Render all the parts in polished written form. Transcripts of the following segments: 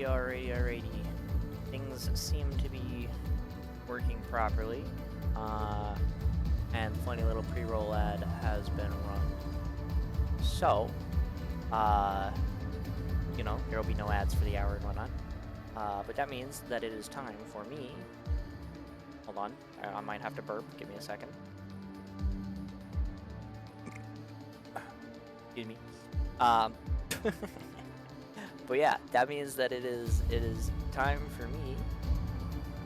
Alrighty. Things seem to be working properly. And funny little pre-roll ad has been run. So, there will be no ads for the hour and whatnot. But that means that it is time for me. Hold on, I might have to burp. Give me a second. Excuse me. But yeah, that means that it is time for me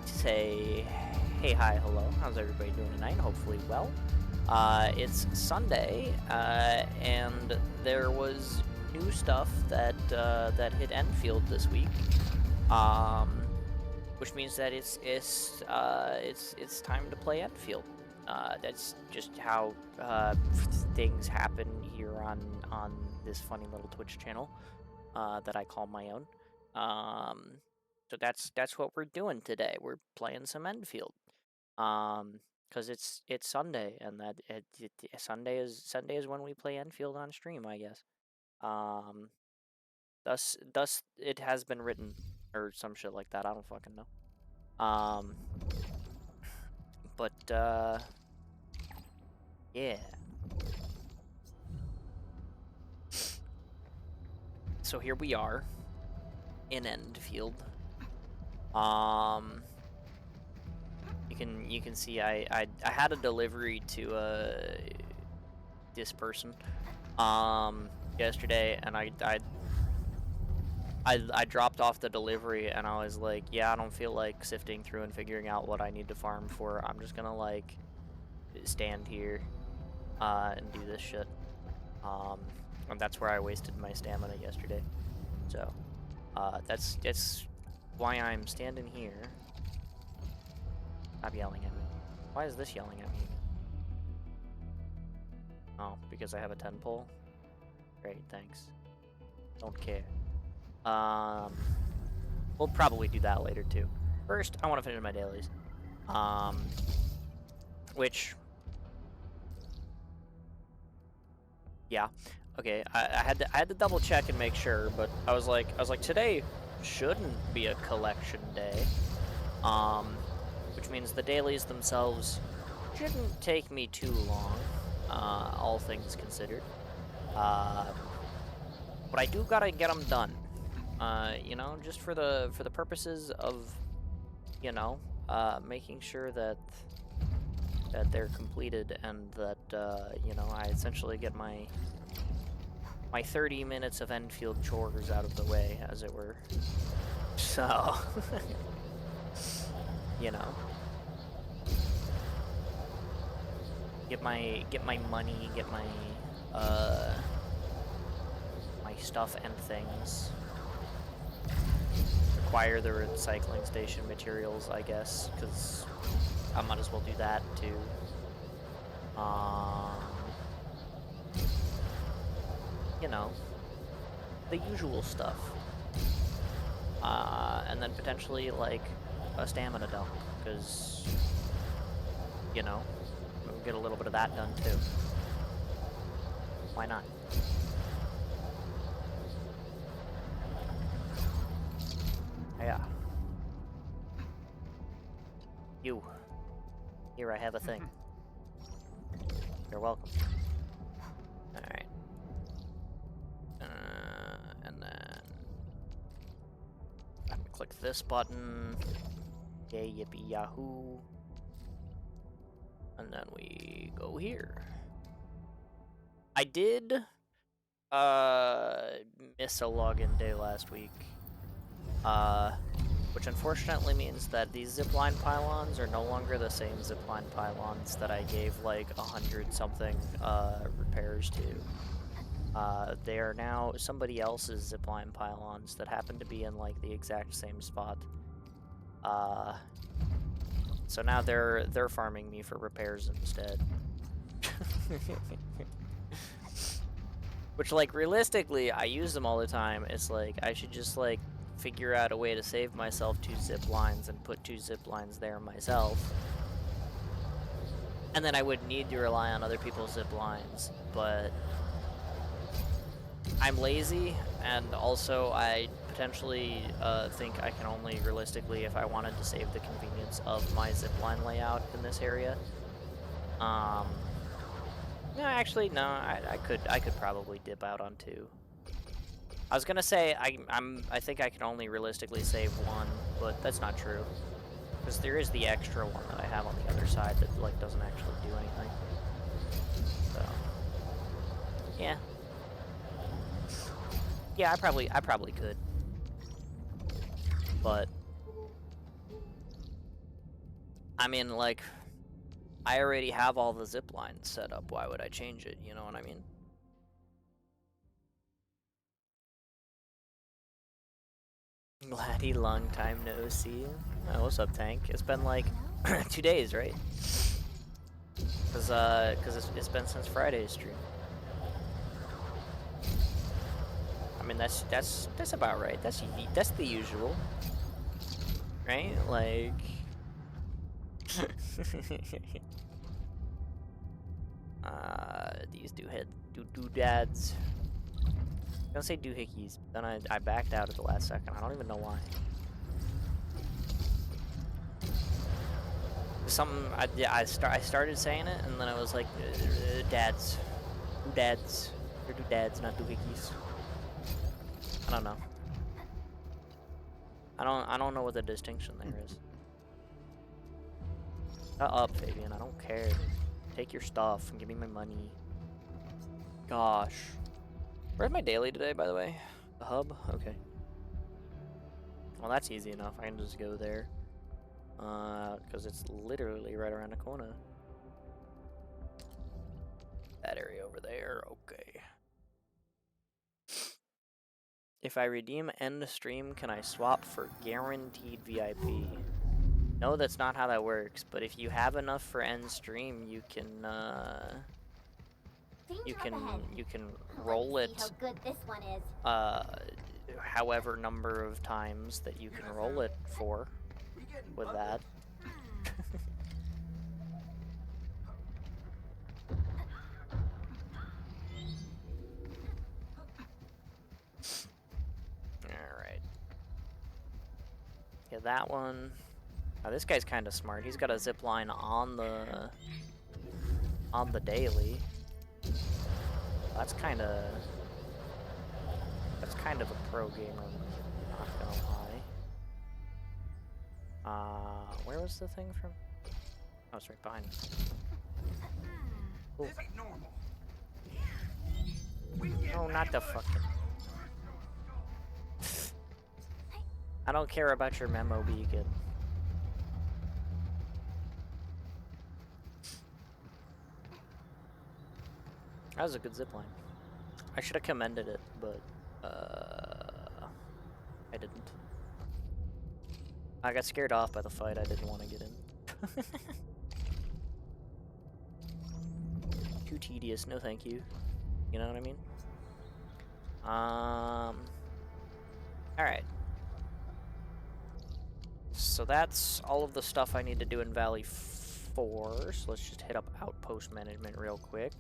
to say, hey, hi, hello. How's everybody doing tonight? Hopefully well. It's Sunday, and there was new stuff that hit Enfield this week. Which means that it's time to play Endfield. That's just how things happen here on this funny little Twitch channel that I call my own. So that's what we're doing today. We're playing some Endfield. Because it's Sunday, and Sunday is when we play Endfield on stream, I guess. Thus it has been written, or some shit like that. I don't fucking know. But yeah. So here we are in Endfield. You can see I had a delivery to this person yesterday, and I dropped off the delivery, and I was like, yeah, I don't feel like sifting through and figuring out what I need to farm for. I'm just gonna like stand here and do this shit. And that's where I wasted my stamina yesterday. So that's why I'm standing here. Stop yelling at me. Why is this yelling at me? Oh, because I have a 10 pole? Great, thanks. Don't care. We'll probably do that later too. First, I want to finish my dailies. Which, yeah, okay. I had to double check and make sure, but I was like today shouldn't be a collection day. Which means the dailies themselves shouldn't take me too long, all things considered. But I do gotta get them done. Just for the purposes of, making sure that they're completed, and that I essentially get my 30 minutes of Enfield chores out of the way, as it were. So, get my money, get my my stuff and things. Acquire the recycling station materials, I guess, because I might as well do that too. The usual stuff. And then potentially like a stamina dump, because we'll get a little bit of that done too. Why not? Yeah. You. Here, I have a thing. You're welcome. Alright. And then I'm gonna click this button. Yay, yippee, yahoo. And then we go here. I did miss a login day last week. Which unfortunately means that these zipline pylons are no longer the same zipline pylons that I gave like 100-something repairs to. They are now somebody else's zipline pylons that happen to be in like the exact same spot. So now they're farming me for repairs instead. Which, like, realistically, I use them all the time. It's like I should just like figure out a way to save myself 2 zip lines and put 2 zip lines there myself. And then I would need to rely on other people's zip lines, but I'm lazy, and also I potentially think I can only realistically, if I wanted to save the convenience of my zipline layout in this area. No, actually, no. I could probably dip out on 2. I was gonna say I think I can only realistically save 1, but that's not true. Because there is the extra one that I have on the other side that like doesn't actually do anything. So yeah. Yeah, I probably could. But I mean, like, I already have all the zip lines set up. Why would I change it? You know what I mean? Gladdy, long time no see. Oh, what's up, Tank? It's been like 2 days, right? Cause it's been since Friday's stream. I mean, that's about right. That's the usual, right? Like, these doodads. I don't say doohickeys. Then I backed out at the last second. I don't even know why. Something I started saying it, and then I was like, dads, doodads. They're doodads, not doohickeys. I don't know. I don't know what the distinction there is. Shut up, Fabian. I don't care. Take your stuff and give me my money. Gosh. Where's my daily today, by the way? The hub? Okay. Well, that's easy enough. I can just go there. Because it's literally right around the corner. That area over there. Okay. If I redeem end stream, can I swap for guaranteed VIP? No, that's not how that works, but if you have enough for end stream, you can roll it how good this one is. however number of times that you can roll it for with that. Alright. Yeah, that one. Oh, this guy's kind of smart. He's got a zip line on the daily. That's kind of a pro gamer, not gonna lie. Where was the thing from? Oh, it's right behind us. Cool. This ain't normal. No, not the fucking. I don't care about your memo beacon. That was a good zipline. I should have commended it, but I didn't. I got scared off by the fight. I didn't want to get in. Too tedious. No, thank you. You know what I mean? All right. So that's all of the stuff I need to do in Valley 4. So let's just hit up Outpost Management real quick.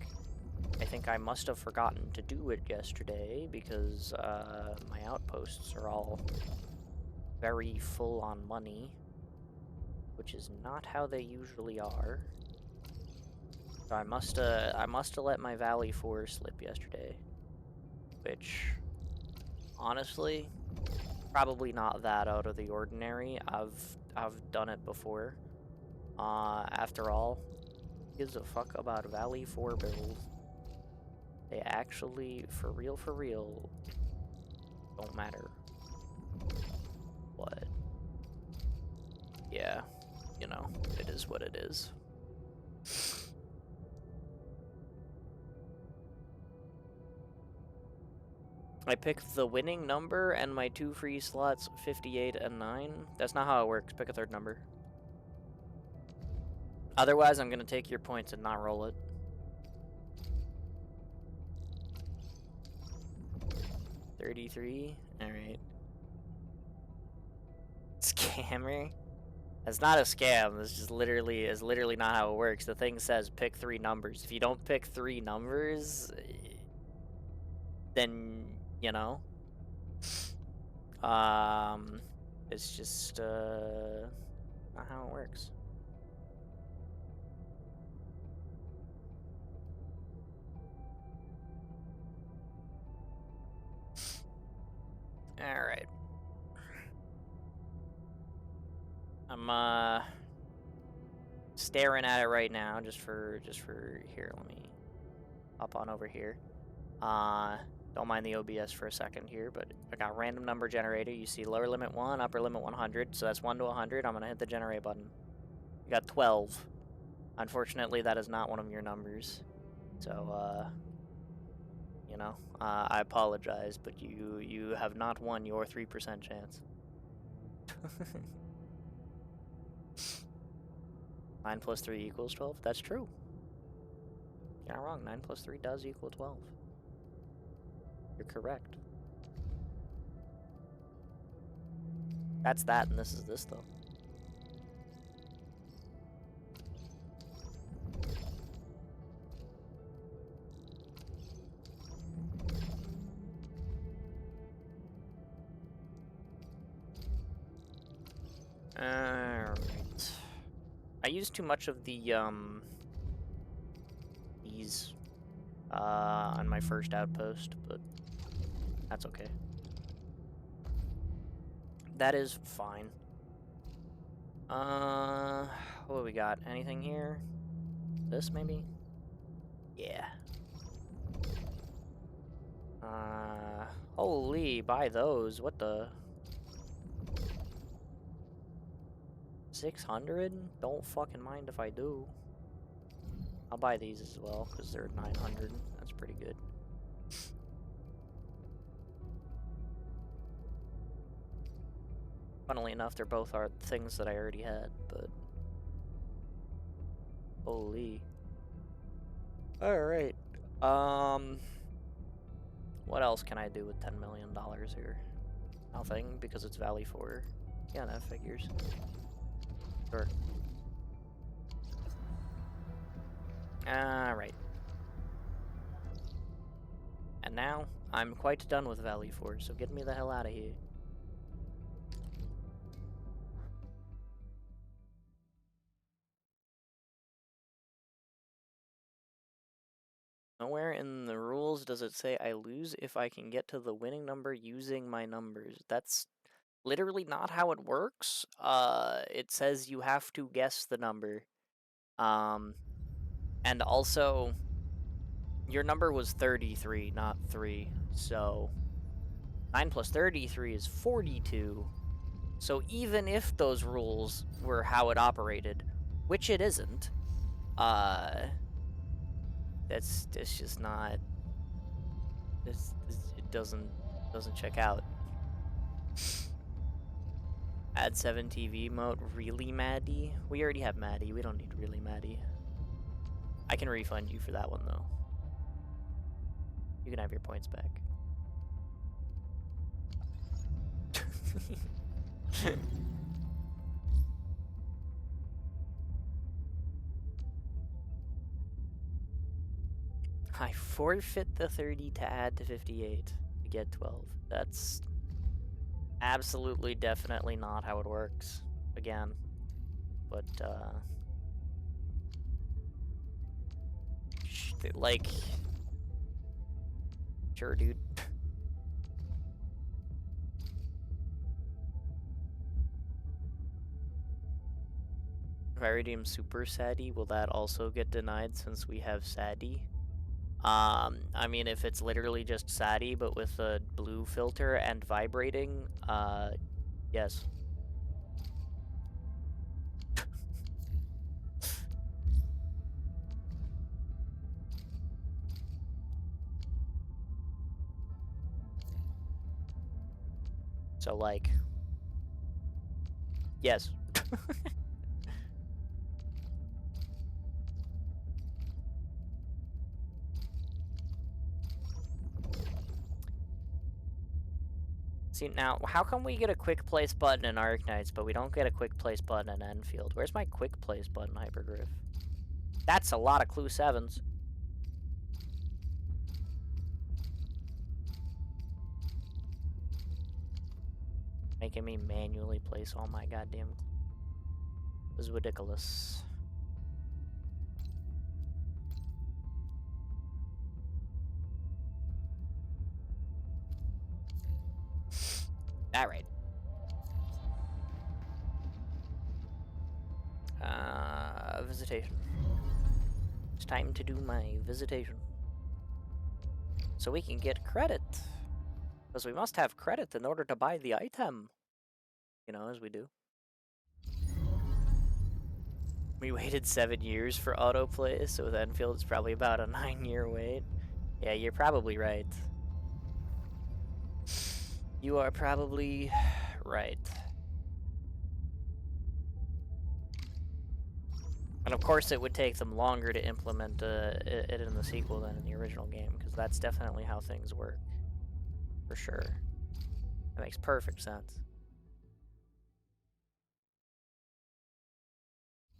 I think I must have forgotten to do it yesterday because my outposts are all very full on money, which is not how they usually are. So I must have let my Valley 4 slip yesterday, which honestly probably not that out of the ordinary. I've done it before. After all, who gives a fuck about Valley 4 builds? They actually, for real, don't matter. But, yeah, you know, it is what it is. I picked the winning number and my 2 free slots, 58 and 9. That's not how it works. Pick a third number. Otherwise, I'm going to take your points and not roll it. $33. Alright. Scammer? That's not a scam. It's just literally not how it works. The thing says pick 3 numbers. If you don't pick 3 numbers, then, you know, It's just not how it works. All right. I'm staring at it right now just for here. Let me hop on over here. Don't mind the OBS for a second here, but I got random number generator. You see lower limit 1, upper limit 100, so that's 1 to 100. I'm gonna hit the generate button. You got 12. Unfortunately, that is not one of your numbers. So, you know, I apologize, but you have not won your 3% chance. 9 plus 3 equals 12? That's true. You're not wrong. 9 plus 3 does equal 12. You're correct. That's that, and this is this, though. Alright. I used too much of the, these, on my first outpost, but that's okay. That is fine. What do we got? Anything here? This, maybe? Yeah. Holy, buy those. What the? 600? Don't fucking mind if I do. I'll buy these as well, because they're 900. That's pretty good. Funnily enough, they're both are things that I already had, but... Holy. Alright. What else can I do with $10 million here? Nothing, because it's Valley 4. Yeah, that figures. Sure. Alright. And now, I'm quite done with Valley 4, so get me the hell out of here. Nowhere in the rules does it say I lose if I can get to the winning number using my numbers. That's literally not how it works. It says you have to guess the number. And also, your number was 33, not 3. So, 9 plus 33 is 42. So even if those rules were how it operated, which it isn't, that's just not. It doesn't check out. Add 7 TV mode, really Maddie? We already have Maddie, we don't need really Maddie. I can refund you for that one though. You can have your points back. I forfeit the 30 to add to 58 to get 12. That's absolutely, definitely not how it works. Again. But, like... Sure, dude. If I redeem Super Sadie, will that also get denied since we have Sadie? I mean, if it's literally just Sadie, but with a blue filter and vibrating, yes. So, like, yes. See, now, how come we get a quick place button in Arknights, but we don't get a quick place button in Enfield? Where's my quick place button, Hypergriff? That's a lot of clue 7s. Making me manually place all my goddamn... This is ridiculous. Alright. Visitation. It's time to do my visitation. So we can get credit. Because we must have credit in order to buy the item. You know, as we do. We waited 7 years for autoplay, so with Enfield it's probably about a 9-year wait. Yeah, you're probably right. You are probably right. And of course it would take them longer to implement it in the sequel than in the original game, because that's definitely how things work. For sure. That makes perfect sense.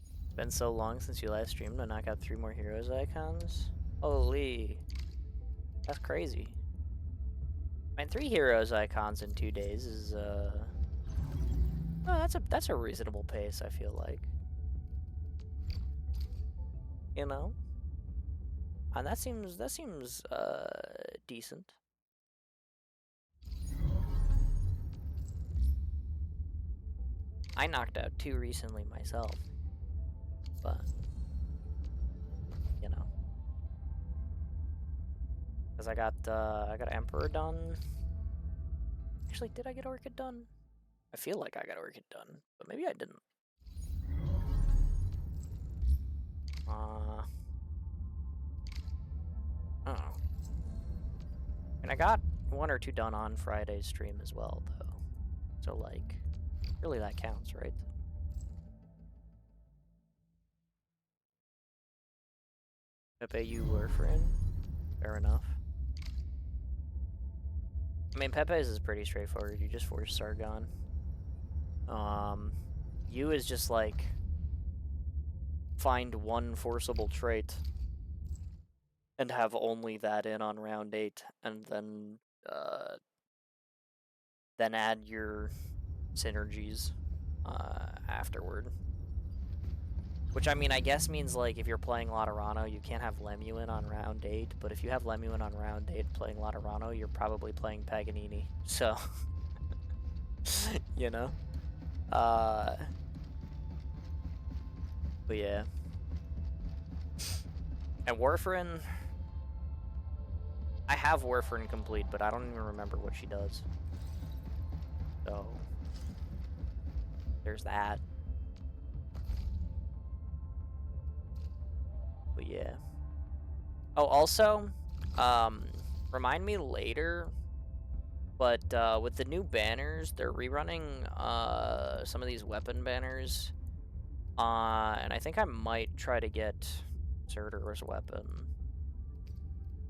It's been so long since you live streamed to knock out 3 more heroes icons? Holy. That's crazy. I mean, 3 heroes icons in 2 days is, oh, that's a reasonable pace, I feel like. You know? And that seems, decent. I knocked out 2 recently myself. But, you know. Because I got Emperor done. Actually, did I get Orchid done? I feel like I got Orchid done, but maybe I didn't. Oh. And I got 1 or 2 done on Friday's stream as well, though. So, like, really that counts, right? Pepe, you were friend? Fair enough. I mean, Pepe's is pretty straightforward. You just force Sargon. You is just, like, find 1 forcible trait and have only that in on round 8, and then add your synergies afterward. Which, I mean, I guess means, like, if you're playing Laterano, you can't have Lemuin on round 8, but if you have Lemuin on round 8 playing Laterano, you're probably playing Paganini, so... you know? But yeah. And Warfarin... I have Warfarin complete, but I don't even remember what she does. So... there's that. But yeah. Oh, also, remind me later, but with the new banners, they're rerunning some of these weapon banners. And I think I might try to get Zerder's weapon.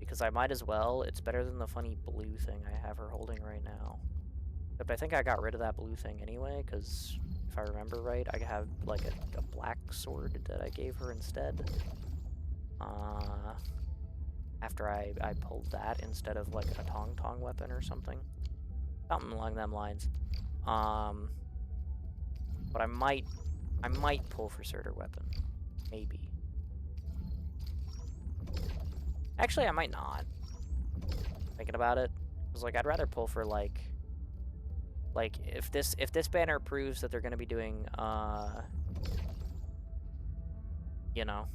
Because I might as well. It's better than the funny blue thing I have her holding right now. But I think I got rid of that blue thing anyway, because if I remember right, I have like a black sword that I gave her instead. After I pulled that instead of like a tong weapon or something. Something along them lines. But I might pull for Surtur weapon. Maybe. Actually, I might not. Thinking about it. Because like I'd rather pull for like if this banner proves that they're gonna be doing you know,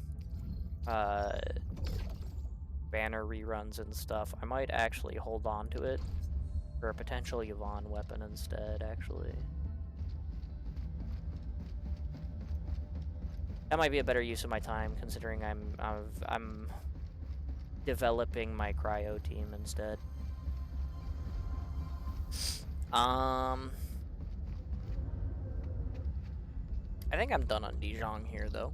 banner reruns and stuff, I might actually hold on to it for a potential Yvonne weapon instead, actually. That might be a better use of my time, considering I'm developing my cryo team instead. I think I'm done on Dijon here, though.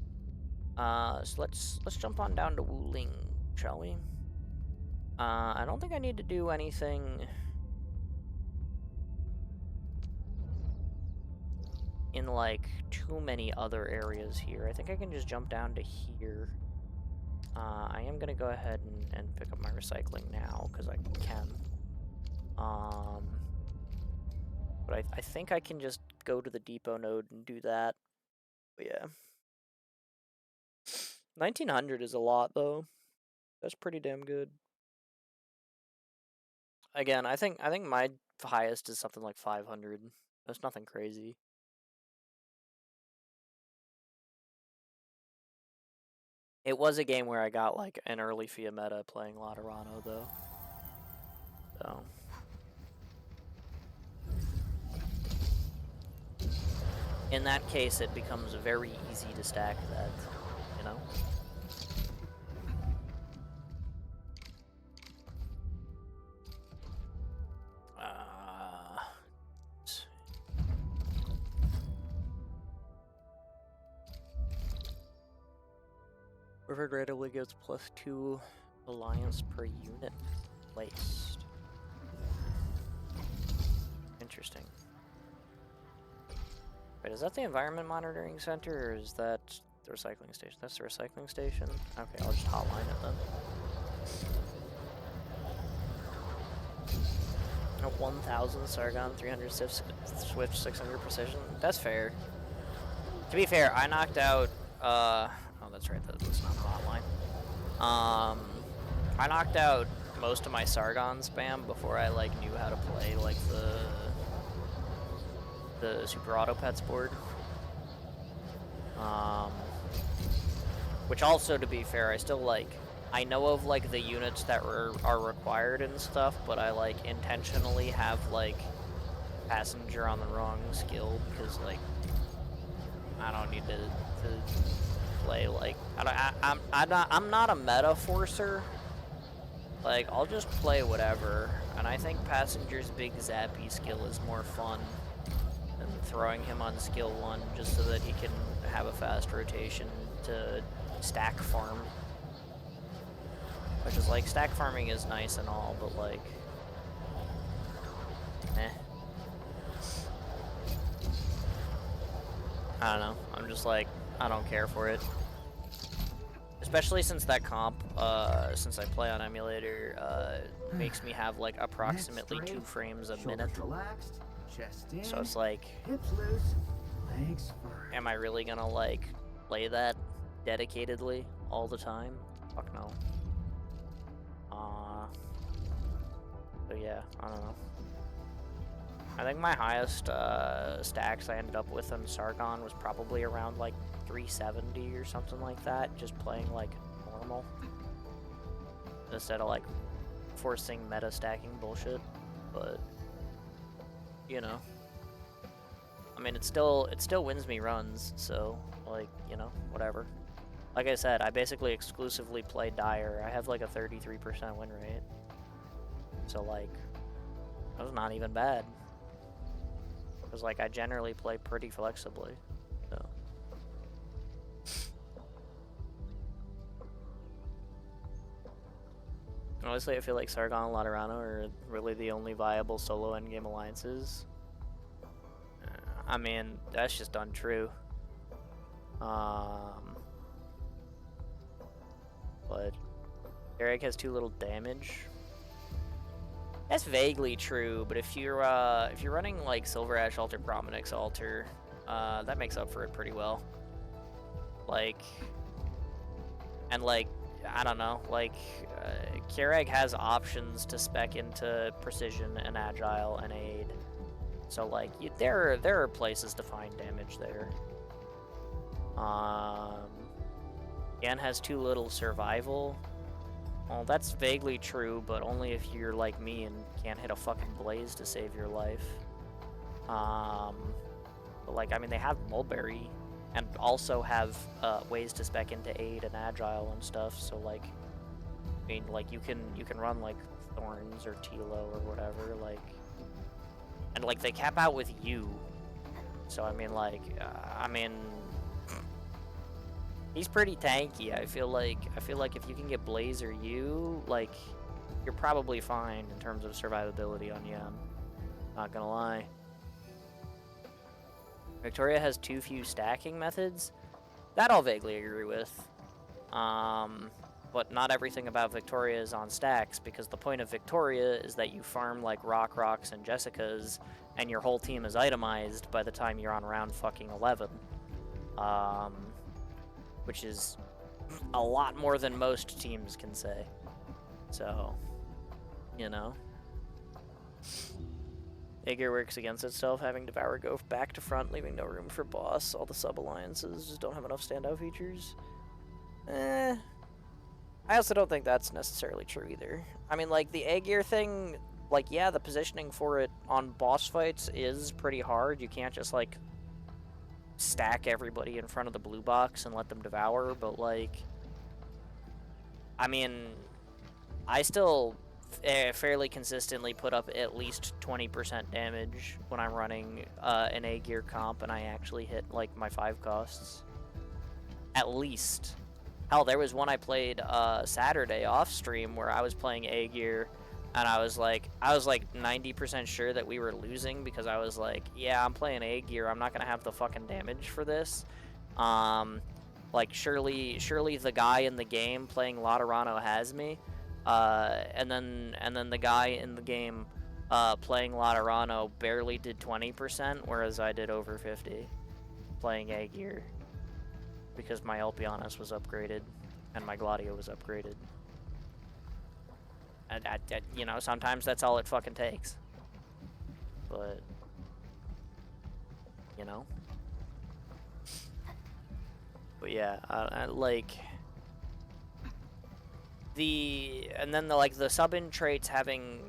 So let's jump on down to Wuling, shall we? I don't think I need to do anything in like too many other areas here. I think I can just jump down to here. I am gonna go ahead and pick up my recycling now because I can. But I think I can just go to the depot node and do that. But yeah. 1900 is a lot, though. That's pretty damn good. Again, I think my highest is something like 500. That's nothing crazy. It was a game where I got like an early Fiametta playing Laterano, though. So. In that case, it becomes very easy to stack that, you know? Preferred randomly gives +2 alliance per unit placed. Interesting. Wait, is that the environment monitoring center, or is that the recycling station? That's the recycling station? Okay, I'll just hotline it then. 1,000 Sargon, 300 Swift, 600 Precision. That's fair. To be fair, I knocked out, oh, that's right, that's not the hotline. I knocked out most of my Sargon spam before I, like, knew how to play, like, the Super Auto Pets board. Which also, to be fair, I still, like, I know of, like, the units that are required and stuff, but I, like, intentionally have, like, passenger on the wrong skill, because, like, I don't need to play, like, I'm not a meta forcer. Like, I'll just play whatever, and I think passenger's big zappy skill is more fun than throwing him on skill 1 just so that he can have a fast rotation to stack farm. Which is like, stack farming is nice and all, but like, I don't know, I'm just like, I don't care for it. Especially since that comp, since I play on emulator, makes me have like approximately 2 frames a minute. So it's like, am I really gonna like play that dedicatedly all the time? Fuck no. So yeah, I don't know. I think my highest stacks I ended up with on Sargon was probably around like 370 or something like that, just playing like normal instead of like forcing meta stacking bullshit. But you know, I mean, it still wins me runs, so like, you know, whatever. Like I said, I basically exclusively play Dire. I have like a 33% win rate, so like, that was not even bad. Because like, I generally play pretty flexibly, so. Honestly, I feel like Sargon and Laterano are really the only viable solo endgame alliances. I mean, that's just untrue. But Eric has too little damage. That's vaguely true, but if you're running like Silver Ash Altar, Prominix Altar, that makes up for it pretty well. Like, and like, I don't know, like, Keurig has options to spec into Precision and Agile and Aid. So like, there are places to find damage there. Yan has too little survival. Well, that's vaguely true, but only if you're like me and can't hit a fucking blaze to save your life. But like, I mean, they have Mulberry, and also have ways to spec into Aid and Agile and stuff. So like, I mean, like, you can run like Thorns or Tilo or whatever, like, and like they cap out with you. So I mean, like, he's pretty tanky. I feel like if you can get Blaze or you, like, you're probably fine in terms of survivability on Yan. Not gonna lie. Victoria has too few stacking methods. That I'll vaguely agree with. but not everything about Victoria is on stacks, because the point of Victoria is that you farm like Rocks and Jessicas, and your whole team is itemized by the time you're on round fucking 11. Which is a lot more than most teams can say. So, you know. Aegir works against itself, having Devour go back to front, leaving no room for boss. All the sub-alliances just don't have enough standout features. I also don't think that's necessarily true either. I mean, like, the Aegir thing, like, yeah, the positioning for it on boss fights is pretty hard. You can't just, like, stack everybody in front of the blue box and let them devour, but, like, I mean, I still fairly consistently put up at least 20% damage when I'm running an A-gear comp and I actually hit, like, my 5 costs. At least. Hell, there was one I played Saturday off stream where I was playing A-gear, and I was like 90% sure that we were losing, because I was like, yeah, I'm playing A-gear, I'm not gonna have the fucking damage for this. Like, surely the guy in the game playing Laterano has me. And then the guy in the game playing Laterano barely did 20%, whereas I did over 50 playing A-gear, because my Elpionus was upgraded and my Gladio was upgraded. And you know, sometimes that's all it fucking takes. But, you know. But yeah, I like... And then the sub-in traits having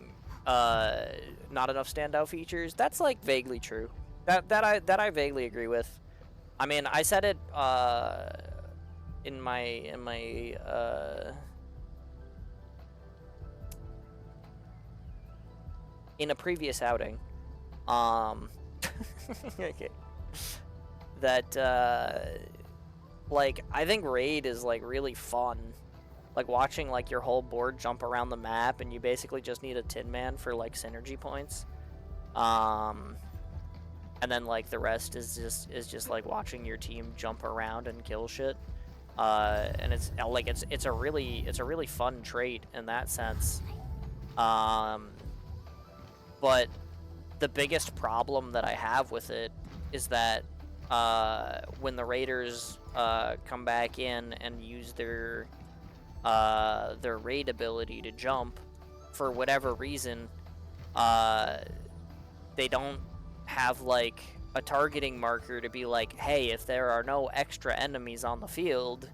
not enough standout features, that's like vaguely true. That I vaguely agree with. I mean, I said it in a previous outing. Okay. That like, I think raid is like really fun. Like, watching, like, your whole board jump around the map, and you basically just need a Tin Man for, like, synergy points. And then, like, the rest is just like, watching your team jump around and kill shit. And it's, like, it's a really fun trait in that sense. But the biggest problem that I have with it is that, when the raiders, come back in and use their raid ability to jump, for whatever reason, they don't have, like, a targeting marker to be like, hey, if there are no extra enemies on the field,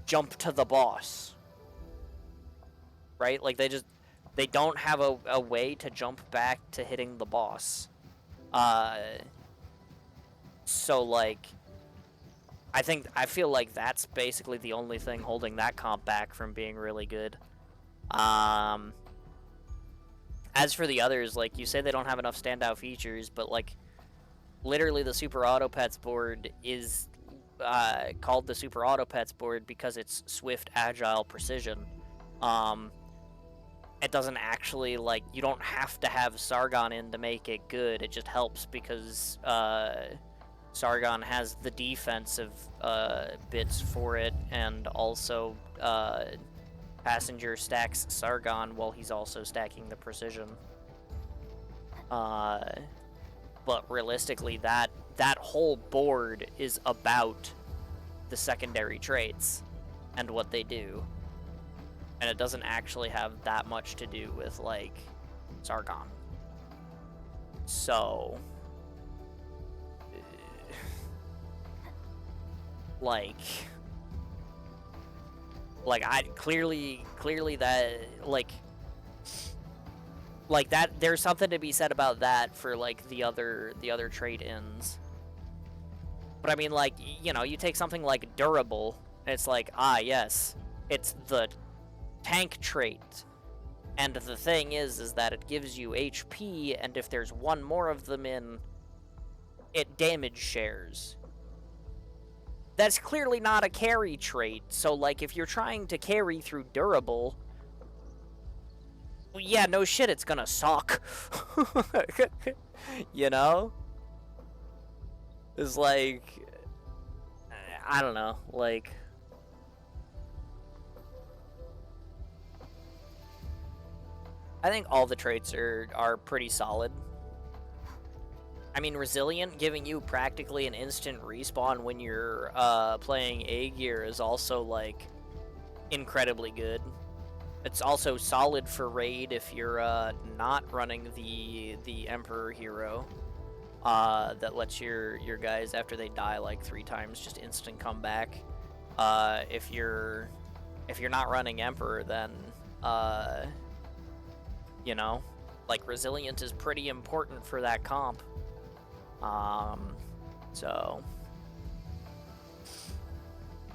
jump to the boss. Right? Like, they don't have a way to jump back to hitting the boss. So, like, I feel like that's basically the only thing holding that comp back from being really good. As for the others, like, you say they don't have enough standout features, but, like, literally the Super Auto Pets board is called the Super Auto Pets board because it's swift, agile, precision. It doesn't actually, like, you don't have to have Sargon in to make it good. It just helps because Sargon has the defensive bits for it, and also Passenger stacks Sargon while he's also stacking the precision. But realistically, that whole board is about the secondary traits and what they do. And it doesn't actually have that much to do with, like, Sargon. So... Like, I clearly that, like that, there's something to be said about that for, like, the other trade-ins. But I mean, like, you know, you take something like durable, and it's like, ah, yes, it's the tank trait. And the thing is that it gives you HP, and if there's one more of them in, it damage shares. That's clearly not a carry trait, so, like, if you're trying to carry through durable, well, yeah, no shit, it's gonna suck. You know? It's like, I don't know, like, I think all the traits are pretty solid. I mean, Resilient giving you practically an instant respawn when you're playing A gear is also like incredibly good. It's also solid for raid if you're not running the Emperor hero. That lets your guys, after they die like 3 times, just instant comeback. If you're not running Emperor, then you know, like Resilient is pretty important for that comp. So,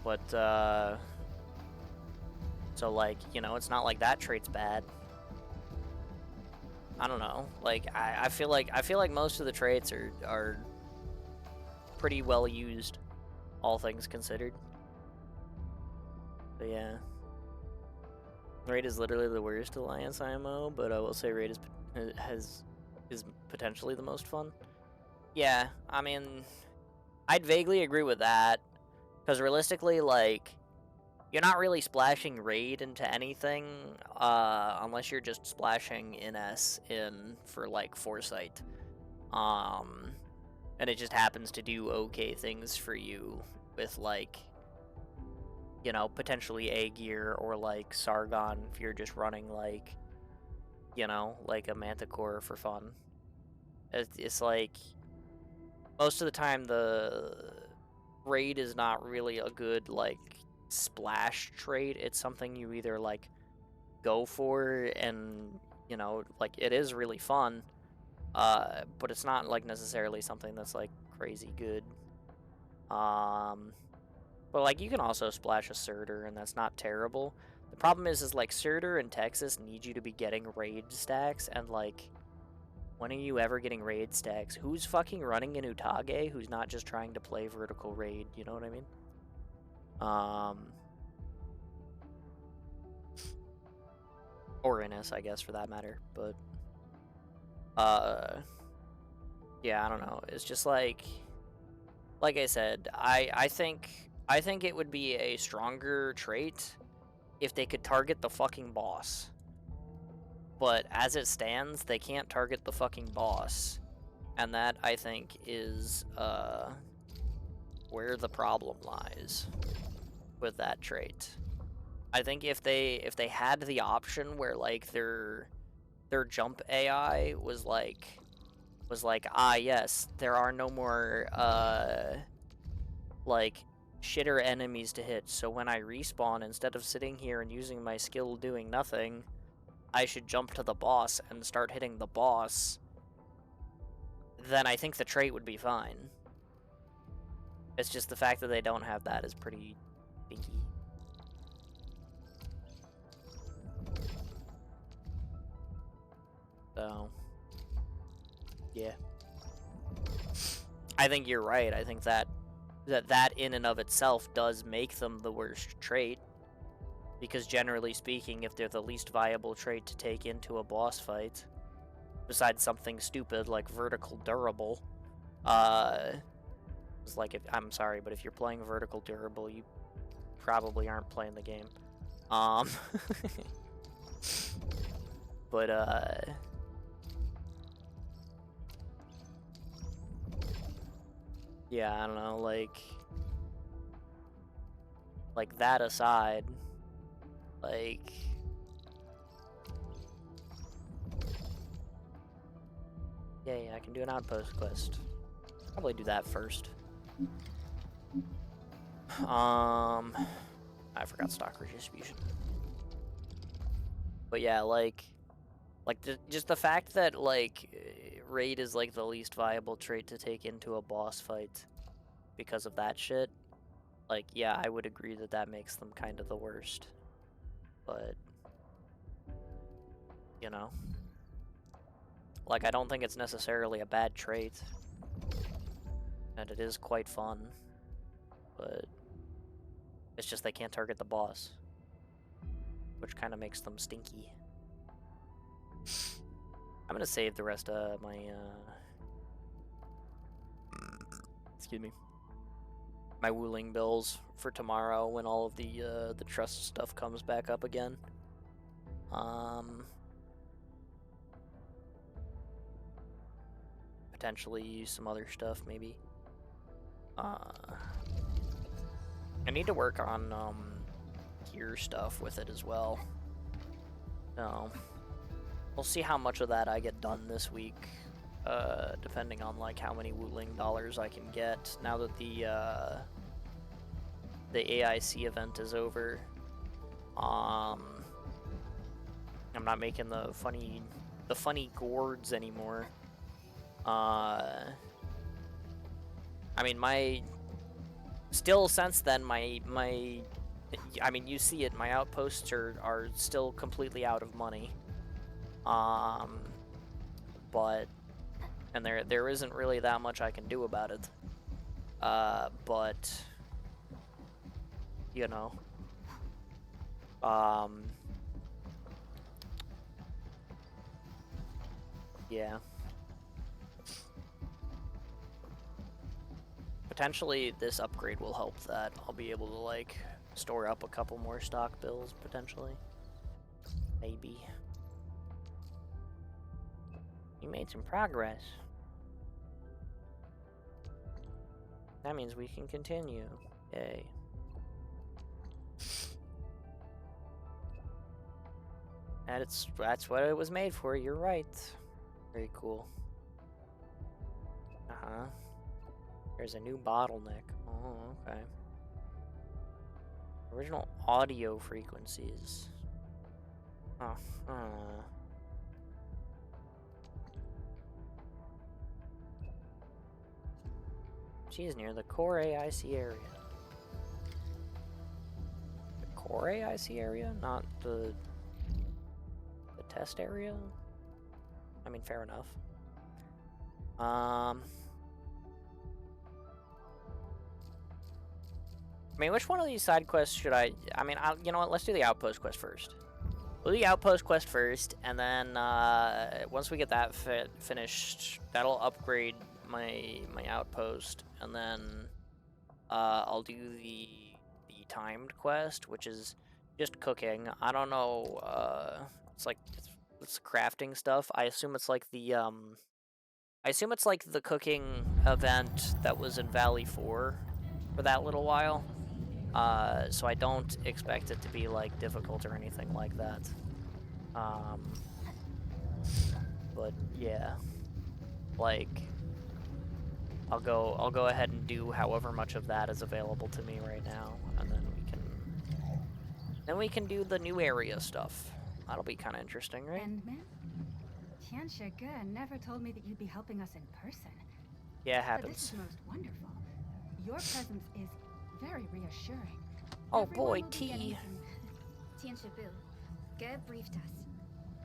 but so like, you know, it's not like that trait's bad. I don't know. Like I feel like most of the traits are pretty well used, all things considered. But yeah. Raid is literally the worst Alliance IMO, but I will say Raid is potentially the most fun. Yeah, I mean, I'd vaguely agree with that, because realistically, like, you're not really splashing Raid into anything, unless you're just splashing NS in for, like, Foresight. And it just happens to do okay things for you with, like, you know, potentially A gear or, like, Sargon if you're just running, like, you know, like a Manticore for fun. It's like, most of the time the Raid is not really a good, like, splash trait. It's something you either, like, go for and, you know, like, it is really fun, but it's not, like, necessarily something that's, like, crazy good. But, like, you can also splash a Surtur, and that's not terrible. The problem is like, Surtur and Texas need you to be getting raid stacks, and, like, when are you ever getting raid stacks? Who's fucking running an Utage who's not just trying to play vertical raid, you know what I mean? Or NS, I guess, for that matter, but, yeah, I don't know. It's just like I said, I think it would be a stronger trait if they could target the fucking boss. But as it stands, they can't target the fucking boss. And that, I think, is where the problem lies with that trait. I think if they had the option where, like, their jump AI was like, ah, yes, there are no more like, shitter enemies to hit, so when I respawn, instead of sitting here and using my skill doing nothing, I should jump to the boss and start hitting the boss, then I think the trait would be fine. It's just the fact that they don't have that is pretty stinky. So, yeah. I think you're right. I think that in and of itself does make them the worst trait. Because generally speaking, if they're the least viable trait to take into a boss fight, besides something stupid like vertical durable, it's like, I'm sorry, but if you're playing vertical durable, you probably aren't playing the game. But, yeah, I don't know, like that aside, like, yeah, I can do an outpost quest. Probably do that first. I forgot stock redistribution. But yeah, like just the fact that, like, raid is, like, the least viable trait to take into a boss fight because of that shit, like, yeah, I would agree that that makes them kind of the worst. But, you know, like, I don't think it's necessarily a bad trait, and it is quite fun, but it's just they can't target the boss, which kind of makes them stinky. I'm gonna save the rest of my, excuse me, my Wuling bills for tomorrow when all of the trust stuff comes back up again. potentially use some other stuff, maybe. I need to work on gear stuff with it as well. So we'll see how much of that I get done this week, depending on like how many Wuling dollars I can get now that the AIC event is over. I'm not making the funny gourds anymore. I mean, since then, I mean, you see it, my outposts are still completely out of money. But, and there isn't really that much I can do about it. But, you know, yeah. Potentially this upgrade will help that. I'll be able to like store up a couple more stock bills potentially. Maybe. You made some progress. That means we can continue. Yay. That's what it was made for, you're right. Very cool. Uh-huh. There's a new bottleneck. Oh, okay. Original audio frequencies. She's near the core AIC area. The core AIC area? Not the test area? I mean, fair enough. I mean, which one of these side quests should I mean, you know what, let's do the outpost quest first. We'll do the outpost quest first, and then once we get that finished, that'll upgrade my outpost, and then I'll do the timed quest, which is just cooking. I don't know, it's crafting stuff. I assume it's like the cooking event that was in Valley 4 for that little while. So I don't expect it to be like difficult or anything like that. But yeah, like I'll go ahead and do however much of that is available to me right now, and then we can do the new area stuff. That'll be kind of interesting, right? Endman? Tianxia Ge never told me that you'd be helping us in person. Yeah, it But this happens. is most wonderful. Your presence is very reassuring. Oh Everyone boy, will be T. getting some- Tianxia Bu, Ge briefed us.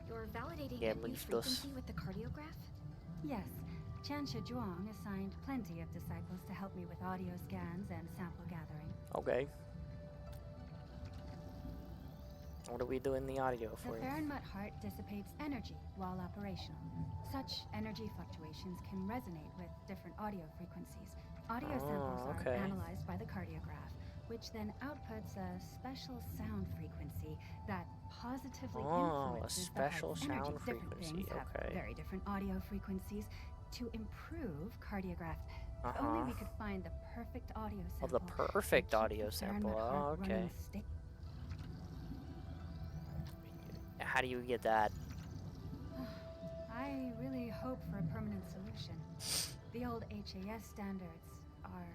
You're validating Yeah, a new briefed us. frequency with the cardiograph? Yes, Tianxia Zhuang assigned plenty of disciples to help me with audio scans and sample gathering. Okay. What do we do in the audio for The you? Fahrenheit heart dissipates energy while operational. Such energy fluctuations can resonate with different audio frequencies. Audio samples are okay. analyzed by the cardiograph, which then outputs a special sound frequency that positively influences a special the heart's sound energy. Different frequency, things have okay. very different audio frequencies to improve cardiograph. If Uh-huh. only we could find the perfect audio Oh, sample. the perfect and keep audio the sample. Fahrenheit Oh, heart okay. running How do you get that? I really hope for a permanent solution. The old HAS standards are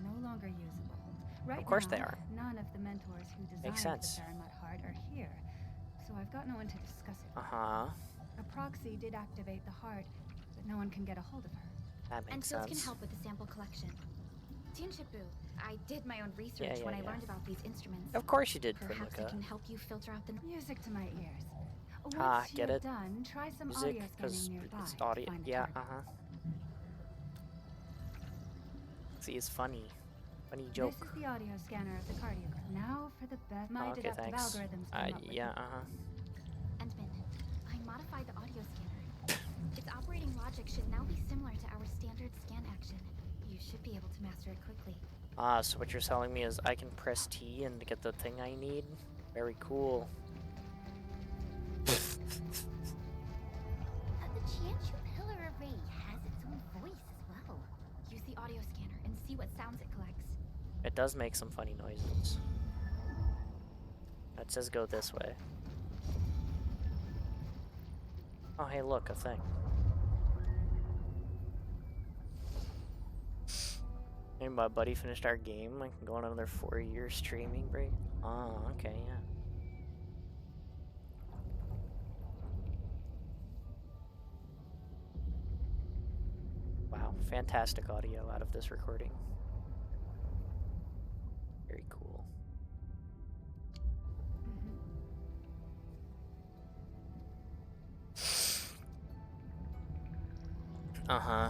no longer usable. Right Of course now, they are. none of the mentors who Makes designed the sense. Fahrenheit heart are here, so I've got no one to discuss it. Uh-huh. A proxy did activate the heart, but no one can get a hold of her. That makes Enfield can sense. help with the sample collection. Tianxia Bu, I did my own research when I learned about these instruments. Of course you did, Perhaps I Primlica. can help you filter out the Music to my ears. Once get you're it? done, try some Music, audio because scanning nearby it's to audio. find the Yeah, target. See, it's funny. Funny joke. This is the audio scanner of the cardiogram. Now for the best. My Okay, deductive thanks. algorithms came up with Yeah, Endman, I modified the audio scanner. Its operating logic should now be similar to our standard scan action. You should be able to master it quickly. So what you're telling me is I can press T and get the thing I need? Very cool. The Tianchu pillar array has its own see what sounds it collects. It does make some funny noises. It says go this way. Oh, hey, look, a thing. Hey, my buddy finished our game. I can go on another 4-year streaming break. Oh, okay, yeah. Wow, fantastic audio out of this recording. Very cool. Uh-huh.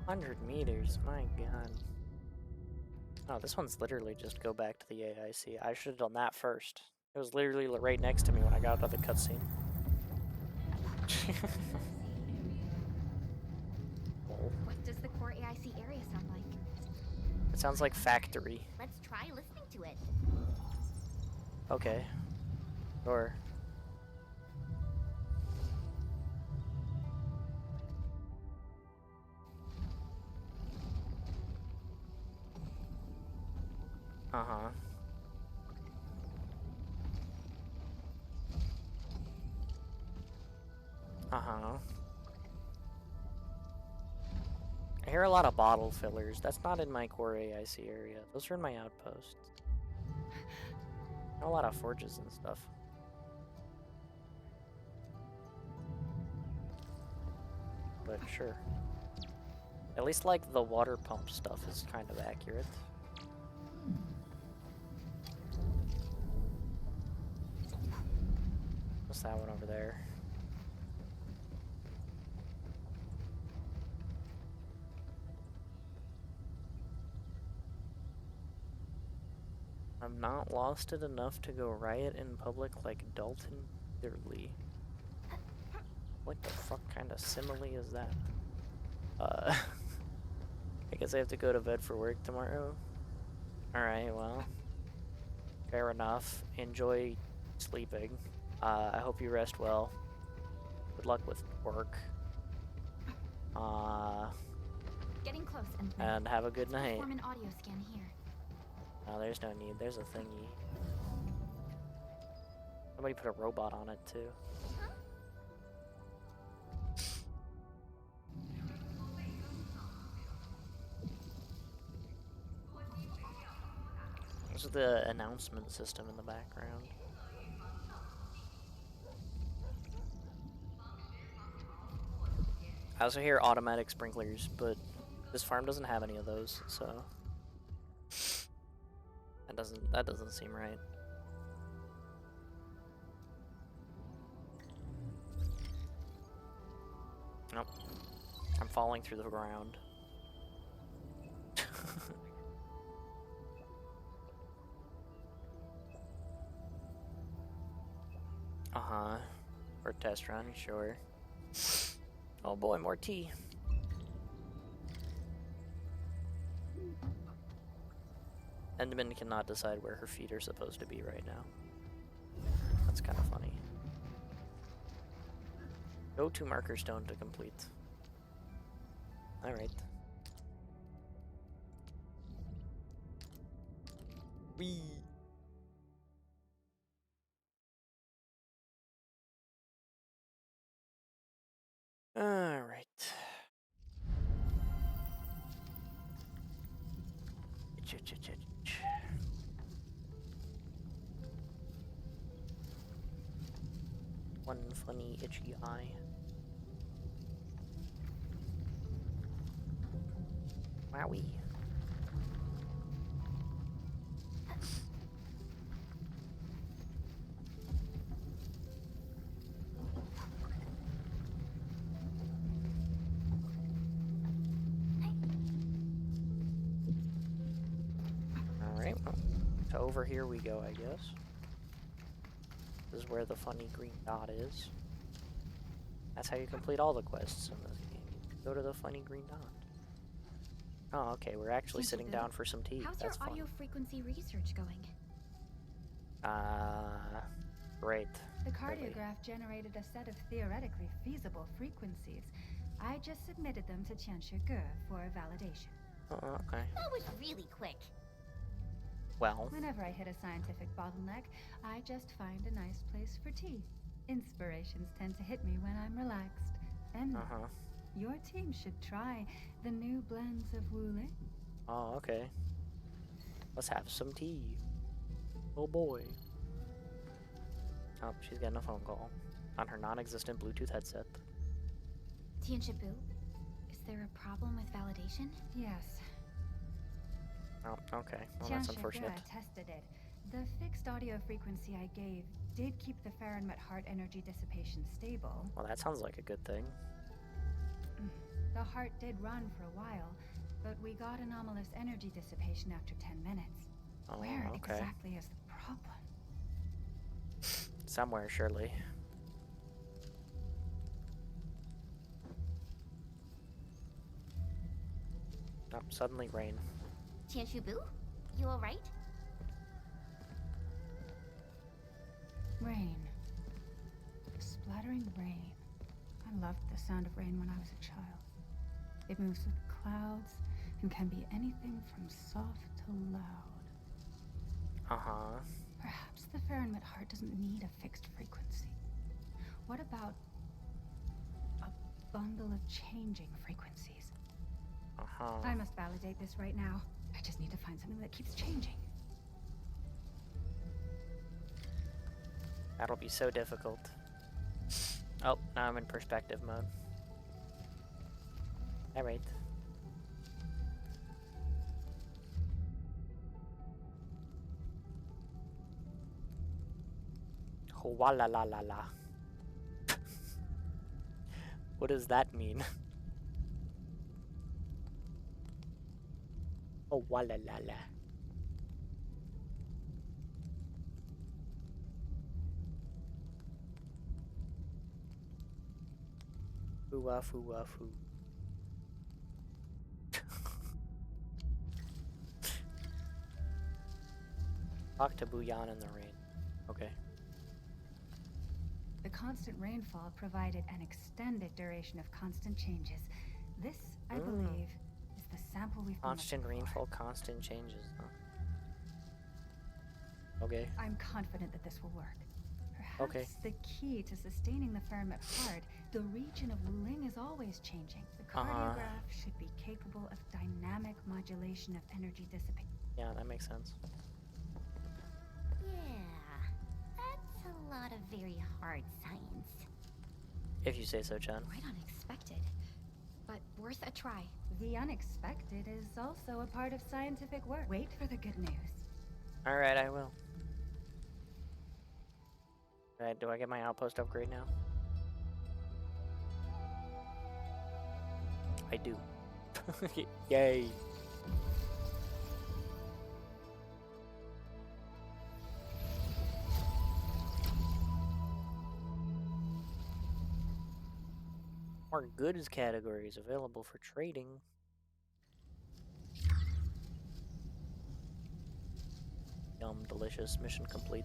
100 meters, my god. Oh, this one's literally just go back to the AIC. I should have done that first. It was literally right next to me when I got out of the cutscene. What does the core AIC area sound like? It sounds like factory. Let's try listening to it. Okay. Sure. Uh-huh. Uh-huh. I hear a lot of bottle fillers. That's not in my core AIC area. Those are in my outposts. A lot of forges and stuff. But sure. At least, like, the water pump stuff is kind of accurate. What's that one over there? I've not lost it enough to go riot in public like Dalton Dearly. What the fuck kind of simile is that? I guess I have to go to bed for work tomorrow. Alright, well. Fair enough. Enjoy sleeping. I hope you rest well. Good luck with work. Getting close, And have a good night. Perform an audio scan here. No, there's no need. There's a thingy. Somebody put a robot on it, too. This is the announcement system in the background. I also hear automatic sprinklers, but this farm doesn't have any of those, so that doesn't seem right. Nope. I'm falling through the ground. Uh-huh. For a test run, sure. Oh boy, more tea. Endman cannot decide where her feet are supposed to be right now. That's kind of funny. Go to marker stone to complete. Alright. Whee! Alright. One funny itchy eye. Wowie. Alright, well, so over here we go, I guess. This is where the funny green dot is. That's how you complete all the quests in this game. Go to the funny green dot. Oh, okay, we're actually sitting down for some tea. How's That's your audio fun. frequency research going? Great. The Really? cardiograph generated a set of theoretically feasible frequencies. I just submitted them to Tianshi for validation. Oh, okay. That was really quick. Well, Whenever I hit a scientific bottleneck, I just find a nice place for tea. Inspirations tend to hit me when I'm relaxed. And uh-huh. your team should try the new blends of Wu Ling. Oh, okay. Let's have some tea. Oh boy. Oh, she's getting a phone call on her non-existent Bluetooth headset. Tianshibu, is there a problem with validation? Yes, Oh, okay. Well, that's unfortunate. tested it. The fixed audio frequency I gave did keep the Fahrenheit heart energy dissipation stable. Well, that sounds like a good thing. The heart did run for a while, but we got anomalous energy dissipation after 10 minutes. Oh, Where okay. exactly is the problem? Somewhere, surely. Oh, suddenly rain. Tianshibu, you alright? Rain. Splattering rain. I loved the sound of rain when I was a child. It moves with clouds and can be anything from soft to loud. Uh-huh. Perhaps the Fahrenheit heart doesn't need a fixed frequency. What about a bundle of changing frequencies? Uh-huh. I must validate this right now. I just need to find something that keeps changing. That'll be so difficult. Oh, now I'm in perspective mode. Alright. Walla la la la. What does that mean? Oh, walla la la. Foo-ah, foo-ah, foo. Talk to Bouillon in the rain. Okay. The constant rainfall provided an extended duration of constant changes. This, I believe, is the sample we've been Constant looking for. rainfall, constant changes. Huh? Okay. I'm confident that this will work. Perhaps Okay. the key to sustaining the Fahrenheit heart, the region of Wu Ling is always changing. The cardiograph should be capable of dynamic modulation of energy dissipation. Yeah, that makes sense. Yeah, that's a lot of very hard science. If you say so, Chen. Quite unexpected, but worth a try. The unexpected is also a part of scientific work. Wait for the good news. Alright, I will. Alright, do I get my outpost upgrade now? I do. Yay! More goods categories available for trading. Yum, delicious, mission complete.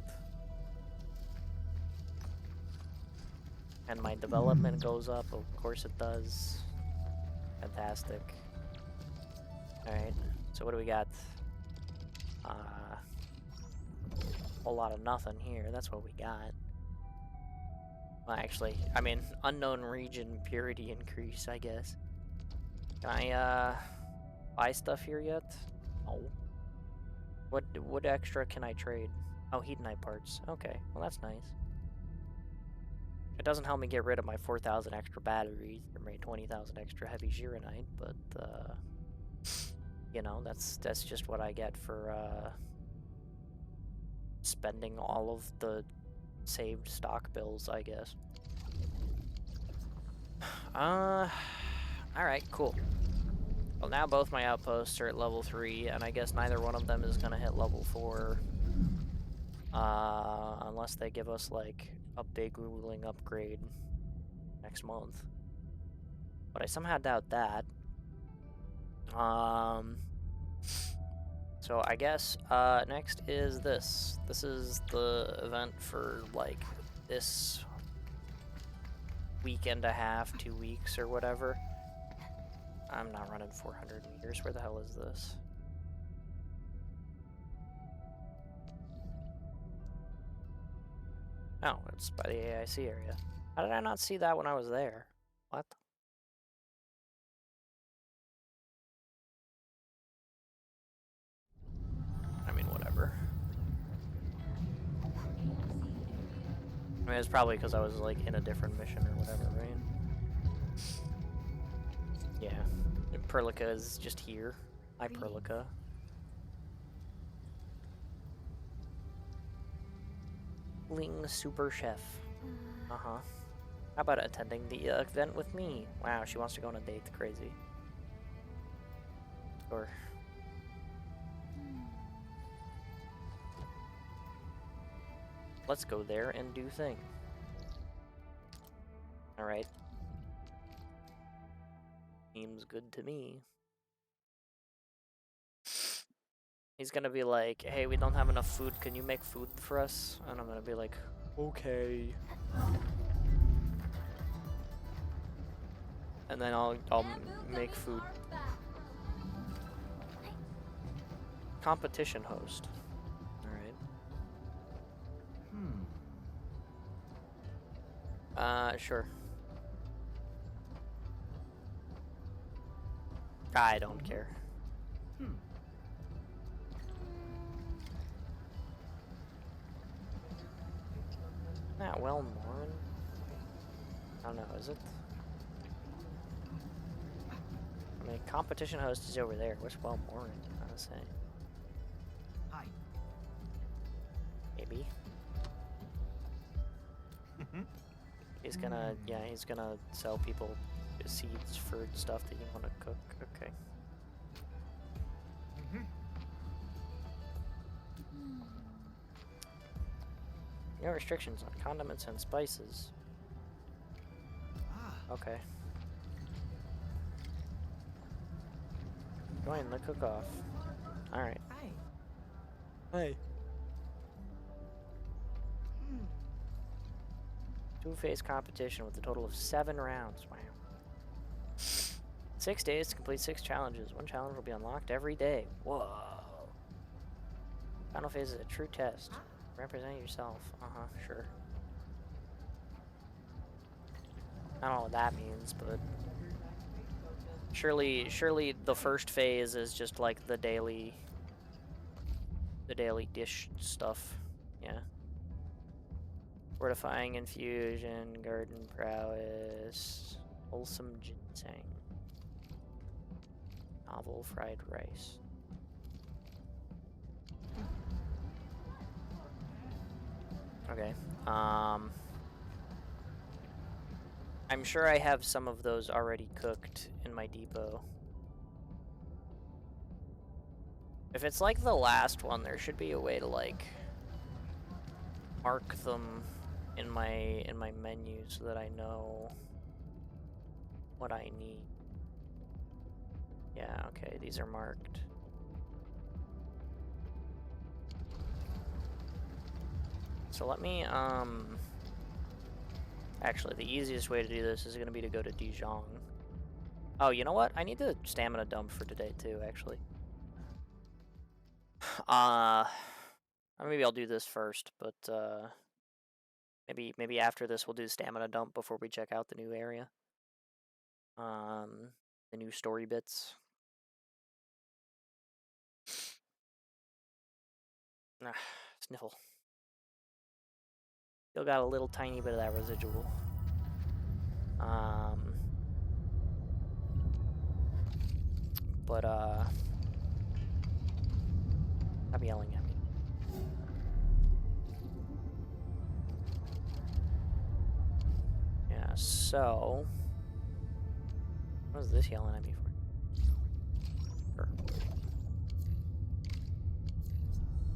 And my development goes up, of course it does. Fantastic. Alright, so what do we got? A whole lot of nothing here, that's what we got. Well, actually, I mean, unknown region purity increase, I guess. Can I, buy stuff here yet? No. What extra can I trade? Oh, Heatonite parts. Okay, well that's nice. It doesn't help me get rid of my 4,000 extra batteries or my 20,000 extra heavy Gironite, but, you know, that's just what I get for, spending all of the saved stock bills, I guess. Alright, cool. Well, now both my outposts are at level 3, and I guess neither one of them is gonna hit level 4. Unless they give us, like, a big ruling upgrade next month. But I somehow doubt that. So I guess, next is this. This is the event for, like, this week and a half, 2 weeks or whatever. I'm not running 400 meters. Where the hell is this? Oh, it's by the AIC area. How did I not see that when I was there? What? I mean, whatever. I mean, it's probably because I was, like, in a different mission or whatever, right? Yeah. Perlica is just here. Hi, Perlica. Ling Super Chef. Uh-huh. How about attending the event with me? Wow, she wants to go on a date. Crazy. Sure. Let's go there and do thing. Alright. Seems good to me. He's gonna be like, hey, we don't have enough food, can you make food for us? And I'm gonna be like, okay. And then I'll make food. Competition host. Alright. Sure. I don't care. Not well, Morin. I don't know, is it? I mean, competition host is over there. Where's well, Morin? I would say. Hi. Maybe. He's gonna, yeah, he's gonna sell people seeds for stuff that you want to cook. Okay. No restrictions on condiments and spices. Okay. Join the cook-off. Alright. Hi. Hey. Two-phase competition with a total of 7 rounds. Wow. 6 days to complete 6 challenges. 1 challenge will be unlocked every day. Whoa. Final phase is a true test. Represent yourself. Sure. I don't know what that means, but surely the first phase is just like the daily dish stuff. Yeah. Fortifying infusion, garden prowess, wholesome ginseng, novel fried rice. Okay. I'm sure I have some of those already cooked in my depot. If it's like the last one, there should be a way to like mark them in my menu so that I know what I need. Yeah, okay, these are marked. So let me actually, the easiest way to do this is going to be to go to Dijon. Oh, you know what? I need the stamina dump for today too, actually. Maybe I'll do this first, but maybe after this we'll do the stamina dump before we check out the new area. The new story bits. Sniffle. Still got a little tiny bit of that residual. But stop yelling at me. Yeah, so what is this yelling at me for? Sure.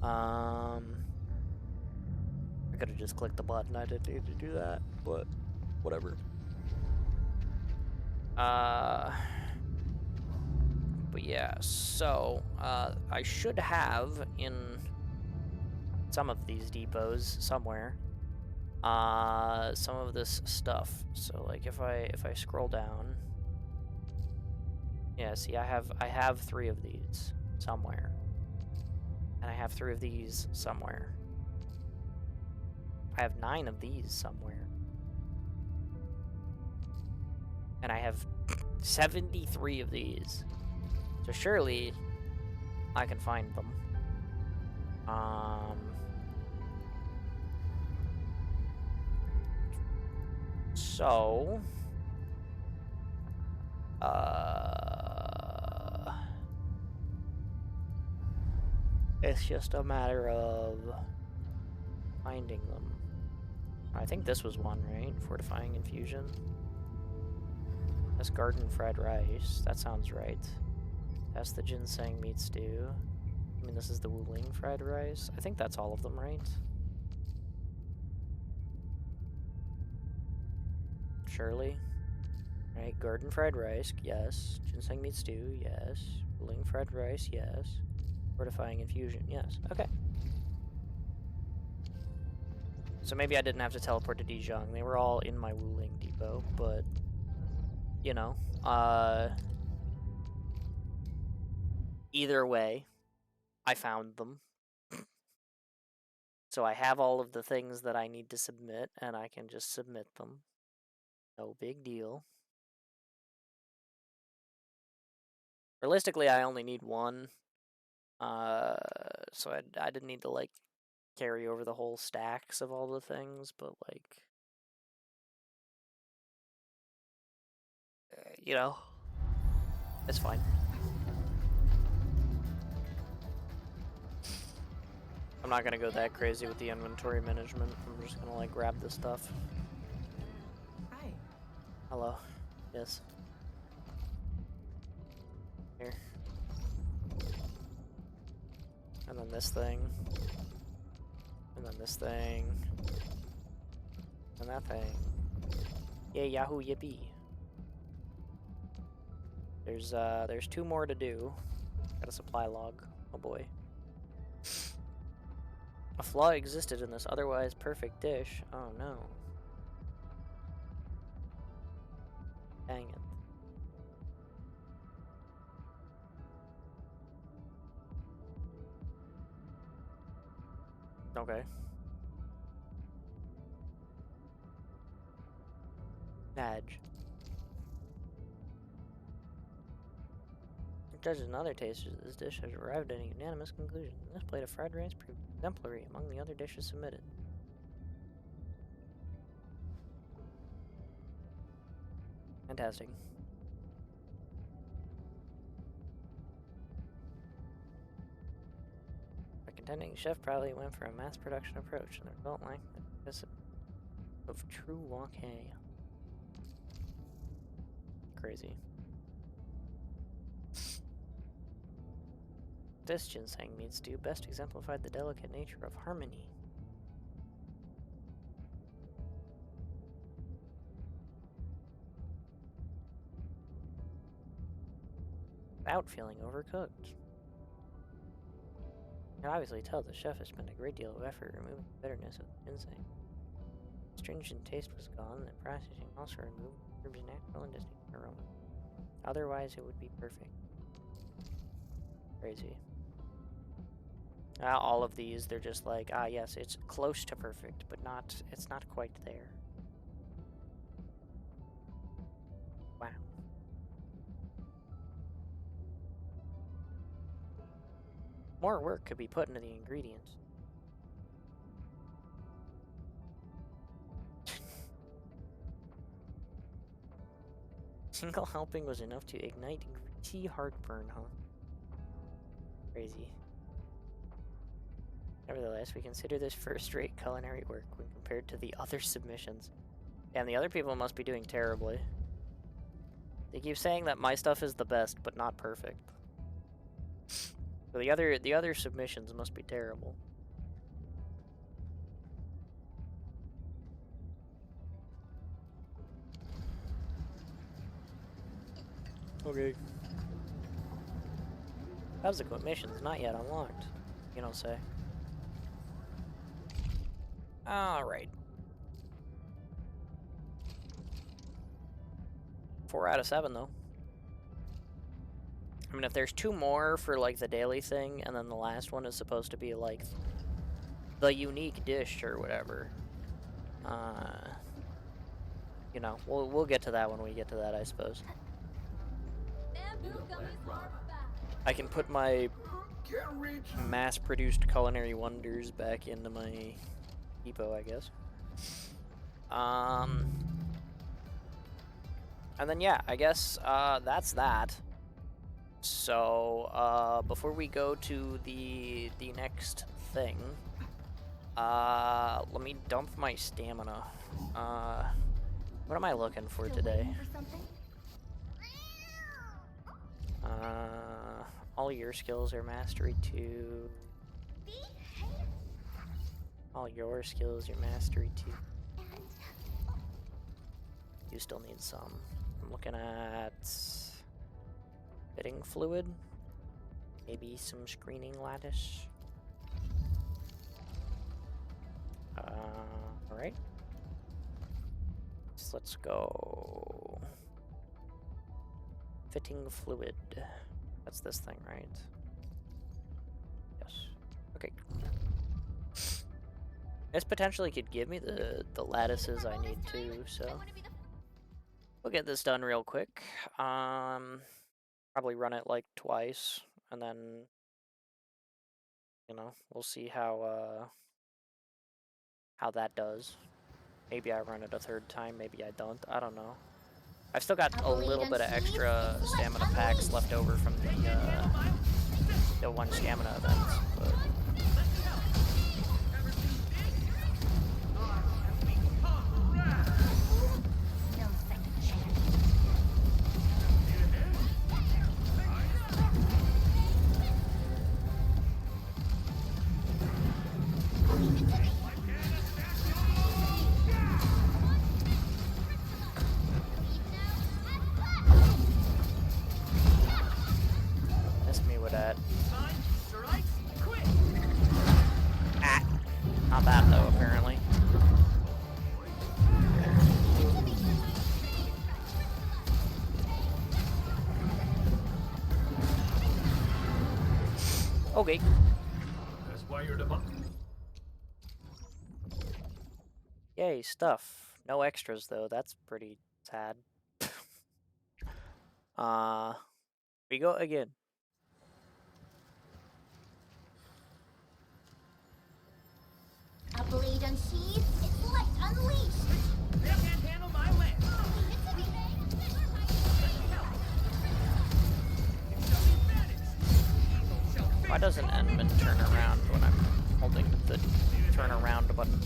I could have just clicked the button. I didn't need to do that, but whatever. But yeah, so I should have in some of these depots somewhere some of this stuff. So like if I scroll down, yeah, see I have 3 of these somewhere. And I have 3 of these somewhere. I have 9 of these somewhere. And I have 73 of these. So surely I can find them. So it's just a matter of finding them. I think this was one, right? Fortifying infusion. That's garden fried rice. That sounds right. That's the ginseng meat stew. I mean, this is the Wuling fried rice. I think that's all of them, right? Surely. Right, garden fried rice, yes. Ginseng meat stew, yes. Wuling fried rice, yes. Fortifying infusion, yes. Okay. So maybe I didn't have to teleport to Dijon. They were all in my Wuling depot, but you know, either way, I found them. So I have all of the things that I need to submit, and I can just submit them. No big deal. Realistically, I only need one. So I didn't need to, like, carry over the whole stacks of all the things, but, like, you know, it's fine. I'm not gonna go that crazy with the inventory management. I'm just gonna, like, grab this stuff. Hi. Hello. Yes. Here. And then this thing. And then this thing. And that thing. Yay, yahoo, yippee. There's 2 more to do. Got a supply log. Oh boy. A flaw existed in this otherwise perfect dish. Oh no. Dang it. Okay. Badge. Judges and other tasters of this dish have arrived at a unanimous conclusion. This plate of fried rice proved exemplary among the other dishes submitted. Fantastic. The contending chef probably went for a mass production approach, and the result lacked the recipe of true wok hay. Crazy. This ginseng meat stew best exemplified the delicate nature of harmony. Without feeling overcooked. You can obviously tell the chef has spent a great deal of effort removing the bitterness of the ginseng. The stringent taste was gone, and the processing also removed the herb's natural and distinct aroma. Otherwise, it would be perfect. Crazy. All of these, they're just like, yes, it's close to perfect, but it's not quite there. Wow. More work could be put into the ingredients. Single helping was enough to ignite greasy heartburn, huh? Crazy. Nevertheless, we consider this first-rate culinary work when compared to the other submissions. And the other people must be doing terribly. They keep saying that my stuff is the best, but not perfect. So the other submissions must be terrible. Okay. Subsequent missions not yet unlocked. You don't say. Alright. 4 out of 7 though. I mean, if there's 2 more for like the daily thing, and then the last one is supposed to be like the unique dish or whatever. You know, we'll get to that when we get to that, I suppose. I can put my mass-produced culinary wonders back into my depot, I guess. And then yeah, I guess that's that. So before we go to the next thing, let me dump my stamina. What am I looking for today? All your skills are mastery 2. All your skills are mastery 2. You still need some. I'm looking at fitting fluid. Maybe some screening lattice. Alright. So let's go. Fitting fluid. That's this thing, right? Yes. Okay. This potentially could give me the lattices I need to, so we'll get this done real quick. Probably run it like twice, and then, you know, we'll see how that does. Maybe I run it a 3rd time, maybe I don't. I don't know. I've still got a little bit of extra stamina packs left over from the 1 stamina events, but miss me with that. Ah, not that though, apparently. Okay. That's why you're the Yay, stuff. No extras though, that's pretty sad. We go again. A blade unsheathed, its light unleashed. They can't handle my land. Why doesn't Endman turn around when I'm holding the turn around button?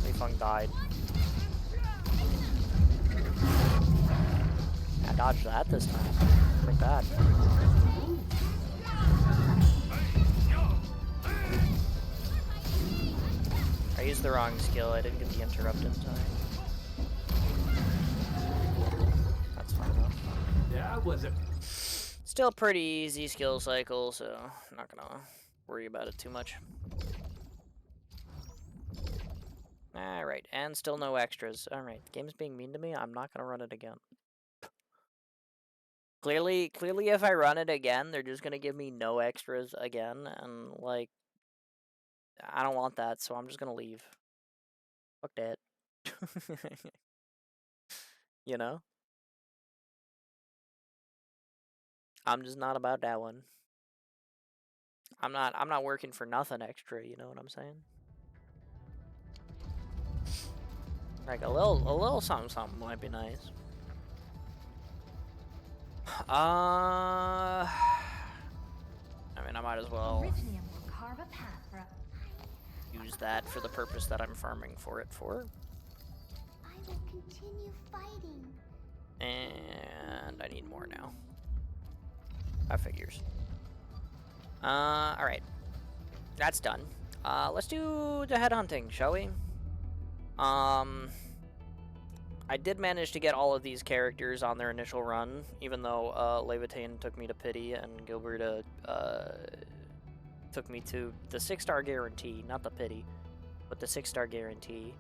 Leafung died. I dodged that this time. Like that. I used the wrong skill. I didn't get the interrupt in time. That's fine though. That was a Still pretty easy skill cycle, so I'm not gonna worry about it too much. Alright, and still no extras. Alright, the game's being mean to me. I'm not gonna run it again. Clearly if I run it again, they're just gonna give me no extras again, and like, I don't want that, so I'm just gonna leave. Fuck that. You know? I'm just not about that one. I'm not working for nothing extra, you know what I'm saying? Like a little something might be nice. I mean, I might as well Erythnium will carve a path for use that for the purpose that I'm farming for it for. I will continue fighting. And I need more now. That figures. Alright. That's done. Let's do the headhunting, shall we? I did manage to get all of these characters on their initial run, even though Levitain took me to Pity and Gilberta took me to the 6-star guarantee, not the Pity, but the 6-star guarantee,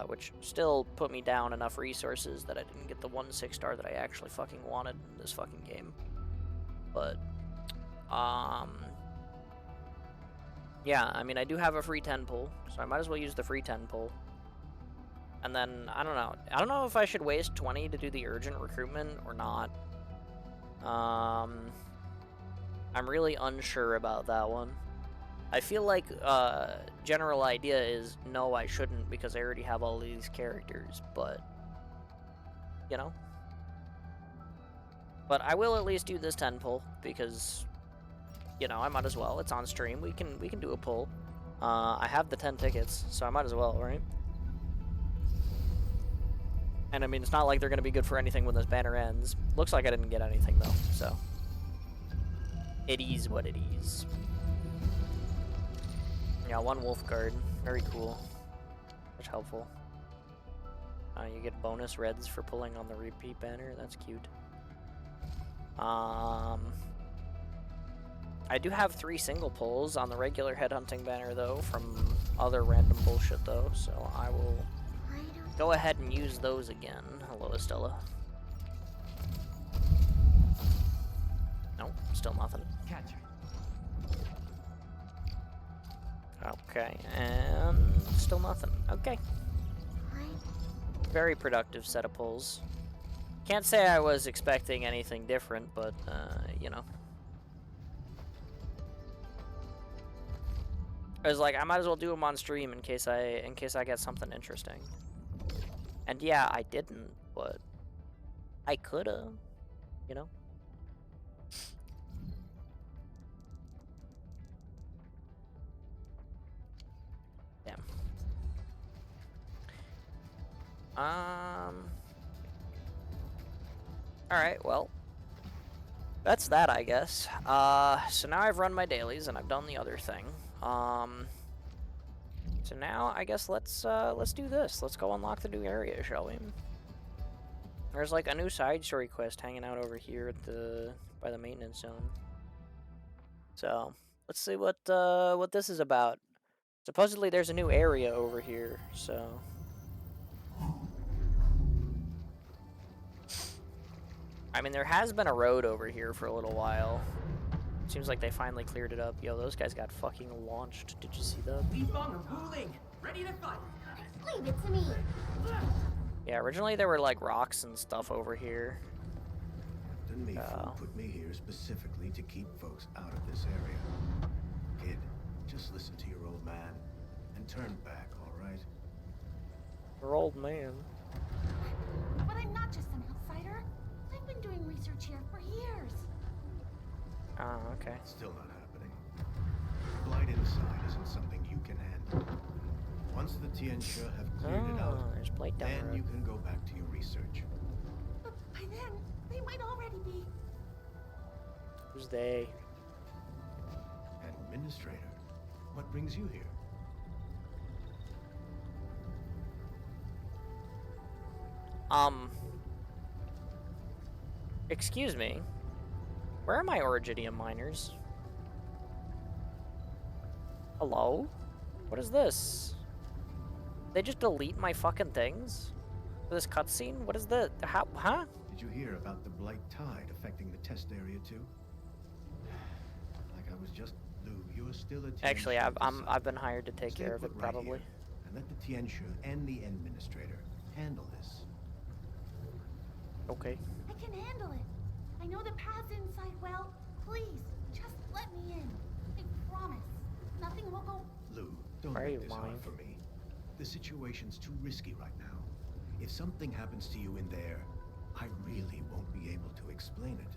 which still put me down enough resources that I didn't get the 1 6-star that I actually fucking wanted in this fucking game. But, yeah, I mean, I do have a free 10 pull, so I might as well use the free 10 pull. And then, I don't know. I don't know if I should waste 20 to do the urgent recruitment or not. I'm really unsure about that one. I feel like general idea is no, I shouldn't because I already have all these characters, but you know. But I will at least do this 10 pull because you know, I might as well. It's on stream. We can do a pull. I have the 10 tickets, so I might as well, right? And I mean, it's not like they're going to be good for anything when this banner ends. Looks like I didn't get anything, though, so. It is what it is. Yeah, 1 wolf guard. Very cool. Much helpful. You get bonus reds for pulling on the repeat banner. That's cute. I do have 3 single pulls on the regular headhunting banner, though, from other random bullshit, though, so I will go ahead and use those again. Hello, Estella. Nope, still nothing. Catch her. Okay, and still nothing. Okay. Very productive set of pulls. Can't say I was expecting anything different, but, you know. I was like, I might as well do them on stream in case I get something interesting. And yeah, I didn't, but I coulda, you know. Damn. Alright, well. That's that, I guess. So now I've run my dailies and I've done the other thing. So now I guess let's do this. Let's go unlock the new area, shall we? There's like a new side story quest hanging out over here at by the maintenance zone. So let's see what this is about. Supposedly there's a new area over here, so. I mean, there has been a road over here for a little while. Seems like they finally cleared it up. Yo, those guys got fucking launched. Did you see that? Ready to fight. Leave it to me. Yeah, originally there were like rocks and stuff over here. Captain Mayfield put me here specifically to keep folks out of this area. Kid, just listen to your old man and turn back, all right? Your old man. But I'm not just an outsider. I've been doing research here for years. Oh, okay. Still not happening. Blight inside isn't something you can handle. Once the Tianxia have cleared it out, there's Blight down the then road. you can go back to your research. But by then, they might already be. Who's they? Administrator, what brings you here? Excuse me. Where are my Origidium miners? Hello? What is this? They just delete my fucking things? For this cutscene? What is the how huh? Did you hear about the Blight tide affecting the test area too? Like I was just Lou, you're still a Tianxia Actually, I've disciple. been hired to take Stay care of put it right probably. here, and let the Tianxia and the Administrator handle this. Okay. I can handle it. I know the paths inside well. Please, just let me in. I promise. Nothing will go. Lou, don't Why are make you this lying? hard for me. The situation's too risky right now. If something happens to you in there, I really won't be able to explain it.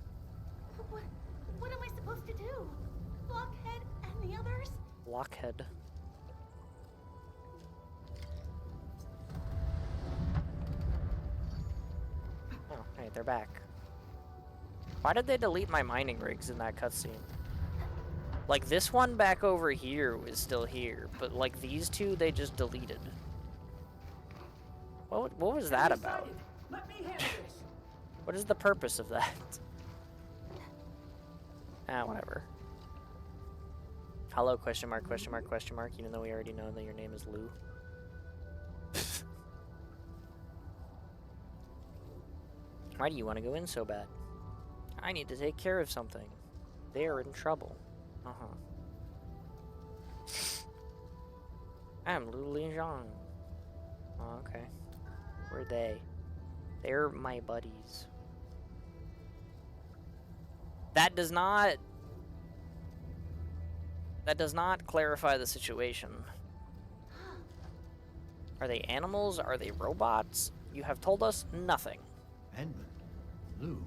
What am I supposed to do? Blockhead and the others? Blockhead. Oh, hey, they're back. Why did they delete my mining rigs in that cutscene? Like, this one back over here is still here, but like these two, they just deleted. What was that about? Let me handle this. What is the purpose of that? Ah, whatever. Hello, question mark, question mark, question mark, even though we already know that your name is Lou. Why do you want to go in so bad? I need to take care of something. They are in trouble. Uh-huh. I'm Lou Lijiang. Oh, okay. Who are they? They're my buddies. That does not clarify the situation. Are they animals? Are they robots? You have told us nothing. Edmund, Lou,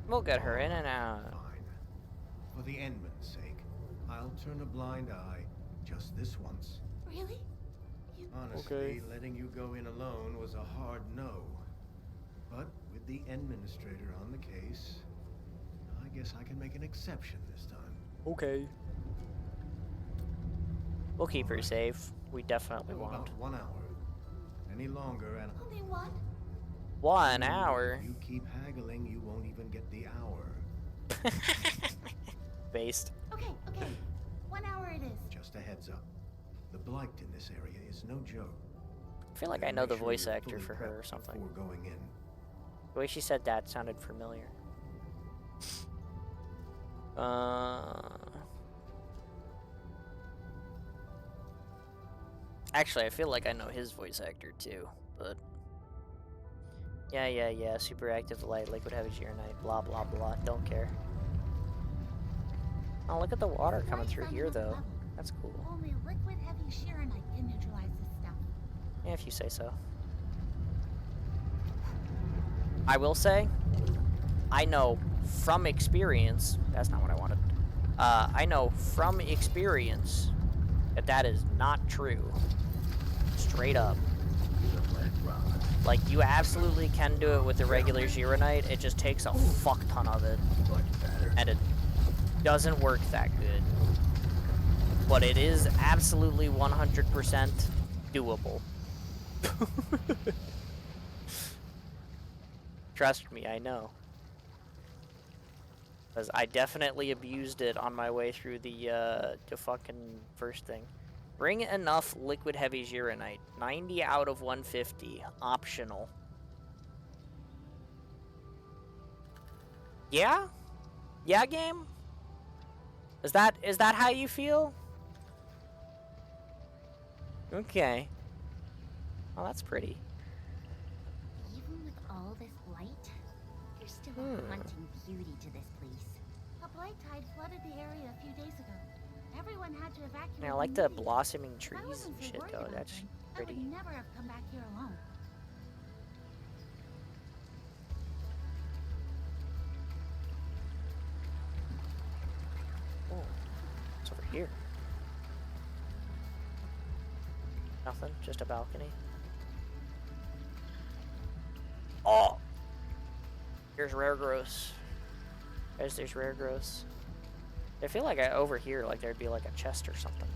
We'll get her in and out. fine. For the Enman's sake, I'll turn a blind eye just this once. Really? Honestly, Okay. letting you go in alone was a hard no. But with the administrator on the case, I guess I can make an exception this time. Okay. We'll keep her safe. We definitely Oh, won't. about 1 hour. Any longer and... Only one? 1 hour. If you keep haggling, you won't even get the hour. Based. Okay. 1 hour it is. Just a heads up. The blight in this area is no joke. I feel like I know the voice actor for her or something. Before going in. The way she said that sounded familiar. Actually, I feel like I know his voice actor too, but... Yeah, super active light, liquid heavy Gironite, blah blah blah, don't care. Oh, look at the water coming through here though. That's cool. Only liquid heavy Gironite can neutralize this stuff. Yeah, if you say so. I will say, I know from experience, that's not what I wanted. I know from experience that that is not true. Straight up. Like, you absolutely can do it with the regular Gironite, it just takes a fuck ton of it. And it doesn't work that good. But it is absolutely 100% doable. Trust me, I know. Because I definitely abused it on my way through the fucking first thing. Bring enough liquid heavy Gironite. 90 out of 150. Optional. Yeah? Yeah, game? Is that how you feel? Okay. Oh, that's pretty. Even with all this blight, there's still a haunting beauty to this place. A blight tide flooded the area a few days ago. Everyone had to evacuate. Yeah, I like the immediately. blossoming If I trees wasn't and so shit worried though. about That's them, pretty. I would never have come back here alone. Oh, it's over here. Nothing, just a balcony. Oh! Here's rare gross. Guys, there's rare gross. I feel like over here, like there'd be like a chest or something.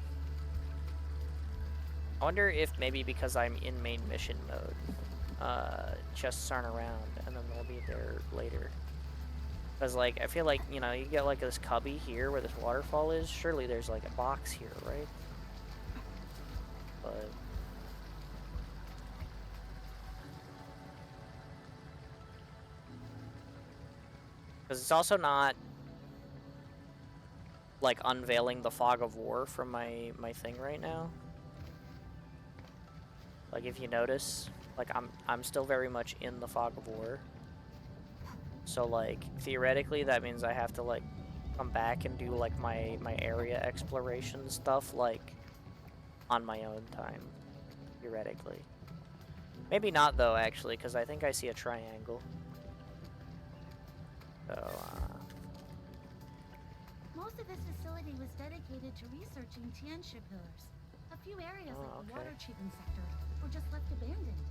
I wonder if maybe because I'm in main mission mode, chests aren't around, and then they'll be there later. Because, like, I feel like, you know, you get like this cubby here where this waterfall is. Surely there's like a box here, right? But... because it's also not like unveiling the fog of war from my thing right now. Like, if you notice, like I'm still very much in the fog of war. So like theoretically that means I have to like come back and do like my area exploration stuff like on my own time, theoretically. Maybe not though, actually, because I think I see a triangle. So Most of this facility was dedicated to researching Tianxia pillars. A few areas like the water treatment sector were just left abandoned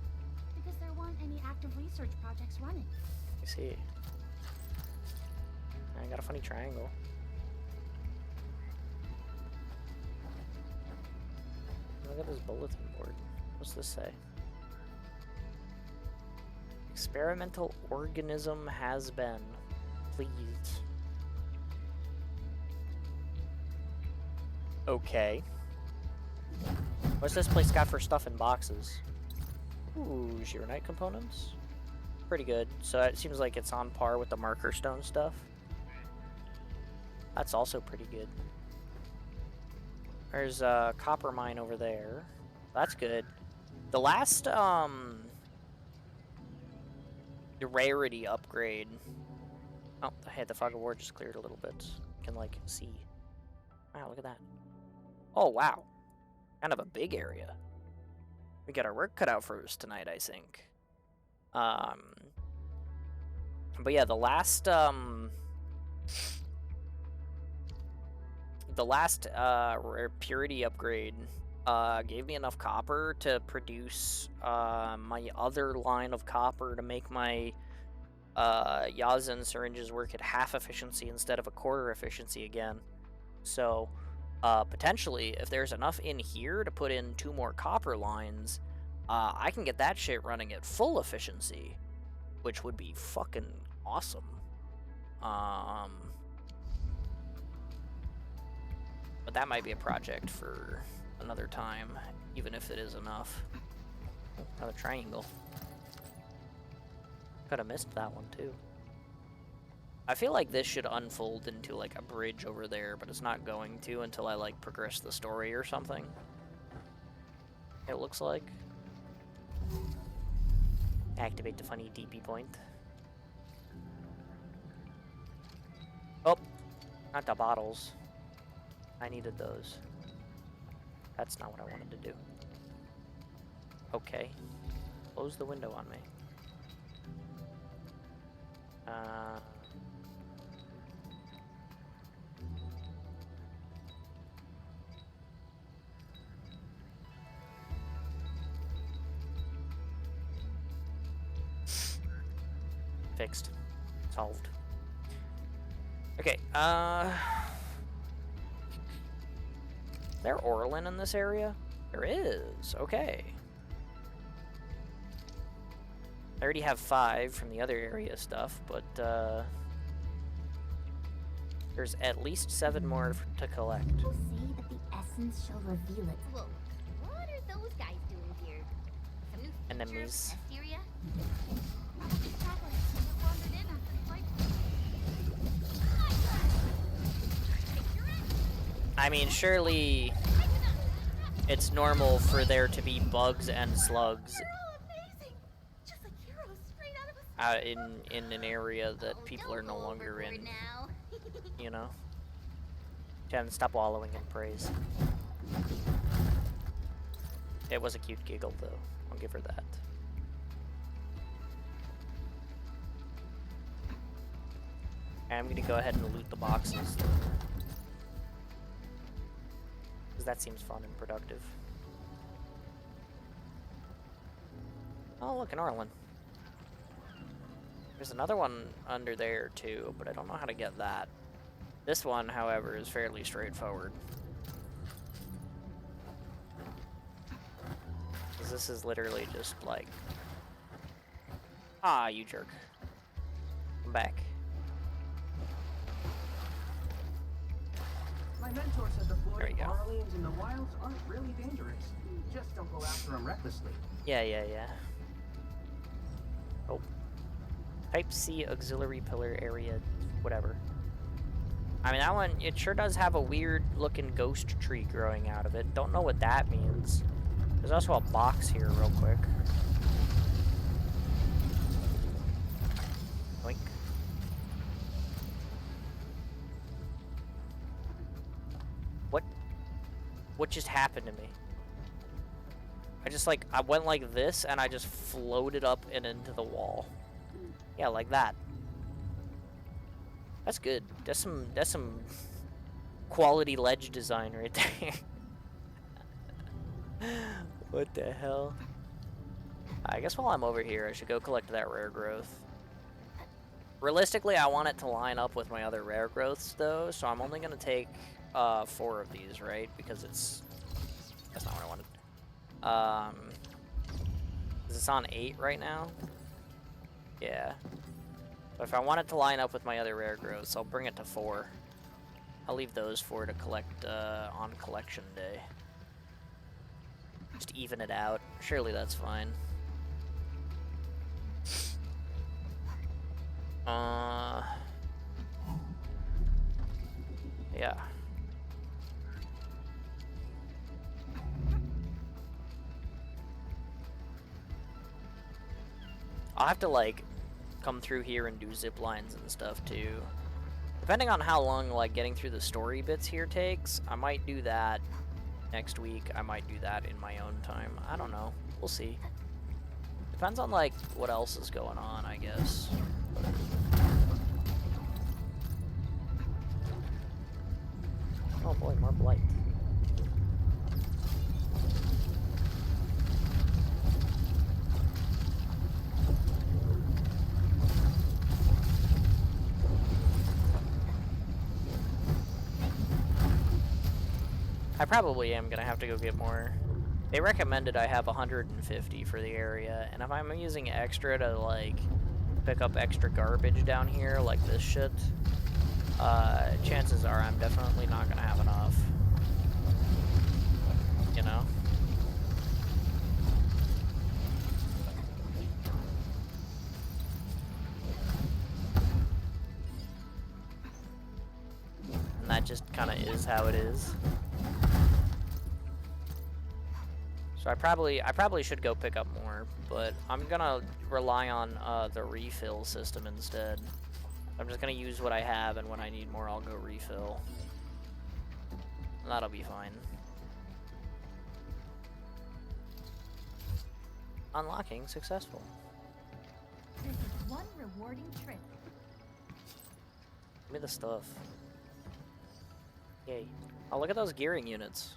because there weren't any active research projects running. you see. I got a funny triangle. Look at this bulletin board. What's this say? Experimental organism has been. Please. Okay. What's this place got for stuff in boxes? Ooh, Gironite components? Pretty good. So it seems like it's on par with the marker stone stuff. That's also pretty good. There's a copper mine over there. That's good. The last, the rarity upgrade. Oh, hey, the fog of war just cleared a little bit. You can, like, see. Wow, look at that. Oh, wow. Kind of a big area. We got our work cut out for us tonight, I think. But yeah, the last purity upgrade gave me enough copper to produce my other line of copper to make my Yazen syringes work at half efficiency instead of a quarter efficiency again. So potentially, if there's enough in here to put in 2 more copper lines, I can get that shit running at full efficiency, which would be fucking awesome. But that might be a project for another time, even if it is enough. Oh, another triangle. Could have missed that one too. I feel like this should unfold into like a bridge over there, but it's not going to until I like progress the story or something. It looks like. Activate the funny DP point. Oh, not the bottles. I needed those. That's not what I wanted to do. Okay. Close the window on me. Fixed. Solved. Okay, is there Orlin in this area? There is, okay. I already have 5 from the other area stuff, but, there's at least 7 more to collect. People say that the essence shall reveal it. Whoa, what are those guys doing here? Some new Enemies. area? I mean, surely it's normal for there to be bugs and slugs out in an area that people are no longer in. You know? Jen, stop wallowing in praise. It was a cute giggle, though. I'll give her that. I'm gonna go ahead and loot the boxes. Because that seems fun and productive. Oh, look, an Orlin. There's another one under there, too, but I don't know how to get that. This one, however, is fairly straightforward. Because this is literally just like... Ah, you jerk. I'm back. My mentor said the floating aliens in the wilds aren't really dangerous. Just don't go after them recklessly. Yeah. Oh. Type C auxiliary pillar area, whatever. I mean, that one, it sure does have a weird looking ghost tree growing out of it. Don't know what that means. There's also a box here real quick. Oink. What just happened to me? I went like this and I just floated up and into the wall. Yeah, like that. That's good. That's some quality ledge design right there. What the hell? I guess while I'm over here, I should go collect that rare growth. Realistically, I want it to line up with my other rare growths, though, so I'm only gonna take 4 of these, right? Because that's not what I wanted. Is this on 8 right now? Yeah. But if I want it to line up with my other rare growths, I'll bring it to 4. I'll leave those 4 to collect on collection day. Just even it out. Surely that's fine. Yeah. I'll have to, like, come through here and do zip lines and stuff, too. Depending on how long, like, getting through the story bits here takes, I might do that next week. I might do that in my own time. I don't know. We'll see. Depends on, like, what else is going on, I guess. Oh boy, more blight. I probably am gonna have to go get more. They recommended I have 150 for the area, and if I'm using extra to, like, pick up extra garbage down here, like this shit, chances are I'm definitely not gonna have enough. You know? And that just kind of is how it is. So I probably should go pick up more, but I'm gonna rely on the refill system instead. I'm just gonna use what I have, and when I need more, I'll go refill. That'll be fine. Unlocking successful. This is one rewarding trip. Give me the stuff. Yay. Oh, look at those gearing units.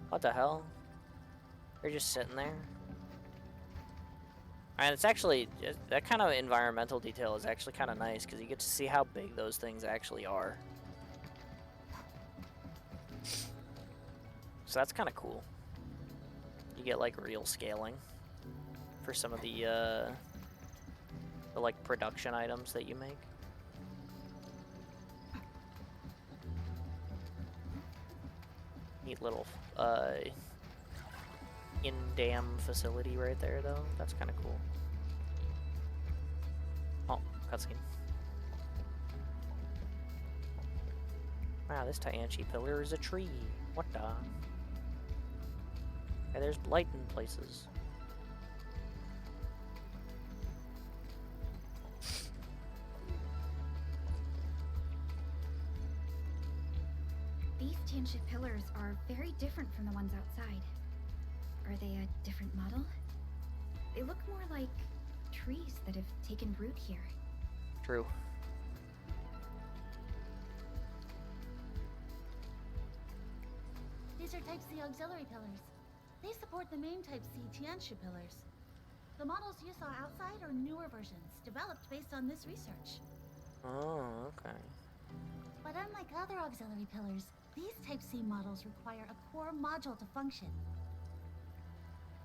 What the hell? They're just sitting there. And it's actually, that kind of environmental detail is actually kind of nice, because you get to see how big those things actually are. So that's kind of cool. You get, like, real scaling for some of the like, production items that you make. Neat little, in-dam facility right there, though. That's kind of cool. Oh, cutscene. Wow, this Tianchi pillar is a tree. What the? Yeah, there's blight in places. These Tianship pillars are very different from the ones outside. Are they a different model? They look more like trees that have taken root here. True. These are Type C auxiliary pillars. They support the main Type C Tianshi pillars. The models you saw outside are newer versions, developed based on this research. Oh, okay. But unlike other auxiliary pillars, these Type C models require a core module to function.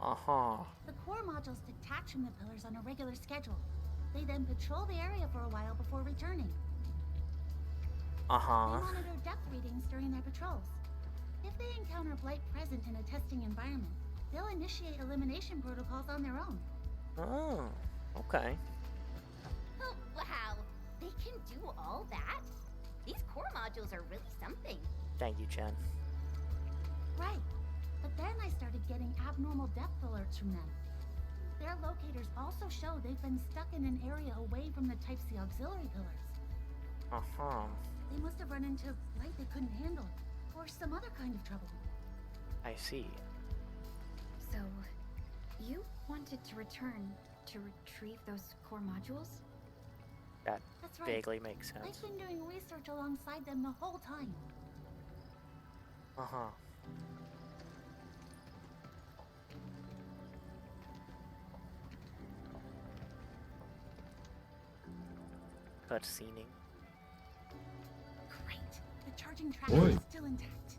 Uh-huh. The core modules detach from the pillars on a regular schedule. They then patrol the area for a while before returning. Uh-huh. They monitor depth readings during their patrols. If they encounter blight present in a testing environment, they'll initiate elimination protocols on their own. Oh, okay. Oh, wow. They can do all that? These core modules are really something. Thank you, Chen. Right. But then I started getting abnormal depth alerts from them. Their locators also show they've been stuck in an area away from the Type C auxiliary pillars. Uh-huh. They must have run into blight they couldn't handle, or some other kind of trouble. I see. So, you wanted to return to retrieve those core modules? That That's right. vaguely makes sense. I've been doing research alongside them the whole time. Uh-huh. Cutscening. Great. The charging track Oi. is still intact.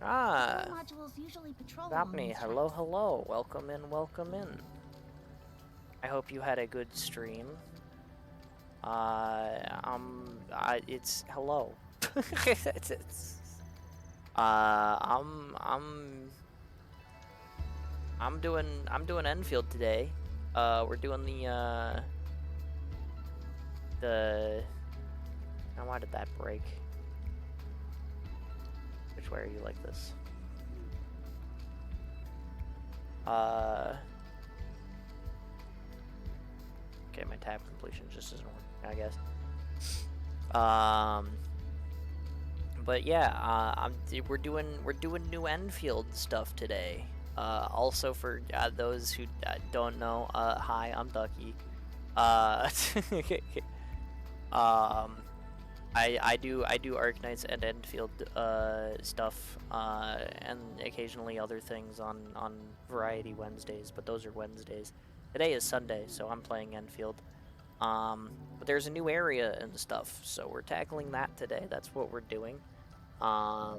Ah, Core modules usually patrol along Daphne, these hello, tracks. hello. Welcome in, welcome in. I hope you had a good stream. It's hello. it's I'm doing Enfield today. We're doing the. Now why did that break? Which way are you like this? Okay, my tab completion just isn't working, I guess. But yeah, we're doing new Enfield stuff today. Also for those who don't know, hi, I'm Ducky. I do Arknights and Enfield stuff, and occasionally other things on Variety Wednesdays, but those are Wednesdays. Today is Sunday, so I'm playing Enfield. But there's a new area and stuff, so we're tackling that today. That's what we're doing. Yeah.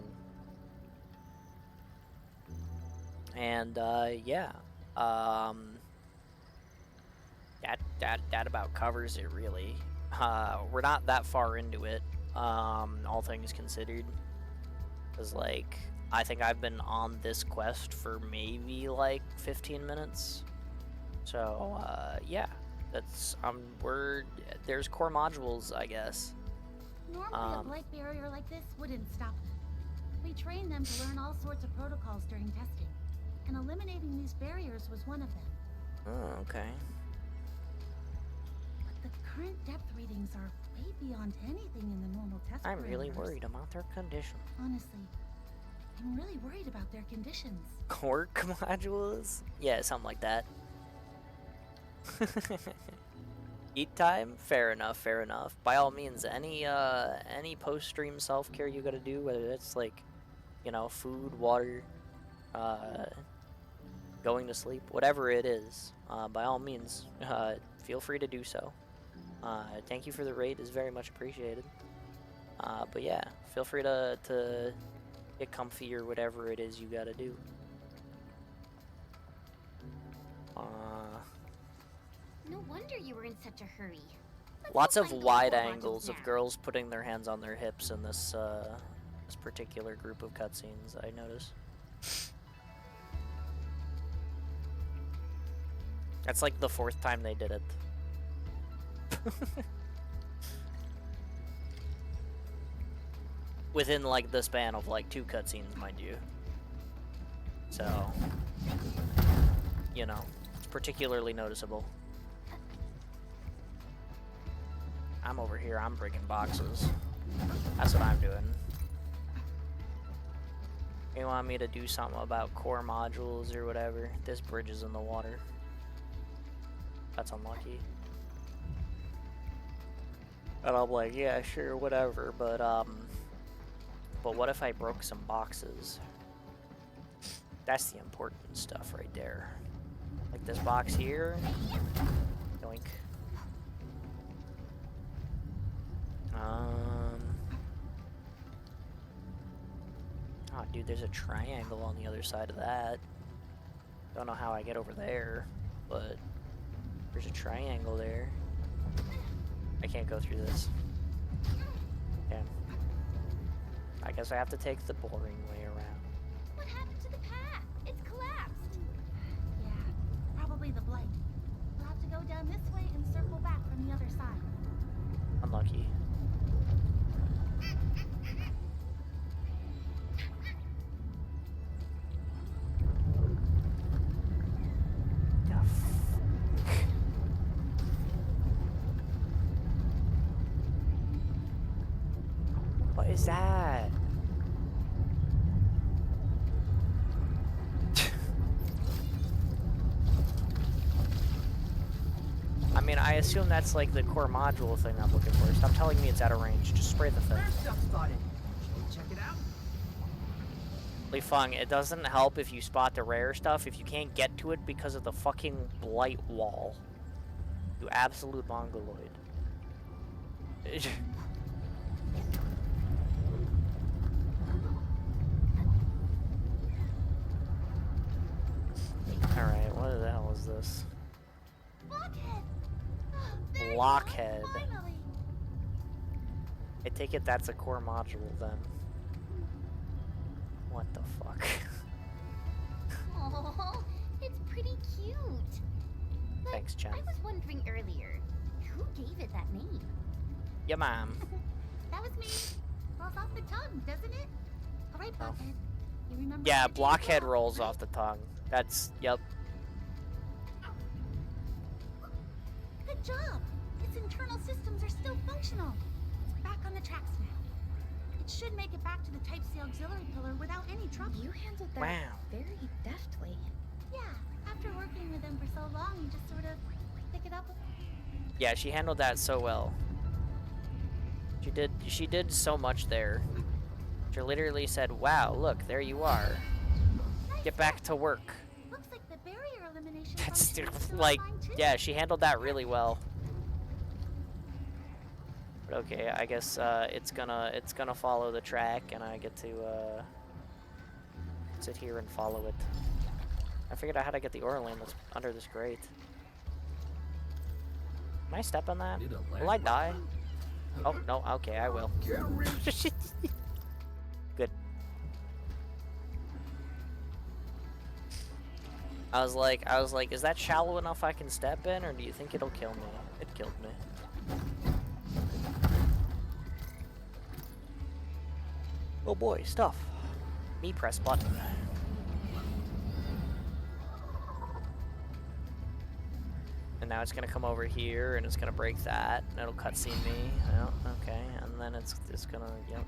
That about covers it, really. We're not that far into it, all things considered. Cause like, I think I've been on this quest for maybe like 15 minutes. So, yeah, that's, there's core modules, I guess. Normally, a blight barrier like this wouldn't stop them. We trained them to learn all sorts of protocols during testing, and eliminating these barriers was one of them. Oh, okay. But the current depth readings are way beyond anything in the normal test I'm really parameters. worried about their condition. Honestly, I'm really worried about their conditions. Core modules? Yeah, something like that. Eat time? Fair enough, fair enough. By all means, any post-stream self-care you gotta do, whether it's like, you know, food, water, going to sleep, whatever it is, by all means, feel free to do so. Thank you for the raid, is very much appreciated. But yeah, feel free to get comfy or whatever it is you gotta do. No wonder you were in such a hurry. Lots of find the wide core modules angles of now. girls putting their hands on their hips in this this particular group of cutscenes, I notice. That's like the 4th time they did it. Within like the span of like 2 cutscenes, mind you. So, you know, it's particularly noticeable. I'm over here, I'm bringing boxes. That's what I'm doing. You want me to do something about core modules or whatever? This bridge is in the water. That's unlucky. And I'm like, yeah, sure, whatever, but what if I broke some boxes? That's the important stuff right there. Like this box here. Yoink. Oh, dude, there's a triangle on the other side of that. Don't know how I get over there, but there's a triangle there. I can't go through this. Yeah. I guess I have to take the boring way around. What happened to the path? It's collapsed. Yeah, probably the blight. We'll have to go down this way and circle back from the other side. Unlucky. What is that? I mean, I assume that's like the core module thing I'm looking for. Stop telling me it's out of range. Just spray the thing. Rare stuff spotted. Check it out. Li Feng, it doesn't help if you spot the rare stuff if you can't get to it because of the fucking blight wall. You absolute mongoloid. is this? Blockhead! There you are, Blockhead. finally! I take it that's a core module then. What the fuck? Oh, it's pretty cute. But Thanks, Jen. I was wondering earlier, who gave it that name? Yeah, ma'am. That was me. Rolls off the tongue, doesn't it? Alright, Blockhead. You remember Yeah, how to do Blockhead well, rolls right? off the tongue. That's, yep. Good job! Its internal systems are still functional. It's back on the tracks now. It should make it back to the Type C auxiliary pillar without any trouble. You handled that Wow. very deftly. Yeah, after working with them for so long, you just sort of pick it up. Yeah, she handled that so well. She did so much there. She literally said, wow, look, there you are. Get back to work. Looks like the barrier elimination That's function is still like, online, too. yeah, she handled that really well. But okay, I guess it's gonna follow the track, and I get to sit here and follow it. I figured out how to get the ore lane that's under this grate. Can I step on that? Will I die? Oh no, okay, I will. Good. I was like, is that shallow enough I can step in, or do you think it'll kill me? It killed me. Oh boy, stuff. Me press button. And now it's gonna come over here, and it's gonna break that, and it'll cutscene me. Oh, okay, and then it's gonna, yep.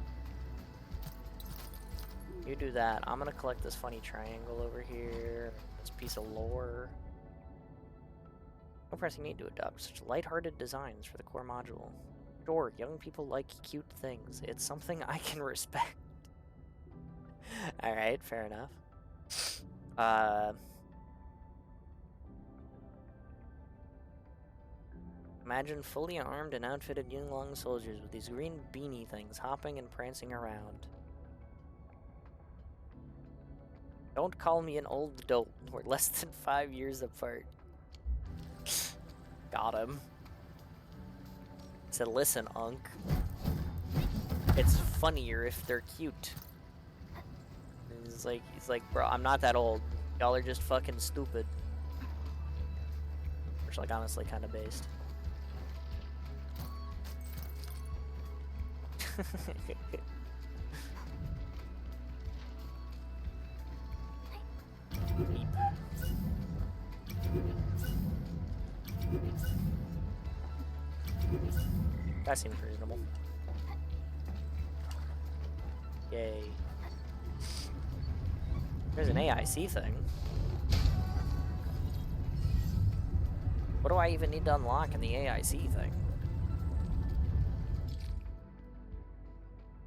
You do that. I'm gonna collect this funny triangle over here. This piece of lore. No pressing need to adopt such lighthearted designs for the core module. Sure, young people like cute things. It's something I can respect. Alright, fair enough. Imagine fully armed and outfitted Yunglong soldiers with these green beanie things hopping and prancing around. Don't call me an old adult. We're less than 5 years apart. Got him. Said, listen, Unk. It's funnier if they're cute. He's like, bro, I'm not that old. Y'all are just fucking stupid. Which, like, honestly, kind of based. Beep. That seems reasonable. Yay. There's an AIC thing. What do I even need to unlock in the AIC thing?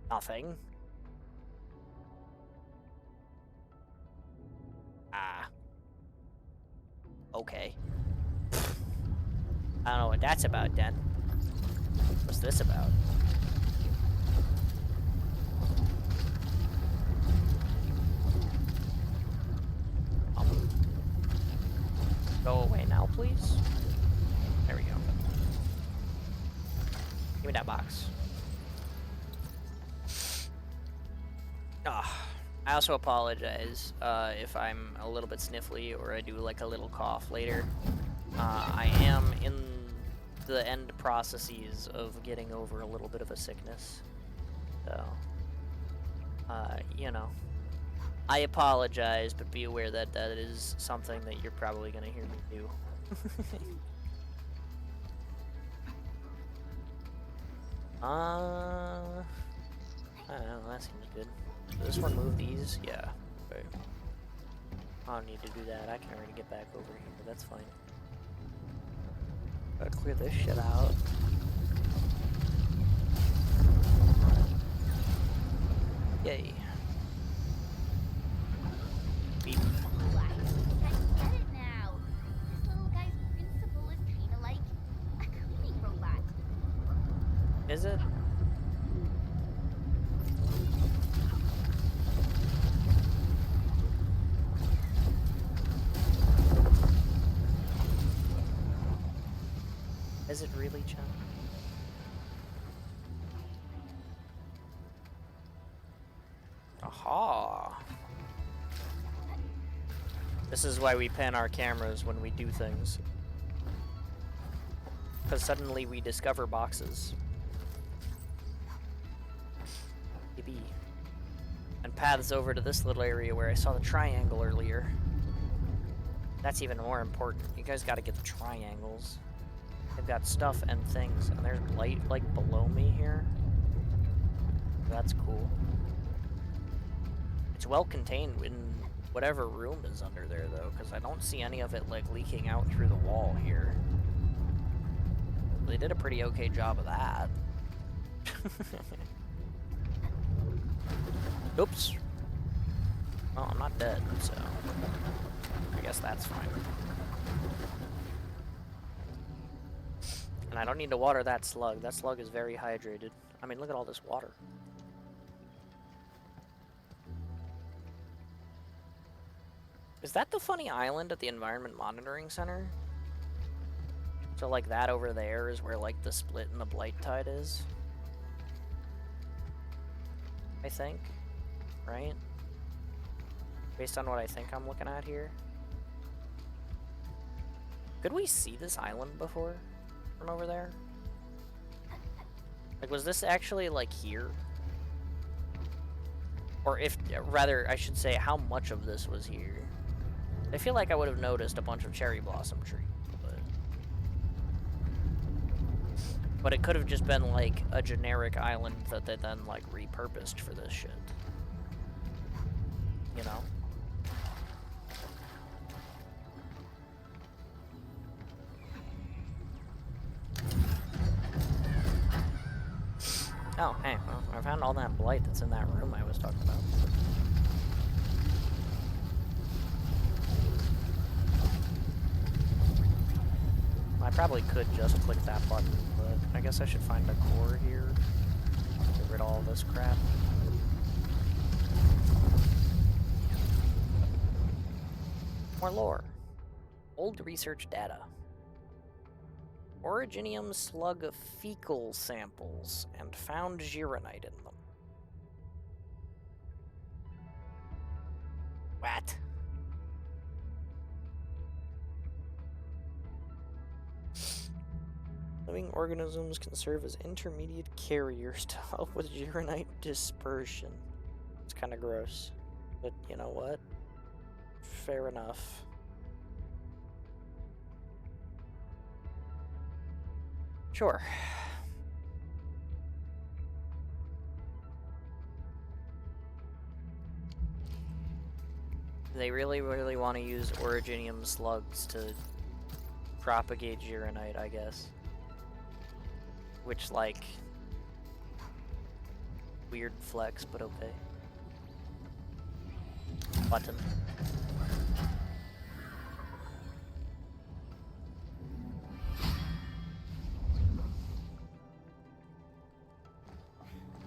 Nothing. Ah. Okay. I don't know what that's about, then. What's this about? Go away now, please. There we go. Give me that box. I also apologize if I'm a little bit sniffly or I do like a little cough later. I am in the end processes of getting over a little bit of a sickness. So, you know. I apologize, but be aware that that is something that you're probably going to hear me do. I don't know, that seems good. Does this one move these? Yeah. Okay. I don't need to do that. I can already get back over here, but that's fine. Gotta clear this shit out. Yay. Beep. I get it now. This little guy's principle is kind of like a cleaning robot. Is it? Is it really, John? Aha! This is why we pan our cameras when we do things. Because suddenly we discover boxes. Maybe. And paths over to this little area where I saw the triangle earlier. That's even more important. You guys gotta get the triangles. They've got stuff and things. And there's light, like, below me here. That's cool. It's well contained in whatever room is under there, though, because I don't see any of it, like, leaking out through the wall here. They did a pretty okay job of that. Oops. Well, I'm not dead, so I guess that's fine. And I don't need to water that slug. That slug is very hydrated. I mean, look at all this water. Is that the funny island at the Environment Monitoring Center? So, like, that over there is where, like, the split in the blight tide is? I think. Right? Based on what I think I'm looking at here. Could we see this island before? From over there? Like, was this actually, like, here? Or if, rather, I should say, how much of this was here? I feel like I would have noticed a bunch of cherry blossom trees, but it could have just been, like, a generic island that they then, like, repurposed for this shit. You know? Oh, hey, well, I found all that blight that's in that room I was talking about. I probably could just click that button, but I guess I should find a core here. Get rid of all this crap. More lore. Old research data. Originium slug fecal samples and found gironite in them. What? Living organisms can serve as intermediate carriers to help with gironite dispersion. It's kind of gross, but you know what? Fair enough. Sure. They really, really want to use originium slugs to propagate gironite, I guess. Which, like, weird flex, but okay. Button.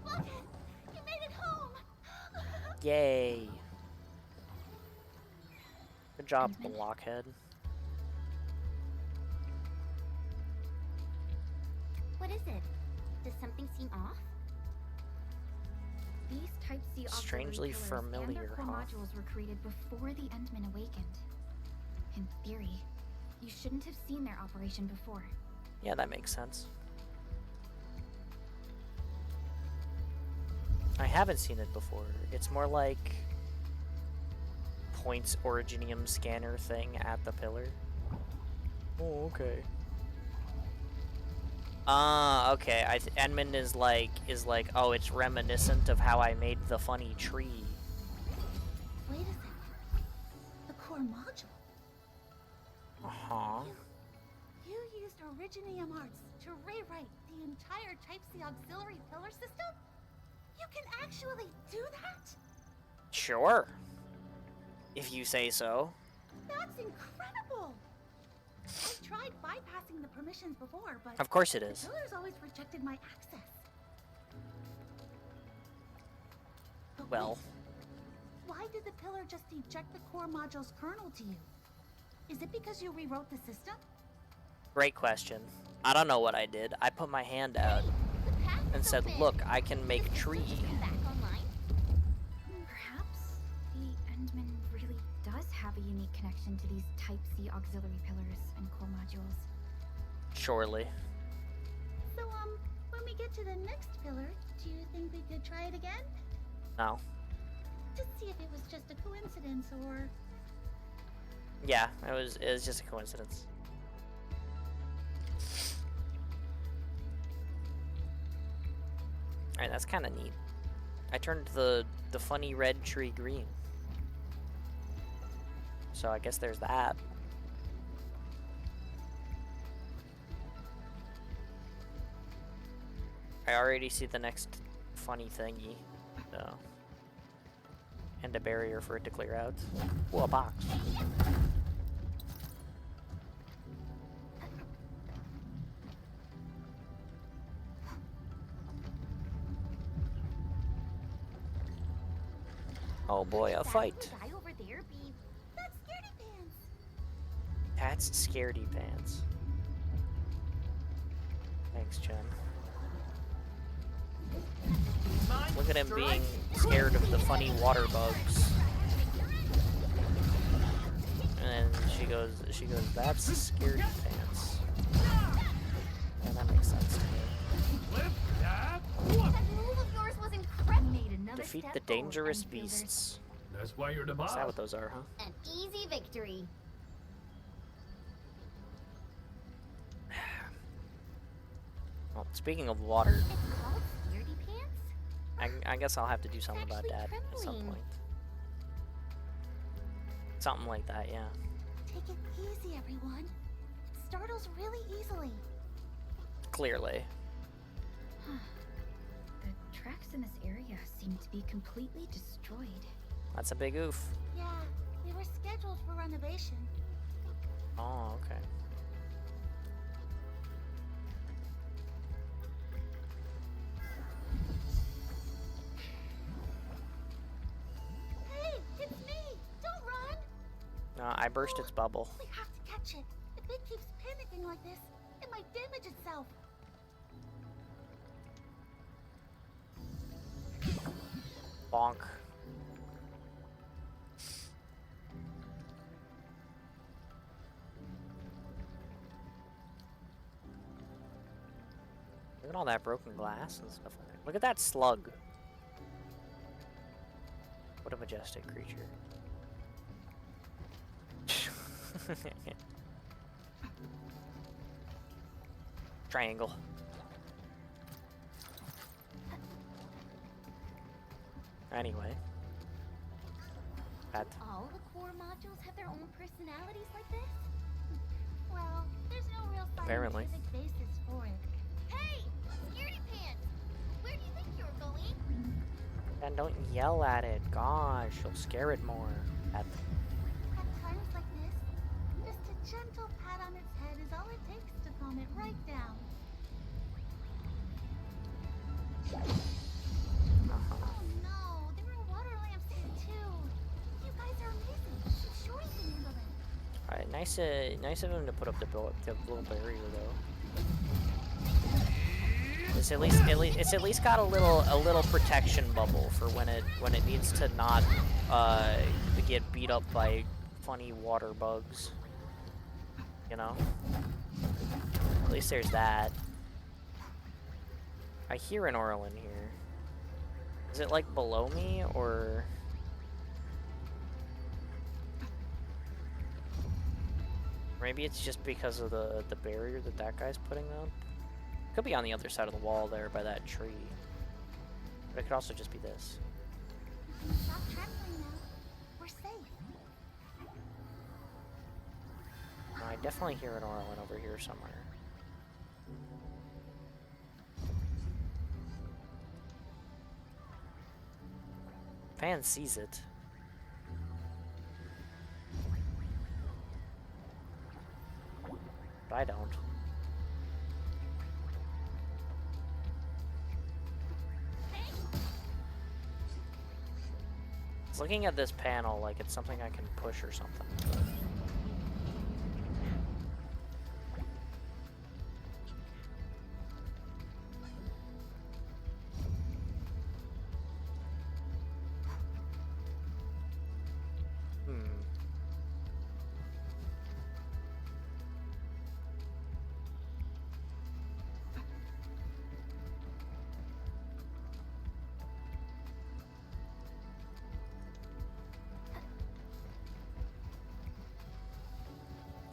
Logan, you made it home. Yay. Good job, blockhead. What is it? Does something seem off? These Type C Strangely auxiliary pillars and their familiar, core huh? modules were created before the Endmen awakened. In theory, you shouldn't have seen their operation before. Yeah, that makes sense. I haven't seen it before. It's more like points originium scanner thing at the pillar. Oh, okay. Okay. Endman is like, oh, it's reminiscent of how I made the funny tree. Wait a second. The core module. Uh-huh. You used originium arts to rewrite the entire Type C auxiliary pillar system? You can actually do that? Sure. If you say so. That's incredible! I tried bypassing the permissions before, but Of course it the is. pillars always rejected my access. But Well. wait, why did the pillar just eject the core module's kernel to you? Is it because you rewrote the system? Great question. I don't know what I did. I put my hand out The path and is said, open. look, I can Did make the system tree. just come back online? Perhaps the Endman really does have a unique connection to these Type C auxiliary pillars and core modules. Surely. So, when we get to the next pillar, do you think we could try it again? No. To see if it was just a coincidence or... Yeah, it was just a coincidence. Alright, that's kind of neat. I turned the funny red tree green. So I guess there's that. I already see the next funny thingy, so. And a barrier for it to clear out. Ooh, a box. Oh boy, a Could that fight. guy over there be... That's Scaredy Pants! That's scaredy pants. Thanks, Jen. Look at him being scared of the funny water bugs. And then she goes, that's scaredy pants. And that makes sense to me. That move of yours was incredible! Made another Defeat step the forward, dangerous Enfielders. beasts. That's why you're the Is boss. that what those are, huh? An easy victory. Well, speaking of water, It's called Scaredy Pants? I guess I'll have to do something about that actually at some trembling. point. Something like that, yeah. Take it easy, everyone. It startles really easily. Clearly. The tracks in this area seem to be completely destroyed. That's a big oof. Yeah, they were scheduled for renovation. Oh, okay. Hey, it's me! Don't run! I burst its bubble. We have to catch it. If it keeps panicking like this, it might damage itself. Bonk. Look at all that broken glass and stuff like that. Look at that slug. What a majestic creature. Triangle. Anyway. That. All the core modules have their own personalities like this? Well, there's no real Apparently. scientific basis for it. Hey! Scaredy Pants! Where do you think you're going? And don't yell at it. Gosh, you'll scare it more. At At times like this, just a gentle pat on its head is all it takes to calm it right down. Oh no, there are water lamps here too. You guys are amazing. I'm sure you can handle it. Alright, nice of him to put up the little barrier though. It's at least got a little protection bubble for when it needs to not get beat up by funny water bugs. You know? At least there's that. I hear an Orlin here. Is it like below me or? Maybe it's just because of the barrier that guy's putting up. Could be on the other side of the wall there by that tree. But it could also just be this. Stop trembling now. We're safe. No, I definitely hear an Orlin over here somewhere. Fan sees it. But I don't. It's looking at this panel like it's something I can push or something.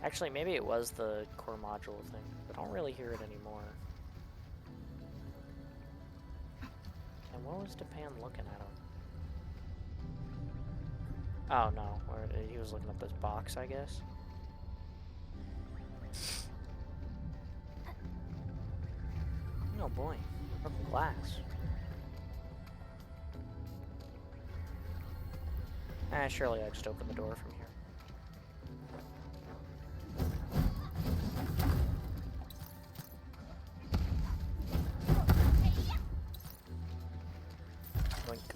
Actually, maybe it was the core module thing. I don't really hear it anymore. And what was Japan looking at him? Oh no, he was looking at this box, I guess. Oh boy, broken glass. Surely I just open the door from here. Boink.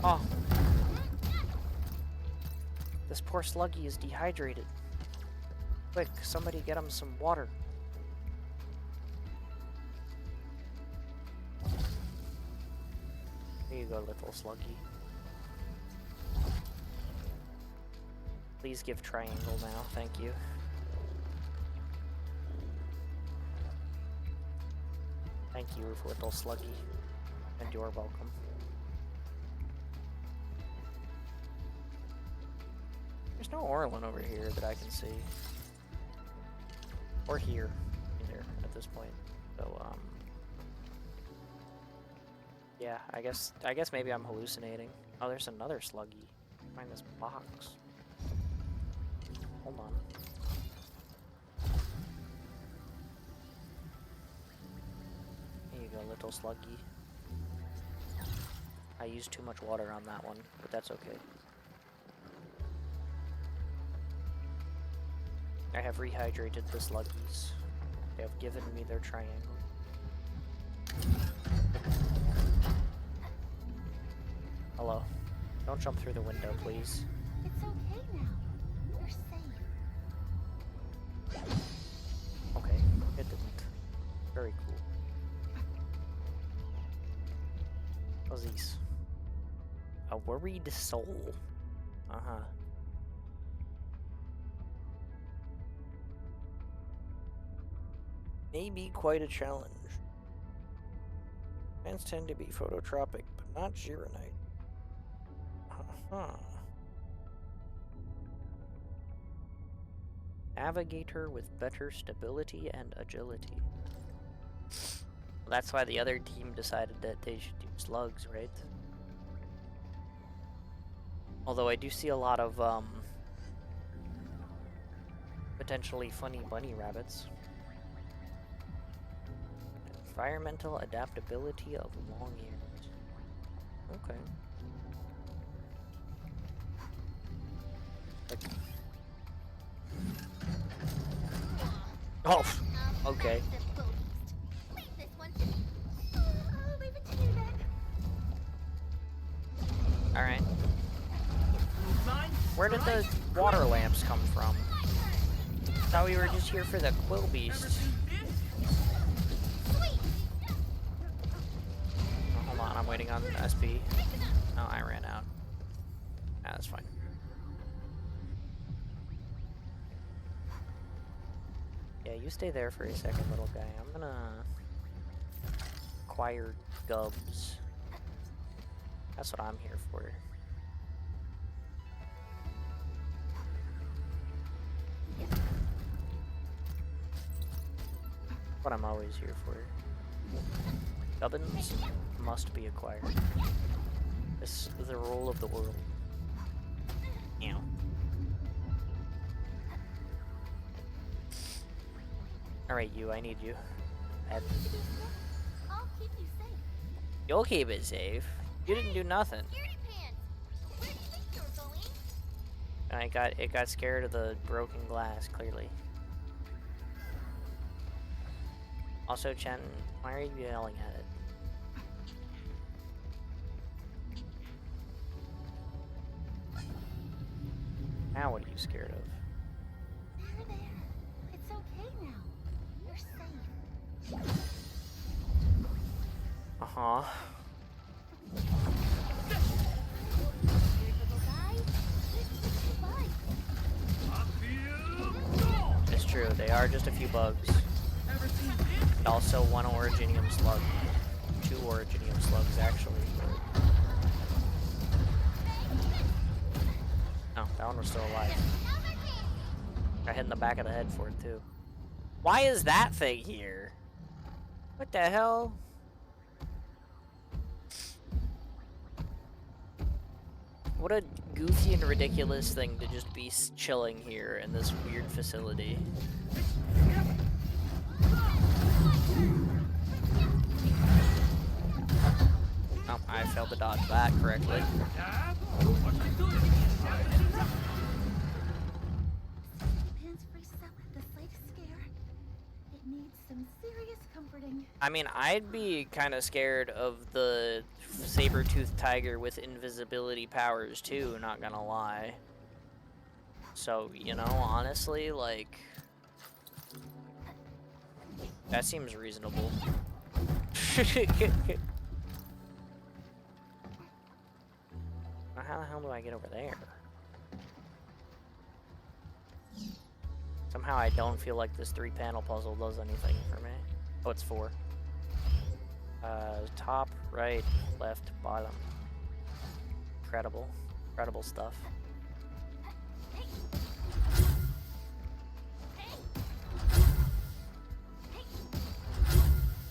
Oh. This poor Sluggy is dehydrated. Quick, somebody get him some water. Here you go, little Sluggy. Please give triangle now, thank you. Thank you, little Sluggy. And you're welcome. There's no Orlin over here that I can see. Or here, either, at this point. So, yeah, I guess maybe I'm hallucinating. Oh, there's another Sluggy. Find this box. Hold on. Here you go, little Sluggy. I used too much water on that one, but that's okay. I have rehydrated the Sluggies. They have given me their triangle. Hello. Don't jump through the window, please. It's okay now. You're safe. Okay, it didn't. Very cool. What's these? A worried soul. Uh-huh. Maybe quite a challenge. Fans tend to be phototropic, but not Gironite. Uh-huh. Navigator with better stability and agility. Well, that's why the other team decided that they should do slugs, right? Although I do see a lot of, potentially funny bunny rabbits. Environmental adaptability of long ears. Okay. Like... Oh, okay. Leave this one to me. I'll leave it to you then. Alright. Where did the water lamps come from? Thought we were just here for the quill beast. Oh, hold on, I'm waiting on SB. Oh, I ran out. Ah, that's fine. Yeah, you stay there for a second, little guy. I'm gonna acquire gubs. That's what I'm here for. What I'm always here for. Gubbins must be acquired. This is the rule of the world. Ew. Alright, you, I need you. I'll keep you safe. You'll keep it safe. You didn't do nothing. Scaredy pants. Where do you think you're going? And it got scared of the broken glass, clearly. Also, Chen, why are you yelling at it? Now what are you scared of? There. It's okay now. You're safe. Uh-huh. It's true, they are just a few bugs. And also one Originium slug. 2 Originium slugs, actually. That one was still alive. Got hit in the back of the head for it, too. Why is that thing here? What the hell? What a goofy and ridiculous thing to just be chilling here in this weird facility. Oh, I failed to dodge that correctly. Pants freezes up at the slightest scare. It needs some serious comforting. I mean, I'd be kind of scared of the saber-toothed tiger with invisibility powers too, not gonna lie. So, you know, honestly, like, that seems reasonable. How the hell do I get over there? Somehow I don't feel like this 3-panel puzzle does anything for me. Oh, it's 4. Top, right, left, bottom. Incredible. Incredible stuff.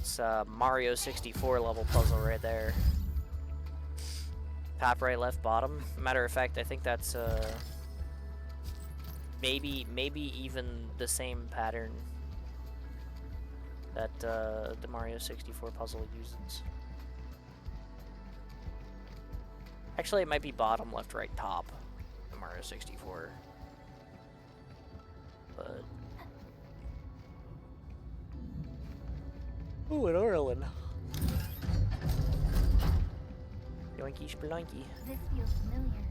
It's a Mario 64 level puzzle right there. Top, right, left, bottom. Matter of fact, I think that's maybe even the same pattern that the Mario 64 puzzle uses. Actually, it might be bottom, left, right, top. The Mario 64. But ooh, an Orlin. Yoinky spelunky. This feels familiar.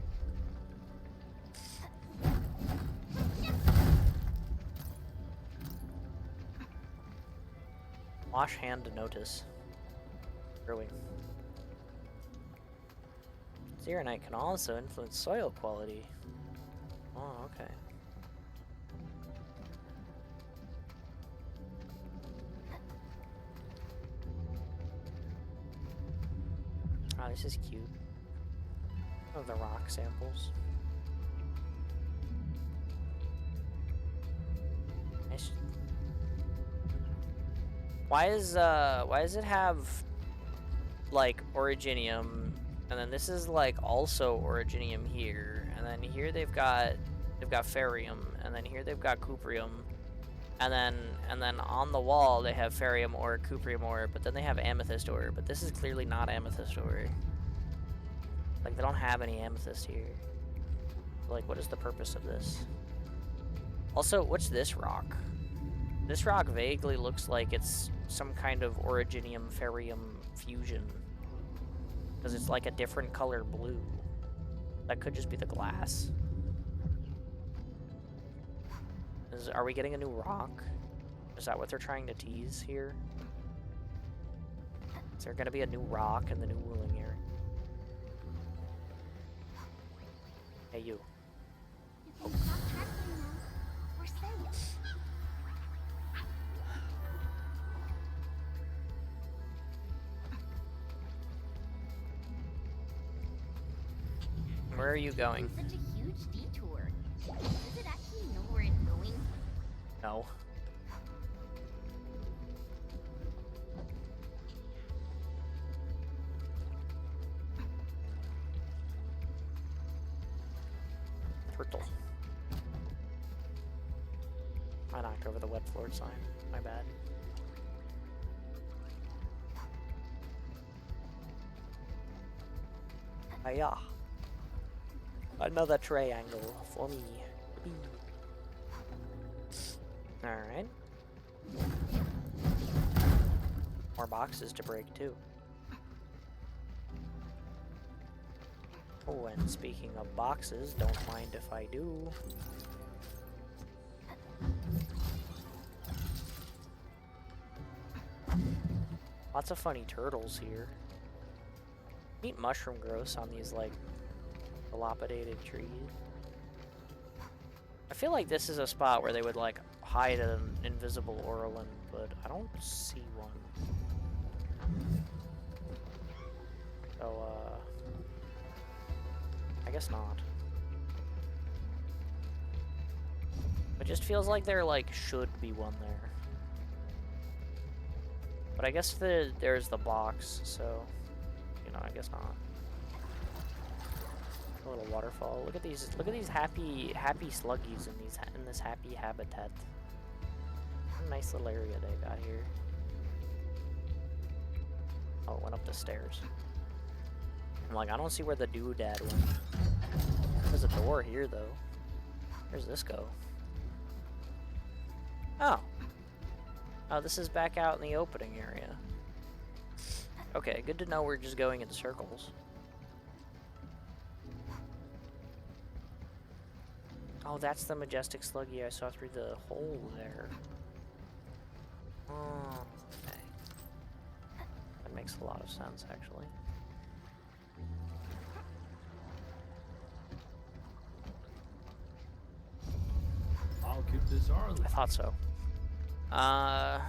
Wash hand to notice. Brewing. Xeronite can also influence soil quality. Oh, okay. Oh, this is cute. Oh, the rock samples. Nice. Why does it have like originium, and then this is like also originium here, and then here they've got ferrium, and then here they've got cuprium, and then on the wall they have ferrium ore, cuprium ore, but then they have amethyst ore, but this is clearly not amethyst ore. Like, they don't have any amethyst here. Like, what is the purpose of this? Also, what's this rock? This rock vaguely looks like it's some kind of originium ferrium fusion, because it's like a different color blue. That could just be the glass. Are we getting a new rock? Is that what they're trying to tease here? Is there gonna be a new rock in the new ruling area? Hey, you. You can stop trembling now. We're safe. Where are you going? Such a huge detour. Does it actually know where it's going? No. Turtle. I knocked over the wet floor sign. My bad. Hiya. Another triangle for me. Alright. More boxes to break too. Oh, and speaking of boxes, don't mind if I do. Lots of funny turtles here. Neat mushroom growths on these, like, dilapidated trees. I feel like this is a spot where they would, like, hide an invisible Orlin, but I don't see one. So, I guess not. just feels like there, like, should be one there. But I guess there's the box, so, you know, I guess not. A little waterfall. Look at these happy sluggies in this happy habitat. What a nice little area they got here. Oh, it went up the stairs. I'm like, I don't see where the doodad went. There's a door here, though. Where's this go? Oh. Oh, this is back out in the opening area. Okay, good to know we're just going in circles. Oh, that's the majestic sluggy I saw through the hole there. Oh, okay. That makes a lot of sense, actually. I'll keep this early. I thought so. I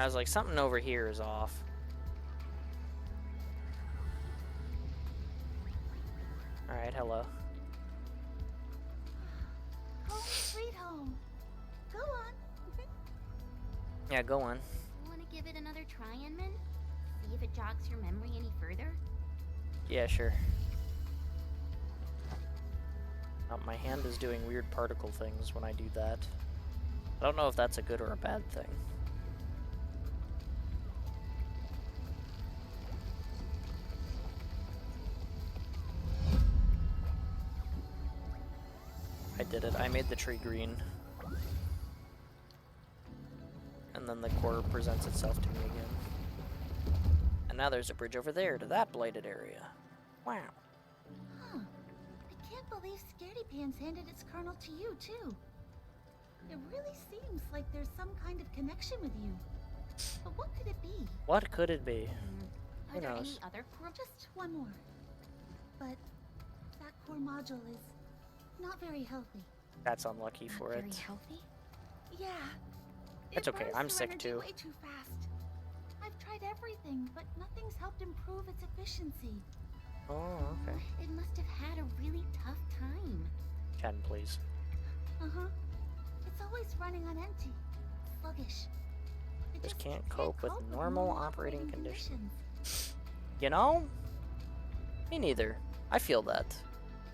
was like, something over here is off. Alright, hello. Home sweet home. Go on. Yeah, go on. Want to give it another try, Enman? See if it jogs your memory any further? Yeah, sure. Oh, my hand is doing weird particle things when I do that. I don't know if that's a good or a bad thing. I did it. I made the tree green. And then the core presents itself to me again. And now there's a bridge over there to that blighted area. Wow. Huh. I can't believe Scaredy Pants handed its kernel to you, too. It really seems like there's some kind of connection with you. But what could it be? What could it be? Are Who there knows? any other core? Just one more. But that core module is not very healthy. That's unlucky for Very it. healthy? Yeah. It's It okay, burns I'm through sick energy too. way too fast. I've tried everything, but nothing's helped improve its efficiency. Oh, okay. It must have had a really tough time. Chen, please. Uh-huh. It's always running on empty. Sluggish. It Just can't cope with normal operating conditions. You know? Me neither. I feel that.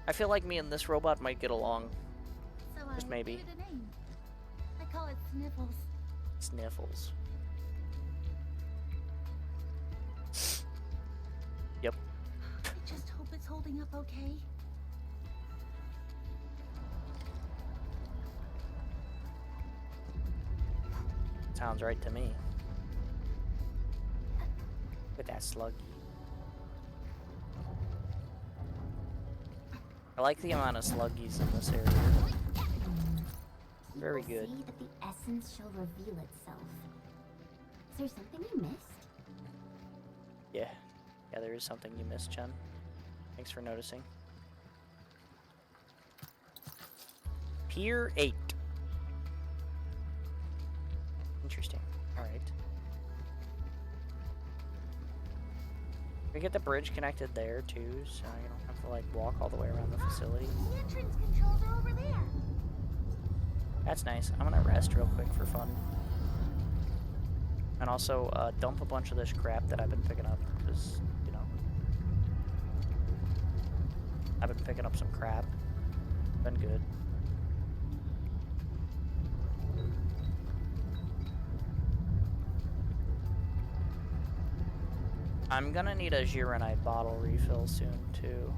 I feel like me and this robot might get along. So Just maybe. gave it a name. I call it Sniffles. Sniffles. Yep. I just hope it's holding up okay. Sounds right to me. Look at that sluggy. I like the amount of sluggies in this area. Very People good. say that the essence shall reveal itself. Is there something you missed? Yeah. Yeah, there is something you missed, Chen. Thanks for noticing. Pier 8. Interesting. Alright. We get the bridge connected there too, so you don't have to like walk all the way around the facility. The entrance controls are over there. That's nice. I'm gonna rest real quick for fun. And also dump a bunch of this crap that I've been picking up, because, you know, I've been picking up some crap. Been good. I'm gonna need a Gironite bottle refill soon, too.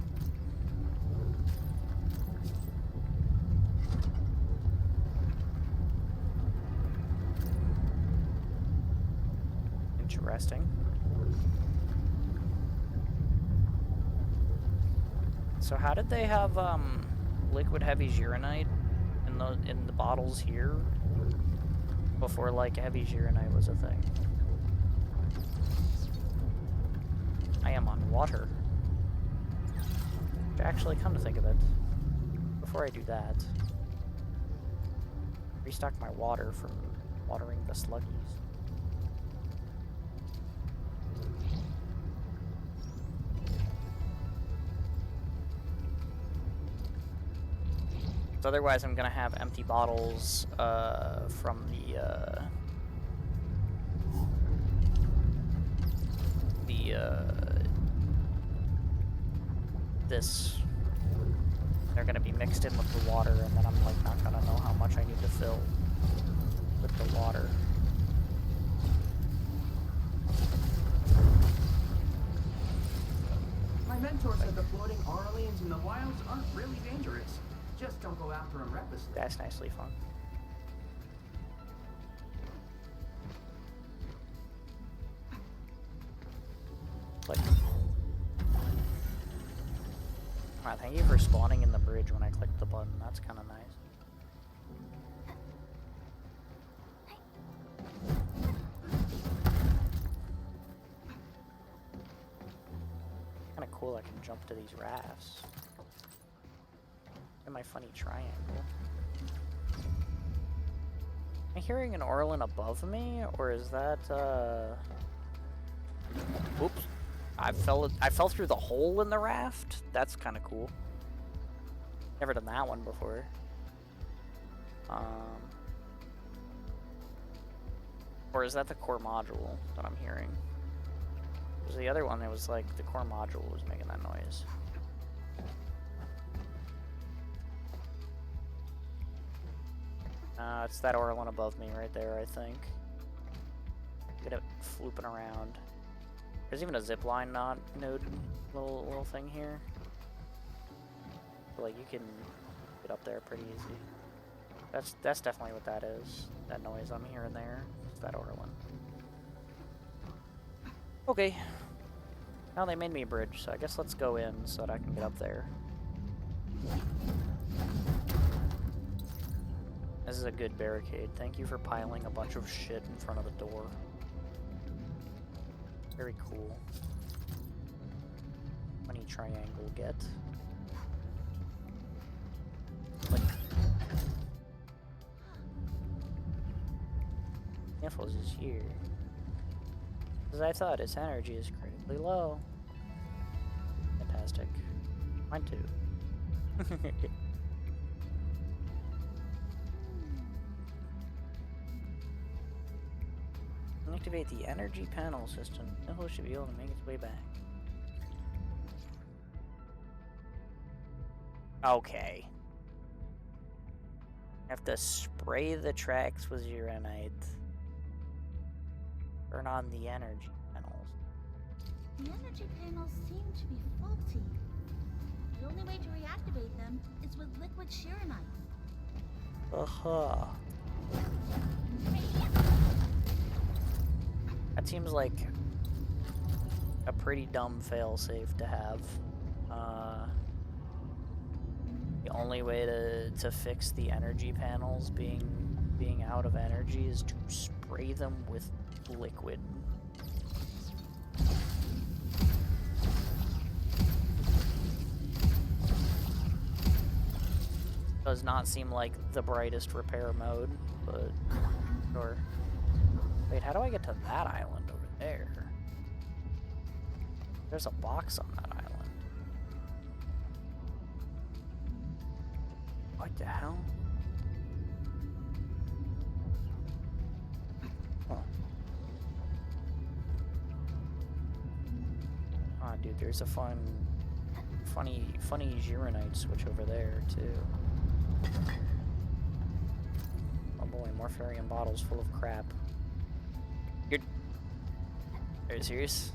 Interesting. So how did they have liquid heavy Gironite in the bottles here before like heavy Gironite was a thing? I am on water. Actually, come to think of it, before I do that, restock my water from watering the sluggies. So otherwise, I'm gonna have empty bottles from this. They're gonna be mixed in with the water, and then I'm like not gonna know how much I need to fill with the water. My mentor said the floating Orleans in the wilds aren't really dangerous. Just don't go after them recklessly. That's nicely fun. Like, wow, thank you for spawning in the bridge when I clicked the button. That's kind of nice. Kind of cool. I can jump to these rafts. And my funny triangle. Am I hearing an Orlin above me, or is that Oops. I fell through the hole in the raft? That's kind of cool. Never done that one before. Or is that the core module that I'm hearing? There's the other one that was like the core module was making that noise. It's that Orlin above me right there, I think. Get it flooping around. There's even a zipline node little thing here. So, like, you can get up there pretty easy. That's definitely what that is. That noise I'm hearing there. It's that Orlin. Okay. Now they made me a bridge, so I guess let's go in so that I can get up there. This is a good barricade. Thank you for piling a bunch of shit in front of the door. Very cool. Funny triangle get. Like, Niffles is here. As I thought, its energy is critically low. Fantastic. Mine too. Activate the energy panel system. Niffles should be able to make its way back. Okay. Have to spray the tracks with uranite. Turn on the energy panels. The energy panels seem to be faulty. The only way to reactivate them is with liquid shearonite. That seems like a pretty dumb failsafe to have. The only way to fix the energy panels being out of energy is to spray them with liquid. Does not seem like the brightest repair mode, but sure. Wait, how do I get to that island over there? There's a box on that island. What the hell? Huh. Ah, dude, there's a funny Gironite switch over there, too. Oh boy, more Farium bottles full of crap. Are you serious?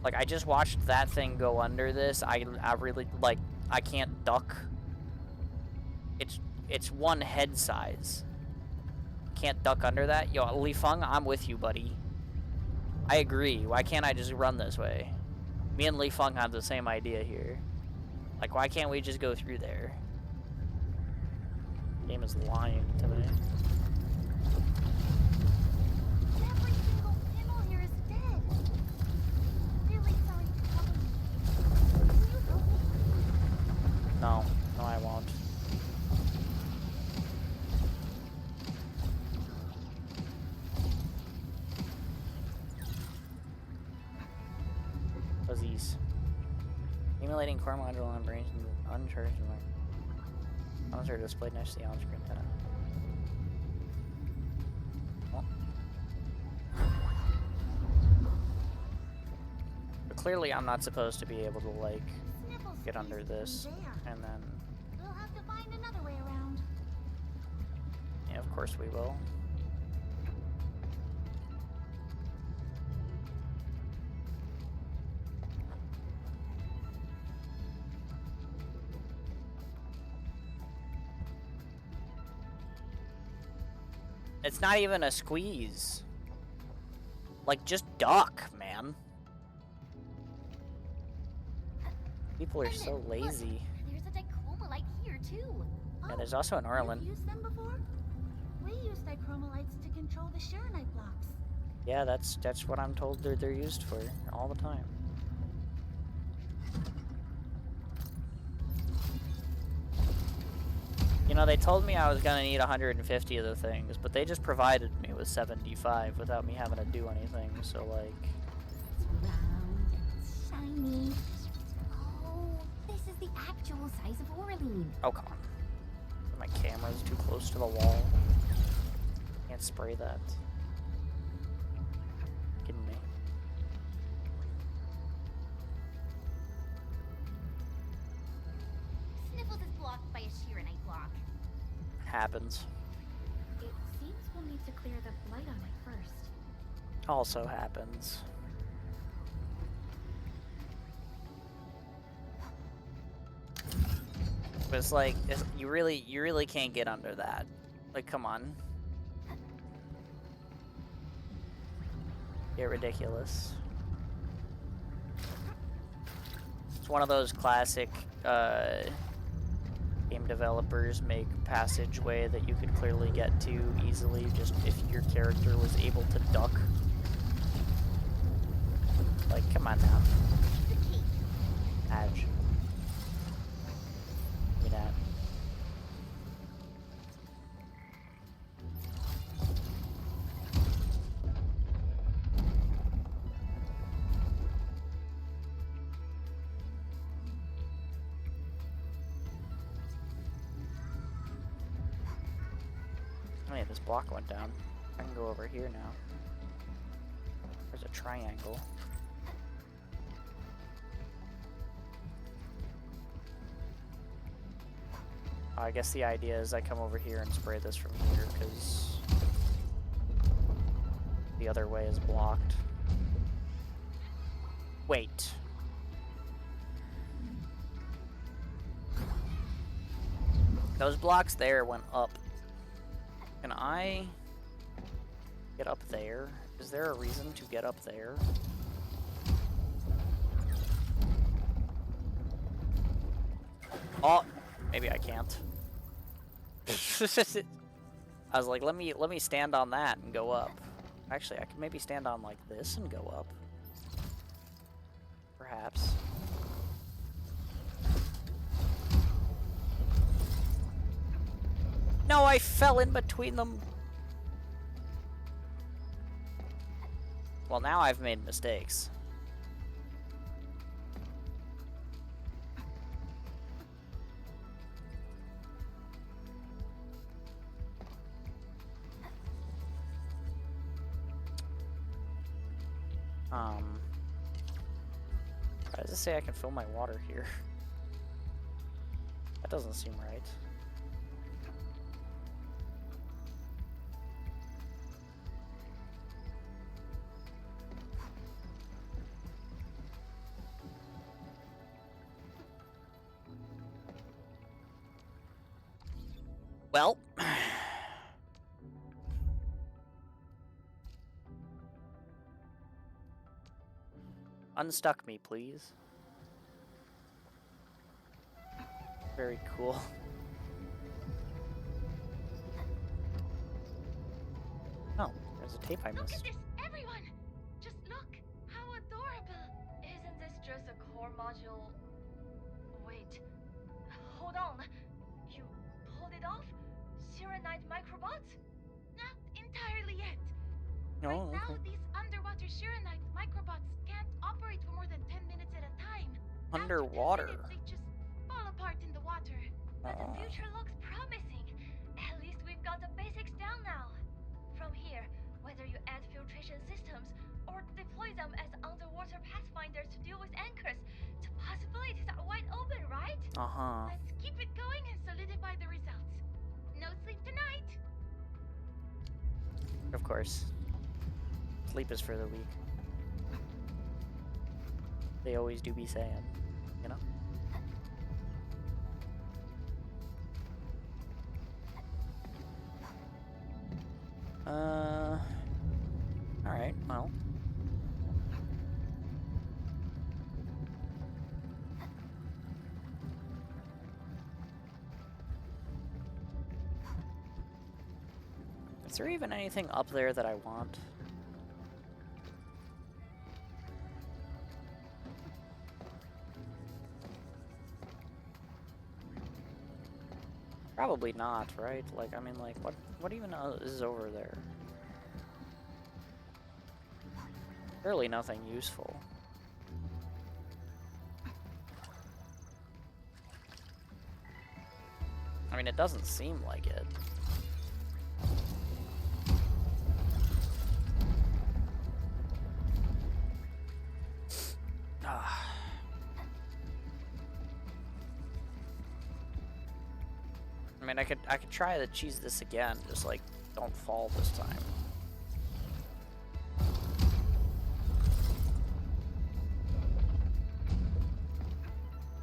Like, I just watched that thing go under this. I really, like, I can't duck. It's one head size. Can't duck under that? Yo, Li Feng, I'm with you, buddy. I agree. Why can't I just run this way? Me and Li Feng have the same idea here. Like, why can't we just go through there? The game is lying to me. Every single panel here is dead. Really sorry to trouble you. Will you help me? No, I won't. What's these? Accumulating core module on brains and uncharged. Sounds are displayed next to the on-screen data. Well. But clearly I'm not supposed to be able to, like, Sniffles get under used to be this, there. and then... We'll have to find another way around. Yeah, of course we will. It's not even a squeeze. Like, just duck, man. People are so Look, lazy. there's a dichromolite here too. Yeah, there's also an You've Orlin. used them before? We use dichromolites to control the Sharonite blocks. Yeah, that's what I'm told they're used for all the time. You know, they told me I was gonna need 150 of the things, but they just provided me with 75 without me having to do anything, so like... It's round and shiny. Oh, this is the actual size of Orlean. Oh, come on. My camera's too close to the wall. Can't spray that. Kidding me. Sniffles is blocked by a Sharonite block. Happens. It seems we'll need to clear the blight on it first. Also happens. But it's like, you really can't get under that. Like, come on. Get ridiculous. It's one of those classic game developers make passageway that you could clearly get to easily just if your character was able to duck. Like, come on now. The key. Edge. Give me that. Oh yeah, this block went down. I can go over here now. There's a triangle. I guess the idea is I come over here and spray this from here, because the other way is blocked. Wait. Those blocks there went up. Can I get up there? Is there a reason to get up there? Oh, maybe I can't. I was like, let me stand on that and go up. Actually, I could maybe stand on like this and go up. Perhaps. No, I fell in between them. Well, now I've made mistakes. Why does it say I can fill my water here? That doesn't seem right. Well, unstuck me, please. Very cool. Oh, there's a tape I Look missed. at this, everyone! Just look! How adorable! Isn't this just a core module? Wait. Hold on. You pulled it off? Sirenite microbots? Not entirely yet. Oh, Right now, okay. these underwater Sharonite microbots can't operate for more than 10 minutes at a time. After 10 Underwater. minutes, they just fall apart in the water. But the Oh. future looks you add filtration systems or deploy them as underwater pathfinders to deal with anchors, the possibilities are wide open, right? Let's keep it going and solidify the results. No sleep tonight. Of course. Sleep is for the weak. They always do be saying, you know? Alright, well. Is there even anything up there that I want? Probably not, right? Like, I mean, like, what even is over there? Surely nothing useful. I mean, it doesn't seem like it. I mean, I could try to cheese this again, just like don't fall this time.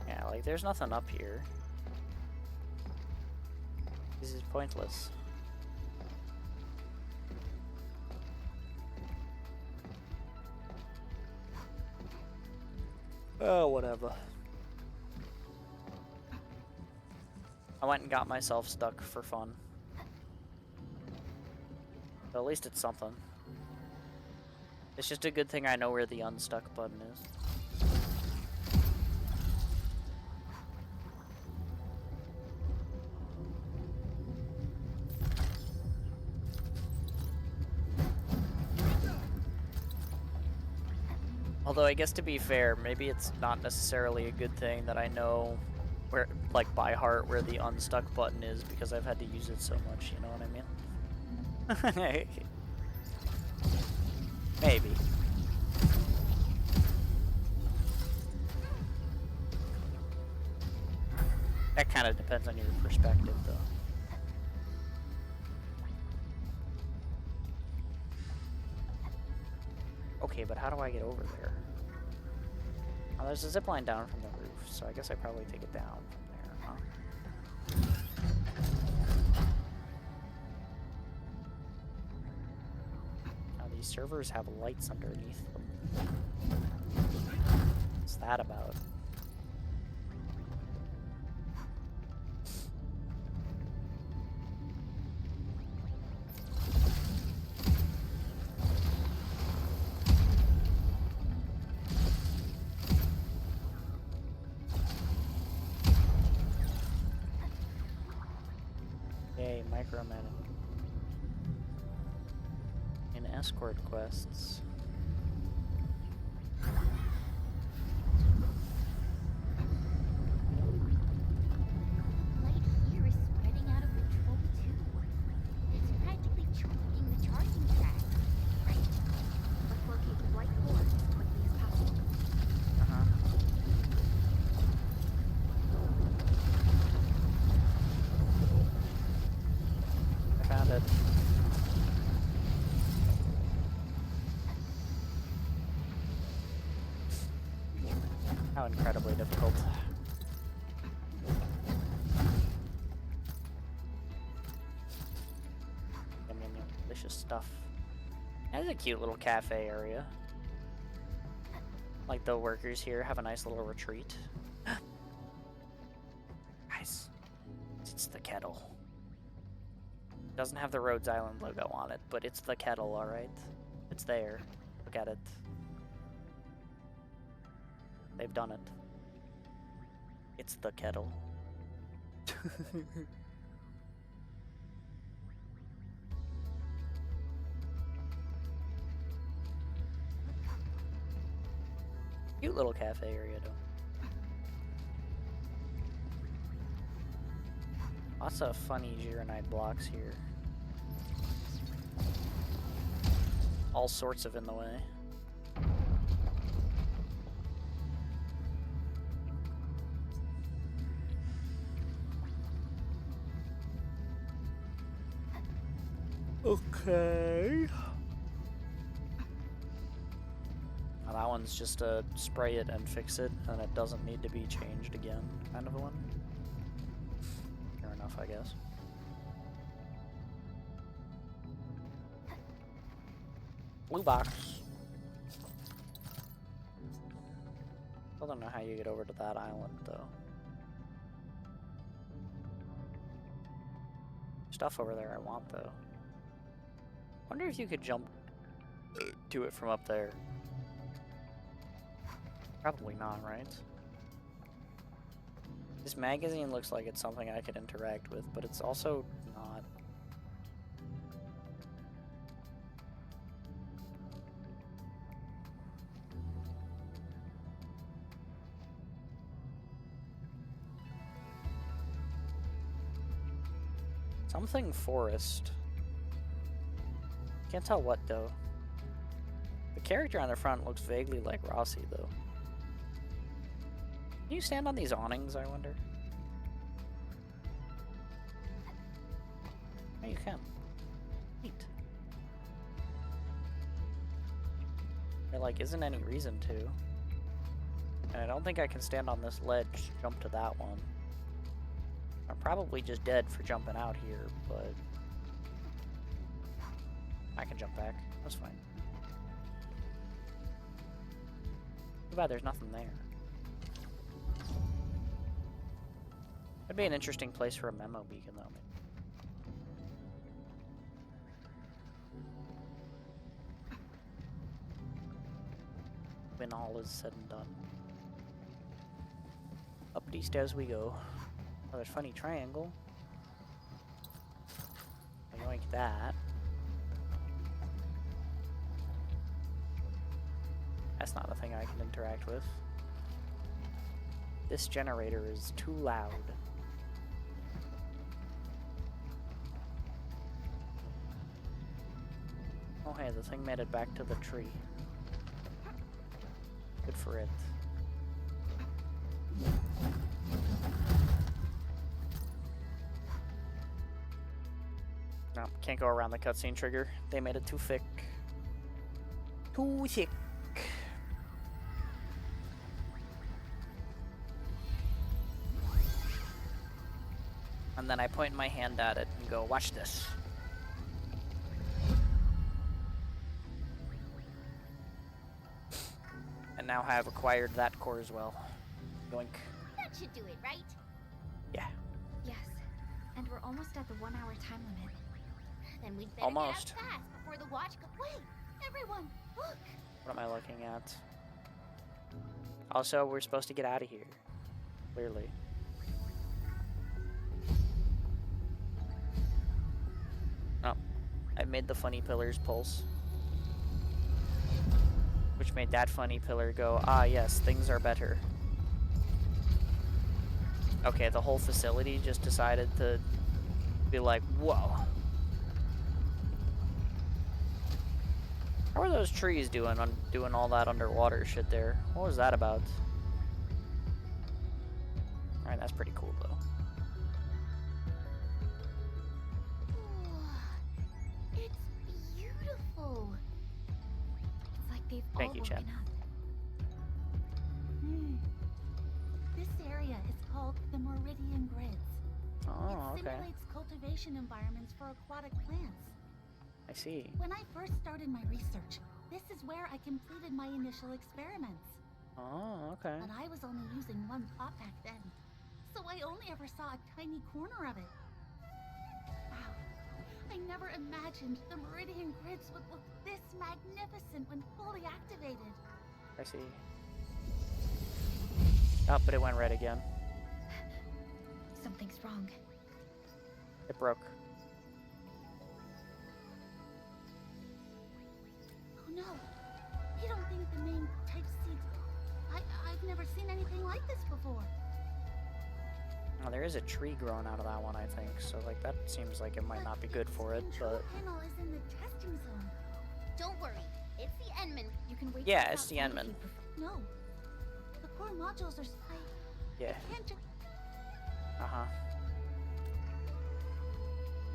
Yeah, like there's nothing up here. This is pointless. Oh, whatever. I went and got myself stuck for fun. But at least it's something. It's just a good thing I know where the unstuck button is. Although I guess to be fair, maybe it's not necessarily a good thing that I know where, like by heart, where the unstuck button is because I've had to use it so much, you know what I mean? Maybe. That kind of depends on your perspective, though. Okay, but how do I get over there? Oh, there's a zip line down from the roof, so I guess I probably take it down from there, huh? Now these servers have lights underneath them. What's that about? Micromanaging in escort quests. Light here is spreading out of control too. It's practically choking the charging track. Right. Let's locate the white core as quickly as possible. Found it. How incredibly difficult. Yum, yum, yum. Delicious stuff. That is a cute little cafe area. Like the workers here have a nice little retreat. Guys, it's the kettle. Doesn't have the Rhodes Island logo on it, but it's the kettle, alright? It's there. Look at it. They've done it. It's the kettle. Cute little cafe area, though. Lots of funny Gironite blocks here. all sorts of in the way. Okay. Now that one's just a spray it and fix it, and it doesn't need to be changed again, kind of one. Fair enough, I guess. Blue box. I don't know how you get over to that island, though. Stuff over there I want, though. Wonder if you could jump to it from up there. Probably not, right? This magazine looks like it's something I could interact with, but it's also not. Something forest. Can't tell what, though. The character on the front looks vaguely like Rossi, though. Can you stand on these awnings, I wonder? Oh, you can. Neat. There, like, isn't any reason to. And I don't think I can stand on this ledge, jump to that one. I'm probably just dead for jumping out here, but I can jump back. That's fine. Too bad there's nothing there. That'd be an interesting place for a memo beacon, though. When all is said and done. Up east as we go. Another funny triangle. Yoink that. That's not a thing I can interact with. This generator is too loud. Oh hey, the thing made it back to the tree. Good for it. No, can't go around the cutscene trigger. They made it too thick. Too thick. And then I point my hand at it and go, watch this. And now I have acquired that core as well. Yoink. That should do it, right? Yeah. Yes, and we're almost at the 1 hour time limit. Then we'd better Almost. get out fast before the watch Wait! Everyone, look! What am I looking at? Also, we're supposed to get out of here. Clearly. Oh. I made the funny pillars pulse. Which made that funny pillar go, ah yes, things are better. Okay, the whole facility just decided to be like, whoa. How are those trees doing doing all that underwater shit there? What was that about? Alright, that's pretty cool though. It's beautiful. It's like they've Thank all you, woken Chad. up. This area is called the Meridian Grids. Oh, It okay. simulates cultivation environments for aquatic plants. I see. When I first started my research, this is where I completed my initial experiments. Oh, okay. But I was only using one plot back then, so I only ever saw a tiny corner of it. Wow. I never imagined the Meridian Grids would look this magnificent when fully activated. I see. Oh, but it went red again. Something's wrong. It broke. Oh no! You don't think the name type seeds... I've never seen anything like this before. Oh, there is a tree growing out of that one, I think. So, like, that seems like it might not be good for it, The control but... panel is in the testing zone. Don't worry. It's the Enman. You can wait. Yeah, it's the Enman. No. The core modules are... Yeah. I can't just... Uh-huh.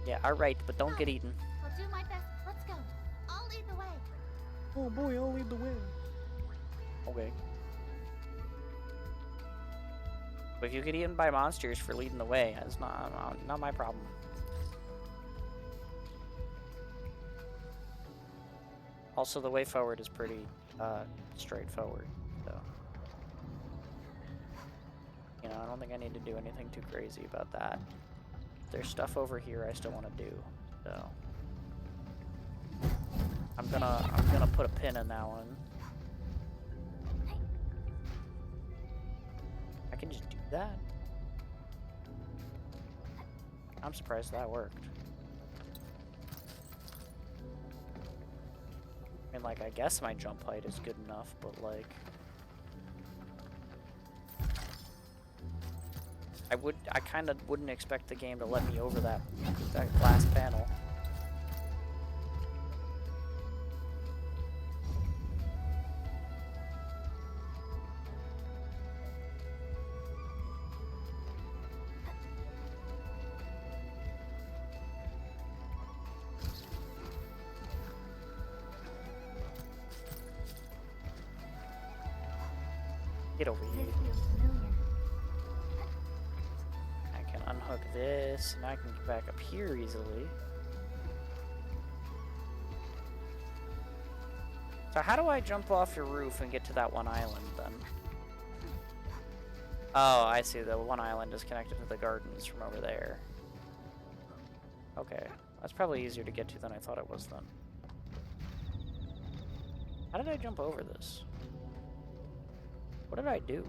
Yeah, alright, but don't get eaten. I'll do my best. Let's go. I'll lead the way. Oh boy, I'll lead the way. Okay. But if you get eaten by monsters for leading the way, that's not my problem. Also, the way forward is pretty straightforward, so you know, I don't think I need to do anything too crazy about that. There's stuff over here I still want to do, so I'm gonna put a pin in that one. I can just do that. I'm surprised that worked. I mean, like, I guess my jump height is good enough, but like, I kind of wouldn't expect the game to let me over that last panel. Get over here. I can unhook this, and I can get back up here easily. So how do I jump off your roof and get to that one island, then? Oh, I see. The one island is connected to the gardens from over there. Okay. That's probably easier to get to than I thought it was, then. How did I jump over this? What did I do?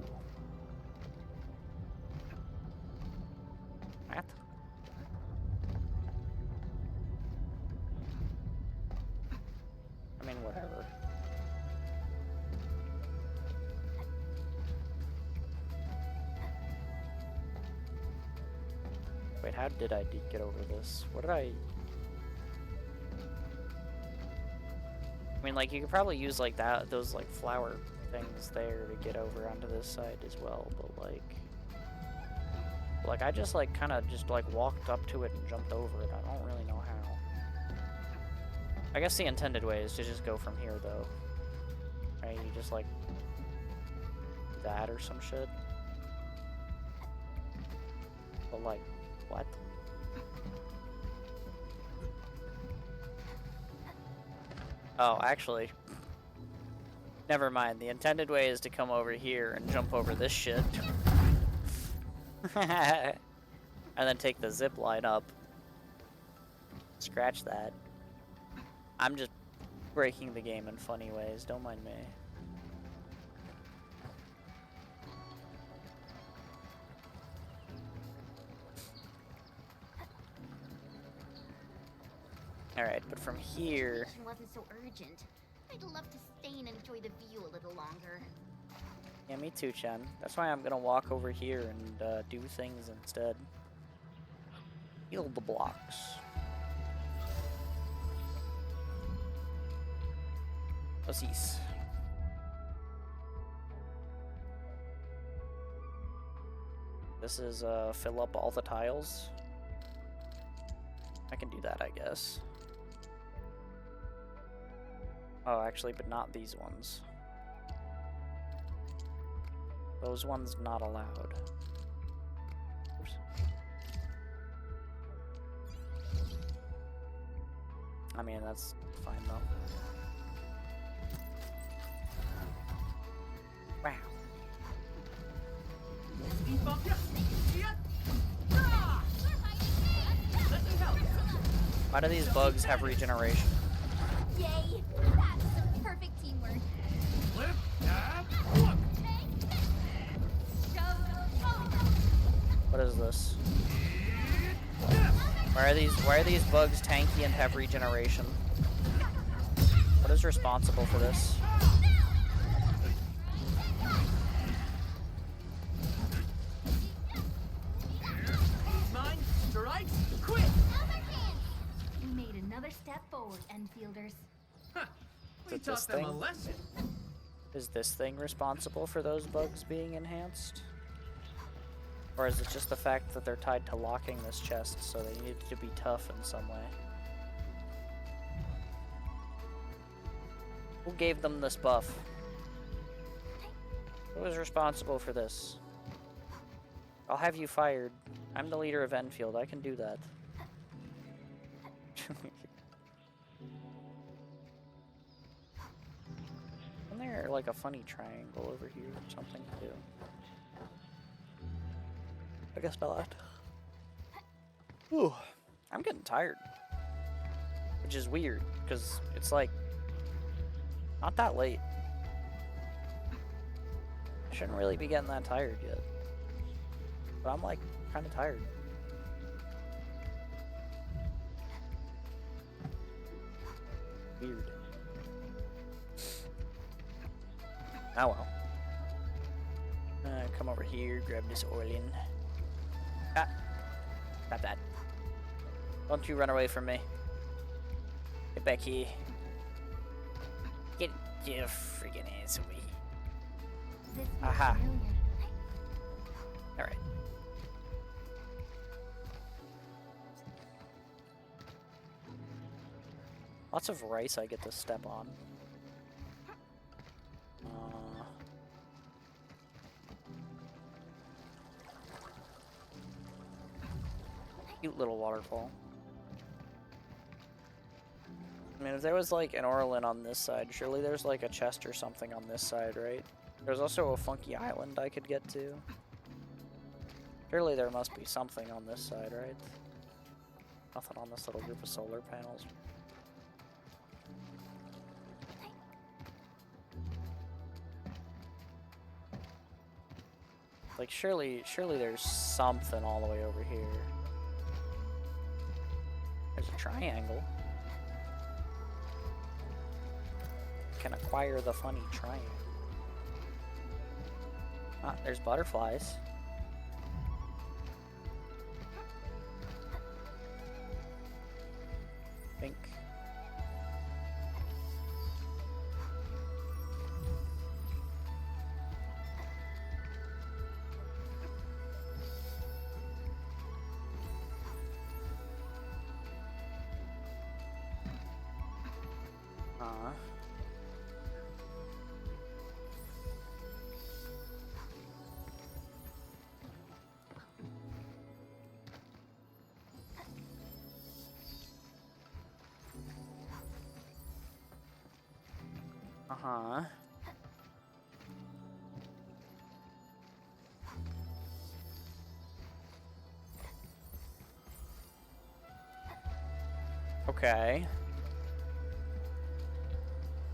Math? I mean, whatever. Wait, how did I get over this? What did I... I mean, like, you could probably use, like, those, like, flower things there to get over onto this side as well, but like I just like kind of just like walked up to it and jumped over it. I don't really know how. I guess the intended way is to just go from here, though. Right? You just like that or some shit. But like, what? Oh, actually. Never mind, the intended way is to come over here and jump over this shit. And then take the zip line up. Scratch that. I'm just breaking the game in funny ways, don't mind me. Alright, but from here... It wasn't so urgent. I'd love to stay and enjoy the view a little longer. Yeah, me too, Chen. That's why I'm gonna walk over here and do things instead. Heal the blocks. Pussies. This is fill up all the tiles. I can do that, I guess. Oh, actually, but not these ones. Those ones not allowed. Oops. I mean, that's fine, though. Wow. Why do these bugs have regeneration? Yay! That's some perfect teamwork. What is this? Why are these bugs tanky and have regeneration? What is responsible for this? Mine, strikes, quit! We made another step forward, Enfielders. Huh. We it this taught them a thing? lesson. Is this thing responsible for those bugs being enhanced? Or is it just the fact that they're tied to locking this chest, so they need to be tough in some way? Who gave them this buff? Who is responsible for this? I'll have you fired. I'm the leader of Enfield. I can do that. Isn't there like a funny triangle over here or something too? I guess not. Ooh, I'm getting tired. Which is weird, because it's like not that late. I shouldn't really be getting that tired yet. But I'm like kind of tired. Weird. Oh well. Come over here, grab this Orlean. Ah! Not that. Don't you run away from me. Get back here. Get your freaking ass away. This is Aha. familiar. Alright. Lots of rice I get to step on. Cute little waterfall. I mean, if there was like an Orlin on this side, surely there's like a chest or something on this side, right? There's also a funky island I could get to. Surely there must be something on this side, right? Nothing on this little group of solar panels. Like, surely there's something all the way over here. There's a triangle. Can acquire the funny triangle. Ah, there's butterflies. Pink. Uh-huh. Okay.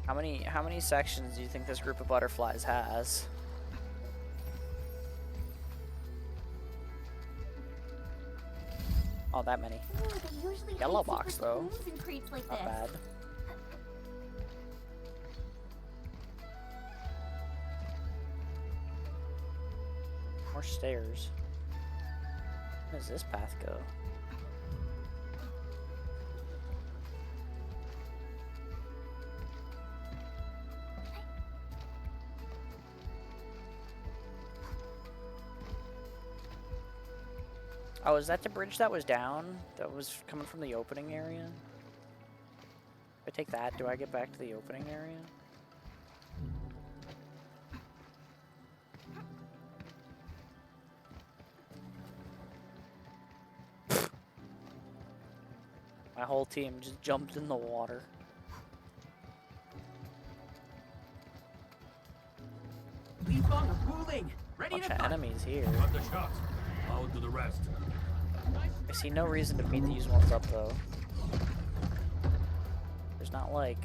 How many sections do you think this group of butterflies has? Oh, that many. Ooh, they usually Yellow hide box, secret though. clues in crates like Not this. bad. More stairs. Where does this path go? Oh, is that the bridge that was down? That was coming from the opening area? If I take that, do I get back to the opening area? My whole team just jumped in the water. Leap on the pooling. Ready Bunch to of fight. enemies here. Got the shot. I'll do the rest. I see no reason to beat these ones up though. There's not like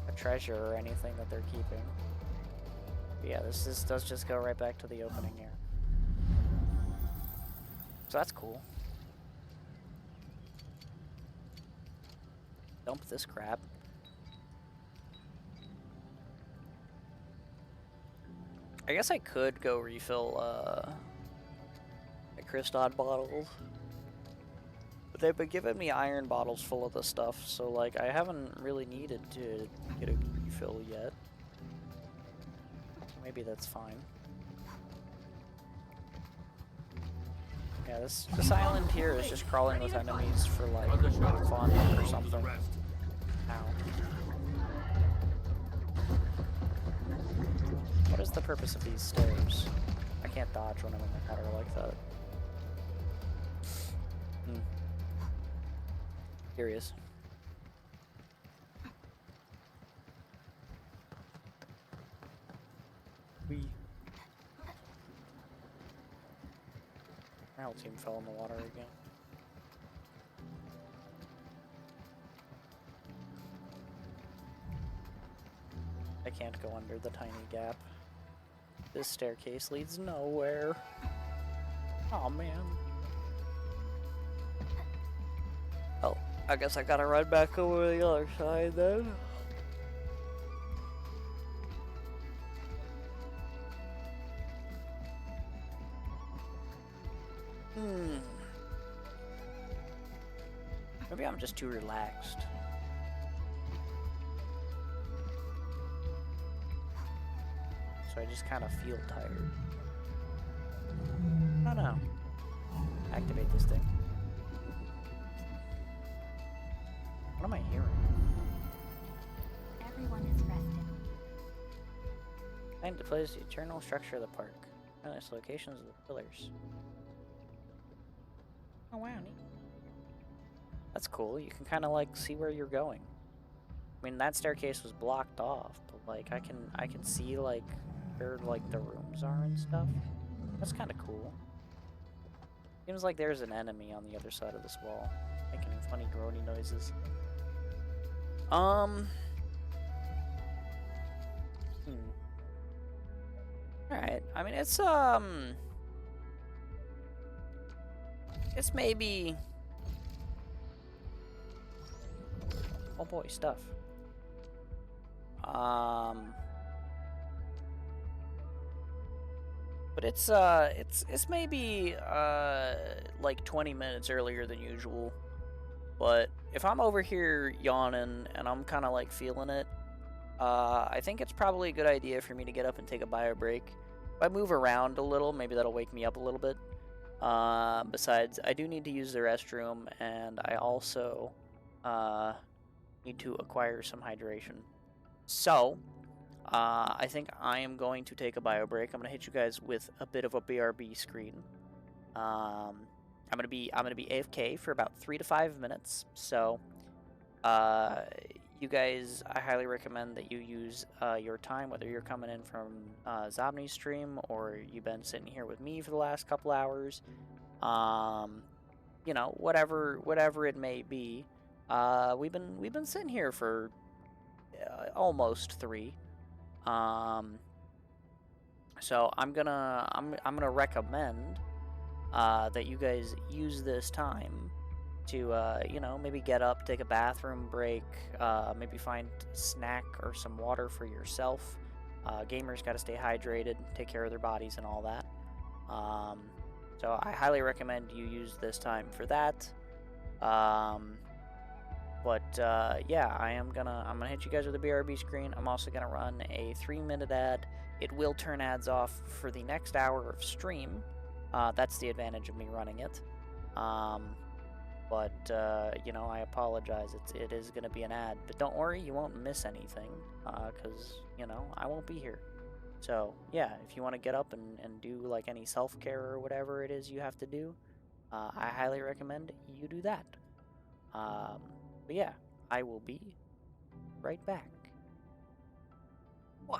a treasure or anything that they're keeping. But yeah, this does just go right back to the opening here. So that's cool. Dump this crap. I guess I could go refill my Criston bottles. But they've been giving me iron bottles full of the stuff, so like I haven't really needed to get a refill yet. Maybe that's fine. Yeah, this island here is just crawling with enemies for like fun or something. Ow. What is the purpose of these stairs? I can't dodge when I'm in the water like that. Curious. My whole team fell in the water again. I can't go under the tiny gap. This staircase leads nowhere. Oh man. Oh, I guess I gotta run back over the other side then. Maybe I'm just too relaxed. So I just kind of feel tired. I don't know. Activate this thing. What am I hearing? Everyone is rested. Find the place, the eternal structure of the park. Nice locations of the pillars. Oh wow, neat. That's cool. You can kind of like see where you're going. I mean, that staircase was blocked off, but like I can see like where like the rooms are and stuff. That's kind of cool. Seems like there's an enemy on the other side of this wall, making funny groany noises. Alright, I mean, it's maybe... Oh boy, stuff. But it's maybe, like 20 minutes earlier than usual. But if I'm over here yawning and I'm kind of like feeling it, I think it's probably a good idea for me to get up and take a bio break. If I move around a little, maybe that'll wake me up a little bit. Besides, I do need to use the restroom, and I also need to acquire some hydration. So, I think I am going to take a bio break. I'm gonna hit you guys with a bit of a BRB screen. I'm gonna be AFK for about 3 to 5 minutes. So, you guys, I highly recommend that you use your time, whether you're coming in from Zobni's stream or you've been sitting here with me for the last couple hours. You know, whatever it may be. We've been sitting here for almost 3. So I'm gonna recommend that you guys use this time to you know, maybe get up, take a bathroom break, maybe find a snack or some water for yourself. Gamers got to stay hydrated, take care of their bodies and all that. So I highly recommend you use this time for that. Yeah, I'm gonna hit you guys with a BRB screen. I'm also gonna run a 3-minute ad. It will turn ads off for the next hour of stream. That's the advantage of me running it. You know, I apologize. It is gonna be an ad, but don't worry, you won't miss anything. Cause you know, I won't be here. So yeah, if you want to get up and do like any self-care or whatever it is you have to do, I highly recommend you do that. But yeah, I will be right back. Wow.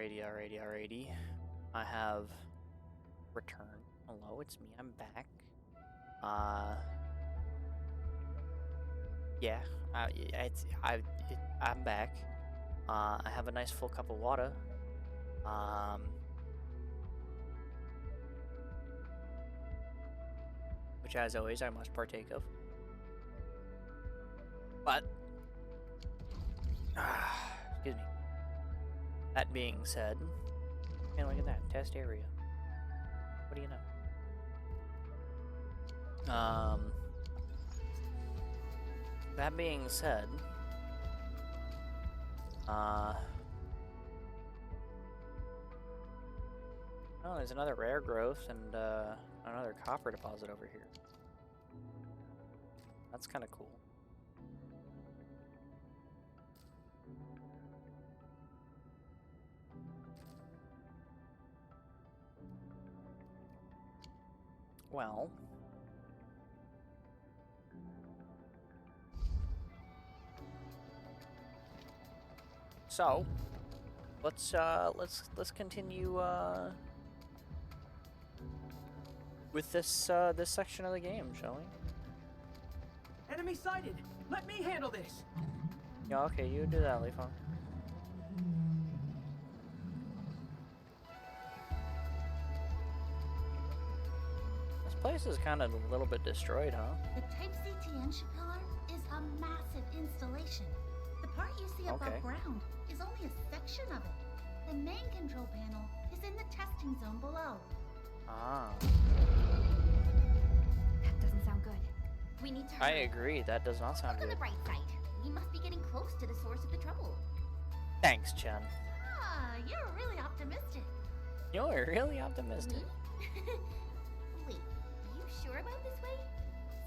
Alrighty. I have returned. Hello, it's me. I'm back. Yeah. I'm back. I have a nice full cup of water. Which, as always, I must partake of. But, excuse me. That being said, man, look at that test area. What do you know? That being said, oh, there's another rare growth and another copper deposit over here. That's kind of cool. Well, so let's continue with this this section of the game, shall we? Enemy sighted! Let me handle this! Yeah, okay, you do that, Leafon. This place is kind of a little bit destroyed, huh? The Type C Tianxia pillar is a massive installation. The part you see above ground is only a section of it. The main control panel is in the testing zone below. Ah. That doesn't sound good. We need to hurry. I agree, that does not sound Look good. on the bright side. We must be getting close to the source of the trouble. Thanks, Chen. Ah, you're really optimistic. You're really optimistic. Wait, you sure about this way?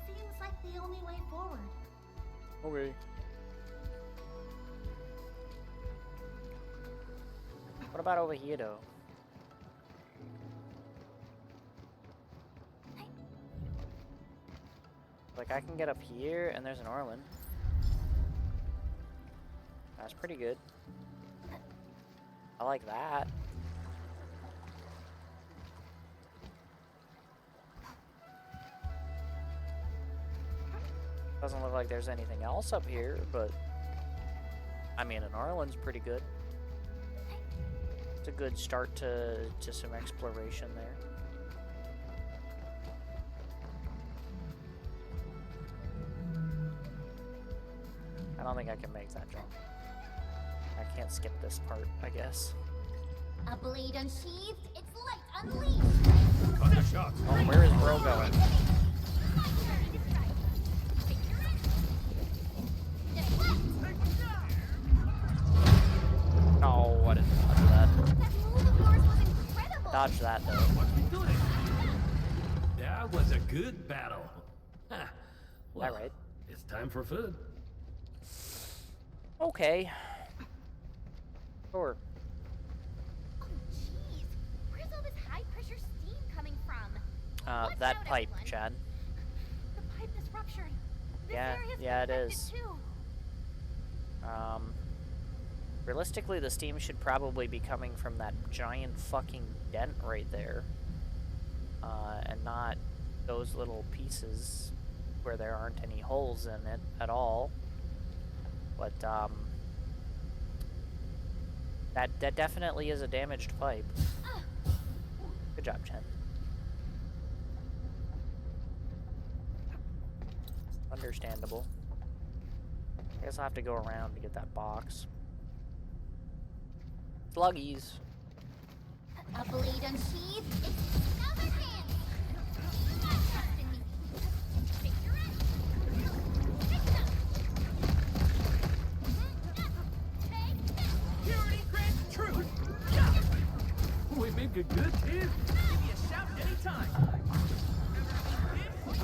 Seems like the only way forward. Okay. What about over here, though? Like, I can get up here, and there's an Orland. That's pretty good. I like that. Doesn't look like there's anything else up here, but... I mean, an Orland's pretty good. It's a good start to some exploration there. I don't think I can make that jump. I can't skip this part, I guess. A blade unsheathed, its light unleashed. Cut the shots. Oh, where is Bro going? Oh, I didn't dodge that. That move of yours was incredible. Dodge that, though. What we doing? That was a good battle. Well, Alright. it's time for food. Okay. Sure. Oh, jeez. Where's all this high-pressure steam coming from? Watch That out, pipe, everyone. Chad. The pipe is ruptured. This Yeah, area's yeah, it infected is. too. Realistically, the steam should probably be coming from that giant fucking dent right there. And not those little pieces where there aren't any holes in it at all. But, that definitely is a damaged pipe. Good job, Chen. Understandable. I guess I'll have to go around to get that box. Sluggies. A blade unsheathed, it's now their hands. Trust in me. Picture it. Fix them. Take this. Purity grants truth! We make a good team. Give me a shout anytime! What?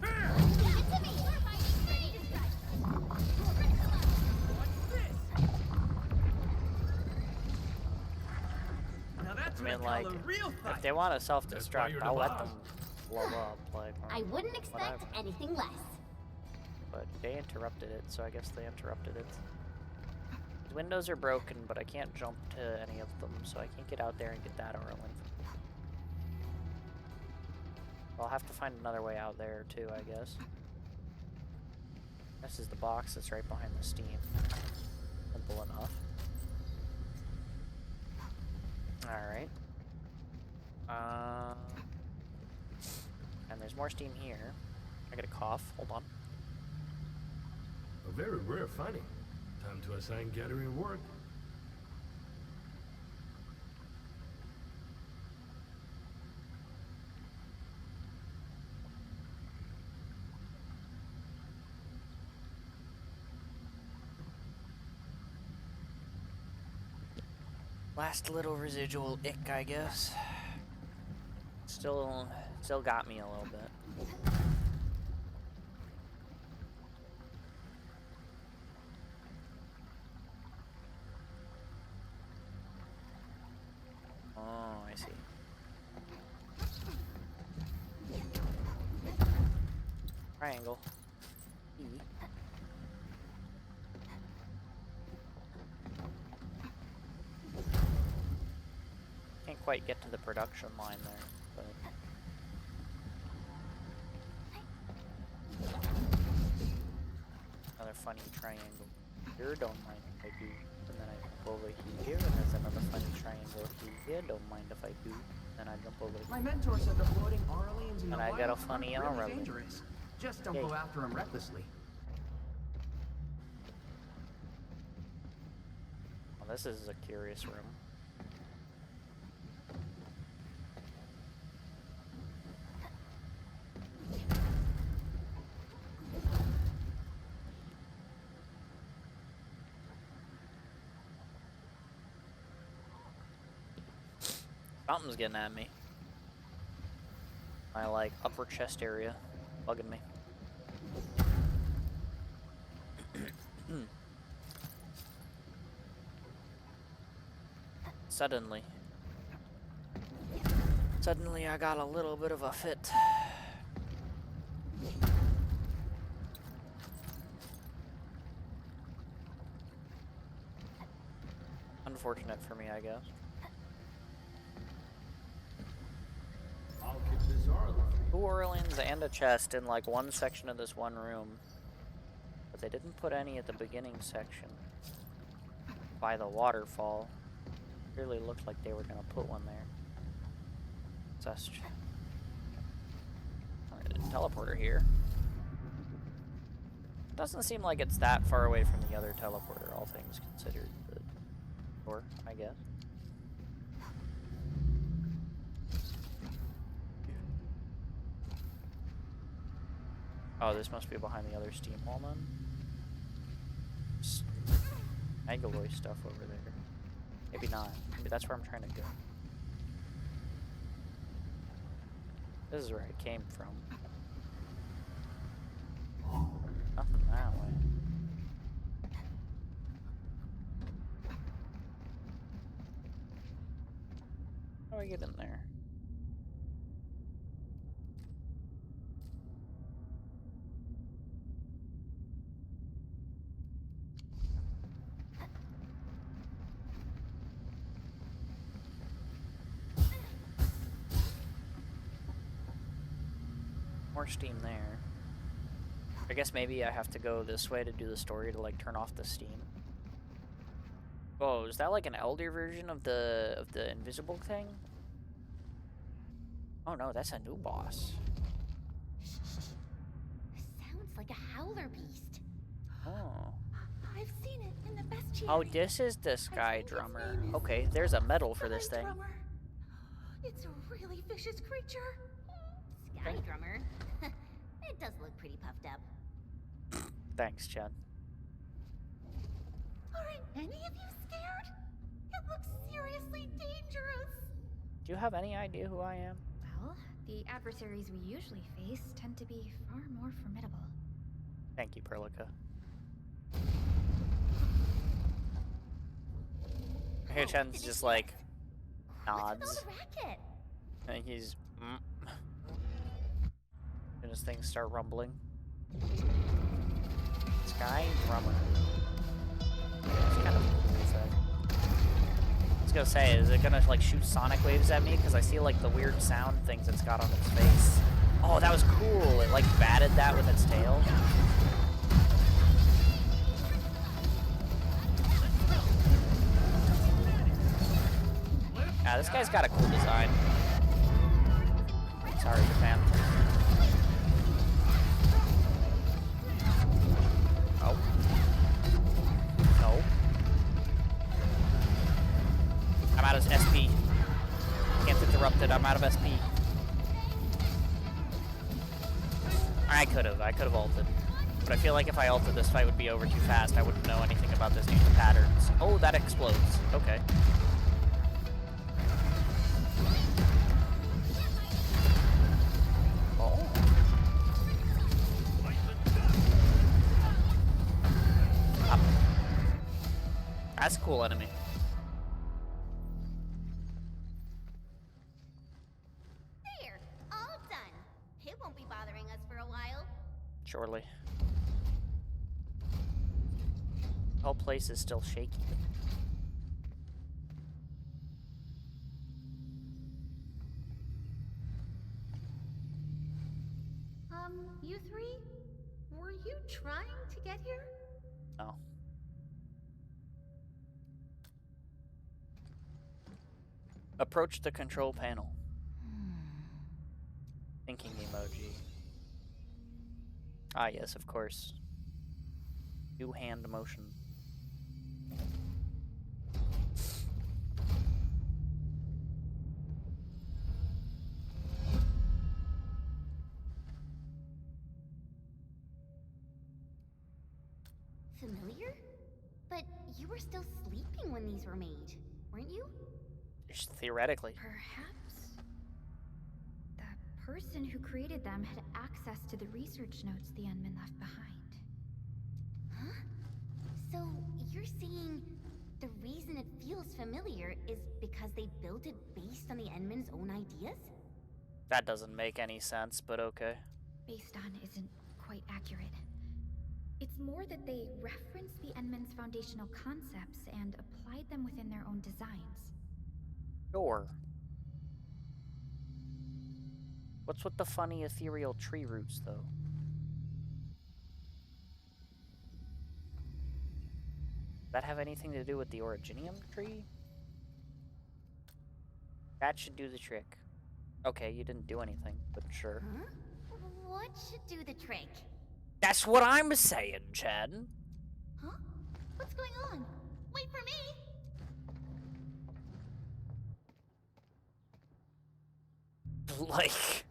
Give it to me. Ready to strike. What's this? Now that's I what I mean, call like, a real fight! if they want to That's self-destruct, why you're I'll the let boss. them blow up, like, I wouldn't expect whatever. anything less. But they interrupted it, so I guess they interrupted it. The windows are broken, but I can't jump to any of them, so I can't get out there and get that Arlen. I'll have to find another way out there too, I guess. This is the box that's right behind the steam. Simple enough. Alright. And there's more steam here. I got a cough. Hold on. A very rare finding. Time to assign gathering work. Last little residual ick, I guess. Still got me a little bit. Oh, I see. Triangle. E. Can't quite get to the production line there, but... Another funny triangle here, don't mind if I do. And then I jump over here, and there's another funny triangle here, don't mind if I do. Then I jump over My here. mentor said the floating Arleans in the And I wild got a aren't funny really arrow. dangerous. Just don't Yay. go after them recklessly. Well, this is a curious room. Something's getting at me. My, like, upper chest area. Bugging me. Suddenly, I got a little bit of a fit. Unfortunate for me, I guess. I'll keep this Arlen. 2 Orleans and a chest in like one section of this one room. But they didn't put any at the beginning section. By the waterfall. Really looked like they were gonna put one there. Just teleporter here. Doesn't seem like it's that far away from the other teleporter, all things considered. But, or, I guess. Oh, this must be behind the other steam wall then. Megaloid stuff over there. Maybe not. Maybe that's where I'm trying to go. This is where I came from. Nothing that way. How do I get in there? More steam there. I guess maybe I have to go this way to do the story to like turn off the steam. Oh, is that like an elder version of the invisible thing? Oh no, that's a new boss. Sounds like a howler beast. Oh. I've seen it in the bestiary. Oh, this is the Sky Drummer. Okay, there's a medal for this thing. Drummer. It's a really vicious creature. Sky drummer. It does look pretty puffed up. Thanks, Chad. Aren't any of you scared? It looks seriously dangerous. Do you have any idea who I am? Well, the adversaries we usually face tend to be far more formidable. Thank you, Perlica. Here, Chen's just like nods. What's with all the racket? And he's and his things start rumbling. Sky Drummer. It's kind of a cool thing. I was gonna say, is it gonna like shoot sonic waves at me? Because I see like the weird sound things it's got on its face. Oh, that was cool. It like batted that with its tail. Yeah, this guy's got a cool design. Sorry, Japan. Oh. No. I'm out of SP. Can't interrupt it. I'm out of SP. I could have ulted. But I feel like if I ulted, this fight would be over too fast. I wouldn't know anything about this dude's patterns. Oh, that explodes. Okay. Oh. Up. That's a cool enemy. There, all done. It won't be bothering us for a while. Surely. The whole place is still shaky. You three? Were you trying to get here? Oh. Approach the control panel. Thinking emoji. Ah, yes, of course. New hand motion. Familiar? But you were still sleeping when these were made, weren't you? Just theoretically. Perhaps the person who created them had access to the research notes the Unmen left behind. Huh? So you're saying the reason it feels familiar is because they built it based on the Endmen's own ideas? That doesn't make any sense, but okay. Based on isn't quite accurate. It's more that they referenced the Endmen's foundational concepts and applied them within their own designs. Sure. What's with the funny ethereal tree roots, though? Does that have anything to do with the Originium tree? That should do the trick. Okay, you didn't do anything, but sure. Huh? What should do the trick? That's what I'm saying, Chad. Huh? What's going on? Wait for me! Like...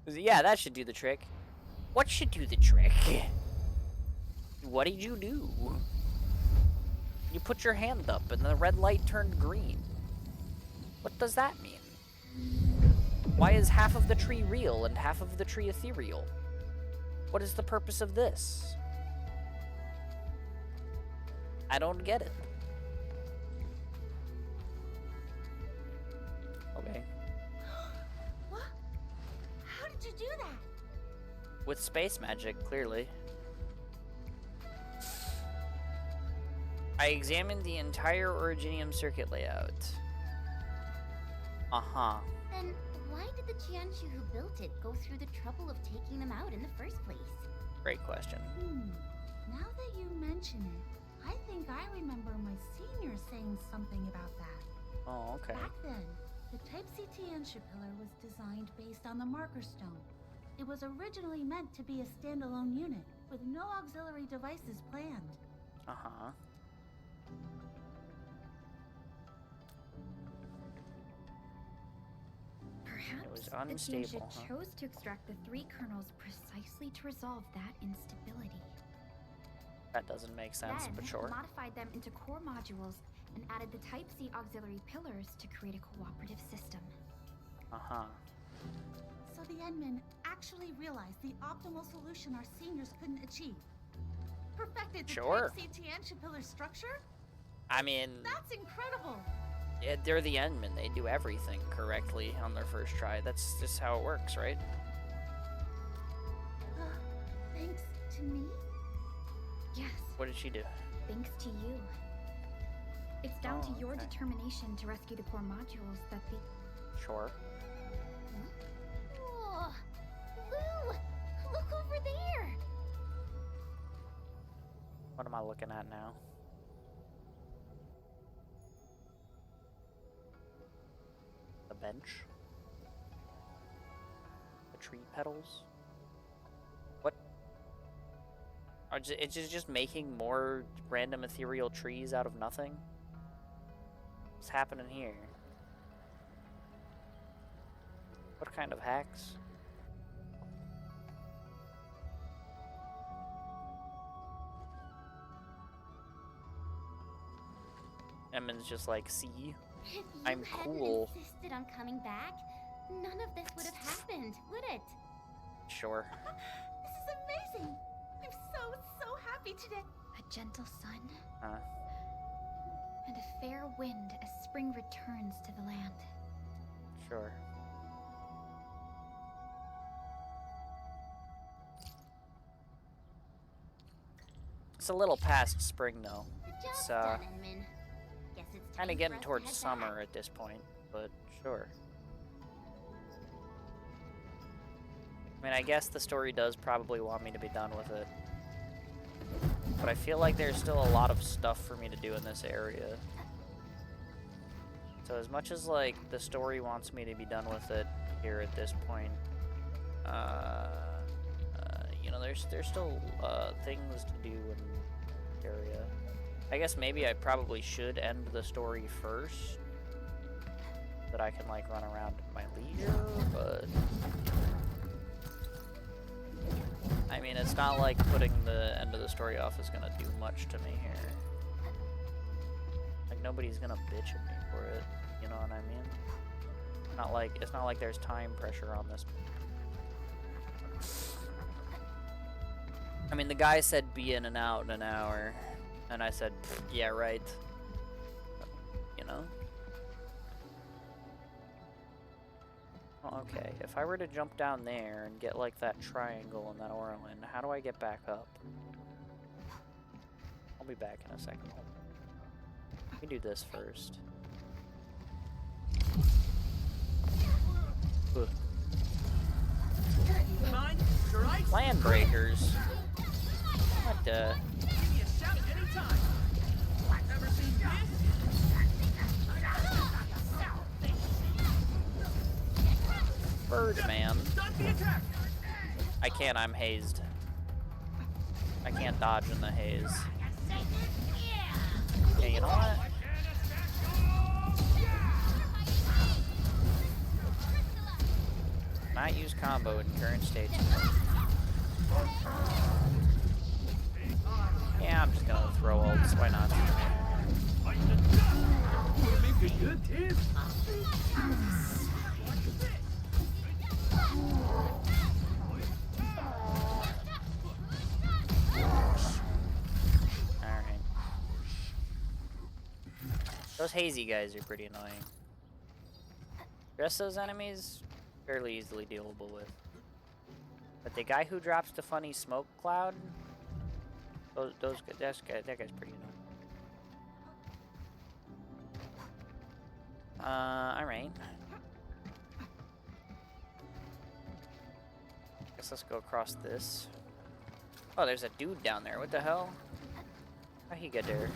Yeah, that should do the trick. What should do the trick? What did you do? You put your hand up and the red light turned green. What does that mean? Why is half of the tree real and half of the tree ethereal? What is the purpose of this? I don't get it. Okay. What? How did you do that? With space magic, clearly. I examined the entire Originium circuit layout. Uh-huh. Then why did the Jianshu who built it go through the trouble of taking them out in the first place? Great question. Now that you mention it, I think I remember my senior saying something about that. Oh, okay. Back then, the Type C Tianxia pillar was designed based on the marker stone. It was originally meant to be a standalone unit, with no auxiliary devices planned. Uh-huh. Perhaps the unstable, Tianxia huh? chose to extract the 3 kernels precisely to resolve that instability. That doesn't make sense, Then but sure. modified them into core modules and added the Type C auxiliary pillars to create a cooperative system. Uh-huh. So the Endmen actually realized the optimal solution our seniors couldn't achieve. Perfected the Sure. Type C Tianxia pillar structure? I mean, That's incredible! yeah, they're the Endmen. They do everything correctly on their first try. That's just how it works, right? Thanks to me? Yes. What did she do? thanks to you. It's down to your determination to rescue the core modules that the... Sure. Oh, Lou! Look over there! What am I looking at now? The bench? The tree petals? What? It's just making more random ethereal trees out of nothing? What's happening here? What kind of hacks? Emin's just like, see? If I'm you cool. hadn't insisted on coming back, none of this would have happened, would it? Sure. This is amazing. I'm so happy today. A gentle sun Huh? and a fair wind as spring returns to the land. Sure. It's a little past spring though. The job's It's done, Edmund. Guess it's kind of time getting for us to towards head summer back. at this point, but sure. I mean, I guess the story does probably want me to be done with it. But I feel like there's still a lot of stuff for me to do in this area. So as much as, like, the story wants me to be done with it here at this point, you know, there's still things to do in the area. I guess maybe I probably should end the story first, so that I can, like, run around at my leisure, but... I mean, it's not like putting the end of the story off is gonna do much to me here. Like, nobody's gonna bitch at me for it, you know what I mean? It's not like there's time pressure on this. I mean, the guy said be in and out in an hour, and I said, yeah, right. You know? Well, okay, if I were to jump down there and get, like, that triangle in that Orlin, how do I get back up? I'll be back in a second. Let me do this first. Ugh. Mind your right. Land breakers. What the? Give me a shout anytime. Ever seen this? Birdman. Start the attack. I can't, I'm hazed. I can't dodge in the haze. Okay, you know what? Not use combo in current state. Yeah, I'm just gonna throw ults, why not? Make a good tip. Alright. Those hazy guys are pretty annoying. The rest of those enemies, fairly easily dealable with. But the guy who drops the funny smoke cloud, that guy's pretty annoying. Alright. Guess let's go across this. Oh, there's a dude down there. What the hell? How'd he get there?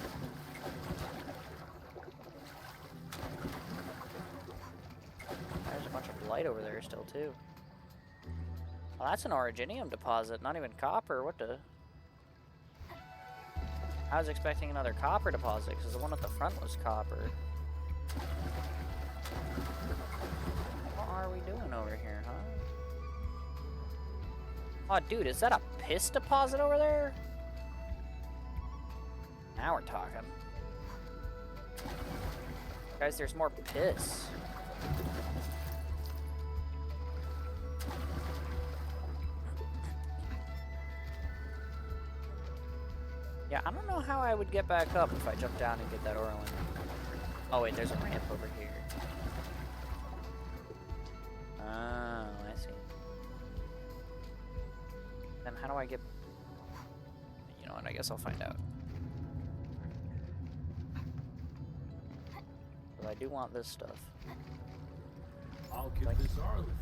There's a bunch of light over there still, too. Well, that's an originium deposit, not even copper. What the? I was expecting another copper deposit, because the one at the front was copper. What are we doing over here, huh? Oh, dude, is that a piss deposit over there? Now we're talking. Guys, there's more piss. Yeah, I don't know how I would get back up if I jump down and get that Orlin. Oh wait, there's a ramp over here. Oh, I see. Then how do I get... You know what, I guess I'll find out. do want this stuff. I'll get this early for you.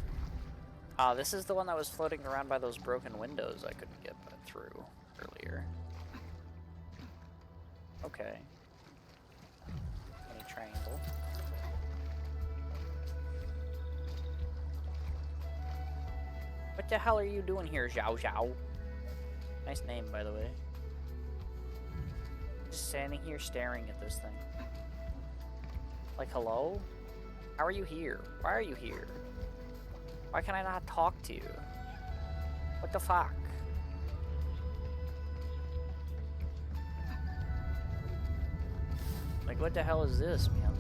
Ah, this is the one that was floating around by those broken windows I couldn't get through earlier. Okay. Mini triangle. What the hell are you doing here, Zhao Zhao? Nice name, by the way. Just standing here staring at this thing. Like, hello? How are you here? Why are you here? Why can I not talk to you? What the fuck? Like, what the hell is this, man?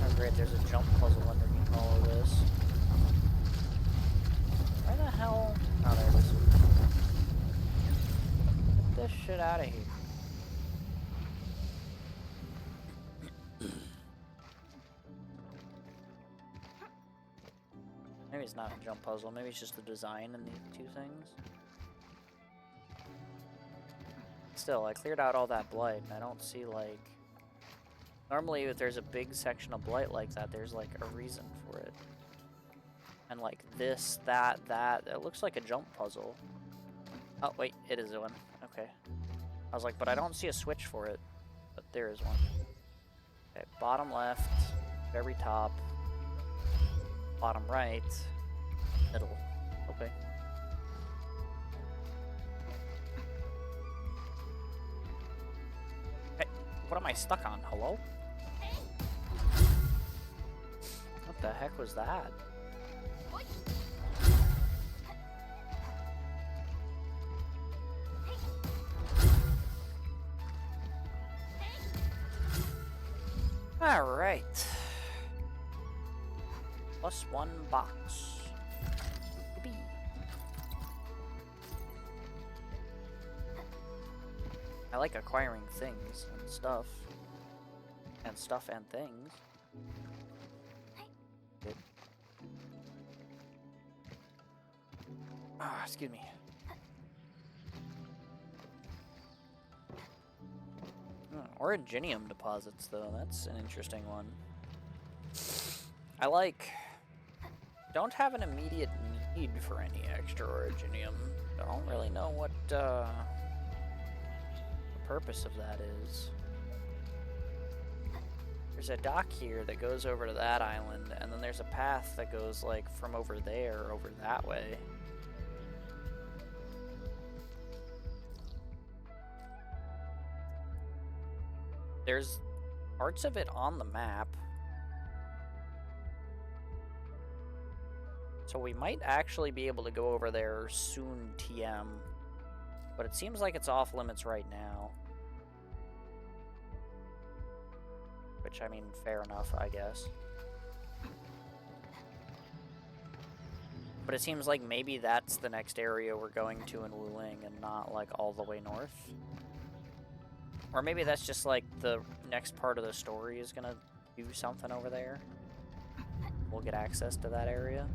Oh great, there's a jump puzzle underneath all of this. Where the hell? Oh, there it is. Get this shit out of here. Maybe it's not a jump puzzle, maybe it's just the design in these two things. Still, I cleared out all that blight, and I don't see, like... Normally, if there's a big section of blight like that, there's, like, a reason for it. And, like, this, that, it looks like a jump puzzle. Oh, wait, it is one. Okay. I was like, but I don't see a switch for it. But there is one. Okay, bottom left, very top. Bottom right, middle. Okay. Hey, what am I stuck on? Hello? What the heck was that? Alright. +1 box. Yippee. I like acquiring things and stuff. And stuff and things. Good. Ah, excuse me. Originium deposits, though. That's an interesting one. Don't have an immediate need for any extra originium. I don't really know what the purpose of that is. There's a dock here that goes over to that island, and then there's a path that goes, like, from over there over that way. There's parts of it on the map. So we might actually be able to go over there soon, TM. But it seems like it's off limits right now. Which, I mean, fair enough, I guess. But it seems like maybe that's the next area we're going to in Wuling and not, like, all the way north. Or maybe that's just, like, the next part of the story is gonna do something over there. We'll get access to that area.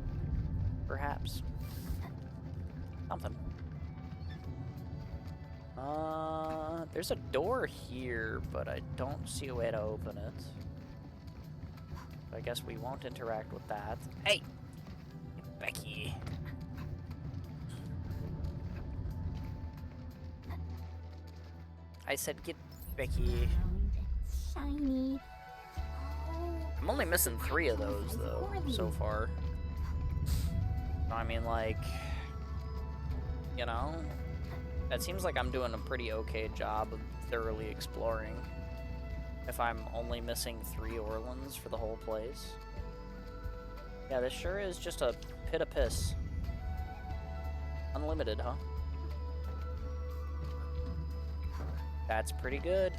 Perhaps. Something. There's a door here, but I don't see a way to open it. I guess we won't interact with that. Hey! Becky! I said get Becky. It's shiny. I'm only missing 3 of those, though, so far. I mean, like, you know, it seems like I'm doing a pretty okay job of thoroughly exploring. If I'm only missing 3 Orlands for the whole place. Yeah, this sure is just a pit of piss. Unlimited, huh? That's pretty good.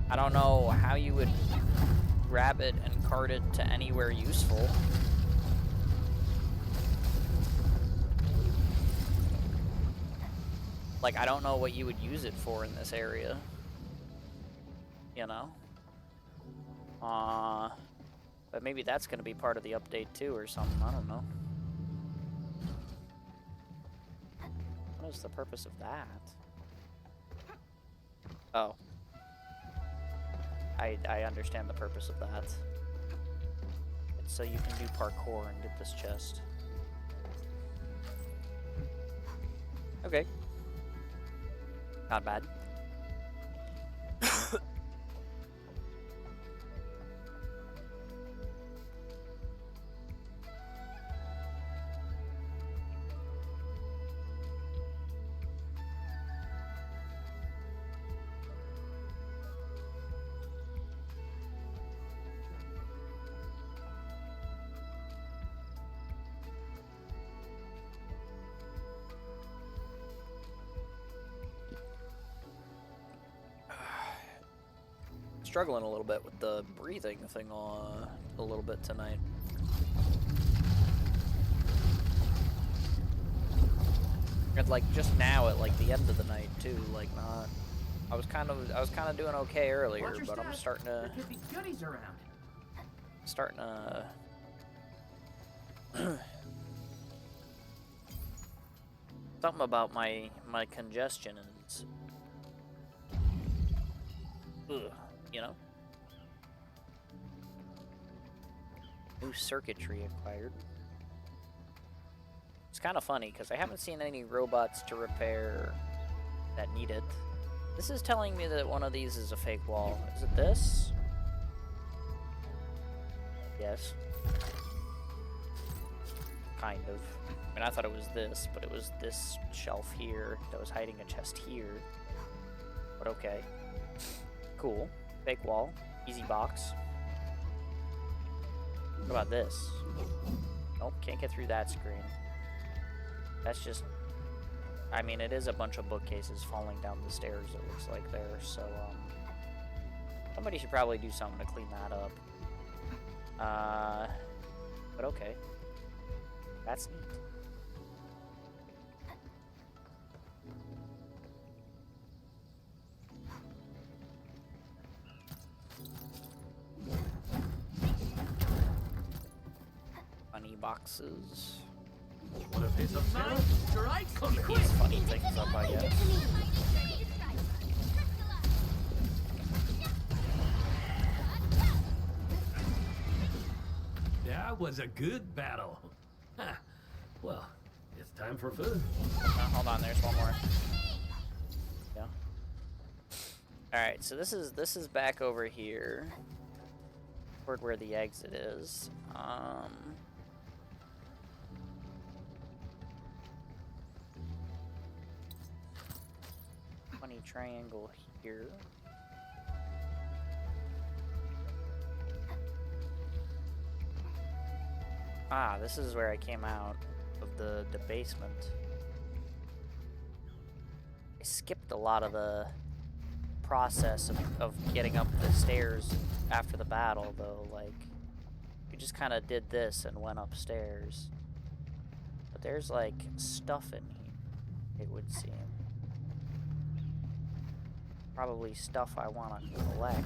I don't know how you would grab it and cart it to anywhere useful. Like, I don't know what you would use it for in this area. You know? But maybe that's gonna be part of the update too or something, I don't know. What is the purpose of that? Oh. I understand the purpose of that. It's so you can do parkour and get this chest. Okay. Not bad. Struggling a little bit with the breathing thing a little bit tonight. And like just now at like the end of the night too, like not. I was kind of doing okay earlier, but I'm starting to. There could be goodies around. Starting to. Something about my congestion and. Ugh. You know? New circuitry acquired. It's kind of funny, because I haven't seen any robots to repair that need it. This is telling me that one of these is a fake wall. Is it this? Yes. Kind of. I mean, I thought it was this, but it was this shelf here that was hiding a chest here. But okay. Cool. Fake wall. Easy box. What about this? Nope, can't get through that screen. That's just... I mean, it is a bunch of bookcases falling down the stairs, it looks like there, so, somebody should probably do something to clean that up. But okay. That's neat. Funny boxes. What a piece of nice strike! These funny things up, I guess. That was a good battle. Huh. Well, it's time for food. Hold on, there's one more. Yeah. Alright, so this is back over here. Toward where the exit is. Funny triangle here. Ah, this is where I came out of the basement. I skipped a lot of the process of getting up the stairs after the battle, though. Like, we just kind of did this and went upstairs. But there's, like, stuff in here, it would seem. Probably stuff I want to collect.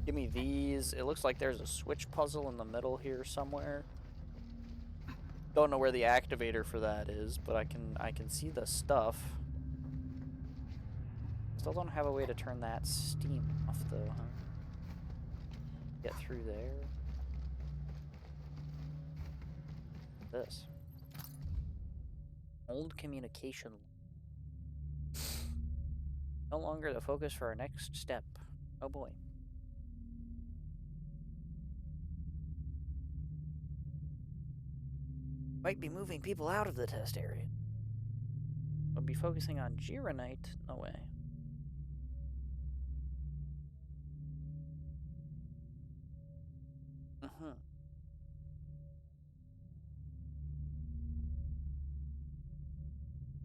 Give me these. It looks like there's a switch puzzle in the middle here somewhere. Don't know where the activator for that is, but I can see the stuff. Still don't have a way to turn that steam off though, huh? Get through there. This. Old communication. No longer the focus for our next step. Oh boy. Might be moving people out of the test area. I'll be focusing on Gironite. No way.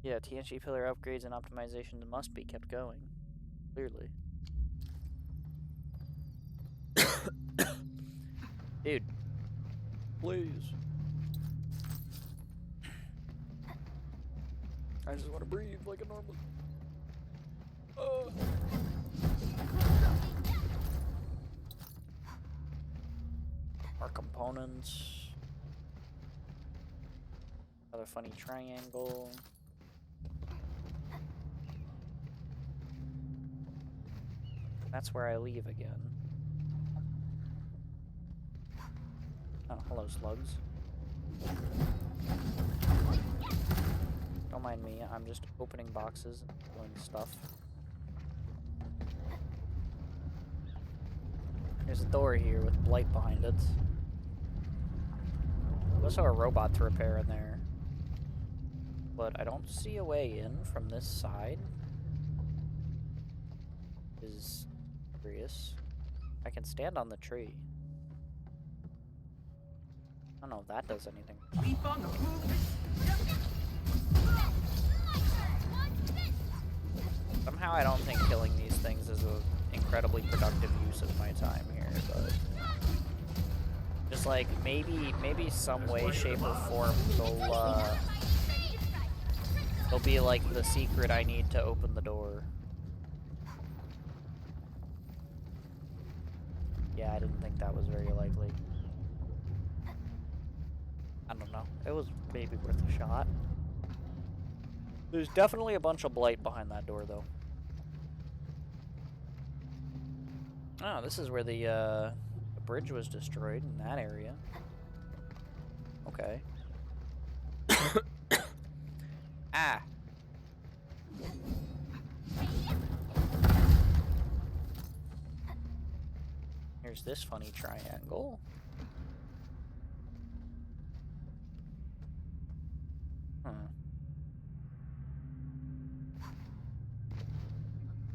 Yeah, TNG pillar upgrades and optimizations must be kept going. Clearly. Dude. Please. I just want to breathe like a normal. More components. Another funny triangle. That's where I leave again. Oh, hello, slugs. Don't mind me, I'm just opening boxes and pulling stuff. There's a door here with blight behind it. There's also a robot to repair in there. But I don't see a way in from this side. Is curious. I can stand on the tree. I don't know if that does anything. Keep on the move. Somehow I don't think killing these things is an incredibly productive use of my time here, but just like maybe some way, shape, or form they'll be like the secret I need to open the door. Yeah, I didn't think that was very likely. I don't know. It was maybe worth a shot. There's definitely a bunch of blight behind that door, though. Oh, this is where the bridge was destroyed in that area. Okay. Ah. Here's this funny triangle.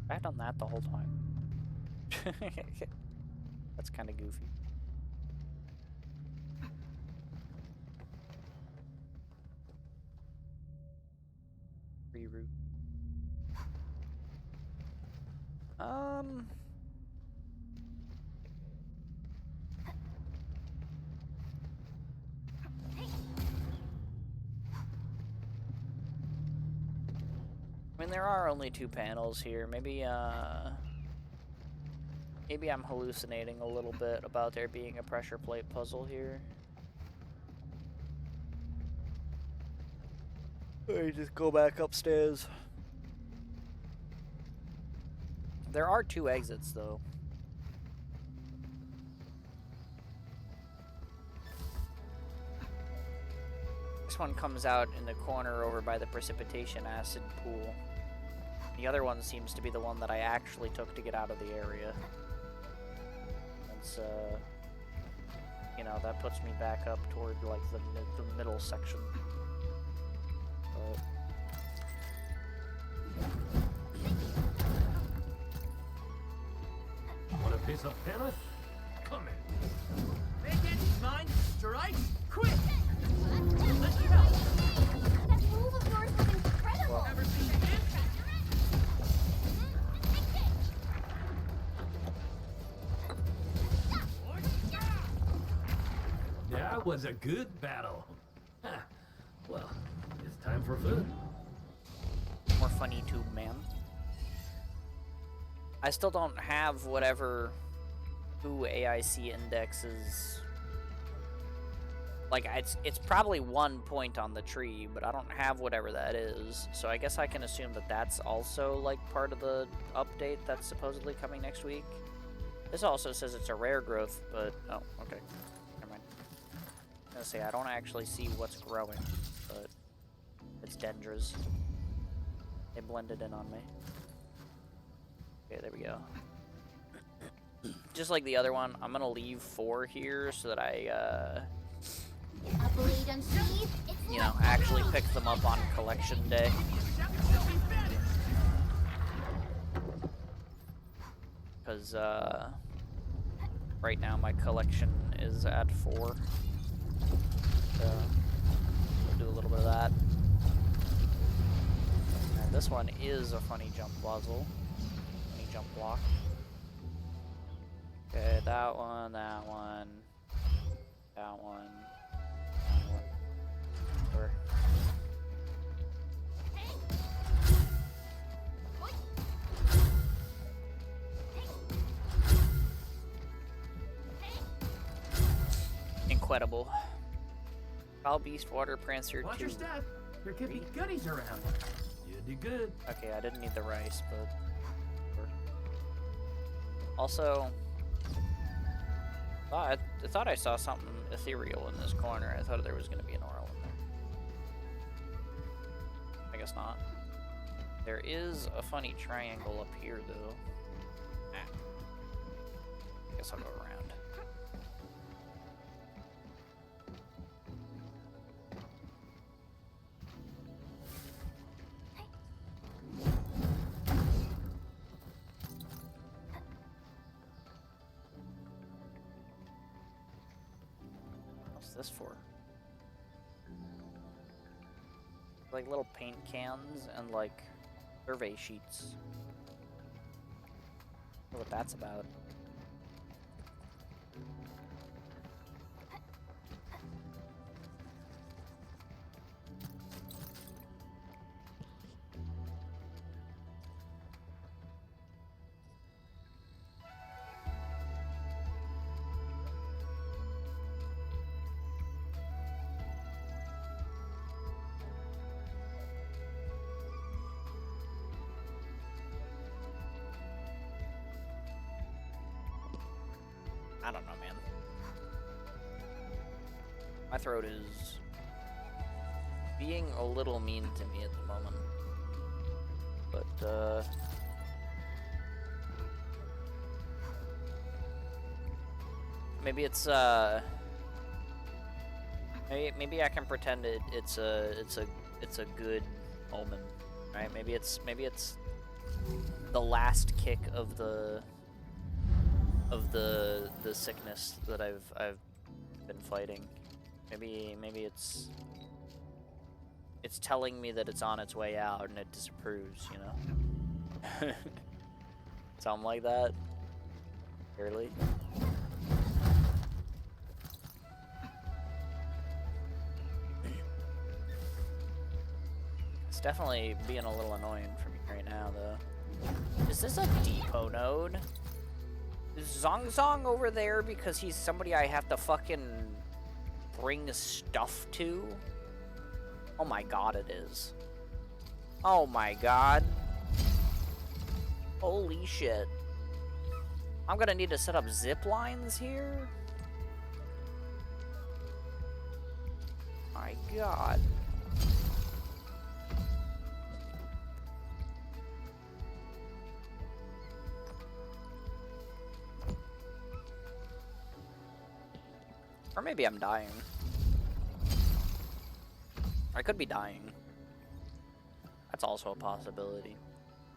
I've done that the whole time. That's kind of goofy. Reroute. I mean, there are only 2 panels here. Maybe I'm hallucinating a little bit about there being a pressure plate puzzle here. Let me just go back upstairs. There are 2 exits, though. This one comes out in the corner over by the precipitation acid pool. The other one seems to be the one that I actually took to get out of the area. That's, you know, that puts me back up toward, like, the middle section. But Want a piece of Penneth? Come in. Make it mine, strike, quick! Let's go! That move of yours was incredible! Ever seen it? That was a good battle. Huh. Well, it's time for food. more funny tube man. I still don't have whatever who AIC index is. Like, it's probably 1 point on the tree, but I don't have whatever that is. So I guess I can assume that that's also, like, part of the update that's supposedly coming next week. This also says it's a rare growth, but... oh, okay. Never mind. I was gonna say, I don't actually see what's growing, but it's dendras. They blended in on me. Okay, there we go. Just like the other one, I'm gonna leave 4 here so that I, you know, actually pick them up on collection day. Because, right now my collection is at 4. So, we'll do a little bit of that. And this one is a funny jump puzzle. Funny jump block. Okay, that one, that one, that one, that one. Sure. incredible. Foul beast, water prancer, Watch 2. your step. There could be goodies around. You did good. Okay, I didn't need the rice, but... Also... I thought I saw something ethereal in this corner. I thought there was going to be an oral in there. I guess not. There is a funny triangle up here, though. I guess I'll go around. What's this for? Like little paint cans and like survey sheets. I don't know what that's about. I don't know, man. My throat is being a little mean to me at the moment. But, maybe it's, maybe I can pretend it's a good omen, right? Maybe it's the last kick of the sickness that I've been fighting. Maybe it's telling me that it's on its way out and it disapproves, you know? Something like that. Barely. It's definitely being a little annoying for me right now, though. Is this a depot node? Is Zong Zong over there because he's somebody I have to fucking bring stuff to? Oh my god, it is. Oh my god. Holy shit. I'm gonna need to set up zip lines here? My god. Or maybe I'm dying. I could be dying. That's also a possibility.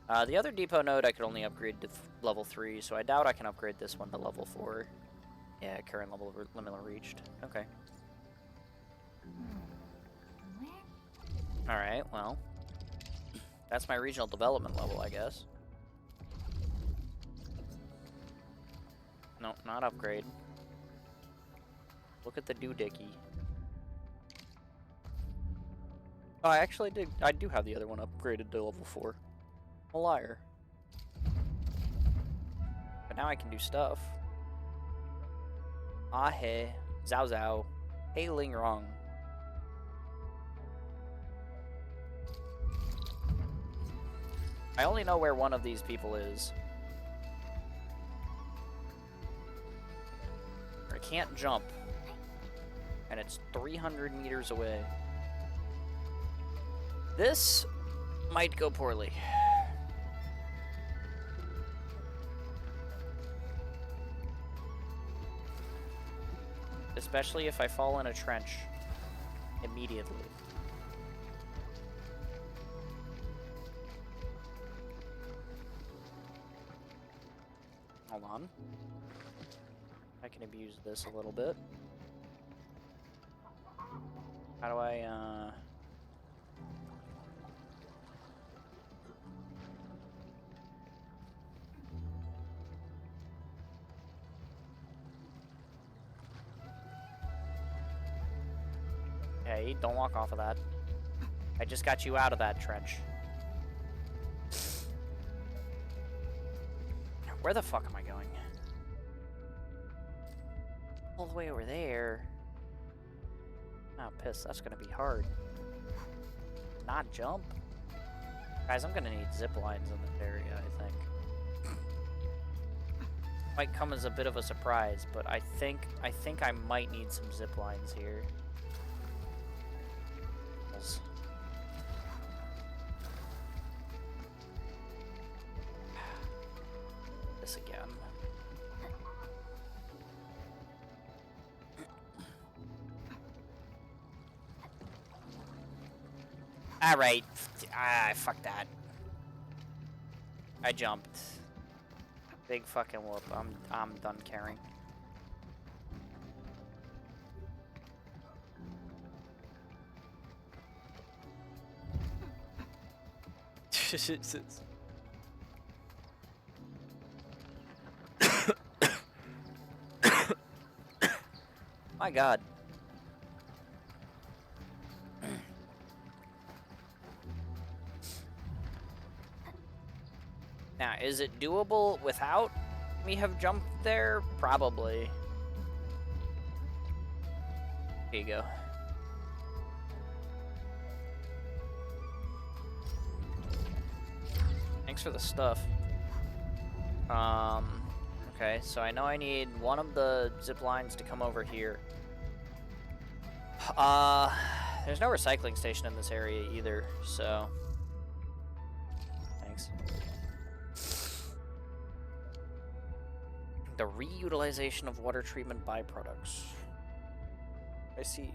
The other depot node I could only upgrade to level 3, so I doubt I can upgrade this one to level 4. Yeah, current level limit reached. Okay. Alright, well. That's my regional development level, I guess. No, not upgrade. Look at the doohickey. Oh, I actually did. I do have the other one upgraded to level 4. I'm a liar. But now I can do stuff. Ah hey, Zhao Zhao, Hey Ling Rong. I only know where one of these people is. I can't jump. And it's 300 meters away. This might go poorly. Especially if I fall in a trench immediately. Hold on. I can abuse this a little bit. How do I, Hey, don't walk off of that. I just got you out of that trench. Where the fuck am I going? All the way over there. Oh, piss, that's gonna be hard. Not jump? Guys, I'm gonna need zip lines in this area, I think. Might come as a bit of a surprise, but I think I might need some zip lines here. This again. Alright. Fuck that. I jumped. Big fucking whoop. I'm done caring. My God. Now, is it doable without me have jumped there? Probably. Here you go. Thanks for the stuff. Okay, so I know I need one of the zip lines to come over here. There's no recycling station in this area either, so... Thanks. The reutilization of water treatment byproducts. I see.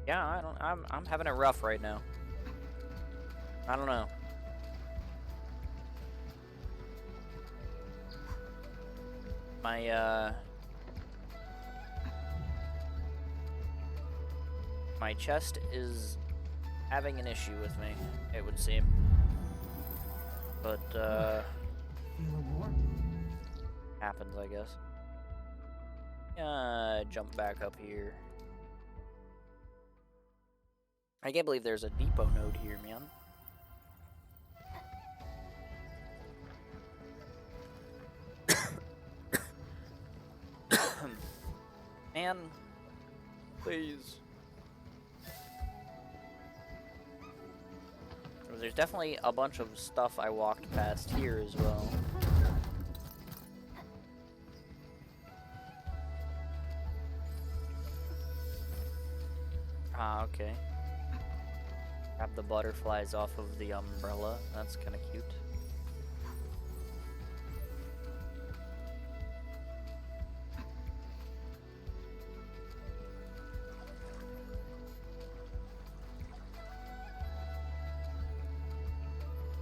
Yeah, I'm having it rough right now. I don't know. My chest is having an issue with me, it would seem. But, happens, I guess. Jump back up here. I can't believe there's a depot node here, man. Man, please. There's definitely a bunch of stuff I walked past here as well. Ah, okay. Grab the butterflies off of the umbrella. That's kind of cute.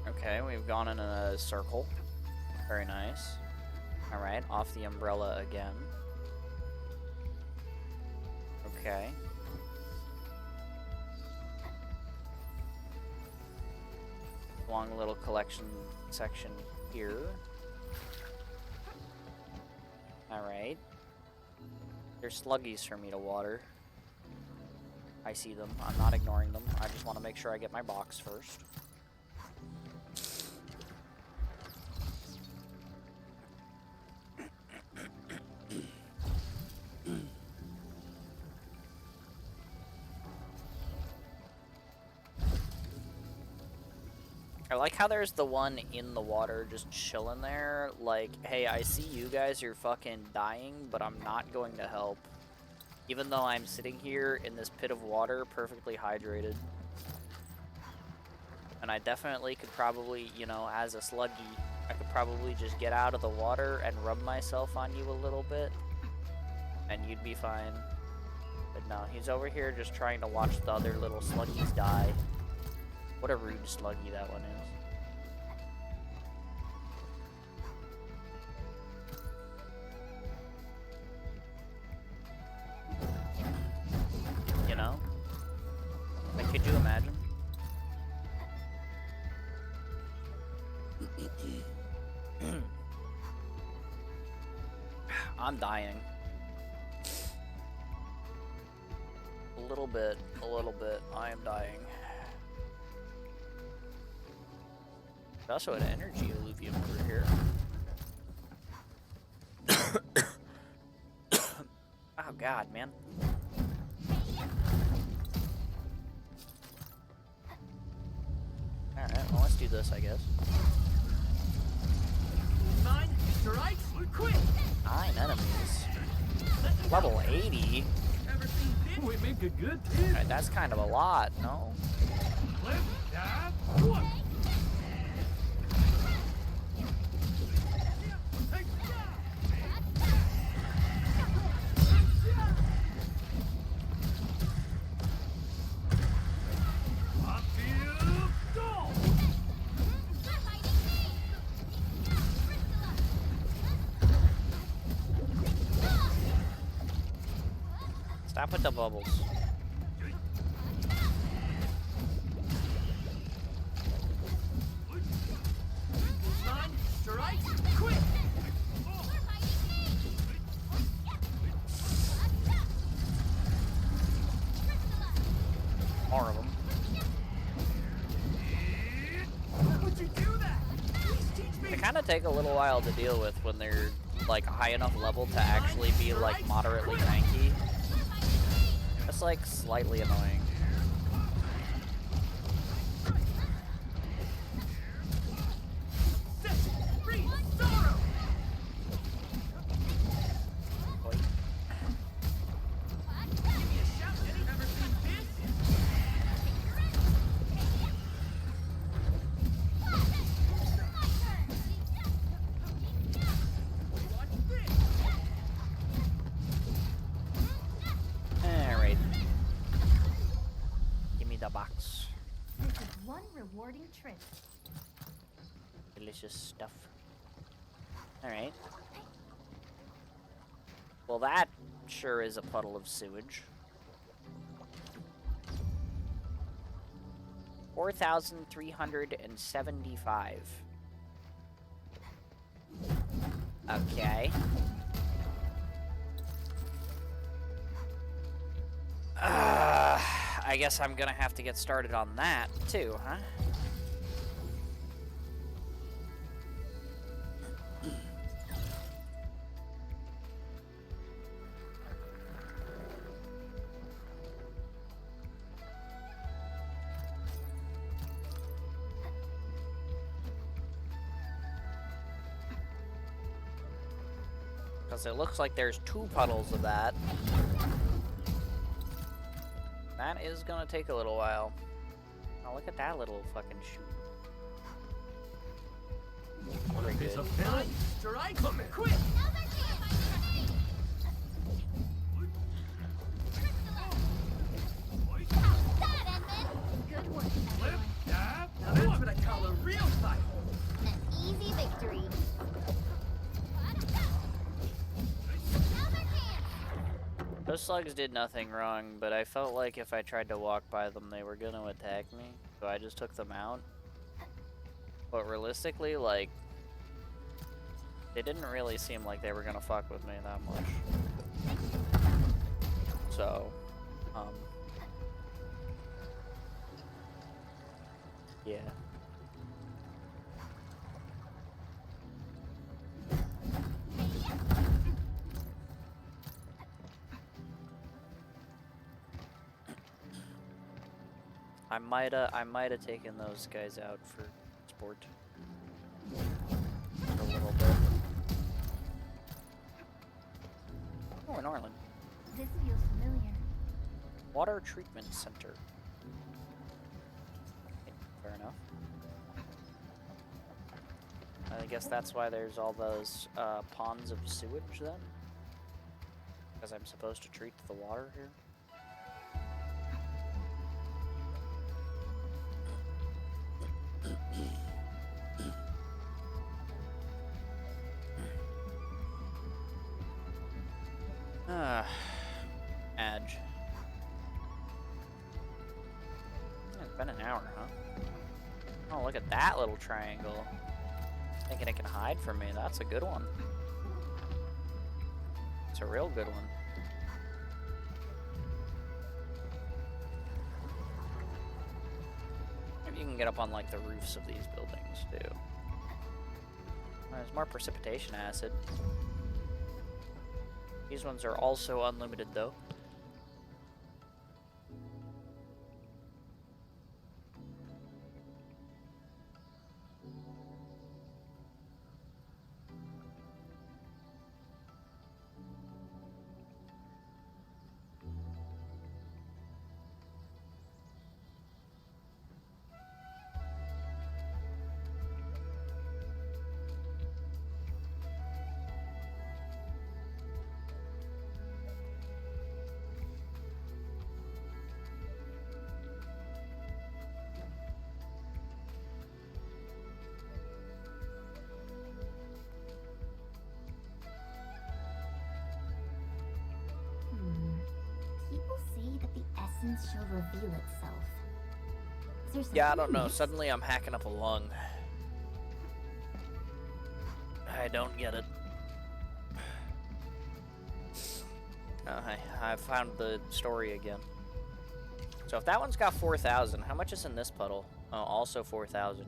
Okay, we've gone in a circle. Very nice. Alright, off the umbrella again. Okay. Long little collection section here. Alright. There's sluggies for me to water. I see them. I'm not ignoring them. I just want to make sure I get my box first. I like how there's the one in the water just chilling there, like, hey, I see you guys, you're fucking dying, but I'm not going to help. Even though I'm sitting here in this pit of water, perfectly hydrated. And I definitely could probably, you know, as a sluggy, I could probably just get out of the water and rub myself on you a little bit, and you'd be fine. But no, he's over here just trying to watch the other little sluggies die. What a rude sluggy that one is. I'm dying. A little bit. I am dying. There's also an energy alluvium over here. Oh god, man. Alright, well let's do this, I guess. 9 strikes, quick! 9 enemies. Level 80? We make a good team. Alright, that's kind of a lot, no? Flip, dab, one. Stop with the bubbles. Strikes, quick! More of them. Would you do that? Please teach me. They kind of take a little while to deal with when they're like high enough level to actually be like moderately tanky. That's like slightly annoying. Alright. Give me the box. This is one rewarding trip. Delicious stuff. Alright. Well, that sure is a puddle of sewage. 4,375. Okay. I guess I'm gonna have to get started on that, too, huh? Because it looks like there's 2 puddles of that. That is gonna take a little while. Oh, look at that little fucking shoot. Very good. Strike, quick! Good work, Flip, everyone. dab, Now that's what I call a real fight. An easy victory. Those slugs did nothing wrong, but I felt like if I tried to walk by them, they were gonna attack me. So I just took them out. But realistically, like, they didn't really seem like they were gonna fuck with me that much. So, yeah. I might have taken those guys out for sport. For a little bit. Oh, in Orland. This feels familiar. Water Treatment Center. Okay, fair enough. I guess that's why there's all those ponds of sewage then? Because I'm supposed to treat the water here? Edge. It's been an hour, huh? Oh, look at that little triangle. Thinking it can hide from me. That's a good one. It's a real good one. Maybe you can get up on like the roofs of these buildings too. There's more precipitation acid. These ones are also unlimited though. People say that the essence shall reveal itself. Is there Yeah, I something don't know. missed? Suddenly I'm hacking up a lung. I don't get it. I found the story again. So if that one's got 4,000, how much is in this puddle? Oh, also 4,000.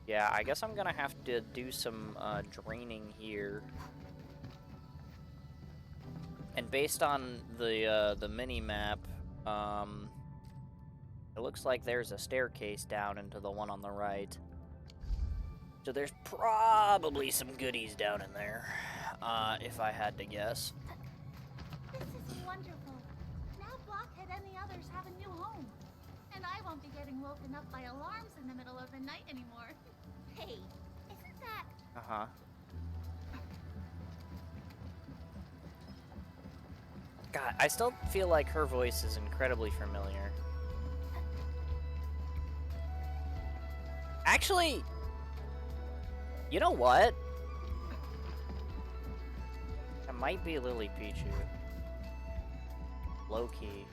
Yeah, I guess I'm gonna have to do some draining here. And based on the mini map, it looks like there's a staircase down into the one on the right. So there's probably some goodies down in there, if I had to guess. This is wonderful. Now Blockhead and the others have a new home. And I won't be getting woken up by alarms in the middle of the night anymore. Hey, isn't that... Uh-huh. God, I still feel like her voice is incredibly familiar. Actually, you know what? It might be Lily Pichu. Low-key.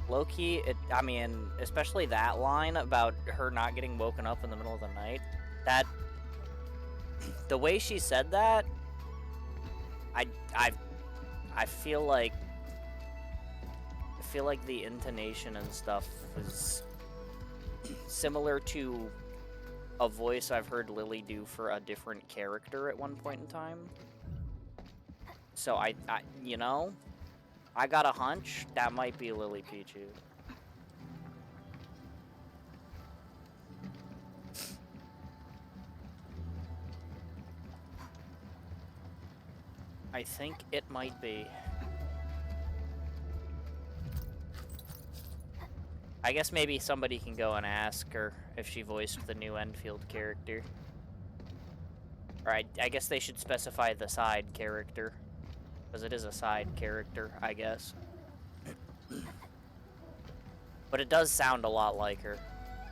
Low-key, I mean, especially that line about her not getting woken up in the middle of the night, that... The way she said that, I feel like the intonation and stuff was similar to a voice I've heard Lily do for a different character at one point in time. So I you know, I got a hunch that might be Lily Pichu. I think it might be. I guess maybe somebody can go and ask her if she voiced the new Enfield character. Or I guess they should specify the side character. Because it is a side character, I guess. But it does sound a lot like her,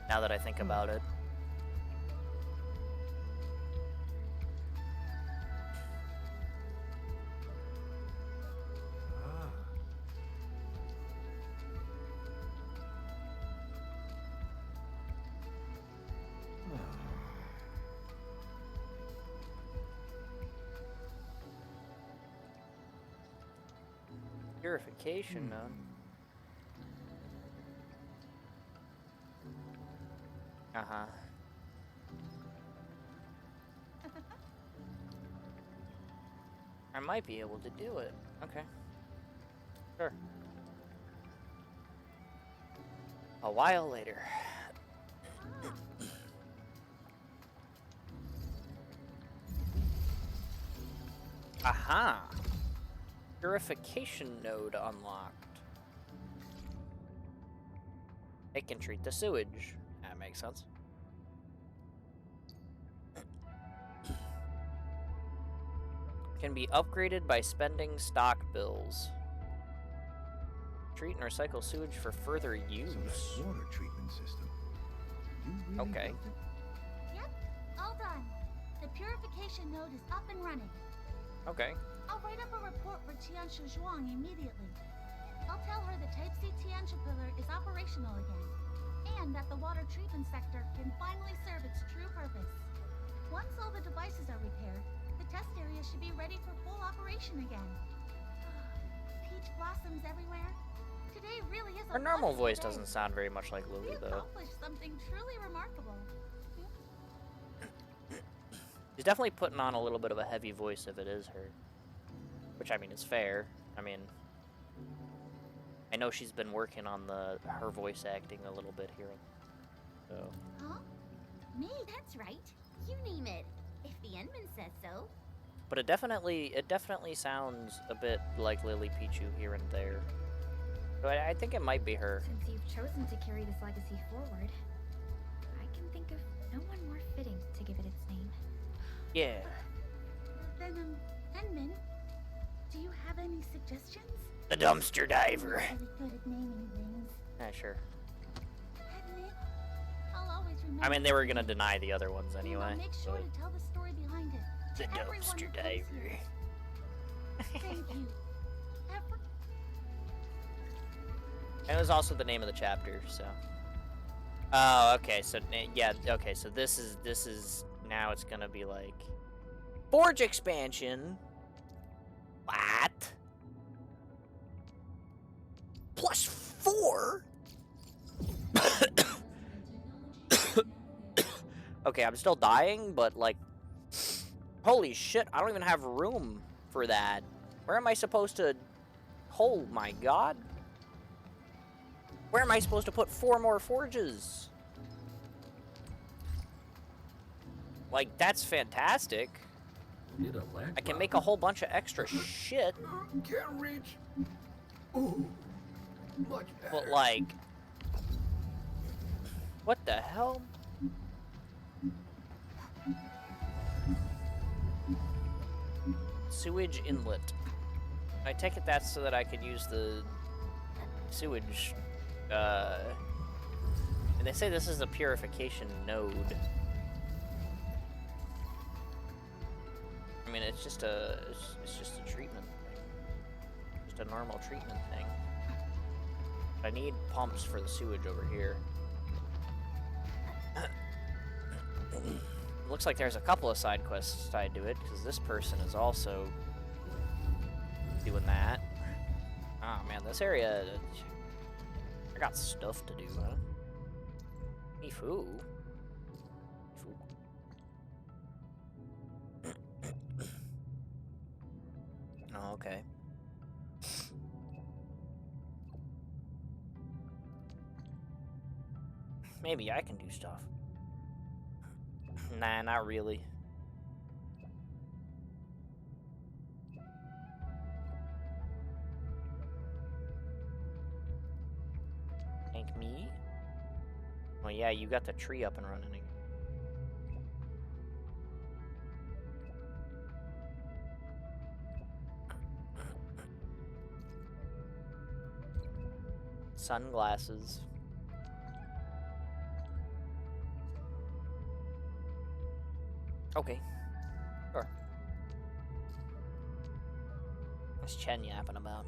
now that I think about it. Purification node. Uh-huh. I might be able to do it. Okay. Sure. A while later. Aha! Purification node unlocked. It can treat the sewage. That makes sense. Can be upgraded by spending stock bills. Treat and recycle sewage for further use. So that water treatment system. You really Okay. built it? Yep, all done. The purification node is up and running. Okay. I'll write up a report for Tian Zhuang immediately. I'll tell her the Type C Tianchipiller is operational again, and that the water treatment sector can finally serve its true purpose. Once all the devices are repaired, the test area should be ready for full operation again. Peach blossoms everywhere. Today really is a Her normal wonderful voice day. doesn't sound very much like Lily, We though. accomplished something truly remarkable. She's definitely putting on a little bit of a heavy voice if it is her. Which, I mean, is fair. I mean, I know she's been working on her voice acting a little bit here. So. Huh? Me? That's right. You name it. If the Endman says so. But it definitely sounds a bit like Lily Pichu here and there. But I think it might be her. Since you've chosen to carry this legacy forward, I can think of no one more fitting to give it its name. Yeah. Then, Endman, do you have any suggestions? The dumpster diver. Really good at naming things. Yeah, sure. Endman, I'll always remember. I mean, they were gonna deny the other ones And anyway. I'll make sure But to tell the story behind it. the to everyone dumpster who comes diver. here. Thank you. It was also the name of the chapter, so. Oh, okay. So yeah, okay. So this is now it's gonna be like Forge expansion. What? +4? Okay, I'm still dying, but like, holy shit! I don't even have room for that. Where am I supposed to? Oh my god! Where am I supposed to put 4 more forges? Like, that's fantastic. I can make a whole bunch of extra shit. Can't reach. Ooh, much better. But like, what the hell? Sewage inlet. I take it that's so that I can use the sewage. And they say this is a purification node. I mean, it's just a treatment thing. Just a normal treatment thing. But I need pumps for the sewage over here. Looks like there's a couple of side quests tied to it, because this person is also doing that. Oh man, this area, I got stuff to do, huh? Mifu. Oh, okay. Maybe I can do stuff. Nah, not really. Thank me? Oh yeah, you got the tree up and running again. Sunglasses. Okay. Sure. What's Chen yapping about?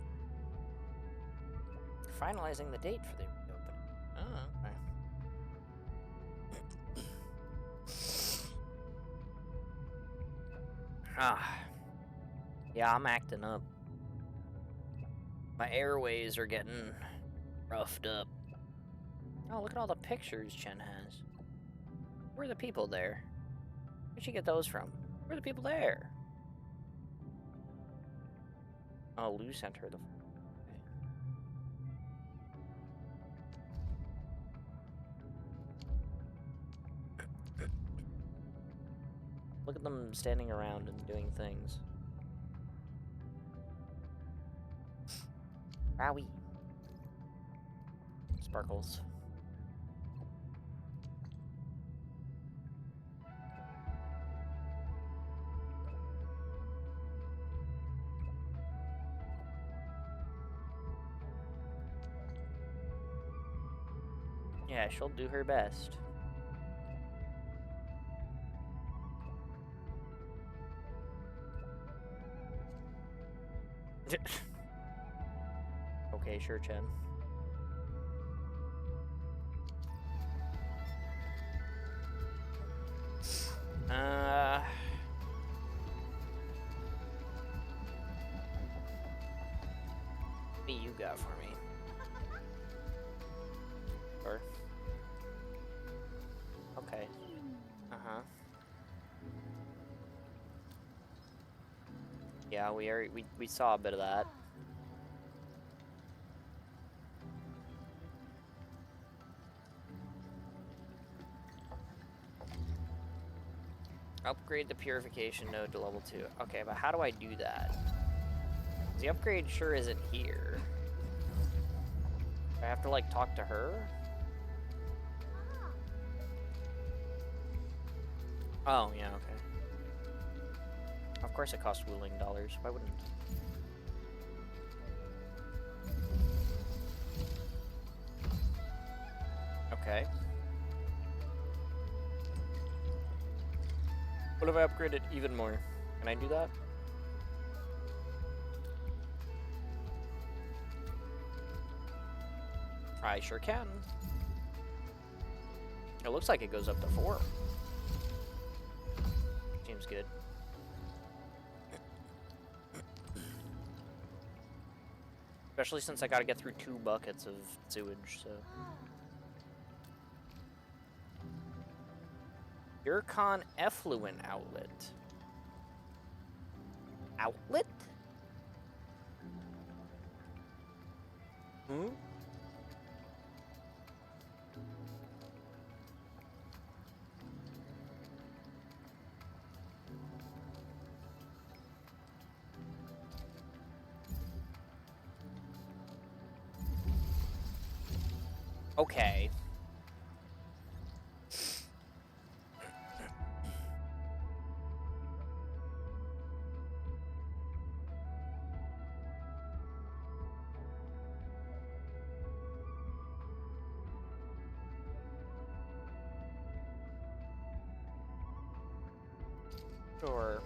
Finalizing the date for the reopening. Oh, okay. Ah. Yeah, I'm acting up. My airways are getting roughed up. Oh, look at all the pictures Chen has. Where are the people there? Where'd she get those from? Where are the people there? Oh, Lou sent her the... Okay. Look at them standing around and doing things. Wowie. Sparkles. Yeah, she'll do her best. Okay, sure, Chen. What you got for me? Or okay. Uh-huh. Yeah, we saw a bit of that. Upgrade the purification node to level 2. Okay, but how do I do that? The upgrade sure isn't here. Do I have to, like, talk to her? Oh, yeah, okay. Of course it costs Wuling dollars. Why wouldn't it? Okay. What if I upgrade it even more? Can I do that? I sure can. It looks like it goes up to 4. Seems good. Especially since I gotta get through 2 buckets of sewage, so. Yurkon effluent outlet. Outlet? Hmm? Okay. Sure.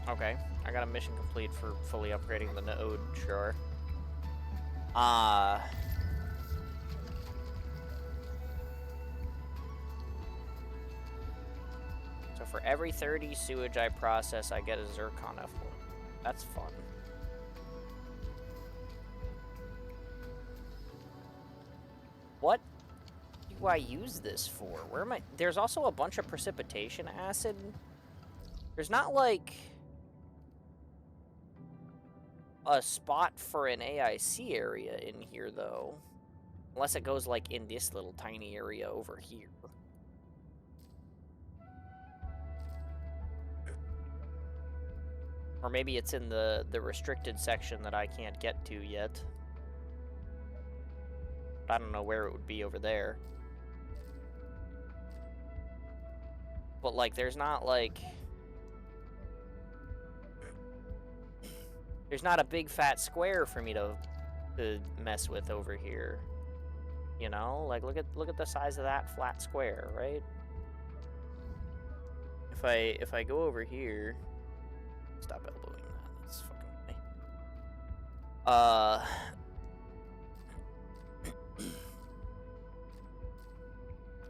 Okay, I got a mission complete for fully upgrading the node, sure. So for every 30 sewage I process, I get a zircon effluent. That's fun. What do I use this for? Where am I? There's also a bunch of precipitation acid. There's not, like, a spot for an AIC area in here, though. Unless it goes, like, in this little tiny area over here. Or maybe it's in the restricted section that I can't get to yet. But I don't know where it would be over there. But, like, there's not, like... There's not a big fat square for me to mess with over here. You know? Like, look at the size of that flat square, right? If I go over here... Stop elbowing that. That's fucking funny.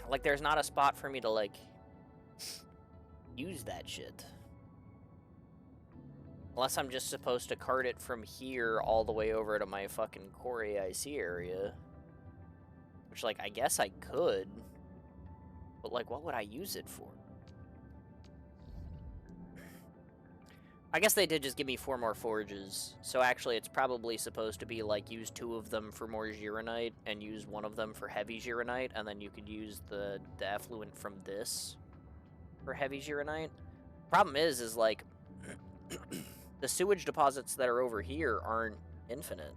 Like, there's not a spot for me to, like, use that shit. Unless I'm just supposed to cart it from here all the way over to my fucking core AIC area. Which, like, I guess I could. But, like, what would I use it for? I guess they did just give me 4 more forges. So actually, it's probably supposed to be, like, use 2 of them for more Gironite and use 1 of them for heavy Gironite, and then you could use the effluent from this for heavy Gironite. Problem is like, the sewage deposits that are over here aren't infinite.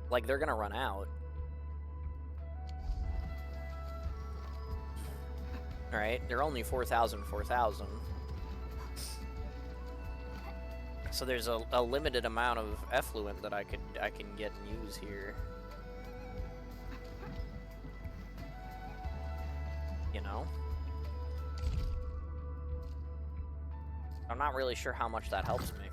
Like, they're gonna run out. Alright, they're only 4,000, 4,000. So there's a limited amount of effluent that I can get and use here. You know? I'm not really sure how much that helps me.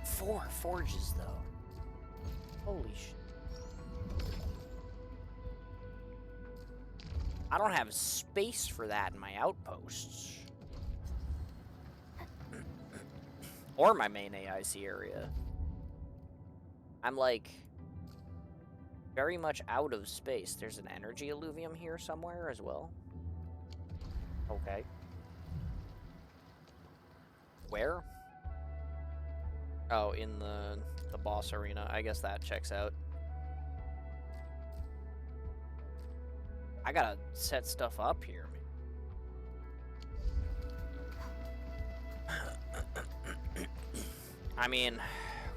Four forges, though. Holy shit. I don't have space for that in my outposts. Or my main AIC area. I'm like very much out of space. There's an energy alluvium here somewhere as well. Okay. Where? Oh, in the boss arena. I guess that checks out. I gotta set stuff up here, man. I mean,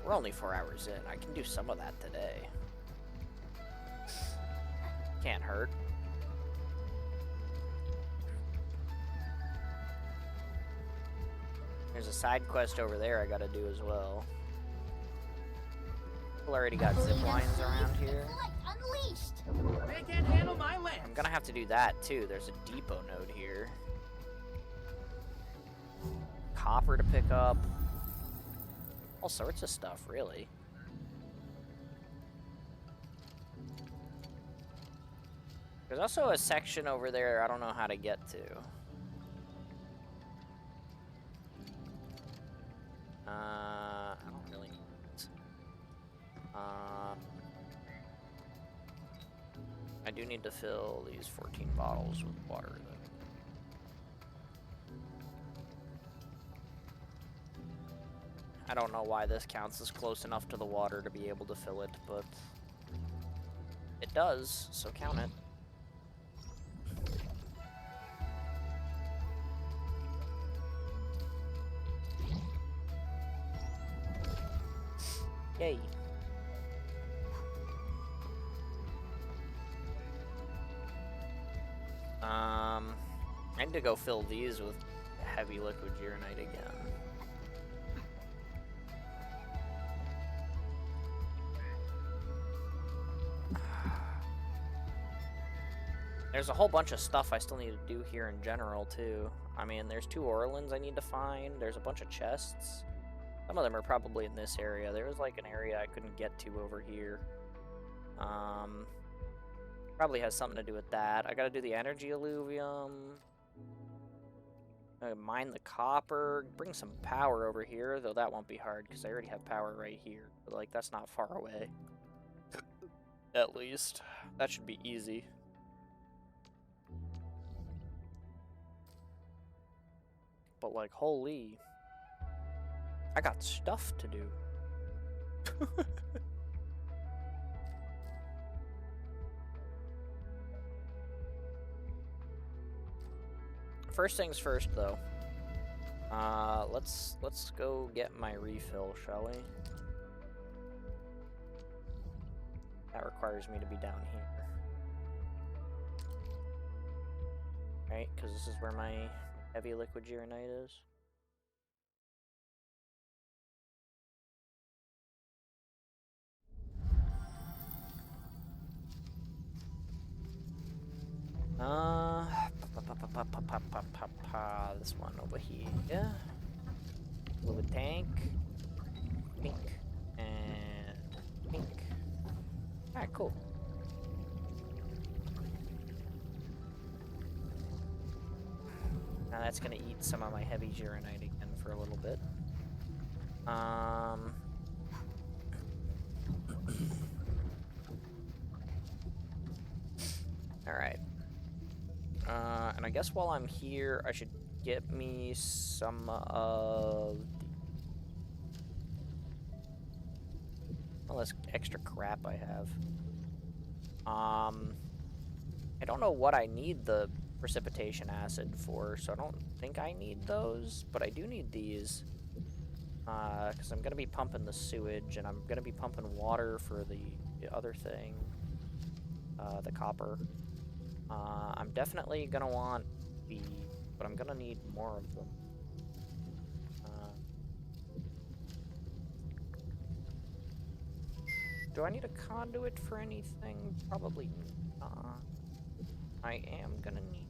we're only 4 hours in. I can do some of that today. Can't hurt. There's a side quest over there I gotta do as well. People already got zip lines around here. They can't handle my land. I'm gonna have to do that too. There's a depot node here. Copper to pick up. All sorts of stuff, really. There's also a section over there I don't know how to get to. I don't really need it. I do need to fill these 14 bottles with water, though. I don't know why this counts as close enough to the water to be able to fill it, but it does, so count it. Yay. I need to go fill these with heavy liquid uranite again. There's a whole bunch of stuff I still need to do here in general, too. I mean, there's 2 Orlins I need to find. There's a bunch of chests. Some of them are probably in this area. There was like an area I couldn't get to over here. Probably has something to do with that. I gotta do the energy alluvium. Mine the copper. Bring some power over here, though that won't be hard because I already have power right here. But, like, that's not far away. At least. That should be easy. But, like, holy. I got stuff to do. First things first, though. Let's go get my refill, shall we? That requires me to be down here. Right, because this is where my heavy liquid uranite is. This one over here. Yeah. Fluid tank. Pink. And pink. Alright, cool. Now that's gonna eat some of my heavy uranite again for a little bit. Alright. And I guess while I'm here, I should get me some of all this extra crap I have. I don't know what I need the precipitation acid for, so I don't think I need those, but I do need these. Because I'm going to be pumping the sewage, and I'm going to be pumping water for the other thing, the copper. I'm definitely going to want these, but I'm going to need more of them. Do I need a conduit for anything? Probably not. I am gonna need...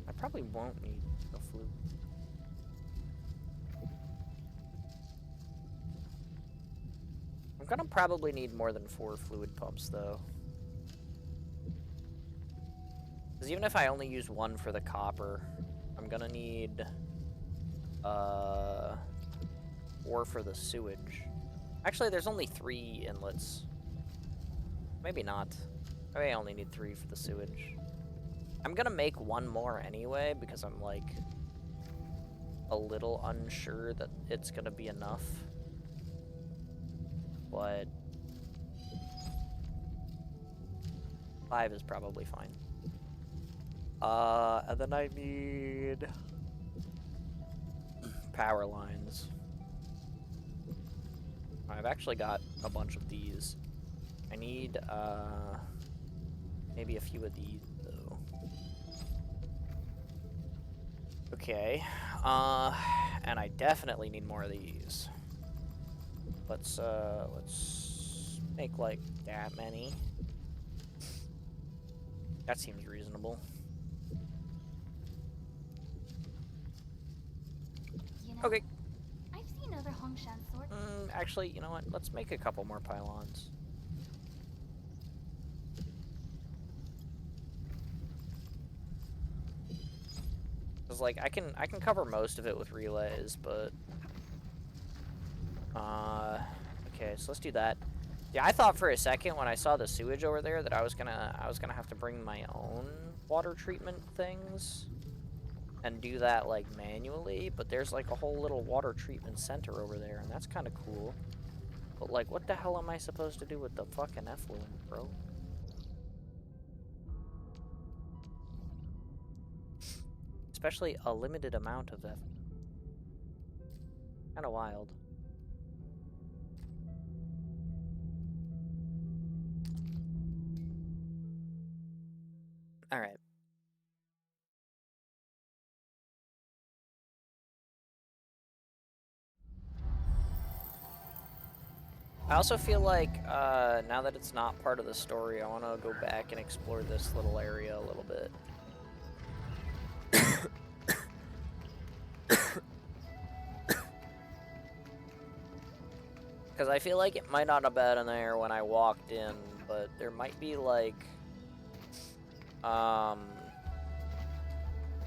I probably won't need the fluid. I'm gonna probably need more than 4 fluid pumps, though. Because even if I only use 1 for the copper, I'm gonna need 4 for the sewage. Actually, there's only 3 inlets. Maybe not. Maybe I only need 3 for the sewage. I'm gonna make 1 more anyway, because I'm, like, a little unsure that it's gonna be enough. But 5 is probably fine. And then I need power lines. I've actually got a bunch of these. I need, maybe a few of these, though. Okay, and I definitely need more of these. Let's make, like, that many. That seems reasonable. You know, Okay. I've seen other Hongshan swords. Actually, you know what? Let's make a couple more pylons. Cause like I can cover most of it with relays, but okay, so let's do that. Yeah, I thought for a second when I saw the sewage over there that I was gonna have to bring my own water treatment things and do that like manually, but there's like a whole little water treatment center over there, and that's kind of cool. But like, what the hell am I supposed to do with the fucking effluent, bro? Especially a limited amount of that. Kind of wild. All right. I also feel like now that it's not part of the story, I want to go back and explore this little area a little bit. Because I feel like it might not have been in there when I walked in, but there might be like